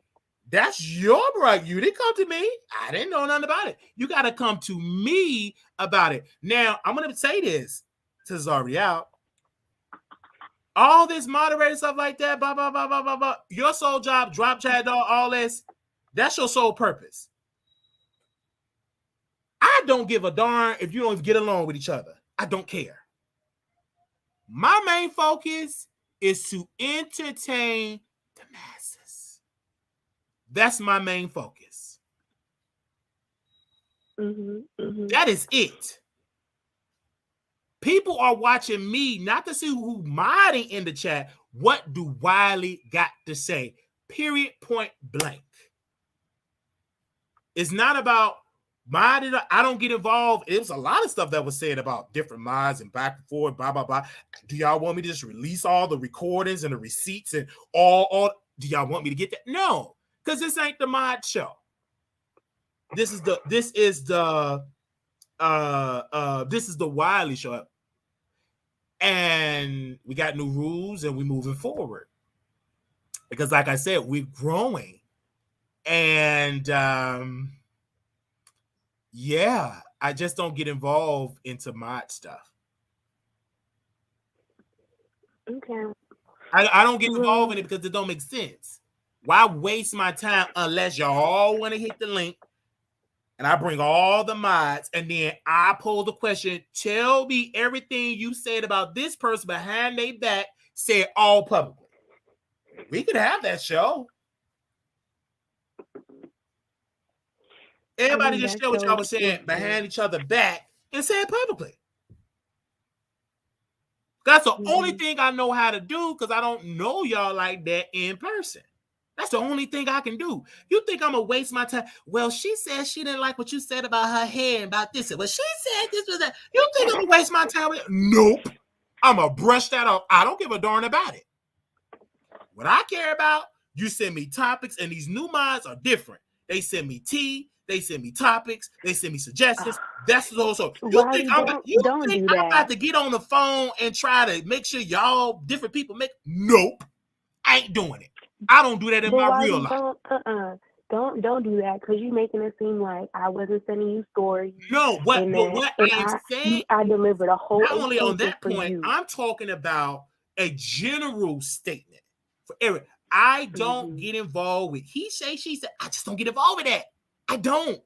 that's your right. You didn't come to me. I didn't know nothing about it. You got to come to me about it. Now, I'm going to say this. This is already out. All this moderated stuff like that, blah, blah, blah, blah, blah, blah. Your sole job, drop chat, all this, that's your sole purpose. I don't give a darn if you don't get along with each other. I don't care. My main focus is to entertain the masses. That's my main focus. That is it. People are watching me not to see who modding in the chat. What do Wiley got to say? Period, point blank. It's not about modding. I don't get involved. It was a lot of stuff that was said about different mods and back and forth, blah, blah, blah. Do y'all want me to just release all the recordings and the receipts and all? Do y'all want me to get that? No, because this ain't the mod show. This is the this is the Wiley Show. And we got new rules and we're moving forward. Because like I said, we're growing. And yeah, I just don't get involved into mod stuff. Okay. I don't get involved in it because it don't make sense. Why waste my time unless y'all want to hit the link and I bring all the mods and then I pose the question, tell me everything you said about this person behind their back, say it all publicly. We could have that show. Everybody just show what y'all was saying behind each other back and say it publicly. That's the only thing I know how to do because I don't know y'all like that in person. That's the only thing I can do. You think I'm going to waste my time? Well, she said she didn't like what you said about her hair and about this. Well, she said this was that. You think I'm going to waste my time with it? Nope. I'm going to brush that off. I don't give a darn about it. What I care about, you send me topics, and these new minds are different. They send me tea. They send me topics. They send me suggestions. That's also. You think I'm about to get on the phone and try to make sure y'all different people make? Nope. I ain't doing it. I don't do that in my real life. Don't do that because you're making it seem like I wasn't sending you stories. No, what I'm saying, I delivered a whole. Not only on that point, I'm talking about a general statement for Eric. I don't get involved with he say, she said. I just don't get involved with that. I don't.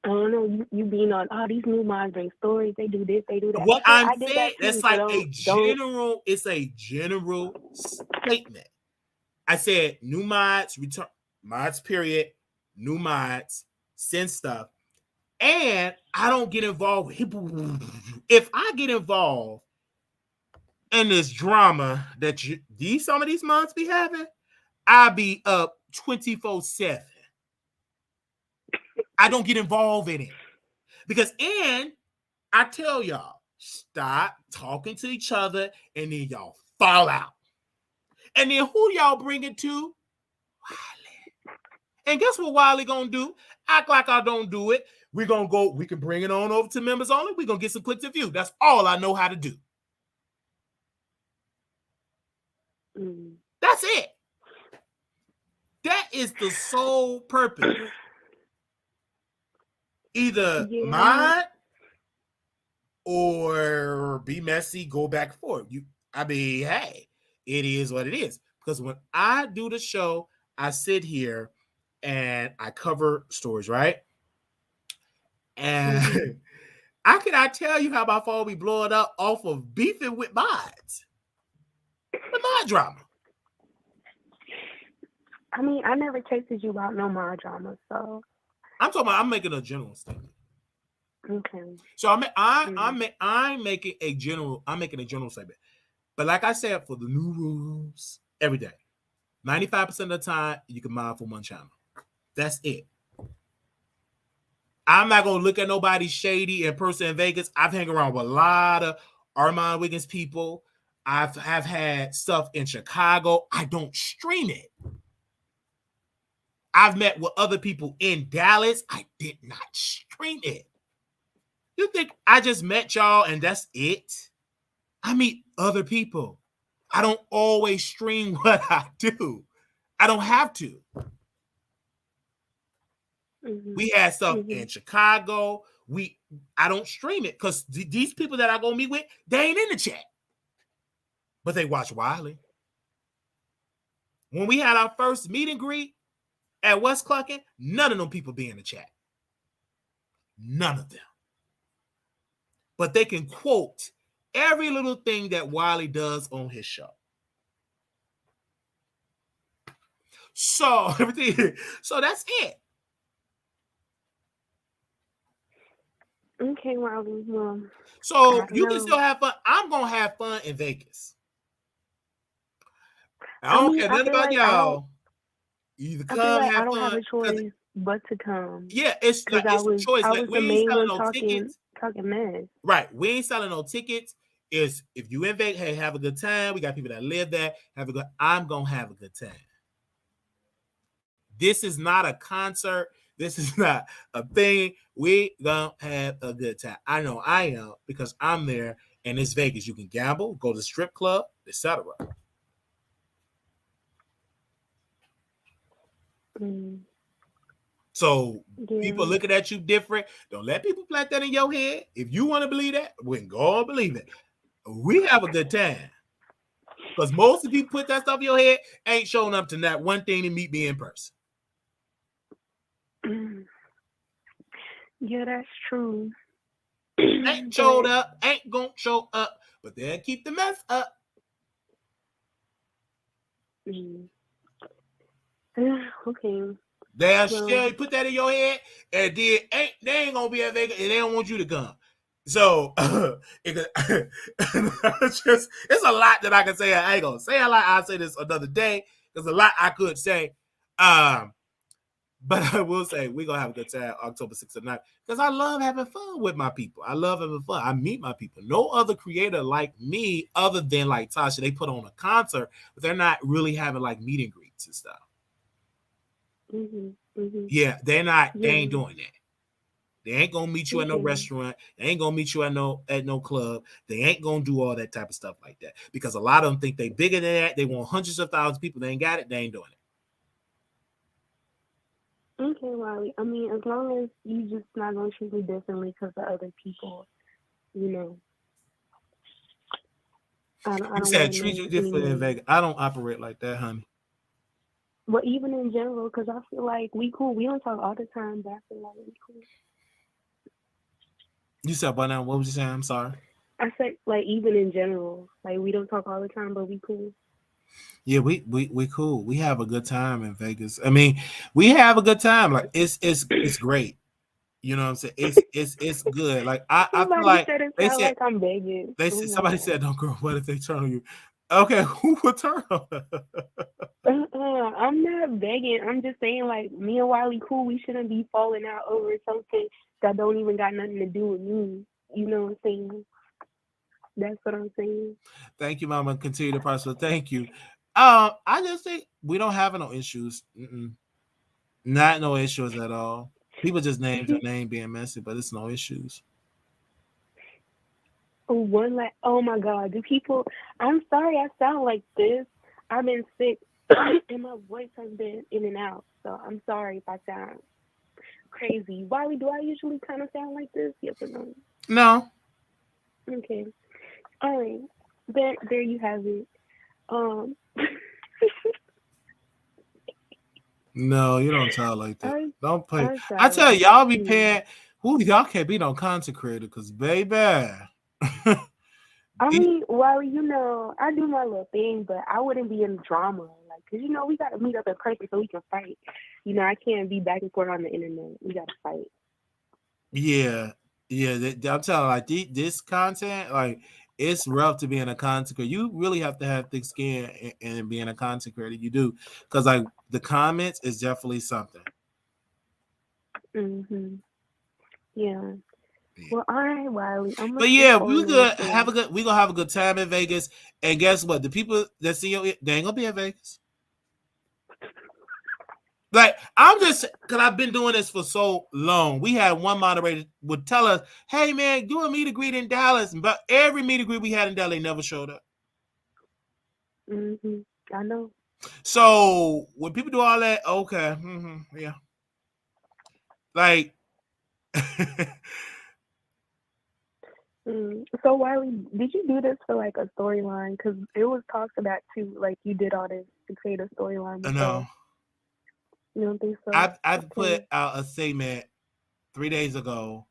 I don't know. You being on these new minds bring stories. They do this. They do that. What I'm saying, that's like a general. It's a general statement. I said new mods, return mods, period, new mods, send stuff. And I don't get involved with people. If I get involved in this drama that some of these mods be having, I'll be up 24/7. I don't get involved in it. Because I tell y'all, stop talking to each other and then y'all fall out. And then who y'all bring it to? Wiley. And guess what Wiley gonna do? Act like I don't do it. We can bring it on over to members only. We're gonna get some clicks and views. That's all I know how to do. That's it. That is the sole purpose. Either mod or be messy, go back and forth. Hey, it is what it is. Because when I do the show, I sit here and I cover stories, right? And I cannot tell you how my phone be blowing up off of beefing with mods. The mod drama. I mean, I never chased you about no mod drama, so. I'm making a general statement. Okay. So I'm making a general statement. But like I said, for the new rules, every day, 95% of the time, you can mod for one channel. That's it. I'm not going to look at nobody shady in person in Vegas. I've hung around with a lot of Armand Wiggins people. I've had stuff in Chicago. I don't stream it. I've met with other people in Dallas. I did not stream it. You think I just met y'all and that's it? I meet other people. I don't always stream what I do. I don't have to. We had stuff in Chicago. I don't stream it because these people that I go meet with, they ain't in the chat. But they watch Wiley. When we had our first meet and greet at West Clucking, none of them people be in the chat. None of them. But they can quote every little thing that Wiley does on his show. So that's it. Okay, Wiley. Well, so you can still have fun. I'm gonna have fun in Vegas. I don't care nothing about y'all. Either come, have fun. I don't have a choice but to come. Yeah, it's like it's a choice. Like, we ain't selling no tickets. Talking mess. Right. We ain't selling no tickets. If you in Vegas, hey, have a good time. We got people that live there. I'm gonna have a good time. This is not a concert. This is not a thing. We gonna have a good time. I know I am because I'm there, and it's Vegas. You can gamble, go to the strip club, etc. So people looking at you different. Don't let people plant that in your head. If you want to believe that, we can go and believe it. We have a good time. Because most of the people put that stuff in your head ain't showing up to that one thing to meet me in person. Yeah, that's true. Ain't showed up, ain't gonna show up, but they'll keep the mess up. Okay. They'll put that in your head, and then they ain't gonna be at Vegas, and they don't want you to come. So it's a lot that I can say. I ain't gonna say a lot. I'll say this another day. There's a lot I could say. But I will say we're gonna have a good time October 6th and 9th because I love having fun with my people. I love having fun. I meet my people. No other creator like me, other than like Tasha, they put on a concert, but they're not really having like meet and greets and stuff. Yeah, they're not. They ain't doing that. They ain't gonna meet you at no restaurant. They ain't gonna meet you at no club. They ain't gonna do all that type of stuff like that because a lot of them think they bigger than that. They want hundreds of thousands of people. They ain't got it. They ain't doing it. Okay, Wiley. I mean, as long as you just not gonna treat me differently because of other people, you know. I don't said treat you different in Vegas. I don't operate like that, honey. Well, even in general, because I feel like we cool. We don't talk all the time, but I feel like we cool. You said by now, what was you saying? I'm sorry. I said like even in general, like we don't talk all the time, but we cool. Yeah, we cool. We have a good time in Vegas. I mean, we have a good time. Like it's great. You know what I'm saying? It's good. Like I feel like they said like I'm begging. Somebody said, "Don't girl, what if they turn on you?" Okay, who would turn on? I'm not begging. I'm just saying like me and Wiley cool. We shouldn't be falling out over something that don't even got nothing to do with me. You know what I'm saying? That's what I'm saying. Thank you, Mama. Continue to prosper. Thank you. I just think we don't have no issues. Not no issues at all. People just named your name being messy, but it's no issues. Oh my God, do people? I'm sorry, I sound like this. I've been sick, and my voice has been in and out. So I'm sorry if I sound crazy. Wiley, do I usually kind of sound like this? Yes or no? No. Okay. All right. There you have it. No, you don't sound like that. Don't play. I tell you, y'all be paying. Y'all can't be no content creator because, baby. I mean, Wiley, you know, I do my little thing, but I wouldn't be in drama. Like, because, you know, we got to meet up in person so we can fight. You know, I can't be back and forth on the internet. We got to fight. Yeah. I'm telling you, like, this content, like, it's rough to be in a content creator. You really have to have thick skin and being a content creator. You do. Because, like, the comments is definitely something. Yeah. Well, all right, Wiley. But yeah, we're gonna have a good time in Vegas. And guess what? The people that see you, they ain't gonna be in Vegas. Like, I'm just because I've been doing this for so long. We had one moderator would tell us, "Hey man, do a meet and greet in Dallas," but every meet and greet we had in Dallas, they never showed up. I know. So when people do all that, okay, yeah, like. So Wiley, did you do this for like a storyline? Because it was talked about too, like you did all this to create a storyline. No, you don't think so? I put out a statement 3 days ago.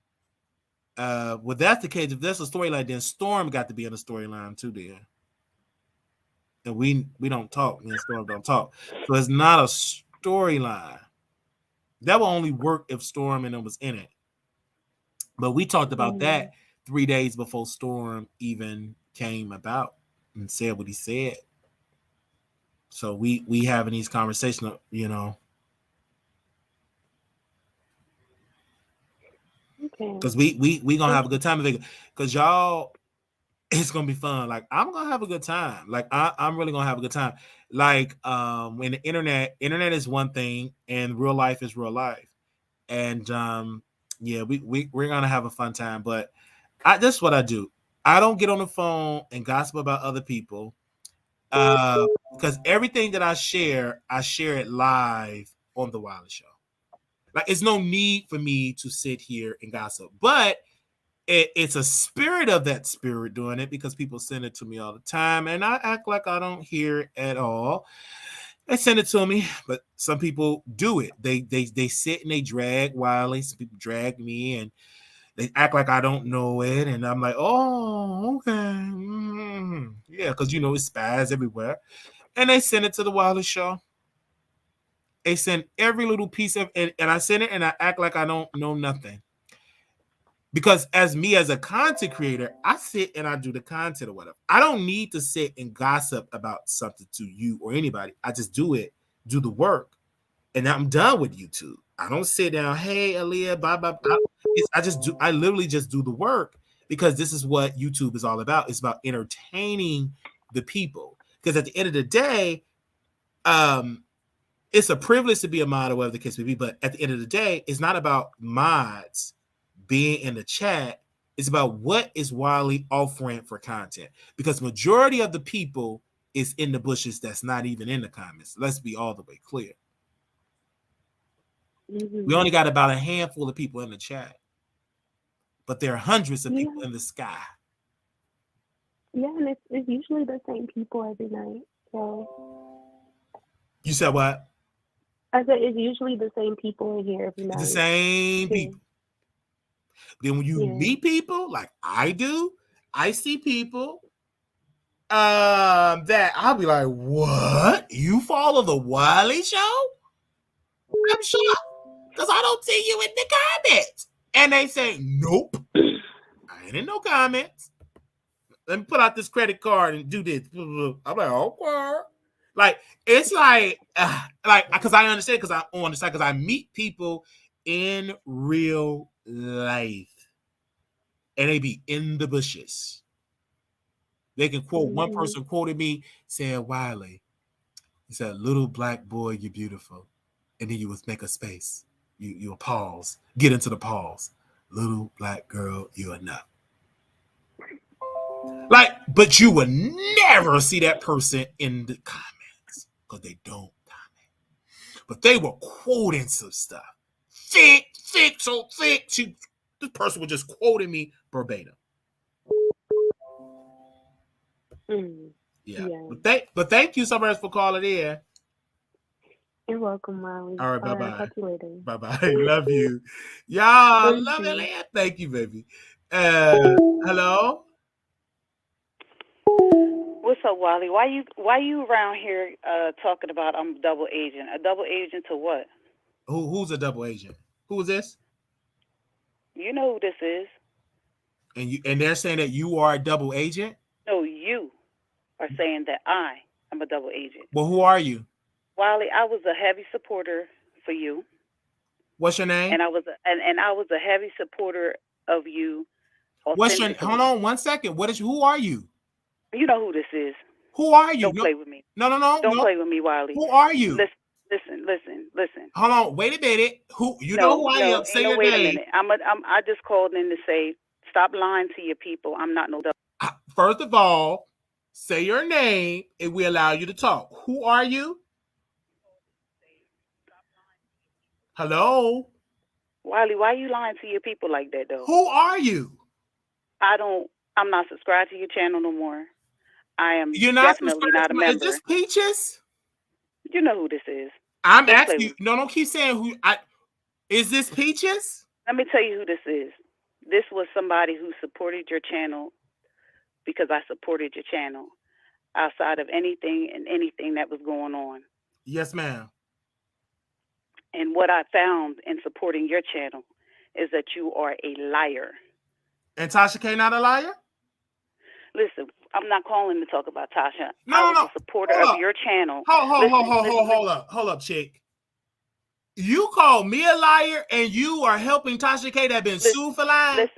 Well, that's the case. If there's a storyline, then Storm got to be in the storyline too. Then, and we don't talk. Me and Storm don't talk. So it's not a storyline. That will only work if Storm and them was in it. But we talked about that 3 days before Storm even came about and said what he said. So we having these conversations, you know. Okay. Because we gonna have a good time in Vegas. Because y'all, it's gonna be fun. Like I'm gonna have a good time. Like I'm really gonna have a good time. Like when the internet is one thing and real life is real life. And yeah, we're gonna have a fun time. But this is what I do. I don't get on the phone and gossip about other people. Because everything that I share it live on the Wiley Show. Like, it's no need for me to sit here and gossip, but it's a spirit of that spirit doing it, because people send it to me all the time, and I act like I don't hear it at all. They send it to me, but some people do it. They sit and they drag Wiley. Some people drag me, and they act like I don't know it, and I'm like, oh, okay, yeah, because it's spies everywhere. And they send it to the Wiley Show. They send every little piece of it, and I send it, and I act like I don't know nothing. Because as a content creator, I sit and I do the content or whatever. I don't need to sit and gossip about something to you or anybody. I just do the work, and I'm done with YouTube. I don't sit down, hey, Aaliyah, bye, bye, bye. I literally just do the work, because this is what YouTube is all about. It's about entertaining the people. Because at the end of the day, it's a privilege to be a mod or whatever the case may be. But at the end of the day, it's not about mods being in the chat. It's about what is Wiley offering for content. Because majority of the people is in the bushes that's not even in the comments. Let's be all the way clear. Mm-hmm. We only got about a handful of people in the chat, but there are hundreds of people in the sky. Yeah, and it's usually the same people every night. So you said what? I said it's usually the same people in here every night. It's the same people. Then when you meet people like I do, I see people that I'll be like, what? You follow the Wiley Show? I'm shocked, because I don't see you in the comments. And they say, nope, I ain't in no comments. Let me put out this credit card and do this. I'm like, okay. Like, it's like, because I understand, because I meet people in real life, and they be in the bushes. They can quote, one person quoted me, said, Wiley, he said, little black boy, you're beautiful. And then you would make a space. You'll pause, get into the pause. Little black girl, you're enough. Like, but you would never see that person in the comments, because they don't comment. But they were quoting some stuff. Thick, so thick. This person was just quoting me verbatim. Yeah. But thank you so much for calling in. You're welcome, Wiley. All right, bye-bye. Talk to you later. Bye-bye. Love you. Y'all, love you, man. Thank you, baby. Hello? What's up, Wiley? Why you around here talking about I'm a double agent? A double agent to what? Who's a double agent? Who is this? You know who this is. And they're saying that you are a double agent? No, you are saying that I am a double agent. Well, who are you? Wiley, I was a heavy supporter for you. What's your name? And I was a heavy supporter of you. What's your? Hold on 1 second. Who are you? You know who this is. Who are you? Don't play with me. No. Don't play with me, Wiley. Who are you? Listen. Hold on. Wait a minute. Who? You know who I am? Say your wait name. A minute. I just called in to say, stop lying to your people. I'm not no double. First of all, say your name and we allow you to talk. Who are you? Hello? Wiley, why are you lying to your people like that, though? Who are you? I'm not subscribed to your channel no more. I am definitely not a member. Is this Peaches? You know who this is. I'm asking you. No, don't keep saying who. Is this Peaches? Let me tell you who this is. This was somebody who supported your channel because I supported your channel outside of anything that was going on. Yes, ma'am. And what I found in supporting your channel is that you are a liar. And Tasha K not a liar? Listen, I'm not calling to talk about Tasha. I was a supporter of your channel. Hold up, chick. You call me a liar and you are helping Tasha K that been sued for lying?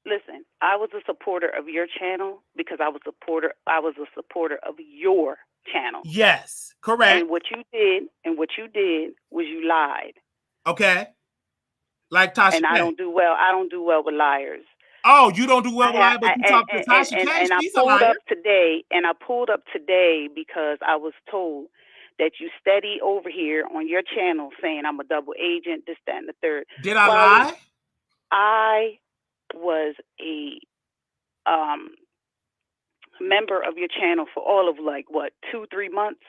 Listen. I was a supporter of your channel because I was a supporter of your channel. Yes, correct. And what you did was you lied. Okay. Like Tasha and K. I don't do well with liars. Oh, you don't do well with liars, but you talk to Tasha K. And I pulled up today because I was told that you steady over here on your channel saying I'm a double agent, this, that, and the third. Did I lie? I was a member of your channel for all of 2-3 months.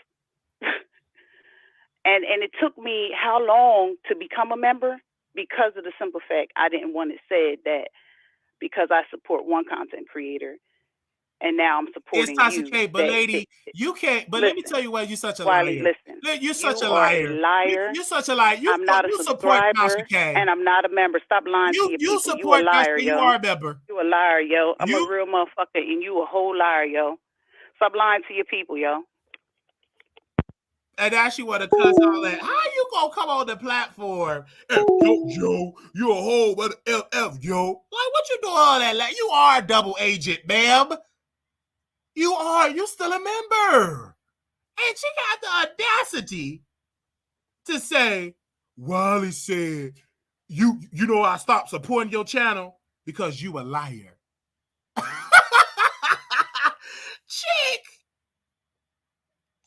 and it took me how long to become a member? Because of the simple fact I didn't want it said that because I support one content creator and now I'm supporting Tasha you. K, but lady, you can't. But listen, let me tell you why you're such a Wiley, liar. listen, You're such you a are liar. a liar. You're such a liar. I'm not a subscriber, Tasha K. and I'm not a member. Stop lying to your people. You support you a liar, Tasha, yo. You are a member. You a liar, yo. I'm a real motherfucker, and you a whole liar, yo. Stop lying to your people, yo. And now she want to cuss all that. How you gonna come on the platform? Yo, you a whole what FF, yo. Like, what you doing all that? Like, you are a double agent, ma'am. You still a member. And she got the audacity to say, Wiley said, you know I stopped supporting your channel because you a liar. Chick,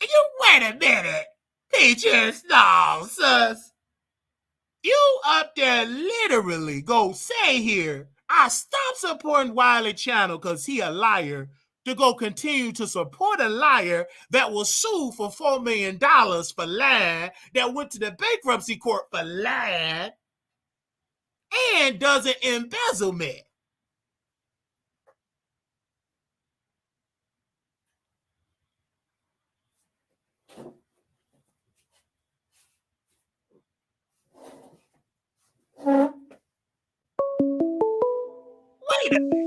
you wait a minute. Peaches, no, sus. You up there literally go say here, I stopped supporting Wiley channel because he a liar, to go continue to support a liar that was sued for $4 million for lying, that went to the bankruptcy court for lying, and does an embezzlement. Wait a minute.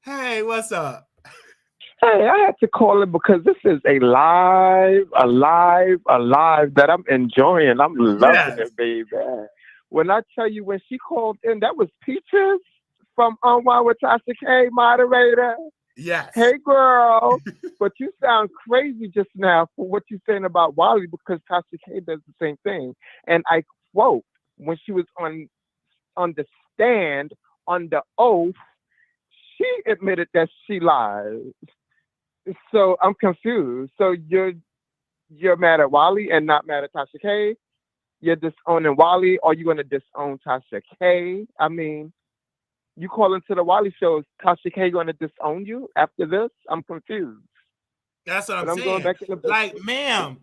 Hey, what's up? Hey, I had to call it because this is a live that I'm enjoying. I'm loving it, baby. When I tell you, when she called in, that was Peaches from Unwind with Tasha K, moderator. Yes. Hey, girl. But you sound crazy just now for what you're saying about Wiley, because Tasha K does the same thing. And I quote, when she was on the stand, on the oath, she admitted that she lied. So I'm confused. So you're mad at Wiley and not mad at Tasha K? You're disowning Wiley, or you going to disown Tasha K? I mean, you call into the Wiley Show, is Tasha K going to disown you after this? I'm confused. That's what I'm saying. Going back to like, ma'am,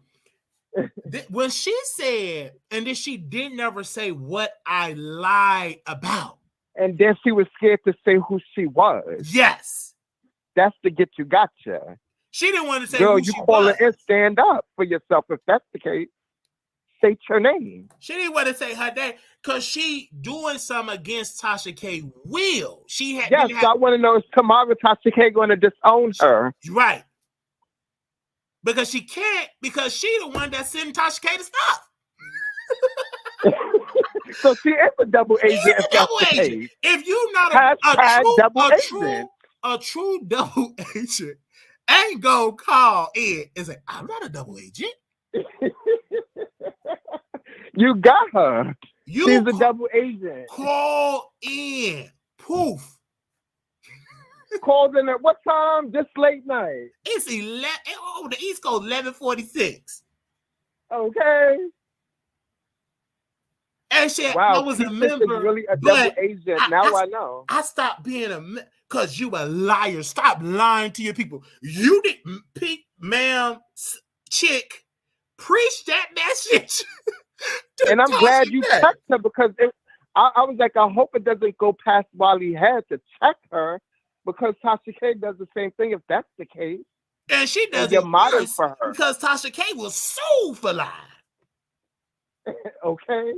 when she said, and then she did never say what I lied about. And then she was scared to say who she was. Yes. That's to get you gotcha. She didn't want to say girl, who she was. Girl, you call it and stand up for yourself. If that's the case, state your name. She didn't want to say her name because she doing something against Tasha K. will. She had. Yes, I want to know, is tomorrow Tasha K going to disown her? Right. Because she can't, because she the one that's sending Tasha K to stop. So she is a double agent. She's a double agent. If you're not a true double agent, ain't gonna call in and say, I'm not a double agent. You got her. She's a double agent. Call in. Poof. Called in at what time? Just late night. It's 11. Oh, the East Coast 11:46. Okay. And she, wow, I was a member. Really a double agent. Now I know. I stopped being a because you a liar. Stop lying to your people. You didn't, ma'am, chick, preach that message. And I'm glad you checked her, because I was like, I hope it doesn't go past Wiley head to check her, because Tasha K does the same thing if that's the case. And she does it modern for her. Because Tasha K was sued for lying. Okay.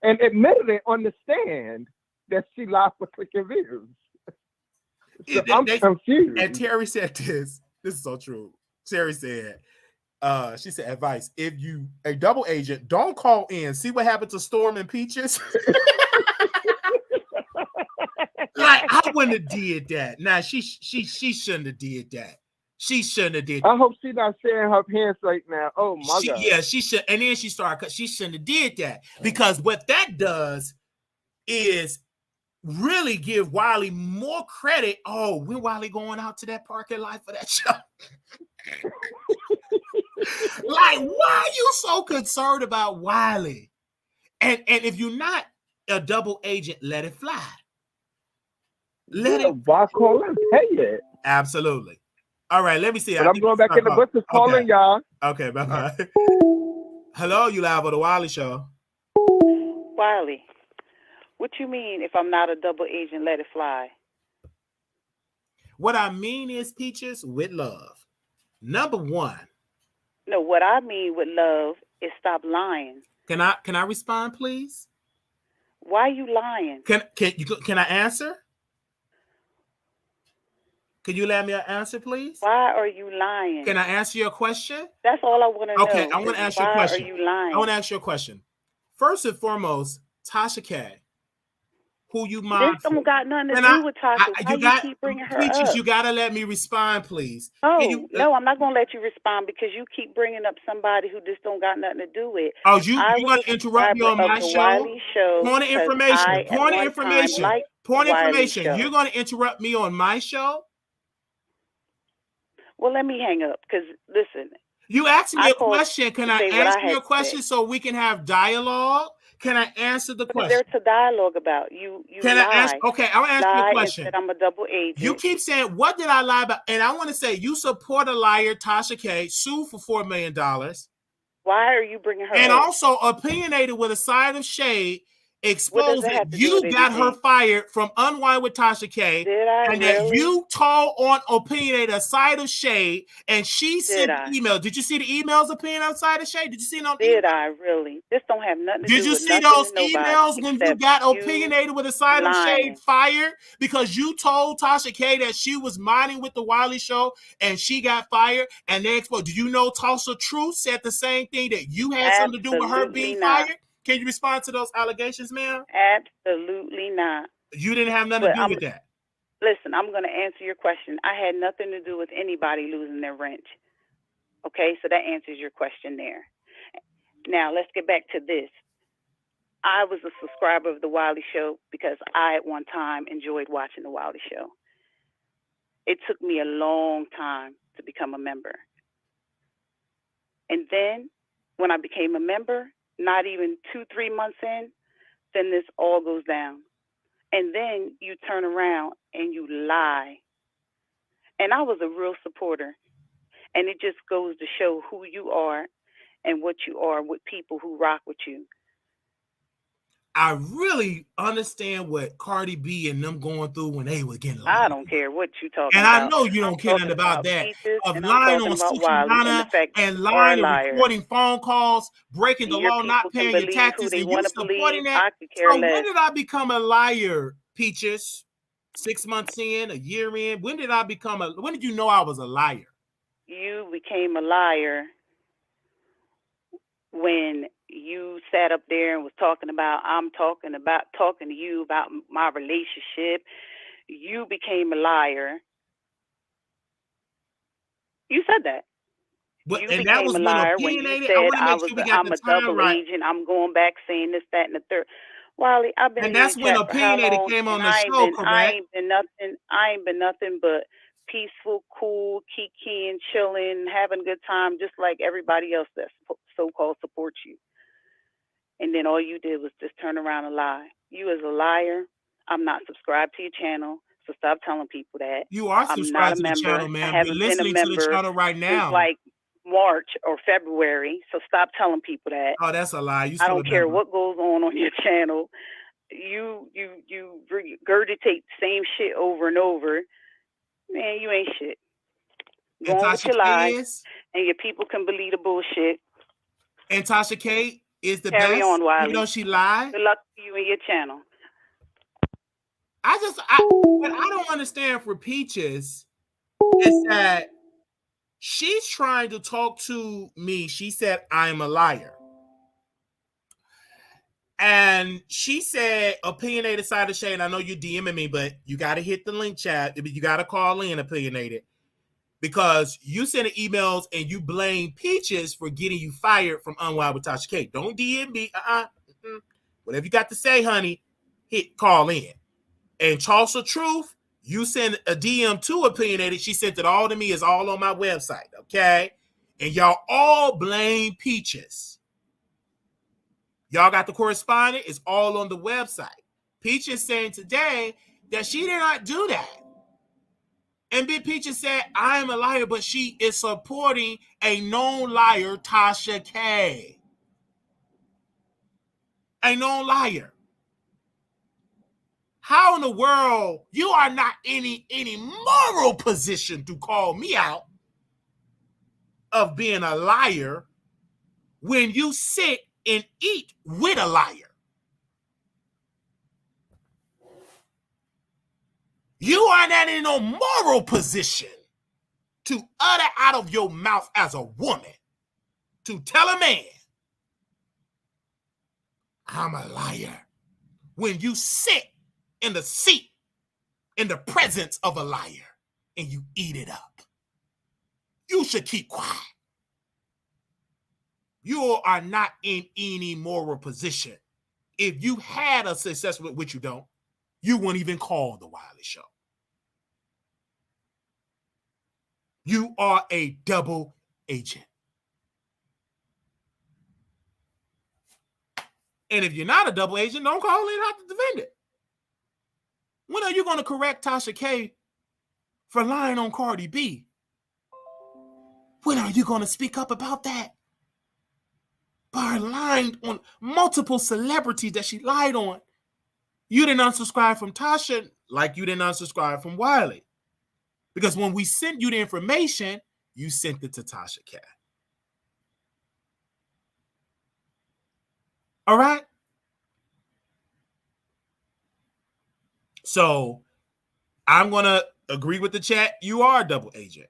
And admitted it on the stand that she lied for clicking views. So I'm confused. And Terry said this. This is so true. Terry said, she said, advice, if you a double agent, don't call in. See what happened to Storm and Peaches? Like, I wouldn't have did that. Nah, she shouldn't have did that. She shouldn't have did. I hope she's not sharing her pants right now. Oh my God. Yeah, she should. And then she started. She shouldn't have did that, because what that does is really give Wiley more credit. Oh, when Wiley going out to that parking lot for that show? Like, why are you so concerned about Wiley? And if you're not a double agent, let it fly. Let it. Why call and pay it? Absolutely. All right, let me see. But I'm going back in the bushes calling y'all. Okay, bye-bye. Hello, you live on the Wiley Show. Wiley, what you mean if I'm not a double agent, let it fly? What I mean is, Peaches, with love. Number one. No, what I mean with love is stop lying. Can I respond, please? Why are you lying? Can I answer? Can you let me answer, please? Why are you lying? Can I answer your question? That's all I want to know. Okay, I want to ask you a question. Why are you lying? I want to ask you a question. First and foremost, Tasha K, who you mind? This don't got nothing to do with Tasha. Why you keep bringing her Peaches, up? you got to let me respond, please. No, I'm not going to let you respond because you keep bringing up somebody who just don't got nothing to do with. Oh, you're going to interrupt me on my show? Wiley Show. Point of information. Point of information. You're going to interrupt me on my show? Well, let me hang up because, listen. You asked me a question. Can I answer your question so we can have dialogue? Can I answer the question? There's a dialogue about you. Can lie. I answer? Okay, I'll answer your question. And said I'm a double agent. You keep saying, what did I lie about? And I want to say, you support a liar, Tasha K, sued for $4 million. Why are you bringing her and up? Also opinionated with a side of shade, exposed that you got her fired from Unwind with Tasha K. And that you told on opinionated a side of shade, and she sent the email. Did you see the emails opinionated side of shade? Did you see them? Did I really? This don't have nothing to do with Did you see those emails when you got opinionated with a side of shade fired because you told Tasha K that she was minding with the Wiley Show and she got fired and they exposed? Do you know Tulsa Truth said the same thing, that you had something to do with her being fired? Can you respond to those allegations, ma'am? Absolutely not. You didn't have nothing to do with that. Listen, I'm going to answer your question. I had nothing to do with anybody losing their wrench. Okay, so that answers your question there. Now, let's get back to this. I was a subscriber of the Wiley Show because I, at one time, enjoyed watching the Wiley Show. It took me a long time to become a member. And then, when I became a member, not even 2-3 months in, then this all goes down. And then you turn around and you lie. And I was a real supporter. And it just goes to show who you are and what you are with people who rock with you. I really understand what Cardi B and them going through when they were getting lied. I don't care what you talking about. And I know you don't care nothing about that. Of lying on Suki and lying and recording phone calls, breaking the law, not paying your taxes, and you supporting that. So when did I become a liar, Peaches? 6 months in, a year in? When did you know I was a liar? You became a liar when you sat up there and was talking to you about my relationship. You became a liar. You said that. But, you and became that was a liar when you said I'm a double agent. I'm going back saying this, that, and the third. Wiley, I've been. And that's when opinionated came on the show, correct? I ain't been nothing but peaceful, cool, kiki and chilling, having a good time, just like everybody else that so-called supports you. And then all you did was just turn around and lie. You as a liar. I'm not subscribed to your channel, so stop telling people that. You are subscribed to the channel, man. You're listening to the channel right now. Since like March or February, so stop telling people that. Oh, that's a lie. I don't care what goes on your channel. You regurgitate the same shit over and over. Man, you ain't shit. Go on with your lies, and your people can believe the bullshit. And Tasha K is the Carry best, on, Wiley. even though she lied. Good luck to you and your channel. What I don't understand for Peaches is that she's trying to talk to me. She said, I'm a liar. And she said, opinionated side of shade. I know you're DMing me, but you got to hit the link chat. You got to call in opinionated. because you send emails and you blame Peaches for getting you fired from Unwild with Tasha K. Don't DM me. Whatever you got to say, honey, call in. And Chaucer Truth, you send a DM to Opinionated. She sent it all to me. It's all on my website, okay? And y'all all blame Peaches. Y'all got the correspondent. It's all on the website. Peaches saying today that she did not do that. And Big Peaches said, I am a liar, but she is supporting a known liar, Tasha K. A known liar. How in the world you are not in any moral position to call me out of being a liar when you sit and eat with a liar? You are not in no moral position to utter out of your mouth as a woman to tell a man, I'm a liar, when you sit in the seat in the presence of a liar and you eat it up. You should keep quiet. You are not in any moral position. If you had a success with which you don't, you wouldn't even call the Wiley Show. You are a double agent. And if you're not a double agent, don't call in and have to defend it. When are you going to correct Tasha K for lying on Cardi B? When are you going to speak up about that? By lying on multiple celebrities that she lied on. You didn't unsubscribe from Tasha like you didn't unsubscribe from Wiley. Because when we sent you the information, you sent it to Tasha K. All right? So I'm going to agree with the chat. You are a double agent.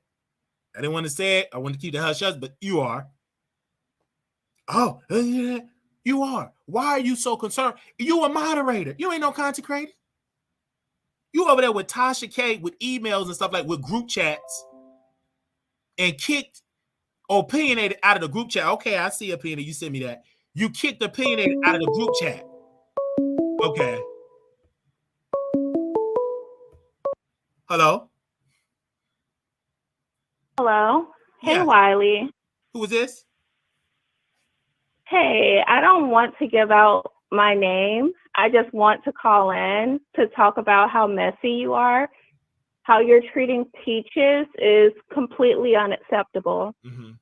I didn't want to say it. I want to keep the hush hush, but you are. Oh, you are. Why are you so concerned? You a moderator. You ain't no content creator. You over there with Tasha K with emails and stuff like with group chats and kicked Opinionated out of the group chat. Okay, I see Opinionated. You sent me that. You kicked Opinionated out of the group chat. Okay. Hello? Hello. Hey, Yeah. Wiley. Who is this? Hey, I don't want to give out my name. I just want to call in to talk about how messy you are. How you're treating Peaches is completely unacceptable. Mm-hmm.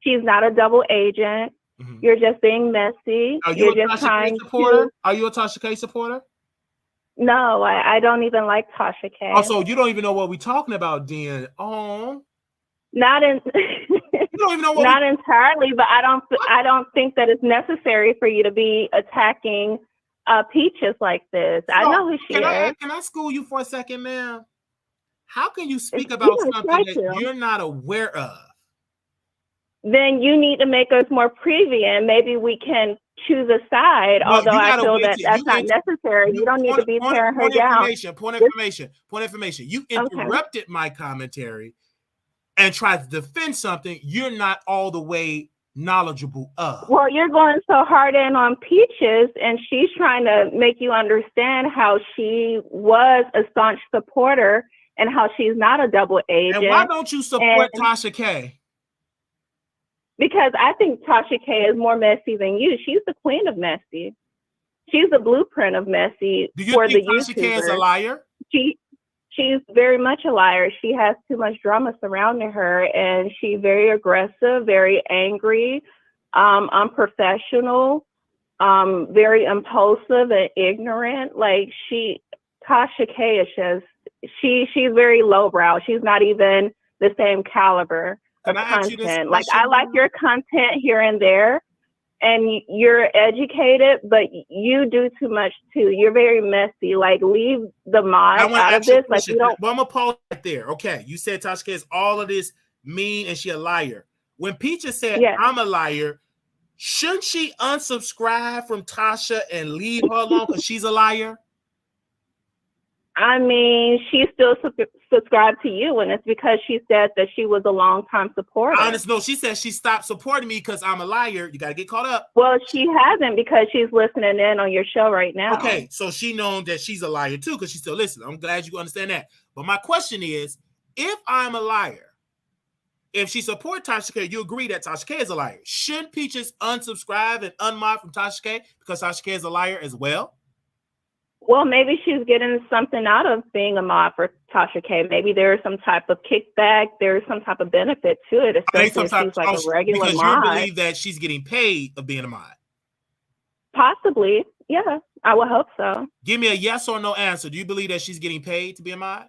She's not a double agent. Mm-hmm. You're just being messy. Are you You're a just Tasha K supporter? Are you a Tasha K supporter? No, I don't even like Tasha K. Also, you don't even know what we're talking about, then. Oh. Not in you don't even know what not entirely, but I don't think that it's necessary for you to be attacking Peaches like this. I know who she is. Can I school you for a second, ma'am? How can you speak about something that you're not aware of? Then you need to make us more privy, and maybe we can choose a side. Well, although I feel that that's not necessary. You don't need to be tearing her down. Point information. You interrupted my commentary and tried to defend something you're not all the way knowledgeable of. Well, you're going so hard in on Peaches, and she's trying to make you understand how she was a staunch supporter and how she's not a double agent. And why don't you support Tasha K? Because I think Tasha K is more messy than you. She's the queen of messy. She's the blueprint of messy. Do you think Tasha K is a liar? She's very much a liar. She has too much drama surrounding her, and she's very aggressive, very angry, unprofessional, very impulsive and ignorant. Like Tasha K is just, she's very lowbrow. She's not even the same caliber of content. Like, I like your content here and there, and you're educated, but you do too much too. You're very messy. Like, leave the mod out of this. Like, you don't. Well, I'm gonna pause right there. Okay, you said Tasha K is all of this mean and she a liar. When Peaches said I'm a liar, shouldn't she unsubscribe from Tasha and leave her alone because she's a liar? I mean, she still subscribed to you, and it's because she said that she was a long-time supporter. Honestly, no, she said she stopped supporting me because I'm a liar. You got to get caught up. Well, she hasn't, because she's listening in on your show right now. Okay, so she known that she's a liar too because she's still listening. I'm glad you understand that. But my question is, if I'm a liar, if she supports Tasha K, you agree that Tasha K is a liar. Shouldn't Peaches unsubscribe and unmod from Tasha K because Tasha K is a liar as well? Well, maybe she's getting something out of being a mod for Tasha K. Maybe there's some type of kickback. There's some type of benefit to it, especially if she's like a regular because mod. You believe that she's getting paid of being a mod? Possibly, yeah. I would hope so. Give me a yes or no answer. Do you believe that she's getting paid to be a mod?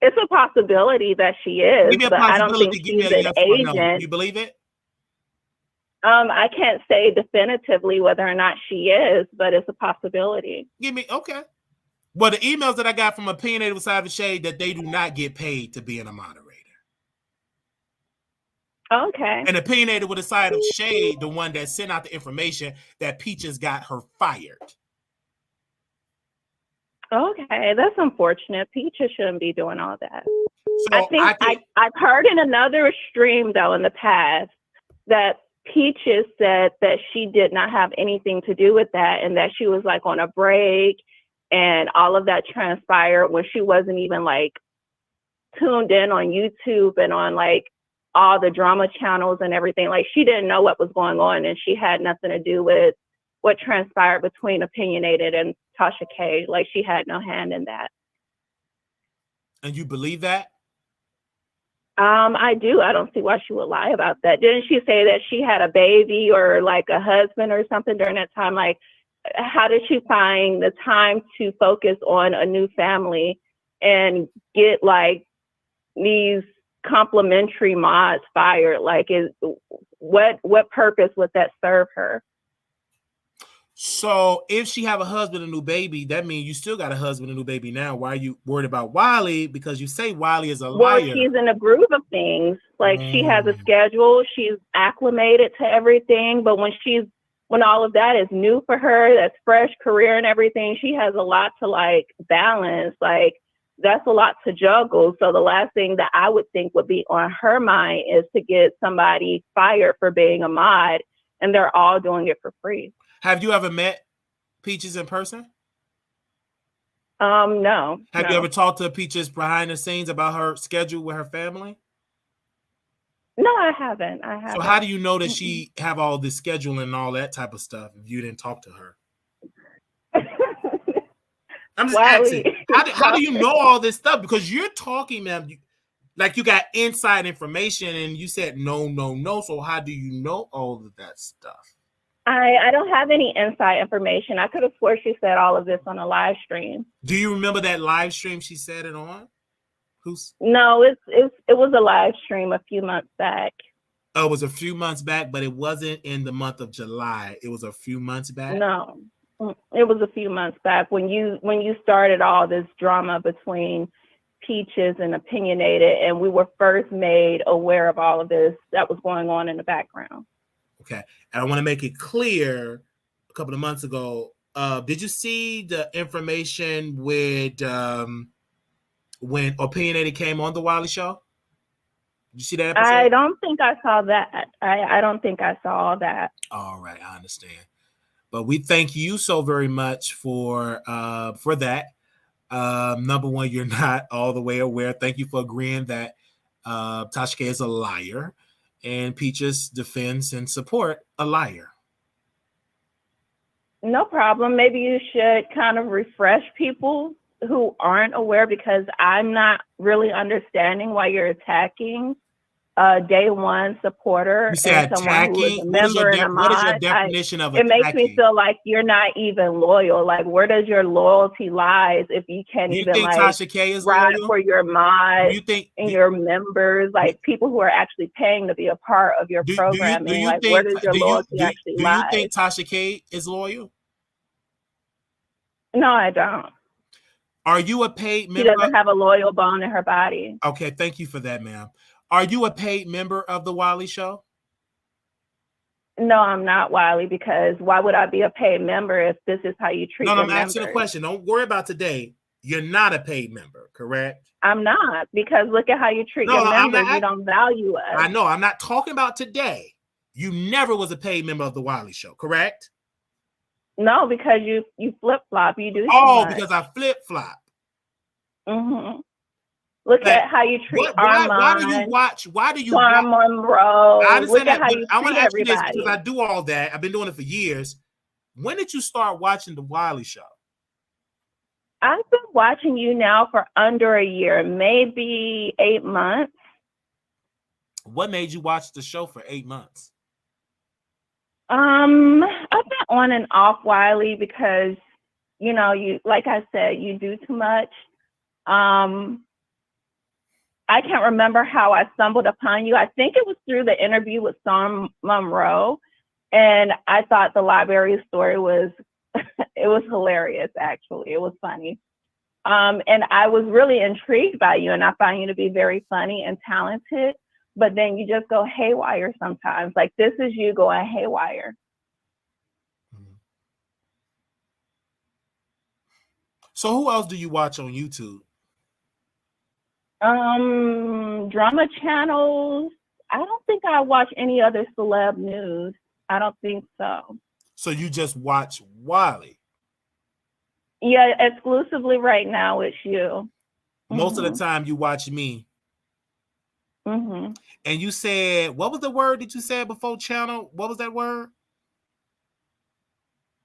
It's a possibility that she is, but I don't think she's an agent. No. You believe it? I can't say definitively whether or not she is, but it's a possibility. Okay. Well, the emails that I got from Opinionated with Side of the Shade that they do not get paid to being a moderator. Okay. And Opinionated with a Side of Shade, the one that sent out the information that Peaches got her fired. Okay, that's unfortunate. Peaches shouldn't be doing all that. So I've heard in another stream though in the past that Peaches said that she did not have anything to do with that, and that she was like on a break, and all of that transpired when she wasn't even like tuned in on YouTube and on like all the drama channels and everything. Like she didn't know what was going on, and she had nothing to do with what transpired between Opinionated and Tasha K. Like she had no hand in that. And you believe that? I do. I don't see why she would lie about that. Didn't she say that she had a baby or like a husband or something during that time? Like, how did she find the time to focus on a new family and get like these complimentary mods fired? Like, what purpose would that serve her? So if she have a husband and a new baby, that means you still got a husband and a new baby now. Why are you worried about Wiley? Because you say Wiley is a liar. Well, she's in a groove of things. Like she has a schedule. She's acclimated to everything. But when all of that is new for her, that's fresh career and everything, she has a lot to like balance. Like that's a lot to juggle. So the last thing that I would think would be on her mind is to get somebody fired for being a mod, and they're all doing it for free. Have you ever met Peaches in person? No. Have you ever talked to Peaches behind the scenes about her schedule with her family? No, I haven't. So how do you know that she have all this scheduling and all that type of stuff if you didn't talk to her? I'm just asking. How do you know all this stuff? Because you're talking, ma'am, like you got inside information, and you said no. So how do you know all of that stuff? I don't have any inside information. I could have sworn she said all of this on a live stream. Do you remember that live stream she said it on? No, it was a live stream a few months back. Oh, it was a few months back, but it wasn't in the month of July. It was a few months back. No, it was a few months back when you started all this drama between Peaches and Opinionated, and we were first made aware of all of this that was going on in the background. Okay, and I want to make it clear. A couple of months ago, did you see the information with when Opinionated came on the Wiley Show? Did you see that episode? I don't think I saw that. I don't think I saw that. All right, I understand. But we thank you so very much for that. Number one, you're not all the way aware. Thank you for agreeing that Tasha K is a liar. And Peaches defends and support a liar. No problem. Maybe you should kind of refresh people who aren't aware, because I'm not really understanding why you're attacking a day one supporter and someone who is a member and a mod. What is your definition of attacking? It makes me feel like you're not even loyal. Like, where does your loyalty lies if you can't even like Tasha K is ride for your mods and your members, like people who are actually paying to be a part of your programming? Like, where does your loyalty actually lie? Do you think Tasha K is loyal? No, I don't. Are you a paid member? She doesn't have a loyal bone in her body. Okay, thank you for that, ma'am. Are you a paid member of the Wiley Show? No, I'm not, Wiley, because why would I be a paid member if this is how you treat No, your I'm asking a members? question. Don't worry about today. You're not a paid member, correct? I'm not, because look at how you treat your members. You don't value us. I know. I'm not talking about today. You never was a paid member of the Wiley Show, correct? No, because you flip-flop. You do too much. Because I flip-flop. Mm-hmm. Look at how you treat Armand. Why do you watch? Why do you watch? Monroe. I understand Look at that, how but you I want treat to ask you this everybody. because I do all that. I've been doing it for years. When did you start watching the Wiley Show? I've been watching you now for under a year, maybe 8 months. What made you watch the show for 8 months? I've been on and off, Wiley, because you, like I said, you do too much. I can't remember how I stumbled upon you. I think it was through the interview with Storm Monroe, and I thought the library story was it was hilarious. Actually, it was funny, and I was really intrigued by you, and I find you to be very funny and talented. But then you just go haywire sometimes. Like this is you going haywire. So who else do you watch on YouTube? Drama channels. I don't think I watch any other celeb news. I don't think so. So you just watch Wiley? Yeah, exclusively right now it's you. Most of the time you watch me. Mm-hmm. And you said, what was the word that you said before channel? What was that word?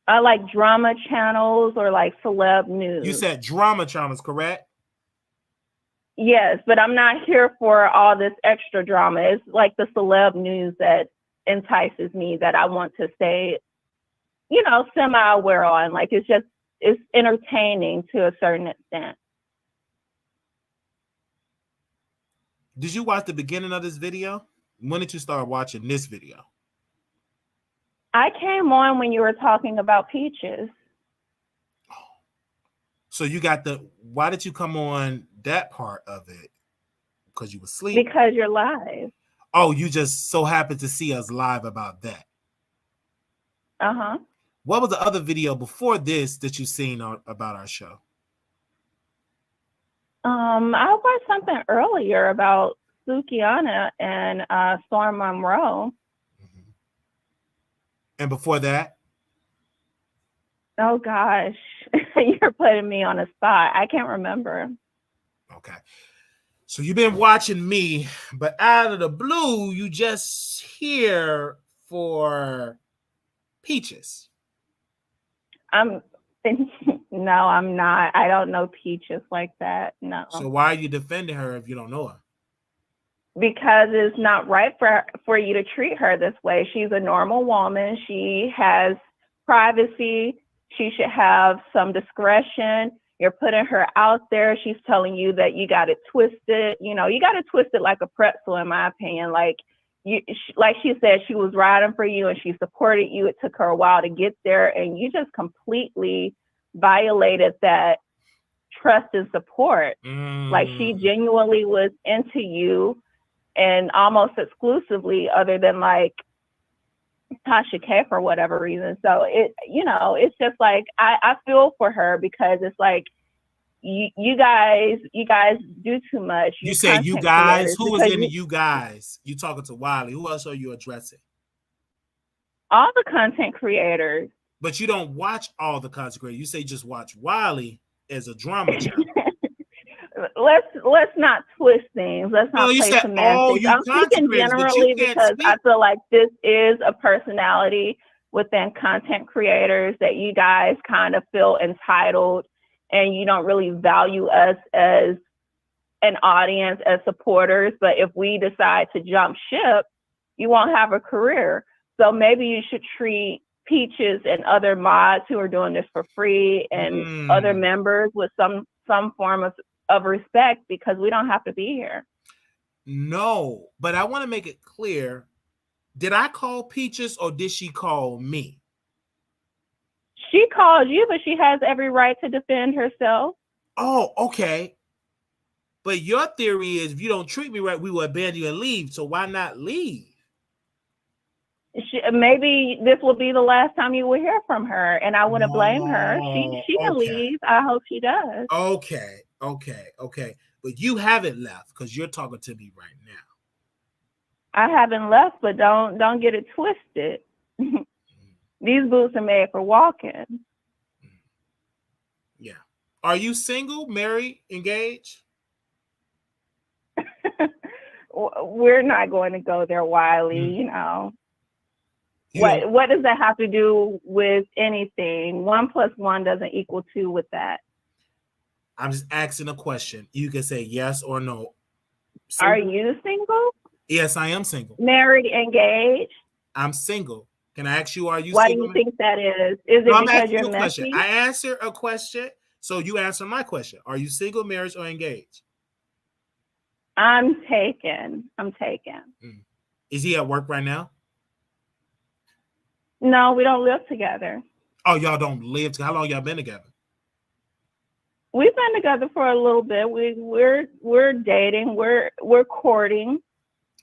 I like drama channels or like celeb news. You said drama channels, correct? Yes, but I'm not here for all this extra drama. It's like the celeb news that entices me, that I want to stay, semi-aware on. Like it's entertaining to a certain extent. Did you watch the beginning of this video? When did you start watching this video? I came on when you were talking about peaches. So you got why did you come on that part of it? Because you were asleep? Because you're live. Oh, you just so happened to see us live about that. Uh-huh. What was the other video before this that you seen about our show? I watched something earlier about Suki and Storm Monroe. Mm-hmm. And before that? Oh gosh, you're putting me on a spot. I can't remember. Okay. So you've been watching me, but out of the blue, you just here for Peaches. No, I'm not. I don't know Peaches like that. No. So why are you defending her if you don't know her? Because it's not right for you to treat her this way. She's a normal woman. She has privacy. She should have some discretion. You're putting her out there. She's telling you that you got it twisted. You got it twisted like a pretzel, in my opinion. Like she said, she was riding for you and she supported you. It took her a while to get there, and you just completely violated that trust and support. Like she genuinely was into you, and almost exclusively, other than like Tasha K for whatever reason. So it's just like I feel for her, because it's like you guys do too much. You say you guys? Who was in you guys? You talking to Wiley? Who else are you addressing? All the content creators. But you don't watch all the content creators. You say just watch Wiley as a drama channel. Let's not twist things. Let's not play semantics. I'm speaking generally because I feel like this is a personality within content creators that you guys kind of feel entitled, and you don't really value us as an audience, as supporters. But if we decide to jump ship, you won't have a career. So maybe you should treat Peaches and other mods who are doing this for free and other members with some form of respect, because we don't have to be here. No, but I want to make it clear. Did I call Peaches or did she call me? She called you, but she has every right to defend herself. Oh, okay. But your theory is if you don't treat me right, we will abandon you and leave. So why not leave? maybe this will be the last time you will hear from her, and I wouldn't blame her. She can okay. leave. I hope she does. Okay. But you haven't left because you're talking to me right now. I haven't left, but don't get it twisted. These boots are made for walking. Yeah. Are you single, married, engaged? We're not going to go there, Wiley. You know. What does that have to do with anything? 1 + 1 doesn't equal 2 with that. I'm just asking a question. You can say yes or no. Single? Are you single? Yes, I am single. Married, engaged? I'm single. Can I ask you, are you Why single? Why do you think that is? Is it because you're messy? I answer a question, so you answer my question. Are you single, married, or engaged? I'm taken. Is he at work right now? No, we don't live together. Oh, y'all don't live together? How long y'all been together? We've been together for a little bit. We're dating. We're courting.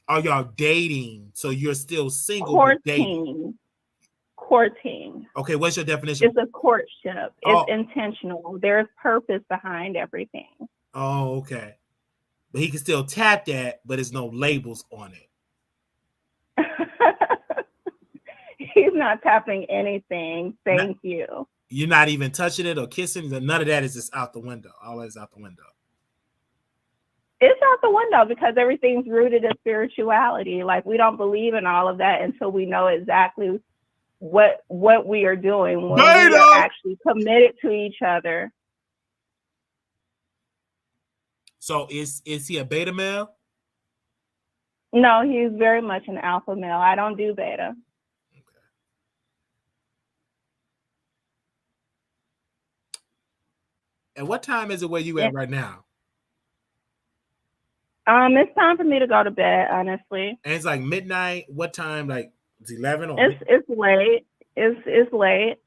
Oh, y'all dating? So you're still single? Courting. Okay, what's your definition? It's a courtship. It's intentional. There's purpose behind everything. Oh, okay. But he can still tap that, but there's no labels on it. He's not tapping anything. Thank you. You're not even touching it or kissing? None of that is just out the window. All that is out the window. It's out the window because everything's rooted in spirituality. Like, we don't believe in all of that until we know exactly what we are doing when we are actually committed to each other. So is he a beta male? No, he's very much an alpha male. I don't do beta. Okay. And what time is it where you at right now? It's time for me to go to bed, honestly. And it's like midnight. What time? Like it's 11 or it's late. It's late.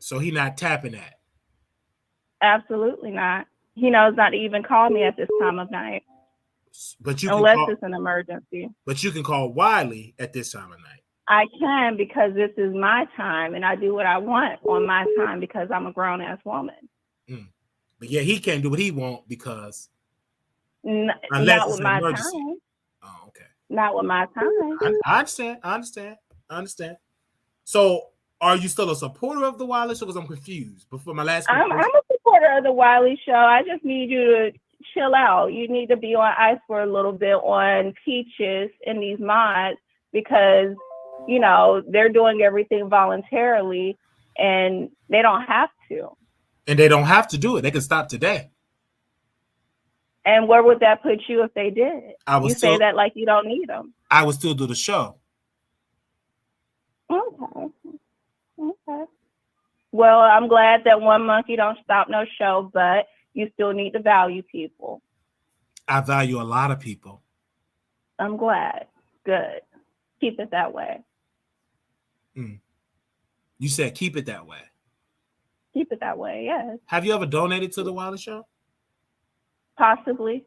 So he not tapping that. Absolutely not. He knows not to even call me at this time of night. But you unless it's an emergency. But you can call Wiley at this time of night. I can, because this is my time and I do what I want on my time because I'm a grown ass woman. But yeah, he can't do what he want because not with my time. Oh, okay. Not with my time. I understand. So are you still a supporter of the Wiley Show? Because I'm confused. Before my last I'm a supporter of the Wiley Show. I just need you to chill out. You need to be on ice for a little bit on Peaches and these mods because, you know, they're doing everything voluntarily and they don't have to. And they don't have to do it. They can stop today. And where would that put you if they did? You say that like you don't need them. I would still do the show. Okay. Well, I'm glad that one monkey don't stop no show, but you still need to value people. I value a lot of people. I'm glad. Good. Keep it that way. You said keep it that way. Keep it that way, yes. Have you ever donated to the Wiley Show? Possibly.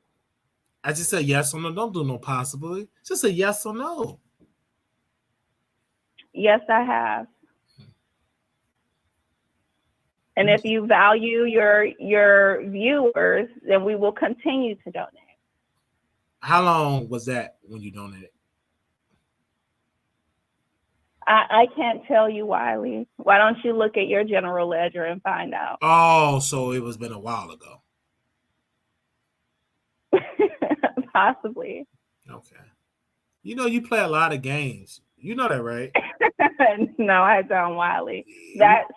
I just said yes or no. Don't do no possibly. Just a yes or no. Yes, I have. And if you value your viewers, then we will continue to donate. How long was that when you donated? I can't tell you, Wiley. Why don't you look at your general ledger and find out? Oh, so it was been a while ago. Possibly. Okay. You know, you play a lot of games. You know that, right? No, I don't, Wiley. That's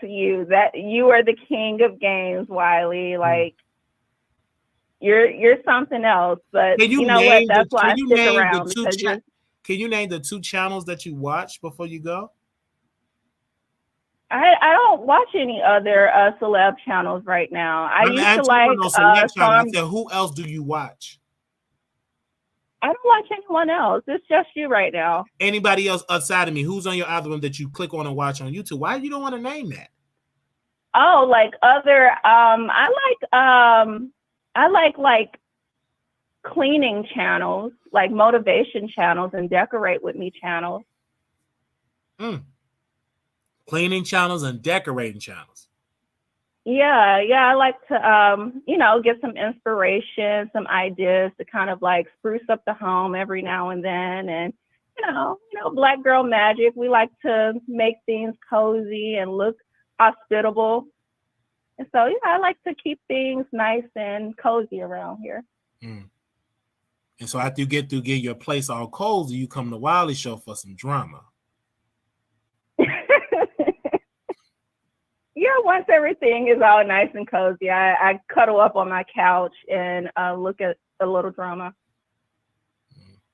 you. That you are the king of games, Wiley. Like you're something else. But you know what? That's why I stick around because Can you name the 2 channels that you watch before you go? I don't watch any other celeb channels right now. I used to like I said, who else do you watch? I don't watch anyone else. It's just you right now. Anybody else outside of me? Who's on your algorithm that you click on and watch on YouTube? Why you don't want to name that? Oh, like other I like cleaning channels, like motivation channels and decorate with me channels. Cleaning channels and decorating channels. Yeah, I like to, you know, get some inspiration, some ideas to kind of like spruce up the home every now and then. And, you know, Black girl magic. We like to make things cozy and look hospitable. And so, yeah, I like to keep things nice and cozy around here. And so after you get your place all cozy, you come to Wiley Show for some drama. Yeah, once everything is all nice and cozy, I cuddle up on my couch and look at a little drama.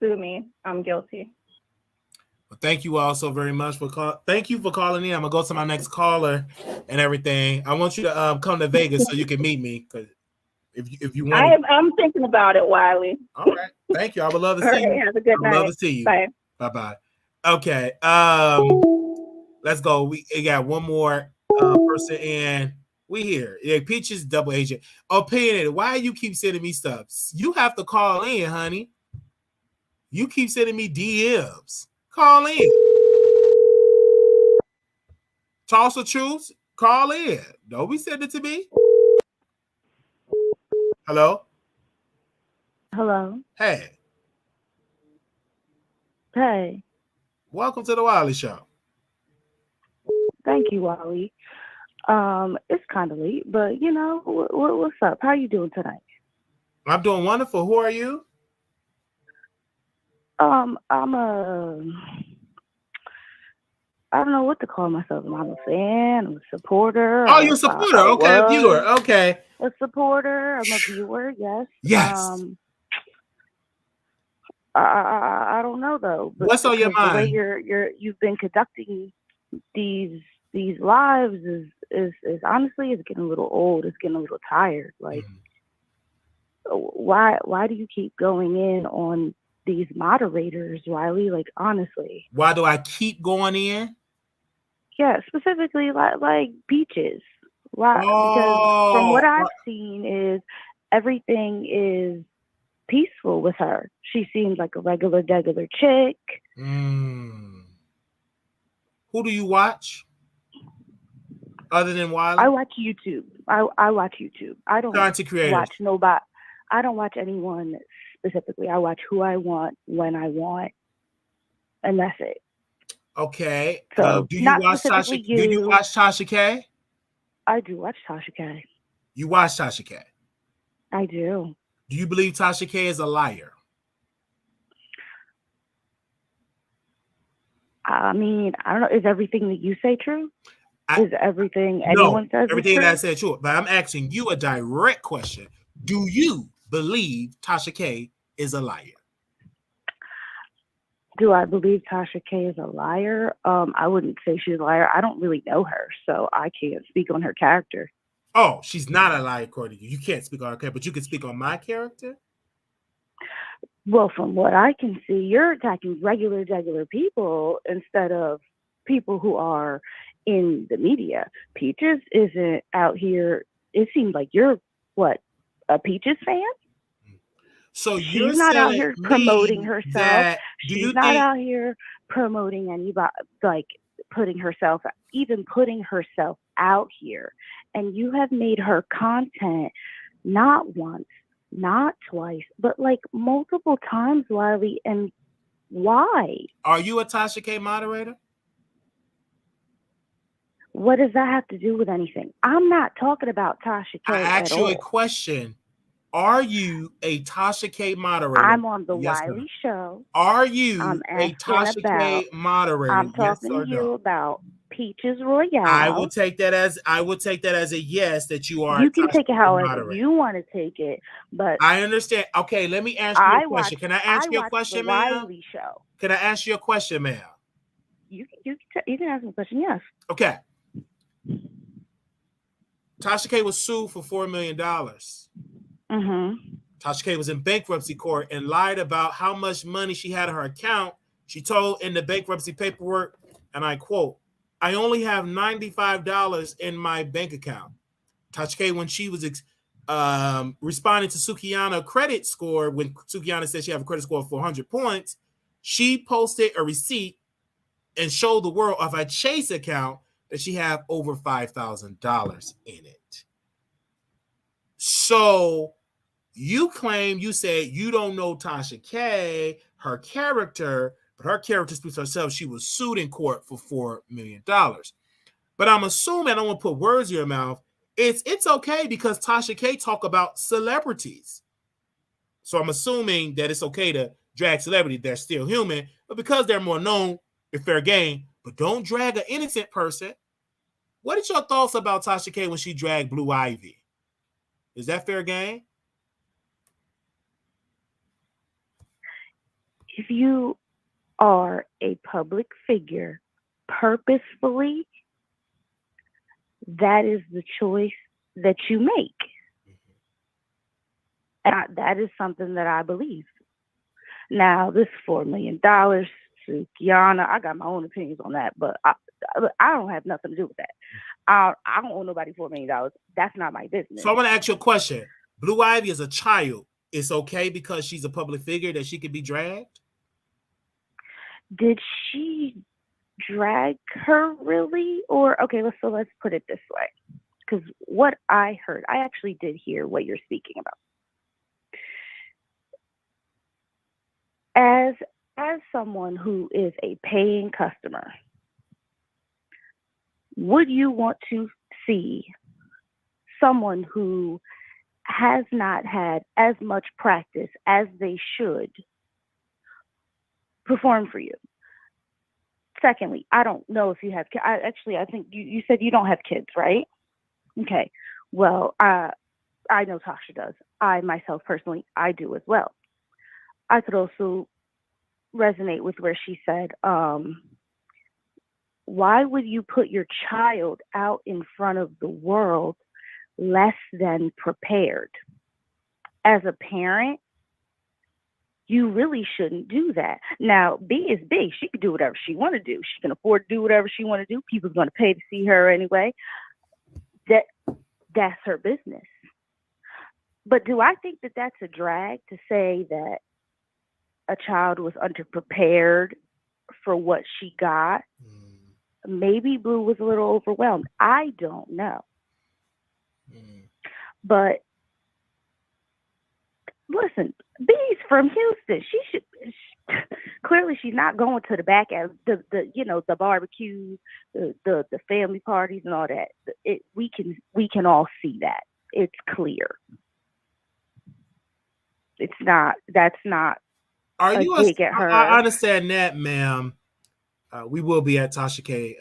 Sue me, I'm guilty. Well, thank you all so very much thank you for calling in. I'm gonna go to my next caller and everything. I want you to come to Vegas so you can meet me, because if you want. I'm thinking about it, Wiley. All right, thank you. I would love to see you. Have a good night. I would love to see you. Bye. Bye. Okay. Let's go. We got one more person in. We here. Yeah, Peaches double agent. Opinionated. Why you keep sending me stuff? You have to call in, honey. You keep sending me DMs. Call in. Toss the truth. Call in. Don't be sending it to me. Hello? Hello. Hey. Hey. Welcome to the Wiley Show. Thank you, Wiley. It's kind of late, but you know, what's up? How are you doing tonight? I'm doing wonderful. Who are you? I don't know what to call myself. I'm a fan. I'm a supporter. Oh, you're a supporter. Okay, a viewer. Okay. A supporter. I'm a viewer. Yes. Yes. I don't know though. What's on your mind? The way you've been conducting these lives is honestly, it's getting a little old. It's getting a little tired. Like, why do you keep going in on these moderators, Wiley? Like, honestly, why do I keep going in? Yeah, specifically like Peaches. Why? Because from what I've seen is everything is peaceful with her. She seems like a regular chick. Who do you watch other than Wiley? I watch YouTube. I watch YouTube. I don't watch nobody. I don't watch anyone specifically. I watch who I want, when I want, and that's it. Okay. So, do you watch Tasha? Do you watch Tasha K? I do watch Tasha K. You watch Tasha K? I do. Do you believe Tasha K is a liar? I mean, I don't know. Is everything that you say true? Is everything anyone says everything true? that I said true? But I'm asking you a direct question. Do you believe Tasha K is a liar? Do I believe Tasha K is a liar? I wouldn't say she's a liar. I don't really know her, so I can't speak on her character. Oh, she's not a liar according to you. You can't speak on her character, but you can speak on my character? Well, from what I can see, you're attacking regular people instead of people who are in the media. Peaches isn't out here. It seems like you're, what, a Peaches fan? So she's not out here promoting herself. She's not out here promoting anybody, like putting herself out here. And you have made her content not once, not twice, but like multiple times, Wiley. And why? Are you a Tasha K moderator? What does that have to do with anything? I'm not talking about Tasha K. I asked you a question. Are you a Tasha K moderator? I'm on the Wiley Show. Are you a Tasha K moderator? I'm talking to you about Peaches Royale. I will take that as a yes that you are. You can take it however you want to take it, but I understand. Okay, let me ask you a question. Can I ask you a question, ma'am? Wiley Show. Can I ask you a question, ma'am? You can ask me a question. Yes. Okay. Tasha K was sued for $4 million. Tasha K was in bankruptcy court and lied about how much money she had in her account. She told in the bankruptcy paperwork, and I quote, "I only have $95 in my bank account." Tasha K, when she was responding to Sukihana credit score when Sukihana said she have a credit score of 400 points, she posted a receipt and showed the world of a Chase account that she have over $5,000 in it. So you claim, you said you don't know Tasha K, her character, but her character speaks for herself. She was sued in court for $4 million. But I'm assuming, I don't want to put words in your mouth, it's okay because Tasha K talk about celebrities. So I'm assuming that it's okay to drag celebrities. They're still human, but because they're more known, it's fair game. But don't drag an innocent person. What is your thoughts about Tasha K when she dragged Blue Ivy? Is that fair game? If you are a public figure purposefully, that is the choice that you make. And that is something that I believe. Now, this $4 million, Sukihana, I got my own opinions on that, but I don't have nothing to do with that. I don't owe nobody $4 million. That's not my business. So I want to ask you a question. Blue Ivy is a child. It's okay because she's a public figure that she could be dragged? Did she drag her really? Or, okay, let's put it this way. Because what I heard, I actually did hear what you're speaking about. As someone who is a paying customer, would you want to see someone who has not had as much practice as they should perform for you? Secondly, I don't know if you have kids. I think you said you don't have kids, right? Okay. Well, I know Tasha does. I myself personally, I do as well. I could also resonate with where she said, why would you put your child out in front of the world less than prepared? As a parent, you really shouldn't do that. Now, B is B. She can do whatever she want to do. She can afford to do whatever she want to do. People's going to pay to see her anyway. That's her business. But do I think that that's a drag to say that a child was underprepared for what she got? Maybe Blue was a little overwhelmed. I don't know. But listen, B's from Houston. She should clearly she's not going to the back at the barbecues, the family parties and all that. We can all see that. It's clear. That's not Are a you dig at her. I understand that, ma'am. We will be at Tasha K.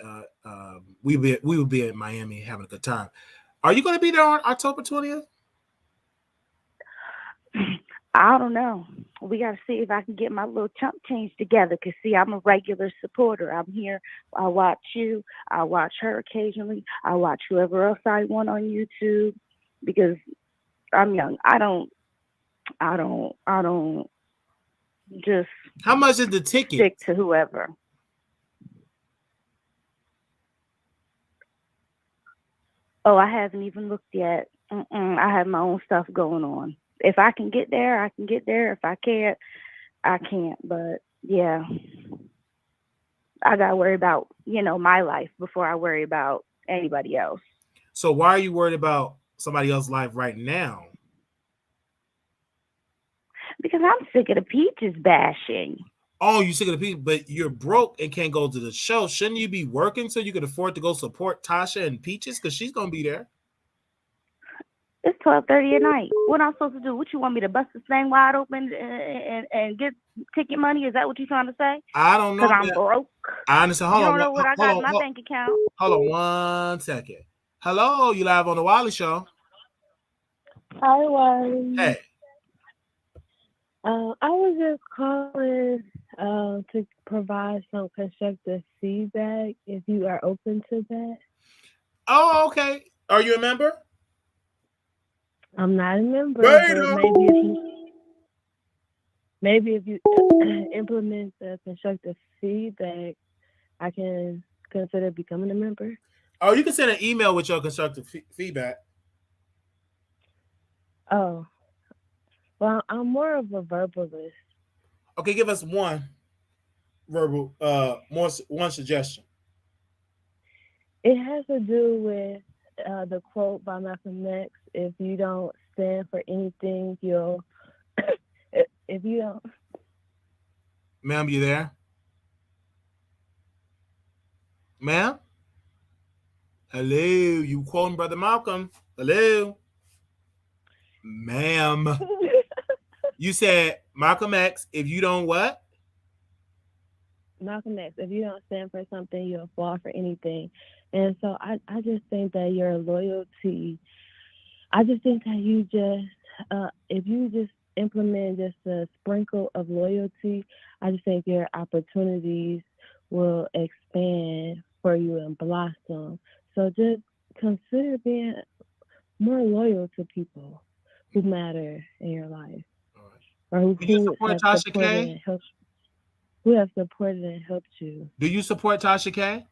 We will be at Miami having a good time. Are you going to be there on October 20th? I don't know. We got to see if I can get my little chump change together. Because, see, I'm a regular supporter. I'm here. I watch you. I watch her occasionally. I watch whoever else I want on YouTube because I'm young. I don't just. How much is the ticket? Stick to whoever. Oh, I haven't even looked yet. I have my own stuff going on. If I can get there, I can get there. If I can't, I can't. But yeah, I got to worry about, my life before I worry about anybody else. So why are you worried about somebody else's life right now? Because I'm sick of the Peaches bashing. Oh, you're sick of the people, but you're broke and can't go to the show. Shouldn't you be working so you can afford to go support Tasha and Peaches? Because she's going to be there. It's 12:30 at night. What am I supposed to do? What, you want me to bust this thing wide open and get ticket money? Is that what you're trying to say? I don't know. Because I'm broke. I understand. Hold on. You don't know what I got in my bank account. Hold on 1 second. Hello, you live on the Wiley Show. Hi, Wiley. Hey. I was just calling to provide some constructive feedback if you are open to that. Oh, okay. Are you a member? I'm not a member, but maybe if you implement the constructive feedback, I can consider becoming a member. Oh, you can send an email with your constructive feedback. Oh, well, I'm more of a verbalist. Okay, give us one verbal, one suggestion. It has to do with the quote by Malcolm X: "If you don't stand for anything, you'll if you don't." Ma'am, you there? Ma'am? Hello, you quoting Brother Malcolm? Hello, ma'am. You said Malcolm X. If you don't what? Malcolm X: "If you don't stand for something, you'll fall for anything." And so I just think that your loyalty, I just think that you just, if you just implement just a sprinkle of loyalty, I just think your opportunities will expand for you and blossom. So just consider being more loyal to people who matter in your life, or who support have Tasha supported K? and helped, who have supported and helped you. Do you support Tasha K?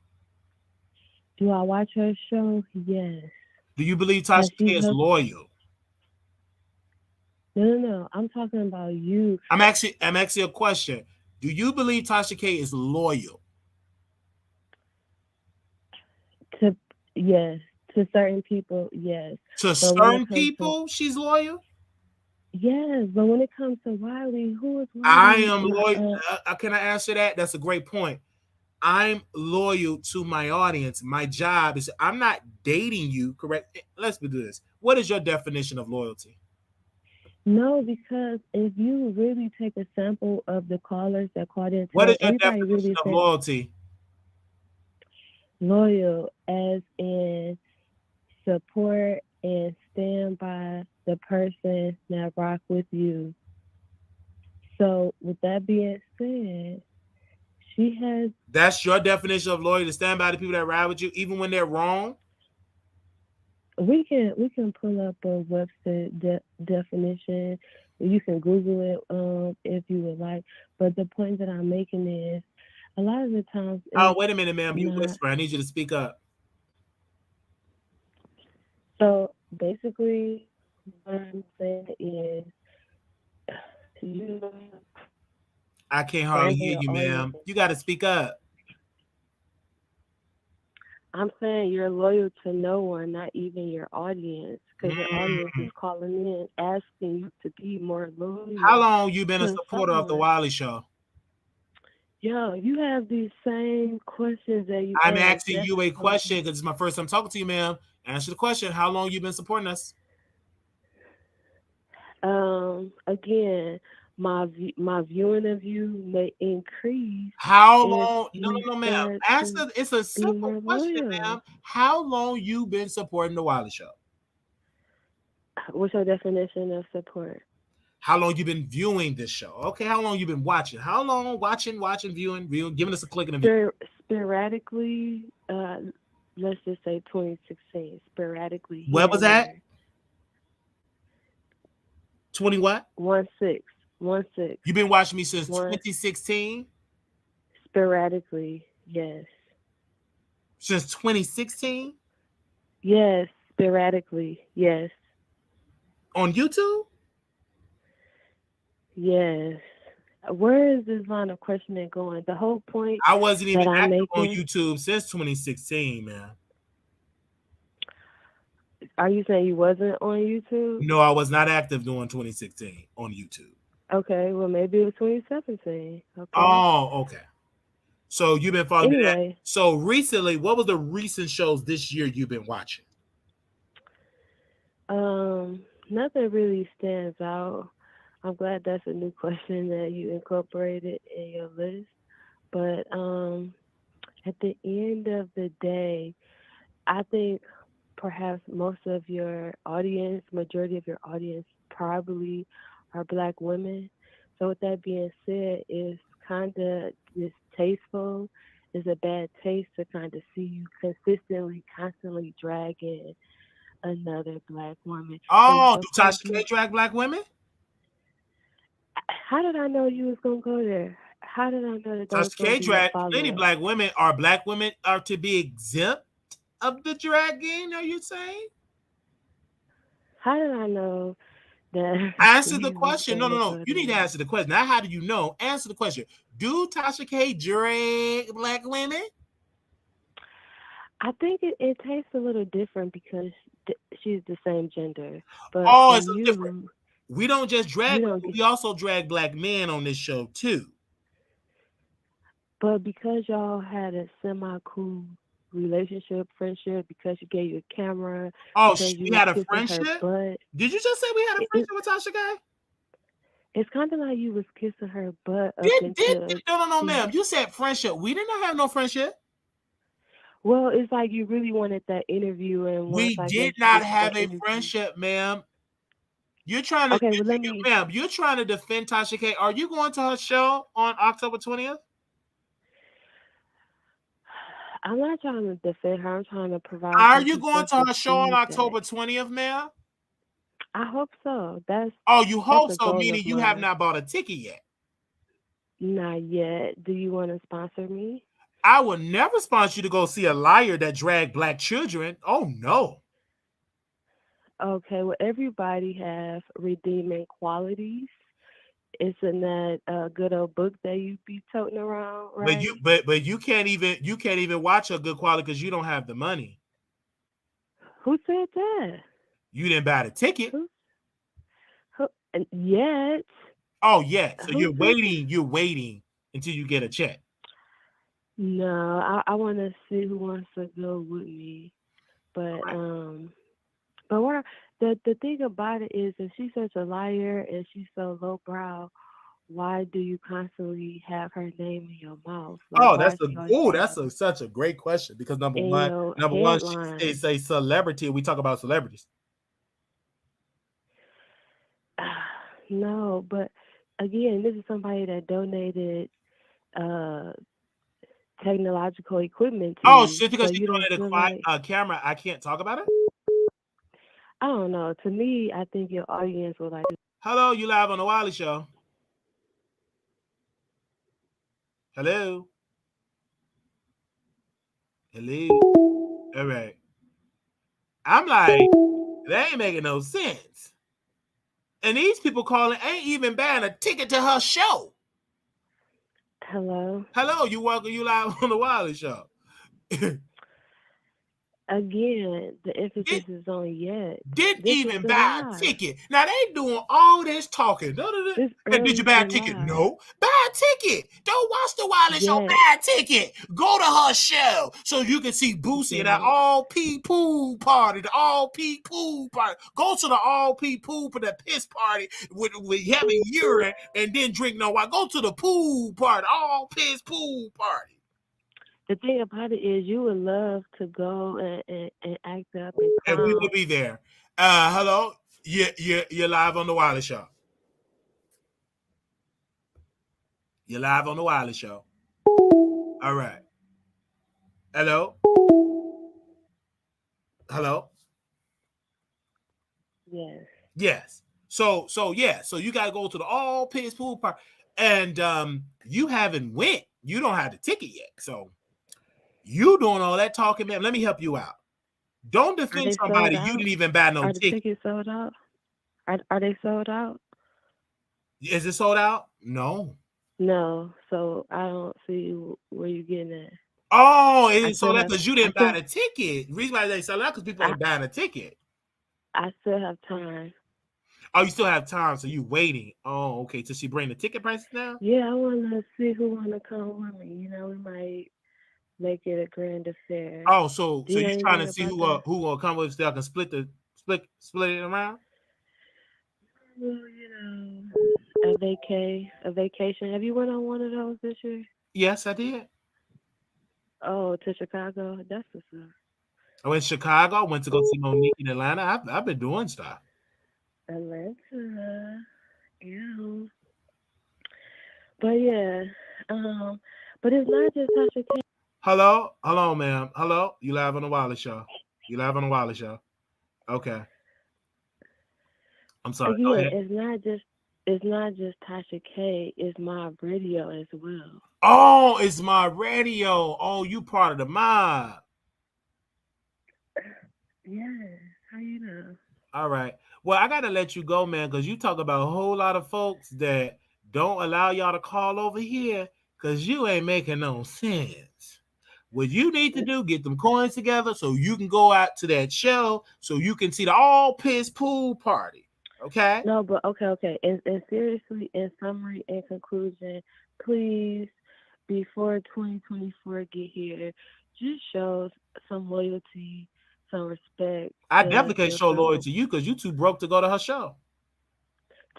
Do I watch her show? Yes. Do you believe Tasha K is loyal? No. I'm talking about you. I'm actually a question. Do you believe Tasha K is loyal? Yes. To certain people, yes. To certain people, she's loyal? Yes, but when it comes to Wiley, who is Wiley? I am loyal. Can I answer that? That's a great point. I'm loyal to my audience. My job is, I'm not dating you, correct? Let's do this. What is your definition of loyalty? No, because if you really take a sample of the callers that called in today, what is your definition of loyalty? Loyal as in support and stand by the person that rock with you. So with that being said, she has. That's your definition of loyalty, to stand by the people that ride with you, even when they're wrong? We can pull up a website definition. You can Google it if you would like. But the point that I'm making is, a lot of the times. Oh, wait a minute, ma'am. You whisper. I need you to speak up. So basically, what I'm saying is, I can't hardly hear you, ma'am. You got to speak up. I'm saying you're loyal to no one, not even your audience, because your audience is calling in, asking you to be more loyal. How long you been a supporter of the Wiley Show? Yo, you have these same questions that you. I'm asking you a question because it's my first time talking to you, ma'am. Answer the question. How long you been supporting us? Again, my viewing of you may increase. How long? No, ma'am. It's a simple question, ma'am. How long you been supporting the Wiley Show? What's your definition of support? How long you been viewing this show? Okay, how long you been watching? How long watching, viewing, giving us a click and a view? Sporadically, let's just say 2016. Sporadically. Where was that? 20 what? 16. You've been watching me since 2016? Sporadically, yes. Since 2016? Yes, sporadically, yes. On YouTube? Yes. Where is this line of questioning going? The whole point. I wasn't even active on YouTube since 2016, man. Are you saying you wasn't on YouTube? No, I was not active during 2016 on YouTube. Okay, well maybe it was 2017. Okay. Oh, okay. So you've been following anyway. That. So recently, what was the recent shows this year you've been watching? Nothing really stands out. I'm glad that's a new question that you incorporated in your list. But at the end of the day, I think perhaps most of your audience, majority of your audience probably are Black women. So with that being said, it's kind of distasteful. It's a bad taste to kind of see you constantly dragging another Black woman. Oh, do Tasha K drag Black women? How did I know you was gonna go there? How did I know that? Tasha K drag plenty Black women. Are Black women are to be exempt of the dragging? Are you saying? How did I know Answer the question. No. You need to answer the question. Now, how do you know? Answer the question. Do Tasha K drag black women? I think it tastes a little different because she's the same gender. But it's different. We don't just drag women, we also drag black men on this show too. But because y'all had a semi-cool friendship, because she gave you a camera. Oh, we had a friendship? Did you just say we had a friendship with Tasha K? It's kind of like you was kissing her butt. No, ma'am. You said friendship. We did not have no friendship. Well, it's like you really wanted that interview, and we did not have a friendship, ma'am. You're trying to, ma'am. You're trying to defend Tasha K. Are you going to her show on October 20th? I'm not trying to defend her. I'm trying to provide. Are you going to her show on October 20th, ma'am? I hope so. You hope so, meaning you have not bought a ticket yet. Not yet. Do you want to sponsor me? I would never sponsor you to go see a liar that dragged black children. Oh, no. Okay, well, everybody have redeeming qualities. Isn't that good old book that you be toting around, right? But you can't even watch a good quality because you don't have the money. Who said that? You didn't buy the ticket. Who? Yet. Oh, yeah. So you're waiting until you get a check. No, I want to see who wants to go with me. But what the thing about it is, if she's such a liar and she's so lowbrow, why do you constantly have her name in your mouth? That's such a great question, because number one, she's a celebrity, and we talk about celebrities. No, but again, this is somebody that donated technological equipment to you. Just because you donated a camera, I can't talk about it? I don't know. To me, I think your audience will like. Hello, you live on the Wiley Show. Hello. All right. I'm like, that ain't making no sense. And these people calling ain't even buying a ticket to her show. Hello, you live on the Wiley Show. Again, the emphasis is on yet. Didn't even buy a ticket. Now they doing all this talking. And did you buy a ticket? No. Buy a ticket. Don't watch the Wiley Show. Buy a ticket. Go to her show so you can see Boosie at the all pee poo party. The all pee poo party. Go to the all pee poo for the piss party with heavy urine and then drink no wine. Go to the pool party. All piss pool party. The thing about it is, you would love to go and act up, and we will be there. Hello, you're live on the Wiley Show. You're live on the Wiley Show. All right. Hello. Yes. So you gotta go to the all piss pool party, and you haven't went. You don't have the ticket yet, so. You doing all that talking, man. Let me help you out. Don't defend somebody you didn't even buy no ticket. Are the tickets sold out? Are they sold out? Is it sold out? No. No. So I don't see where you're getting at. Oh, it is sold out because you didn't buy the ticket. The reason why they sold out because people ain't buying a ticket. I still have time. Oh, you still have time, so you waiting. Oh, okay. Till she bring the ticket prices down? Yeah, I want to see who want to come with me. You know, we might make it a grand affair. Oh, so you're trying to see who will come with so I can split it around? Well, you know, a vacation. Have you went on one of those this year? Yes, I did. Oh, to Chicago? That's what's up. I went to Chicago. I went to go see Monique in Atlanta. I've been doing stuff. Atlanta. Yeah. But yeah. But it's not just Tasha K. Hello, ma'am. Hello, you live on the Wiley Show. Okay. I'm sorry. Again, it's not just Tasha K. It's my radio as well. Oh, it's my radio. Oh, you part of the mob. Yes. How you know? All right. Well, I gotta let you go, man, because you talk about a whole lot of folks that don't allow y'all to call over here because you ain't making no sense. What you need to do, get them coins together so you can go out to that show so you can see the all piss pool party. Okay? No, but okay. And seriously, in summary and conclusion, please, before 2024 get here, just show some loyalty, some respect. I definitely can't show loyalty to you because you too broke to go to her show.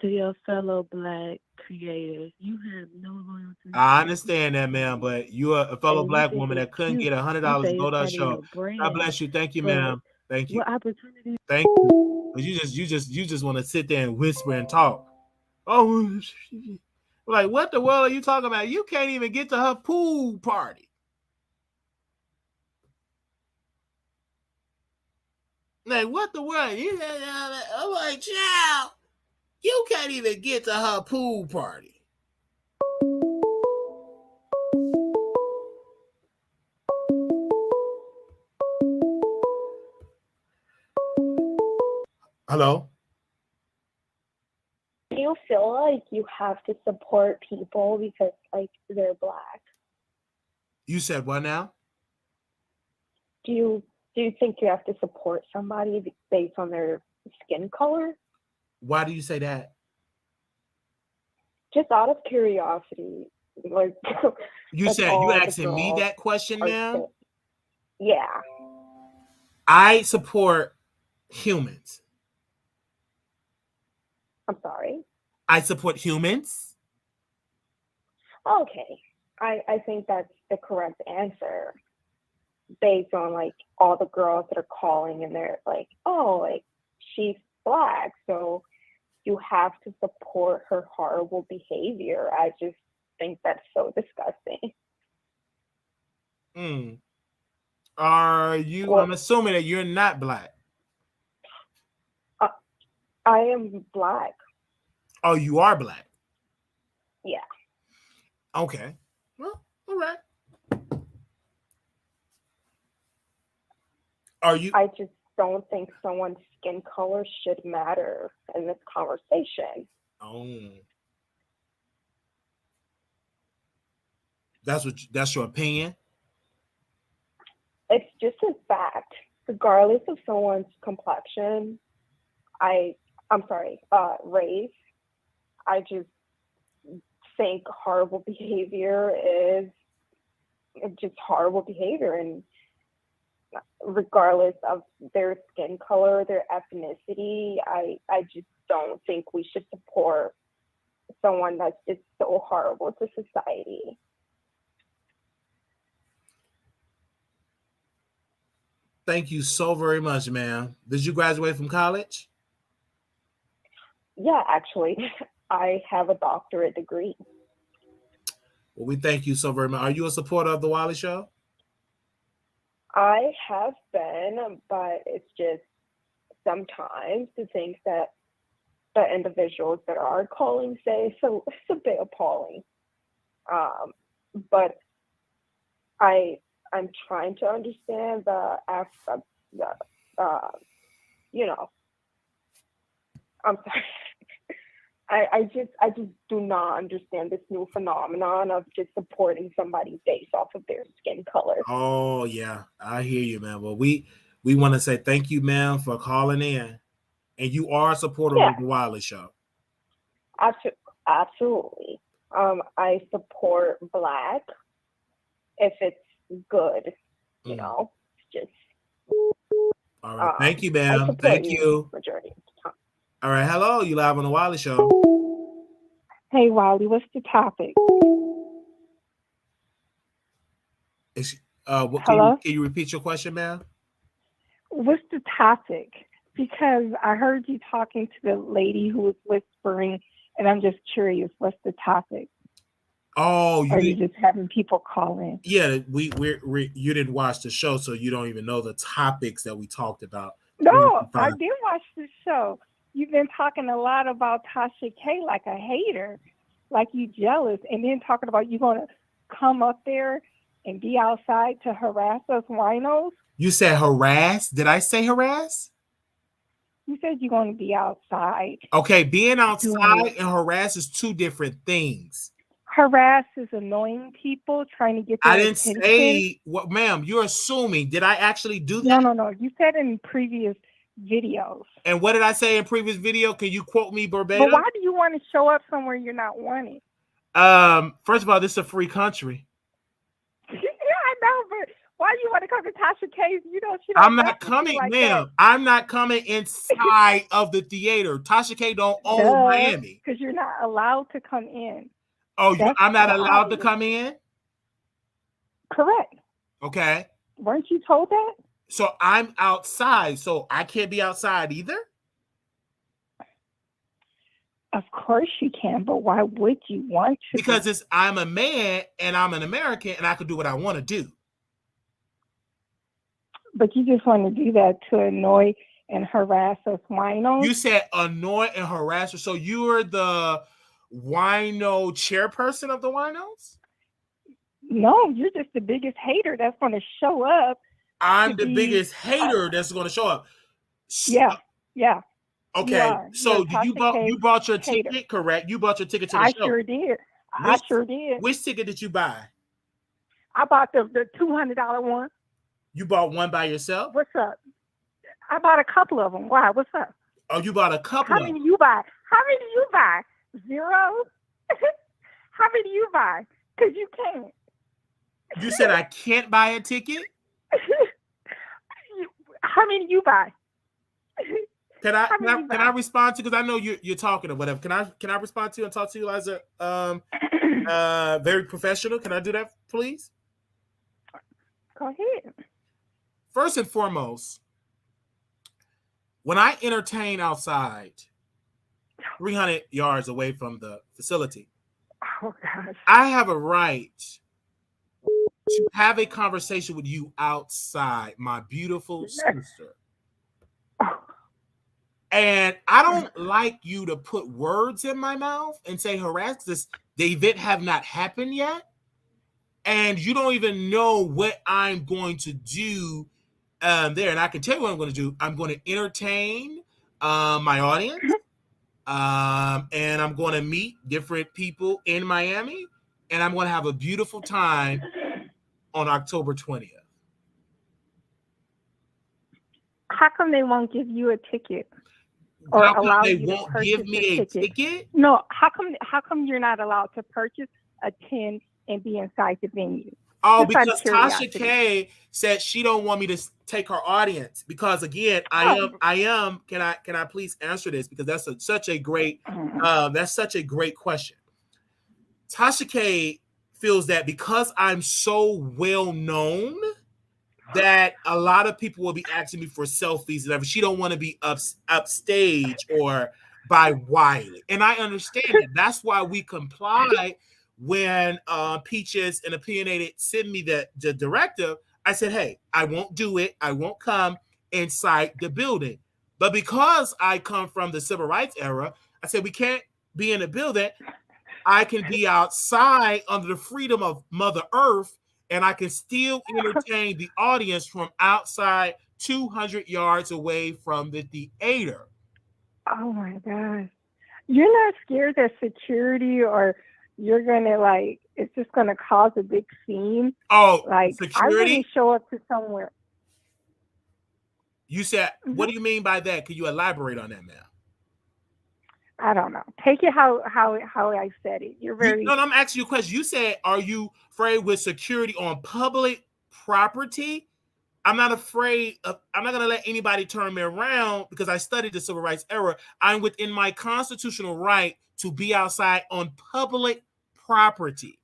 To your fellow Black creators, you have no loyalty. I understand that, man, but you're a fellow Black woman that couldn't get $100 to go to her show. God bless you. Thank you, ma'am. Thank you. What opportunity? Thank you. But you just want to sit there and whisper and talk. Oh, like what the world are you talking about? You can't even get to her pool party. Like what the world? I'm like, child, you can't even get to her pool party. Hello? Do you feel like you have to support people because like they're Black? You said what now? Do you think you have to support somebody based on their skin color? Why do you say that? Just out of curiosity. Like you said you asking me that question, ma'am? Yeah. I support humans. I'm sorry? I support humans. Okay. I think that's the correct answer based on like all the girls that are calling and they're like, oh, like she's Black, so you have to support her horrible behavior. I just think that's so disgusting. Are you, well, I'm assuming that you're not Black. I am Black. Oh, you are Black? Yeah. Okay. Well, all right. Are you? I just don't think someone's skin color should matter in this conversation. Oh. That's your opinion? It's just a fact. Regardless of someone's complexion, race, I just think horrible behavior is just horrible behavior, and regardless of their skin color, their ethnicity, I just don't think we should support someone that's just so horrible to society. Thank you so very much, ma'am. Did you graduate from college? Yeah, actually, I have a doctorate degree. Well, we thank you so very much. Are you a supporter of the Wiley Show? I have been, but it's just sometimes the things that the individuals that are calling say, so it's a bit appalling. But I'm trying to understand the aspect, I'm sorry. I just do not understand this new phenomenon of just supporting somebody based off of their skin color. Oh yeah, I hear you, man. Well, we want to say thank you, ma'am, for calling in, and you are a supporter of the Wiley Show. Absolutely. I support Black if it's good, you know. Just. All right, thank you, ma'am. Thank you. Majority of the time. All right, hello, you live on the Wiley Show. Hey, Wiley, what's the topic? Can you repeat your question, ma'am? What's the topic? Because I heard you talking to the lady who was whispering, and I'm just curious, what's the topic? Oh, are you just having people call in? Yeah, we you didn't watch the show, so you don't even know the topics that we talked about. No, I did watch the show. You've been talking a lot about Tasha K like a hater, like you jealous, and then talking about you going to come up there and be outside to harass us winos. You said harass? Did I say harass? You said you're going to be outside. Okay, being outside and harass is two different things. Harass is annoying people, trying to get their attention. I didn't say what, ma'am. You're assuming. Did I actually do that? No. You said in previous videos. And what did I say in previous video? Can you quote me verbatim? But why do you want to show up somewhere you're not wanted? First of all, this is a free country. Yeah, I know, but why do you want to come to Tasha K? You know, I'm not coming, like ma'am. I'm not coming inside of the theater. Tasha K don't own Miami. Because you're not allowed to come in. Oh, I'm not allowed to come in? Correct. Okay. Weren't you told that? So I'm outside, so I can't be outside either? Of course you can, but why would you want to? Because I'm a man and I'm an American and I can do what I want to do. But you just want to do that to annoy and harass us winos? You said annoy and harass her. So you're the wino chairperson of the winos? No, you're just the biggest hater that's going to show up. I'm the biggest hater that's going to show up. Yeah. Okay, so you bought your ticket, correct? You bought your ticket to the show. I sure did. I sure did. Which ticket did you buy? I bought the $200 one. You bought one by yourself? What's up? I bought a couple of them. Why? What's up? Oh, you bought a couple How many you buy? How many you buy? 0? How many you buy? Because you can't. You said I can't buy a ticket? How many you buy? Can I respond to, because I know you're talking or whatever. Can I respond to you and talk to you as a very professional? Can I do that, please? Go ahead. First and foremost, when I entertain outside 300 yards away from the facility, I have a right to have a conversation with you outside, my beautiful sister. And I don't like you to put words in my mouth and say harass this. The event have not happened yet. And you don't even know what I'm going to do there. And I can tell you what I'm going to do. I'm going to entertain my audience. And I'm going to meet different people in Miami. And I'm going to have a beautiful time on October 20th. How come they won't give you a ticket? Or allow you to purchase give me a ticket? No, how come you're not allowed to purchase, attend, and be inside the venue? Oh, because Tasha K said she don't want me to take her audience. Because again, I am. Can I please answer this? Because that's such a great question. Tasha K feels that because I'm so well known, that a lot of people will be asking me for selfies and whatever. She don't want to be upstage or by Wiley. And I understand that. That's why we complied when Peaches and Opinionated sent me the directive. I said, hey, I won't do it. I won't come inside the building. But because I come from the civil rights era, I said, we can't be in a building. I can be outside under the freedom of Mother Earth, and I can still entertain the audience from outside 200 yards away from the theater. Oh my God. You're not scared that security or you're going to it's just going to cause a big scene? Oh, security? I wouldn't show up to somewhere. You said, what do you mean by that? Could you elaborate on that, ma'am? I don't know. Take it how I said it. You're very... No, I'm asking you a question. You said, are you afraid with security on public property? I'm not afraid of... I'm not going to let anybody turn me around because I studied the civil rights era. I'm within my constitutional right to be outside on public property.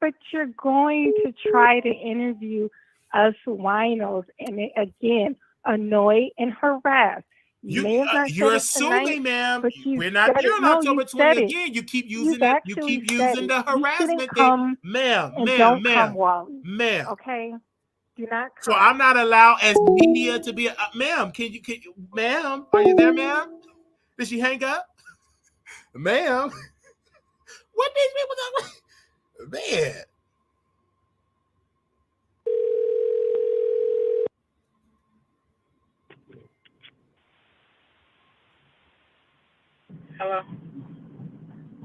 But you're going to try to interview us winos and again, annoy and harass. You're assuming, ma'am. We're not here on October 20th again. You keep using it. You keep using the harassment thing, ma'am. Okay, do not. So I'm not allowed as media to be, ma'am. Can you, ma'am? Are you there, ma'am? Did she hang up, ma'am? What these people got, man?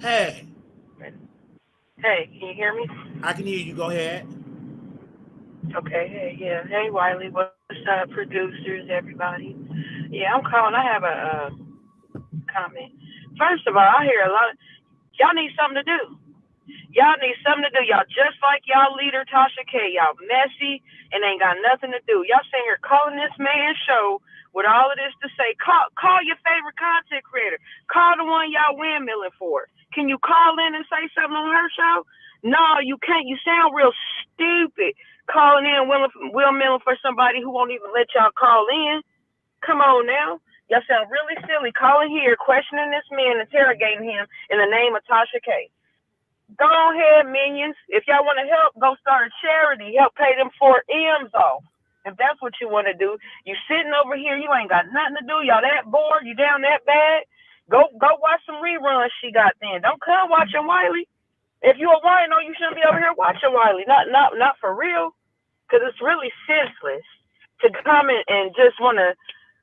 Hey. Hey, can you hear me? I can hear you. Go ahead. Okay, hey, yeah. Hey, Wiley, what's up, producers, everybody? Yeah, I'm calling. I have a comment. First of all, I hear a lot of, y'all need something to do. Y'all need something to do. Y'all just like y'all leader, Tasha K. Y'all messy and ain't got nothing to do. Y'all sitting here calling this man's show with all of this to say. Call your favorite content creator. Call the one y'all windmilling for. Can you call in and say something on her show? No, you can't. You sound real stupid calling in windmilling for somebody who won't even let y'all call in. Come on now. Y'all sound really silly calling here, questioning this man, interrogating him in the name of Tasha K. Go ahead, minions. If y'all want to help, go start a charity. Help pay them 4 M's off. If that's what you want to do. You sitting over here, you ain't got nothing to do. Y'all that bored? You down that bad? Go watch some reruns she got then. Don't come watching Wiley. If you a wino, you shouldn't be over here watching Wiley. Not for real. Because it's really senseless to come and just want to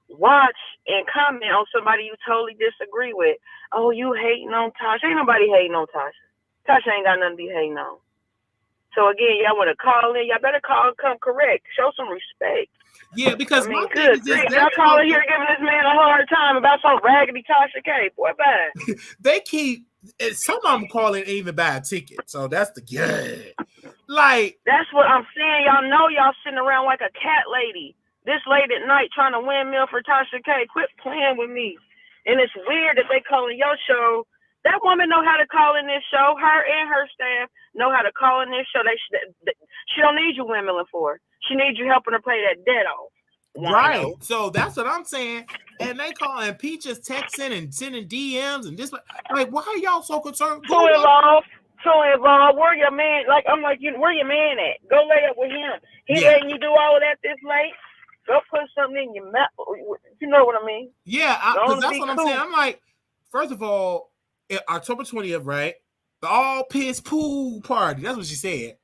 watch and comment on somebody you totally disagree with. Oh, you hating on Tasha. Ain't nobody hating on Tasha. Tasha ain't got nothing to be hating on. So again, y'all want to call in, y'all better call and come correct. Show some respect. Yeah, because I mean, good grief. Y'all calling here giving this man a hard time about some raggedy Tasha K. Boy, bye. They keep, some of them calling even buy a ticket. So that's the good. Like, that's what I'm saying. Y'all know y'all sitting around like a cat lady. This late at night trying to windmill for Tasha K. Quit playing with me. And it's weird that they calling your show. That woman know how to call in this show. Her and her staff know how to call in this show. She don't need you windmilling for her. She needs you helping her pay that debt off. Right. So that's what I'm saying. And they calling Peaches texting and sending DMs and this. Like, why are y'all so concerned? So involved. Where your man? Like, I'm like, where your man at? Go lay up with him. He letting you do all of that this late? Go put something in your mouth. You know what I mean? Yeah, because that's what I'm saying. I'm like, first of all, October 20th, right? The all piss pool party. That's what she said.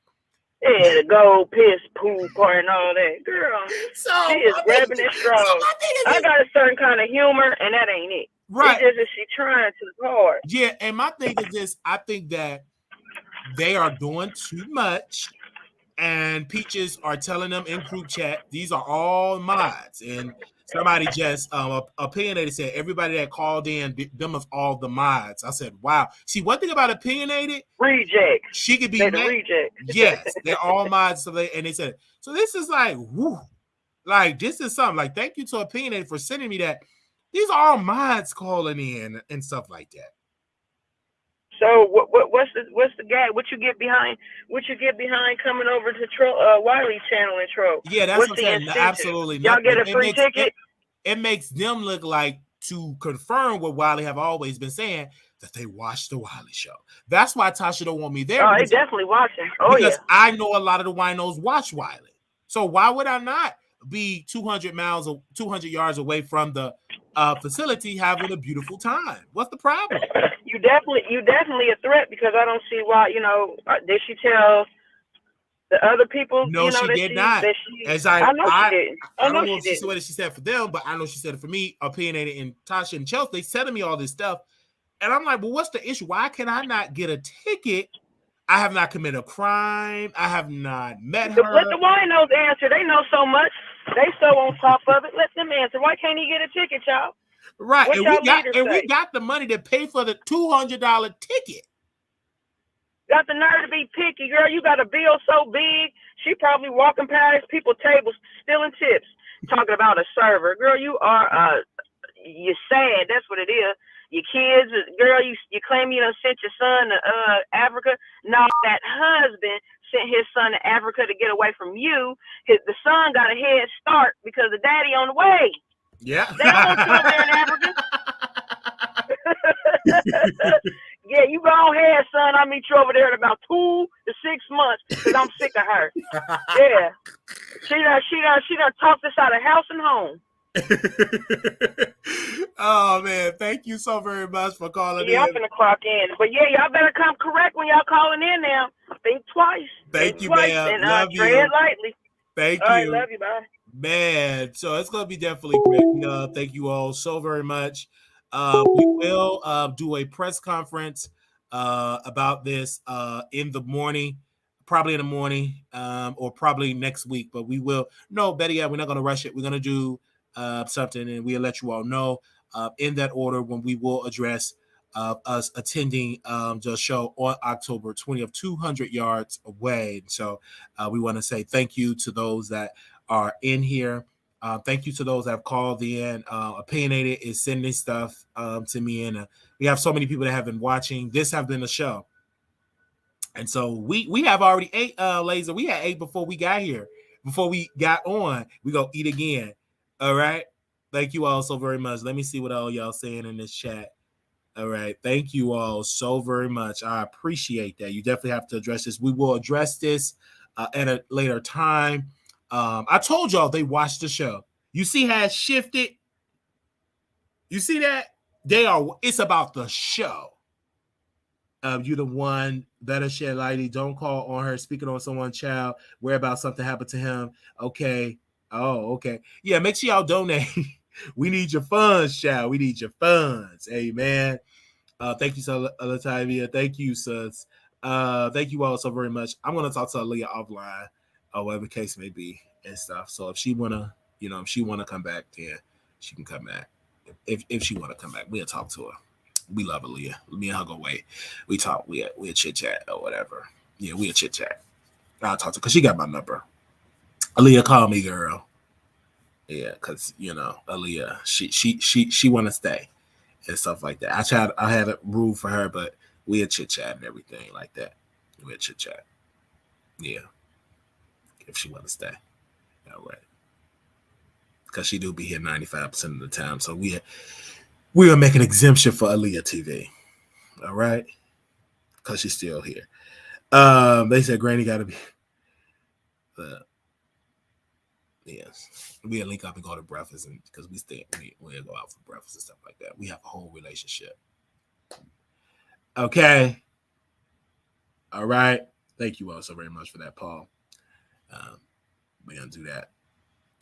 Yeah, the gold piss pool party and all that. Girl, she is grabbing at straws. I got a certain kind of humor, and that ain't it. Right. It's just that she trying too hard. Yeah, and my thing is this. I think that they are doing too much, and Peaches are telling them in group chat, these are all mods, and somebody just opinionated said everybody that called in, them is all the mods. I said, wow. See, one thing about opinionated, reject. She could be reject. Yes, they're all mods. So and they said, so this is like, whoo, like this is something. Like, thank you to opinionated for sending me that. These are all mods calling in and stuff like that. So what's the gag? What you get behind coming over to Wiley's channel and Troll? Yeah, that's what I'm saying. Absolutely. Y'all get a free ticket. It makes them look like, to confirm what Wiley have always been saying, that they watch the Wiley Show. That's why Tasha don't want me there. Oh, they definitely watching. Oh, because I know a lot of the winos watch Wiley. So why would I not be 200 yards away from the facility having a beautiful time? What's the problem? You definitely a threat, because I don't see why. Did she tell the other people? No, she did not. I know she didn't. I don't know if she said what she said for them, but I know she said it for me. Opinionated and Tasha and Chelsea, they said to me all this stuff, and I'm like, well, what's the issue? Why can I not get a ticket? I have not committed a crime. I have not met her. Let the winos answer. They know so much. They so on top of it. Let them answer. Why can't he get a ticket, y'all? Right, we got the money to pay for the $200 ticket. Got the nerve to be picky, girl. You got a bill so big, she probably walking past people's tables stealing tips, talking about a server. Girl, you're sad. That's what it is. Your kids, girl, you claim you done sent your son to Africa. No, that husband sent his son to Africa to get away from you. The son got a head start because the daddy on the way. Yeah. They don't want you over there in Africa. Yeah, you go ahead, son. I'll meet you over there in about 2 to 6 months, because I'm sick of her. Yeah. She done talked us out of house and home. Oh, man. Thank you so very much for calling in. Yeah, I'm finna clock in. But yeah, y'all better come correct when y'all calling in now. Think twice. Thank you, twice, man. And love you. tread lightly. Thank all you. Right, love you. Bye. Man, so it's going to be definitely great. Thank you all so very much. We will do a press conference about this in the morning, probably in the morning, or probably next week. But we will. No, better yet, we're not going to rush it. We're going to do something, and we'll let you all know in that order when we will address us attending the show on October 20th, 200 yards away. So we want to say thank you to those that are in here. Thank you to those that have called in, opinionated, is sending stuff to me. And we have so many people that have been watching. This have been a show. And so we have already ate, Laser. We had ate before we got here. Before we got on, we go eat again. All right. Thank you all so very much. Let me see what all y'all saying in this chat. All right. Thank you all so very much. I appreciate that. You definitely have to address this. We will address this at a later time. I told y'all they watched the show. You see how it shifted? You see that? It's about the show. You the one, better shed lighty. Don't call on her. Speaking on someone's child. Where about something happened to him. Okay. Oh, okay. Yeah, make sure y'all donate. We need your funds, child. We need your funds. Amen. Thank you, Latavia. Thank you, sis. Thank you all so very much. I'm gonna talk to Aaliyah offline, or whatever the case may be, and stuff. So if she wanna, if she wanna come back, then she can come back. If she wanna come back, we'll talk to her. We love Aaliyah. Me and her go away. We talk. We'll chit chat or whatever. Yeah, we'll chit chat. I'll talk to her because she got my number. Aaliyah, call me, girl. Yeah, because Aaliyah, she want to stay and stuff like that. I had a rule for her, but we'll chit chat and everything like that. We'll chit chat. Yeah, if she want to stay, all right. Because she do be here 95% of the time, so we will make an exemption for Aaliyah TV. All right, because she's still here. They said Granny got to be. Yes, we'll link up and go to breakfast, and because we'll go out for breakfast and stuff like that. We have a whole relationship. Okay. All right. Thank you all so very much for that, Paul. We're gonna do that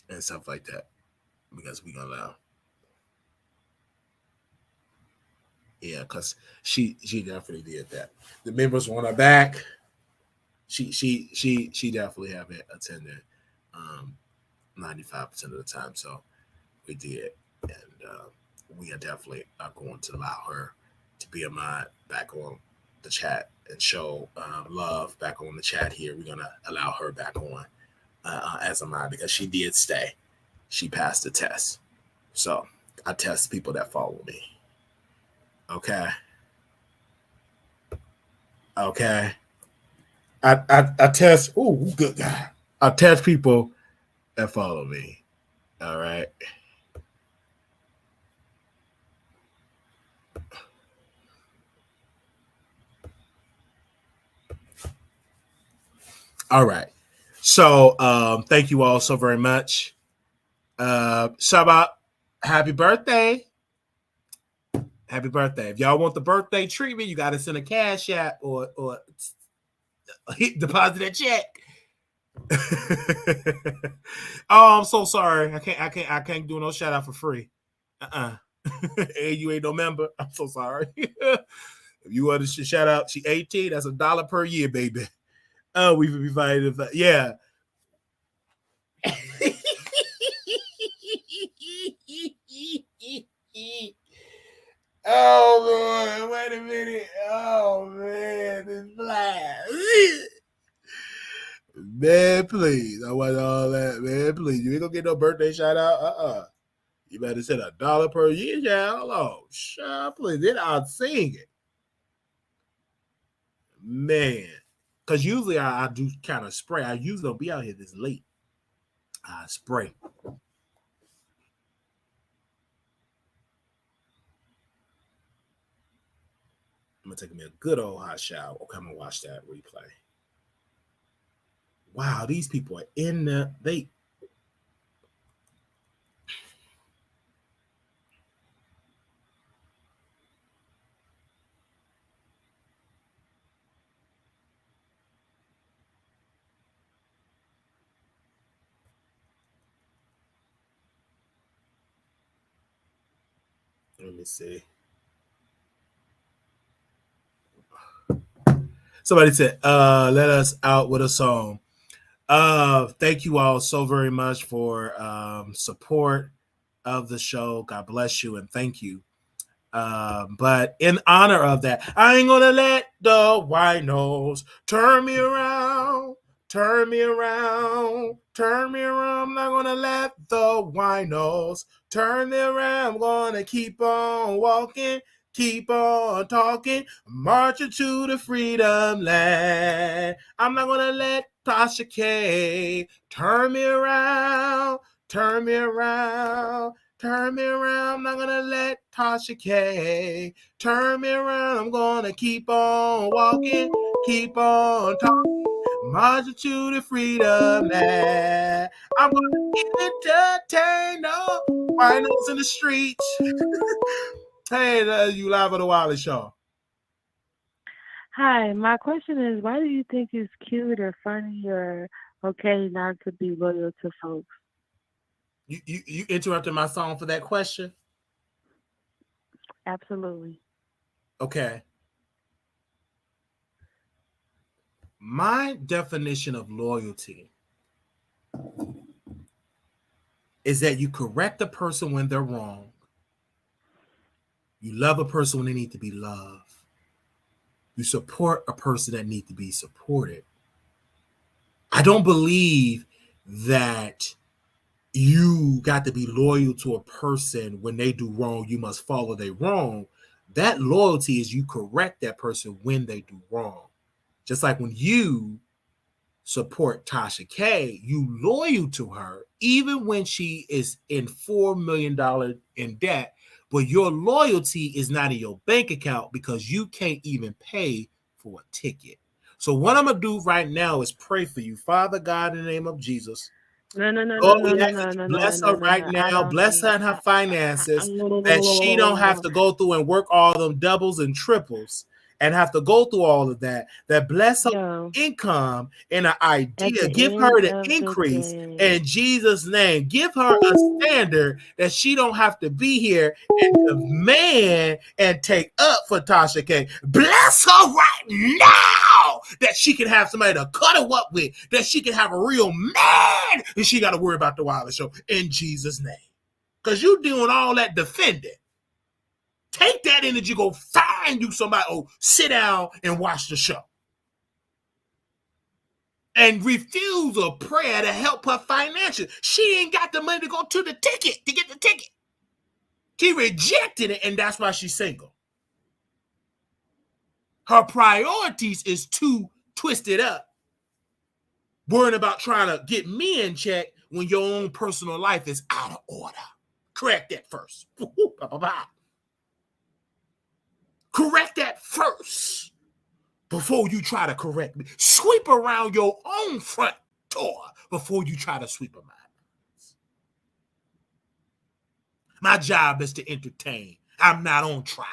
and stuff like that because we're gonna allow. Yeah, because she definitely did that. The members want her back. She definitely haven't attended 95% of the time, so we did, and we are definitely going to allow her to be a mod back on the chat and show love back on the chat here. We're gonna allow her back on as a mod because she did stay. She passed the test, so I test people that follow me. Okay. I test. Oh, good guy. I test people that follow me. All right. All right. So thank you all so very much. Shabbat, happy birthday. Happy birthday. If y'all want the birthday treatment, you gotta send a cash app or deposit a check. Oh, I'm so sorry. I can't do no shout out for free. Hey, you ain't no member. I'm so sorry. If you want to shout out, she 18. That's $1 per year, baby. Oh, we would be fighting. Yeah. Oh Lord, wait a minute. Oh man, this blast. Man, please. I want all that, man. Please. You ain't gonna get no birthday shout out. You better send $1 per year, child. Oh, sure, please. Then I'll sing it. Man. Because usually I do kind of spray. I usually don't be out here this late. I spray. I'm going to take me a good old hot shower. Okay, I'm going to watch that replay. Wow, these people are in the... Let me see. Somebody said, let us out with a song. Thank you all so very much for support of the show. God bless you and thank you. But in honor of that, I ain't gonna let the white nose turn me around, turn me around, turn me around. I'm not gonna let the white nose turn me around. I'm gonna keep on walking, keep on talking, marching to the freedom land. I'm not gonna let Tasha K turn me around, turn me around. Turn me around, I'm not gonna let Tasha K turn me around. I'm gonna keep on walking, keep on talking, marching to the freedom land. I'm gonna entertain the winos in the streets. Hey, you live on the Wiley Show. Hi, my question is, why do you think it's cute or funny or okay not to be loyal to folks? You interrupted my song for that question? Absolutely. Okay. My definition of loyalty is that you correct a person when they're wrong. You love a person when they need to be loved. You support a person that needs to be supported. I don't believe that you got to be loyal to a person when they do wrong. You must follow their wrong. That loyalty is you correct that person when they do wrong. Just like when you support Tasha K, you loyal to her, even when she is in $4 million in debt, but your loyalty is not in your bank account because you can't even pay for a ticket. So what I'm going to do right now is pray for you. Father God, in the name of Jesus. No. Bless her right now. Bless her and her finances, that she don't have to go through and work all them doubles and triples and have to go through all of that. That bless her income and an idea. Give her the increase in Jesus' name. Give her a standard that she don't have to be here and demand and take up for Tasha K. Bless her right now that she can have somebody to cuddle up with, that she can have a real man, and she got to worry about the Wiley Show in Jesus' name. Because you doing all that defending. Take that energy, go find you somebody, sit down and watch the show. And refuse a prayer to help her financially. She ain't got the money to go to the ticket, to get the ticket. She rejected it, and that's why she's single. Her priorities is too twisted up. Worrying about trying to get me in check when your own personal life is out of order. Correct that first. Correct that first before you try to correct me. Sweep around your own front door before you try to sweep around. My job is to entertain. I'm not on trial.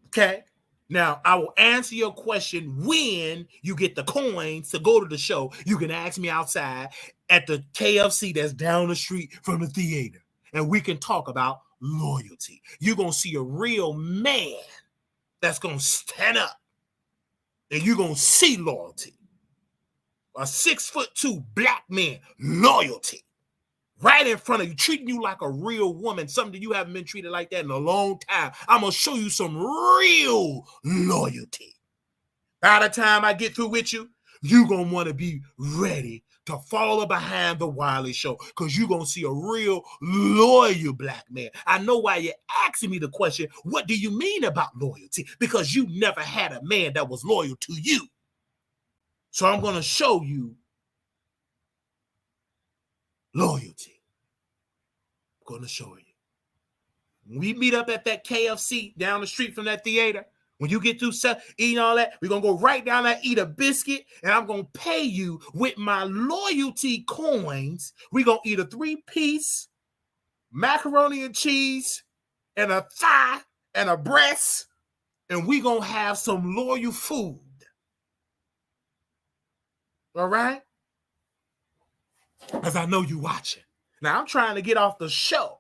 Okay? Now, I will answer your question when you get the coins to go to the show. You can ask me outside at the KFC that's down the street from the theater, and we can talk about loyalty. You're going to see a real man that's going to stand up, and you're going to see loyalty. A 6'2" black man, loyalty. Right in front of you, treating you like a real woman, something you haven't been treated like that in a long time. I'm going to show you some real loyalty. By the time I get through with you, you're going to want to be ready to follow behind the Wiley Show because you're going to see a real loyal black man. I know why you're asking me the question, what do you mean about loyalty? Because you never had a man that was loyal to you. So I'm going to show you loyalty. I'm going to show you. When we meet up at that KFC down the street from that theater, when you get through eating all that, we're going to go right down there, eat a biscuit, and I'm going to pay you with my loyalty coins. We're going to eat a 3-piece macaroni and cheese and a thigh and a breast, and we're going to have some loyal food. All right? Because I know you're watching. Now, I'm trying to get off the show.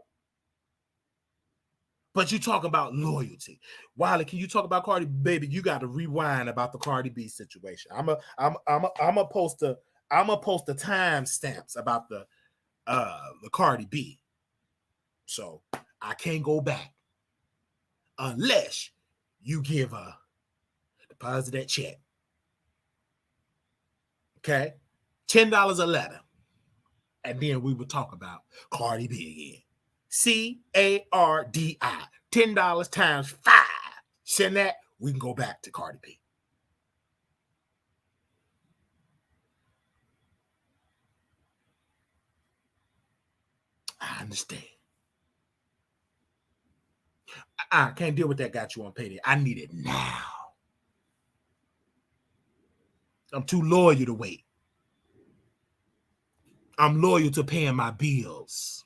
But you talk about loyalty. Wiley, can you talk about Cardi? Baby, you got to rewind about the Cardi B situation. I'm a post the timestamps about the Cardi B. So I can't go back unless you give a deposit that check. Okay? $10 a letter. And then we would talk about Cardi B again. CARDI. $10 times 5. Send that, we can go back to Cardi B. I understand. I can't deal with that. Got you on payday. I need it now. I'm too loyal to wait. I'm loyal to paying my bills.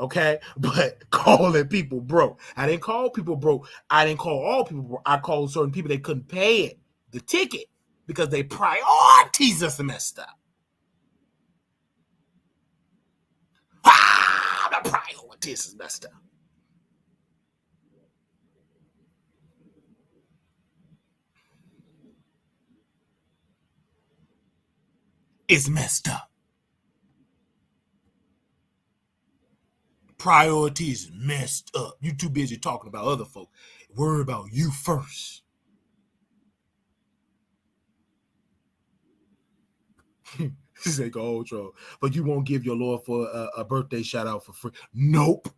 Okay, but calling people broke. I didn't call people broke. I didn't call all people broke. I called certain people that couldn't pay it, the ticket, because their priorities are messed up. The priorities is messed up. It's messed up. Priorities messed up. You too busy talking about other folk. Worry about you first. She's like, oh, troll. But you won't give your Lord for a birthday shout out for free. Nope.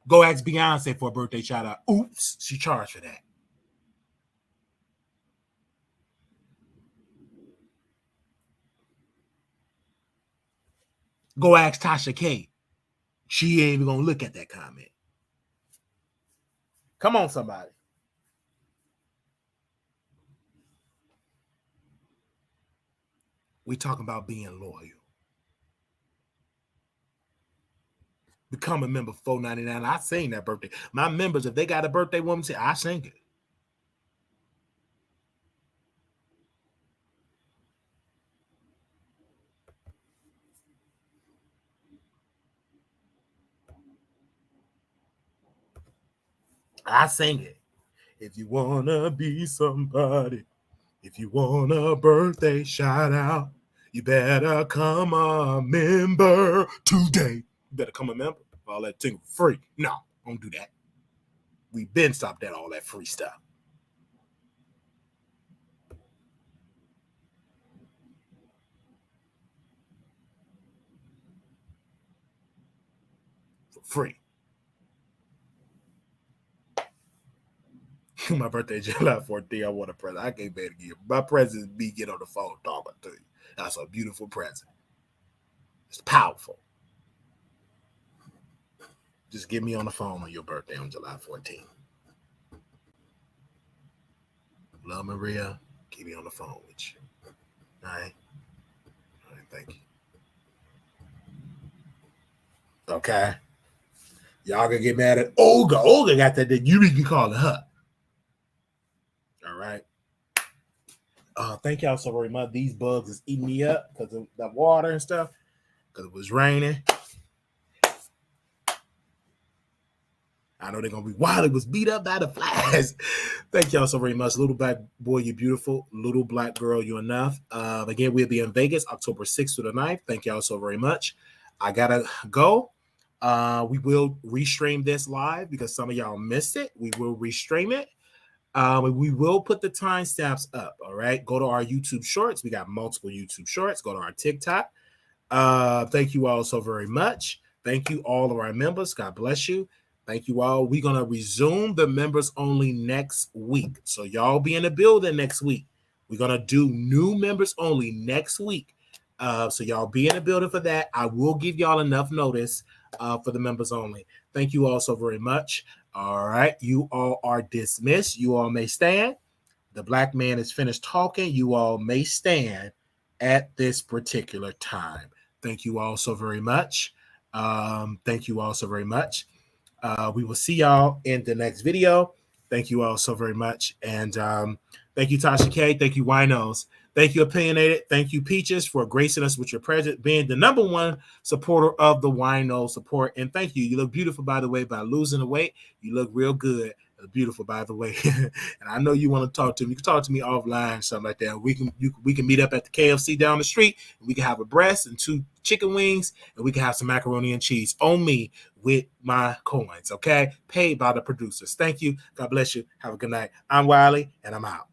Go ask Beyonce for a birthday shout out. Oops, she charged for that. Go ask Tasha K. She ain't even gonna look at that comment. Come on, somebody. We talking about being loyal. Become a member for $4.99. I sing that birthday. My members, if they got a birthday woman, say I sing it. I sing it. If you wanna be somebody, if you want a birthday shout out, you better come a member today. You better come a member. All that thing free. No, don't do that. We've been stopped at all that free stuff. For free. My birthday, July 14th. I want a present. I can't bear to give. My present is me get on the phone talking to you. That's a beautiful present. It's powerful. Just get me on the phone on your birthday on July 14th. Love, Maria. Keep me on the phone with you. All right? All right, thank you. Okay? Y'all gonna get mad at Olga. Olga got that you can call her. All right. Thank y'all so very much. These bugs is eating me up because of the water and stuff. Because it was raining. I know they're gonna be wild. It was beat up by the flies. Thank y'all so very much. Little black boy, you're beautiful. Little black girl, you're enough. Again, we'll be in Vegas October 6th to the 9th. Thank y'all so very much. I gotta go. We will restream this live because some of y'all missed it. We will restream it. We will put the timestamps up. All right. Go to our YouTube shorts. We got multiple YouTube shorts. Go to our TikTok. Thank you all so very much. Thank you, all of our members. God bless you. Thank you all. We're going to resume the members only next week. So y'all be in the building next week. We're going to do new members only next week. So y'all be in the building for that. I will give y'all enough notice for the members only. Thank you all so very much. All right. You all are dismissed. You all may stand. The black man is finished talking. You all may stand at this particular time. Thank you all so very much. Thank you all so very much. We will see y'all in the next video. Thank you all so very much. And thank you, Tasha K. Thank you, Winos. Thank you, Opinionated. Thank you, Peaches, for gracing us with your presence, being the #1 supporter of the Wino support. And thank you. You look beautiful, by the way, by losing the weight. You look real good. Beautiful, by the way. And I know you want to talk to me. You can talk to me offline, something like that. We can meet up at the KFC down the street. And we can have a breast and 2 chicken wings, and we can have some macaroni and cheese on me with my coins. Okay, paid by the producers. Thank you. God bless you. Have a good night. I'm Wiley, and I'm out.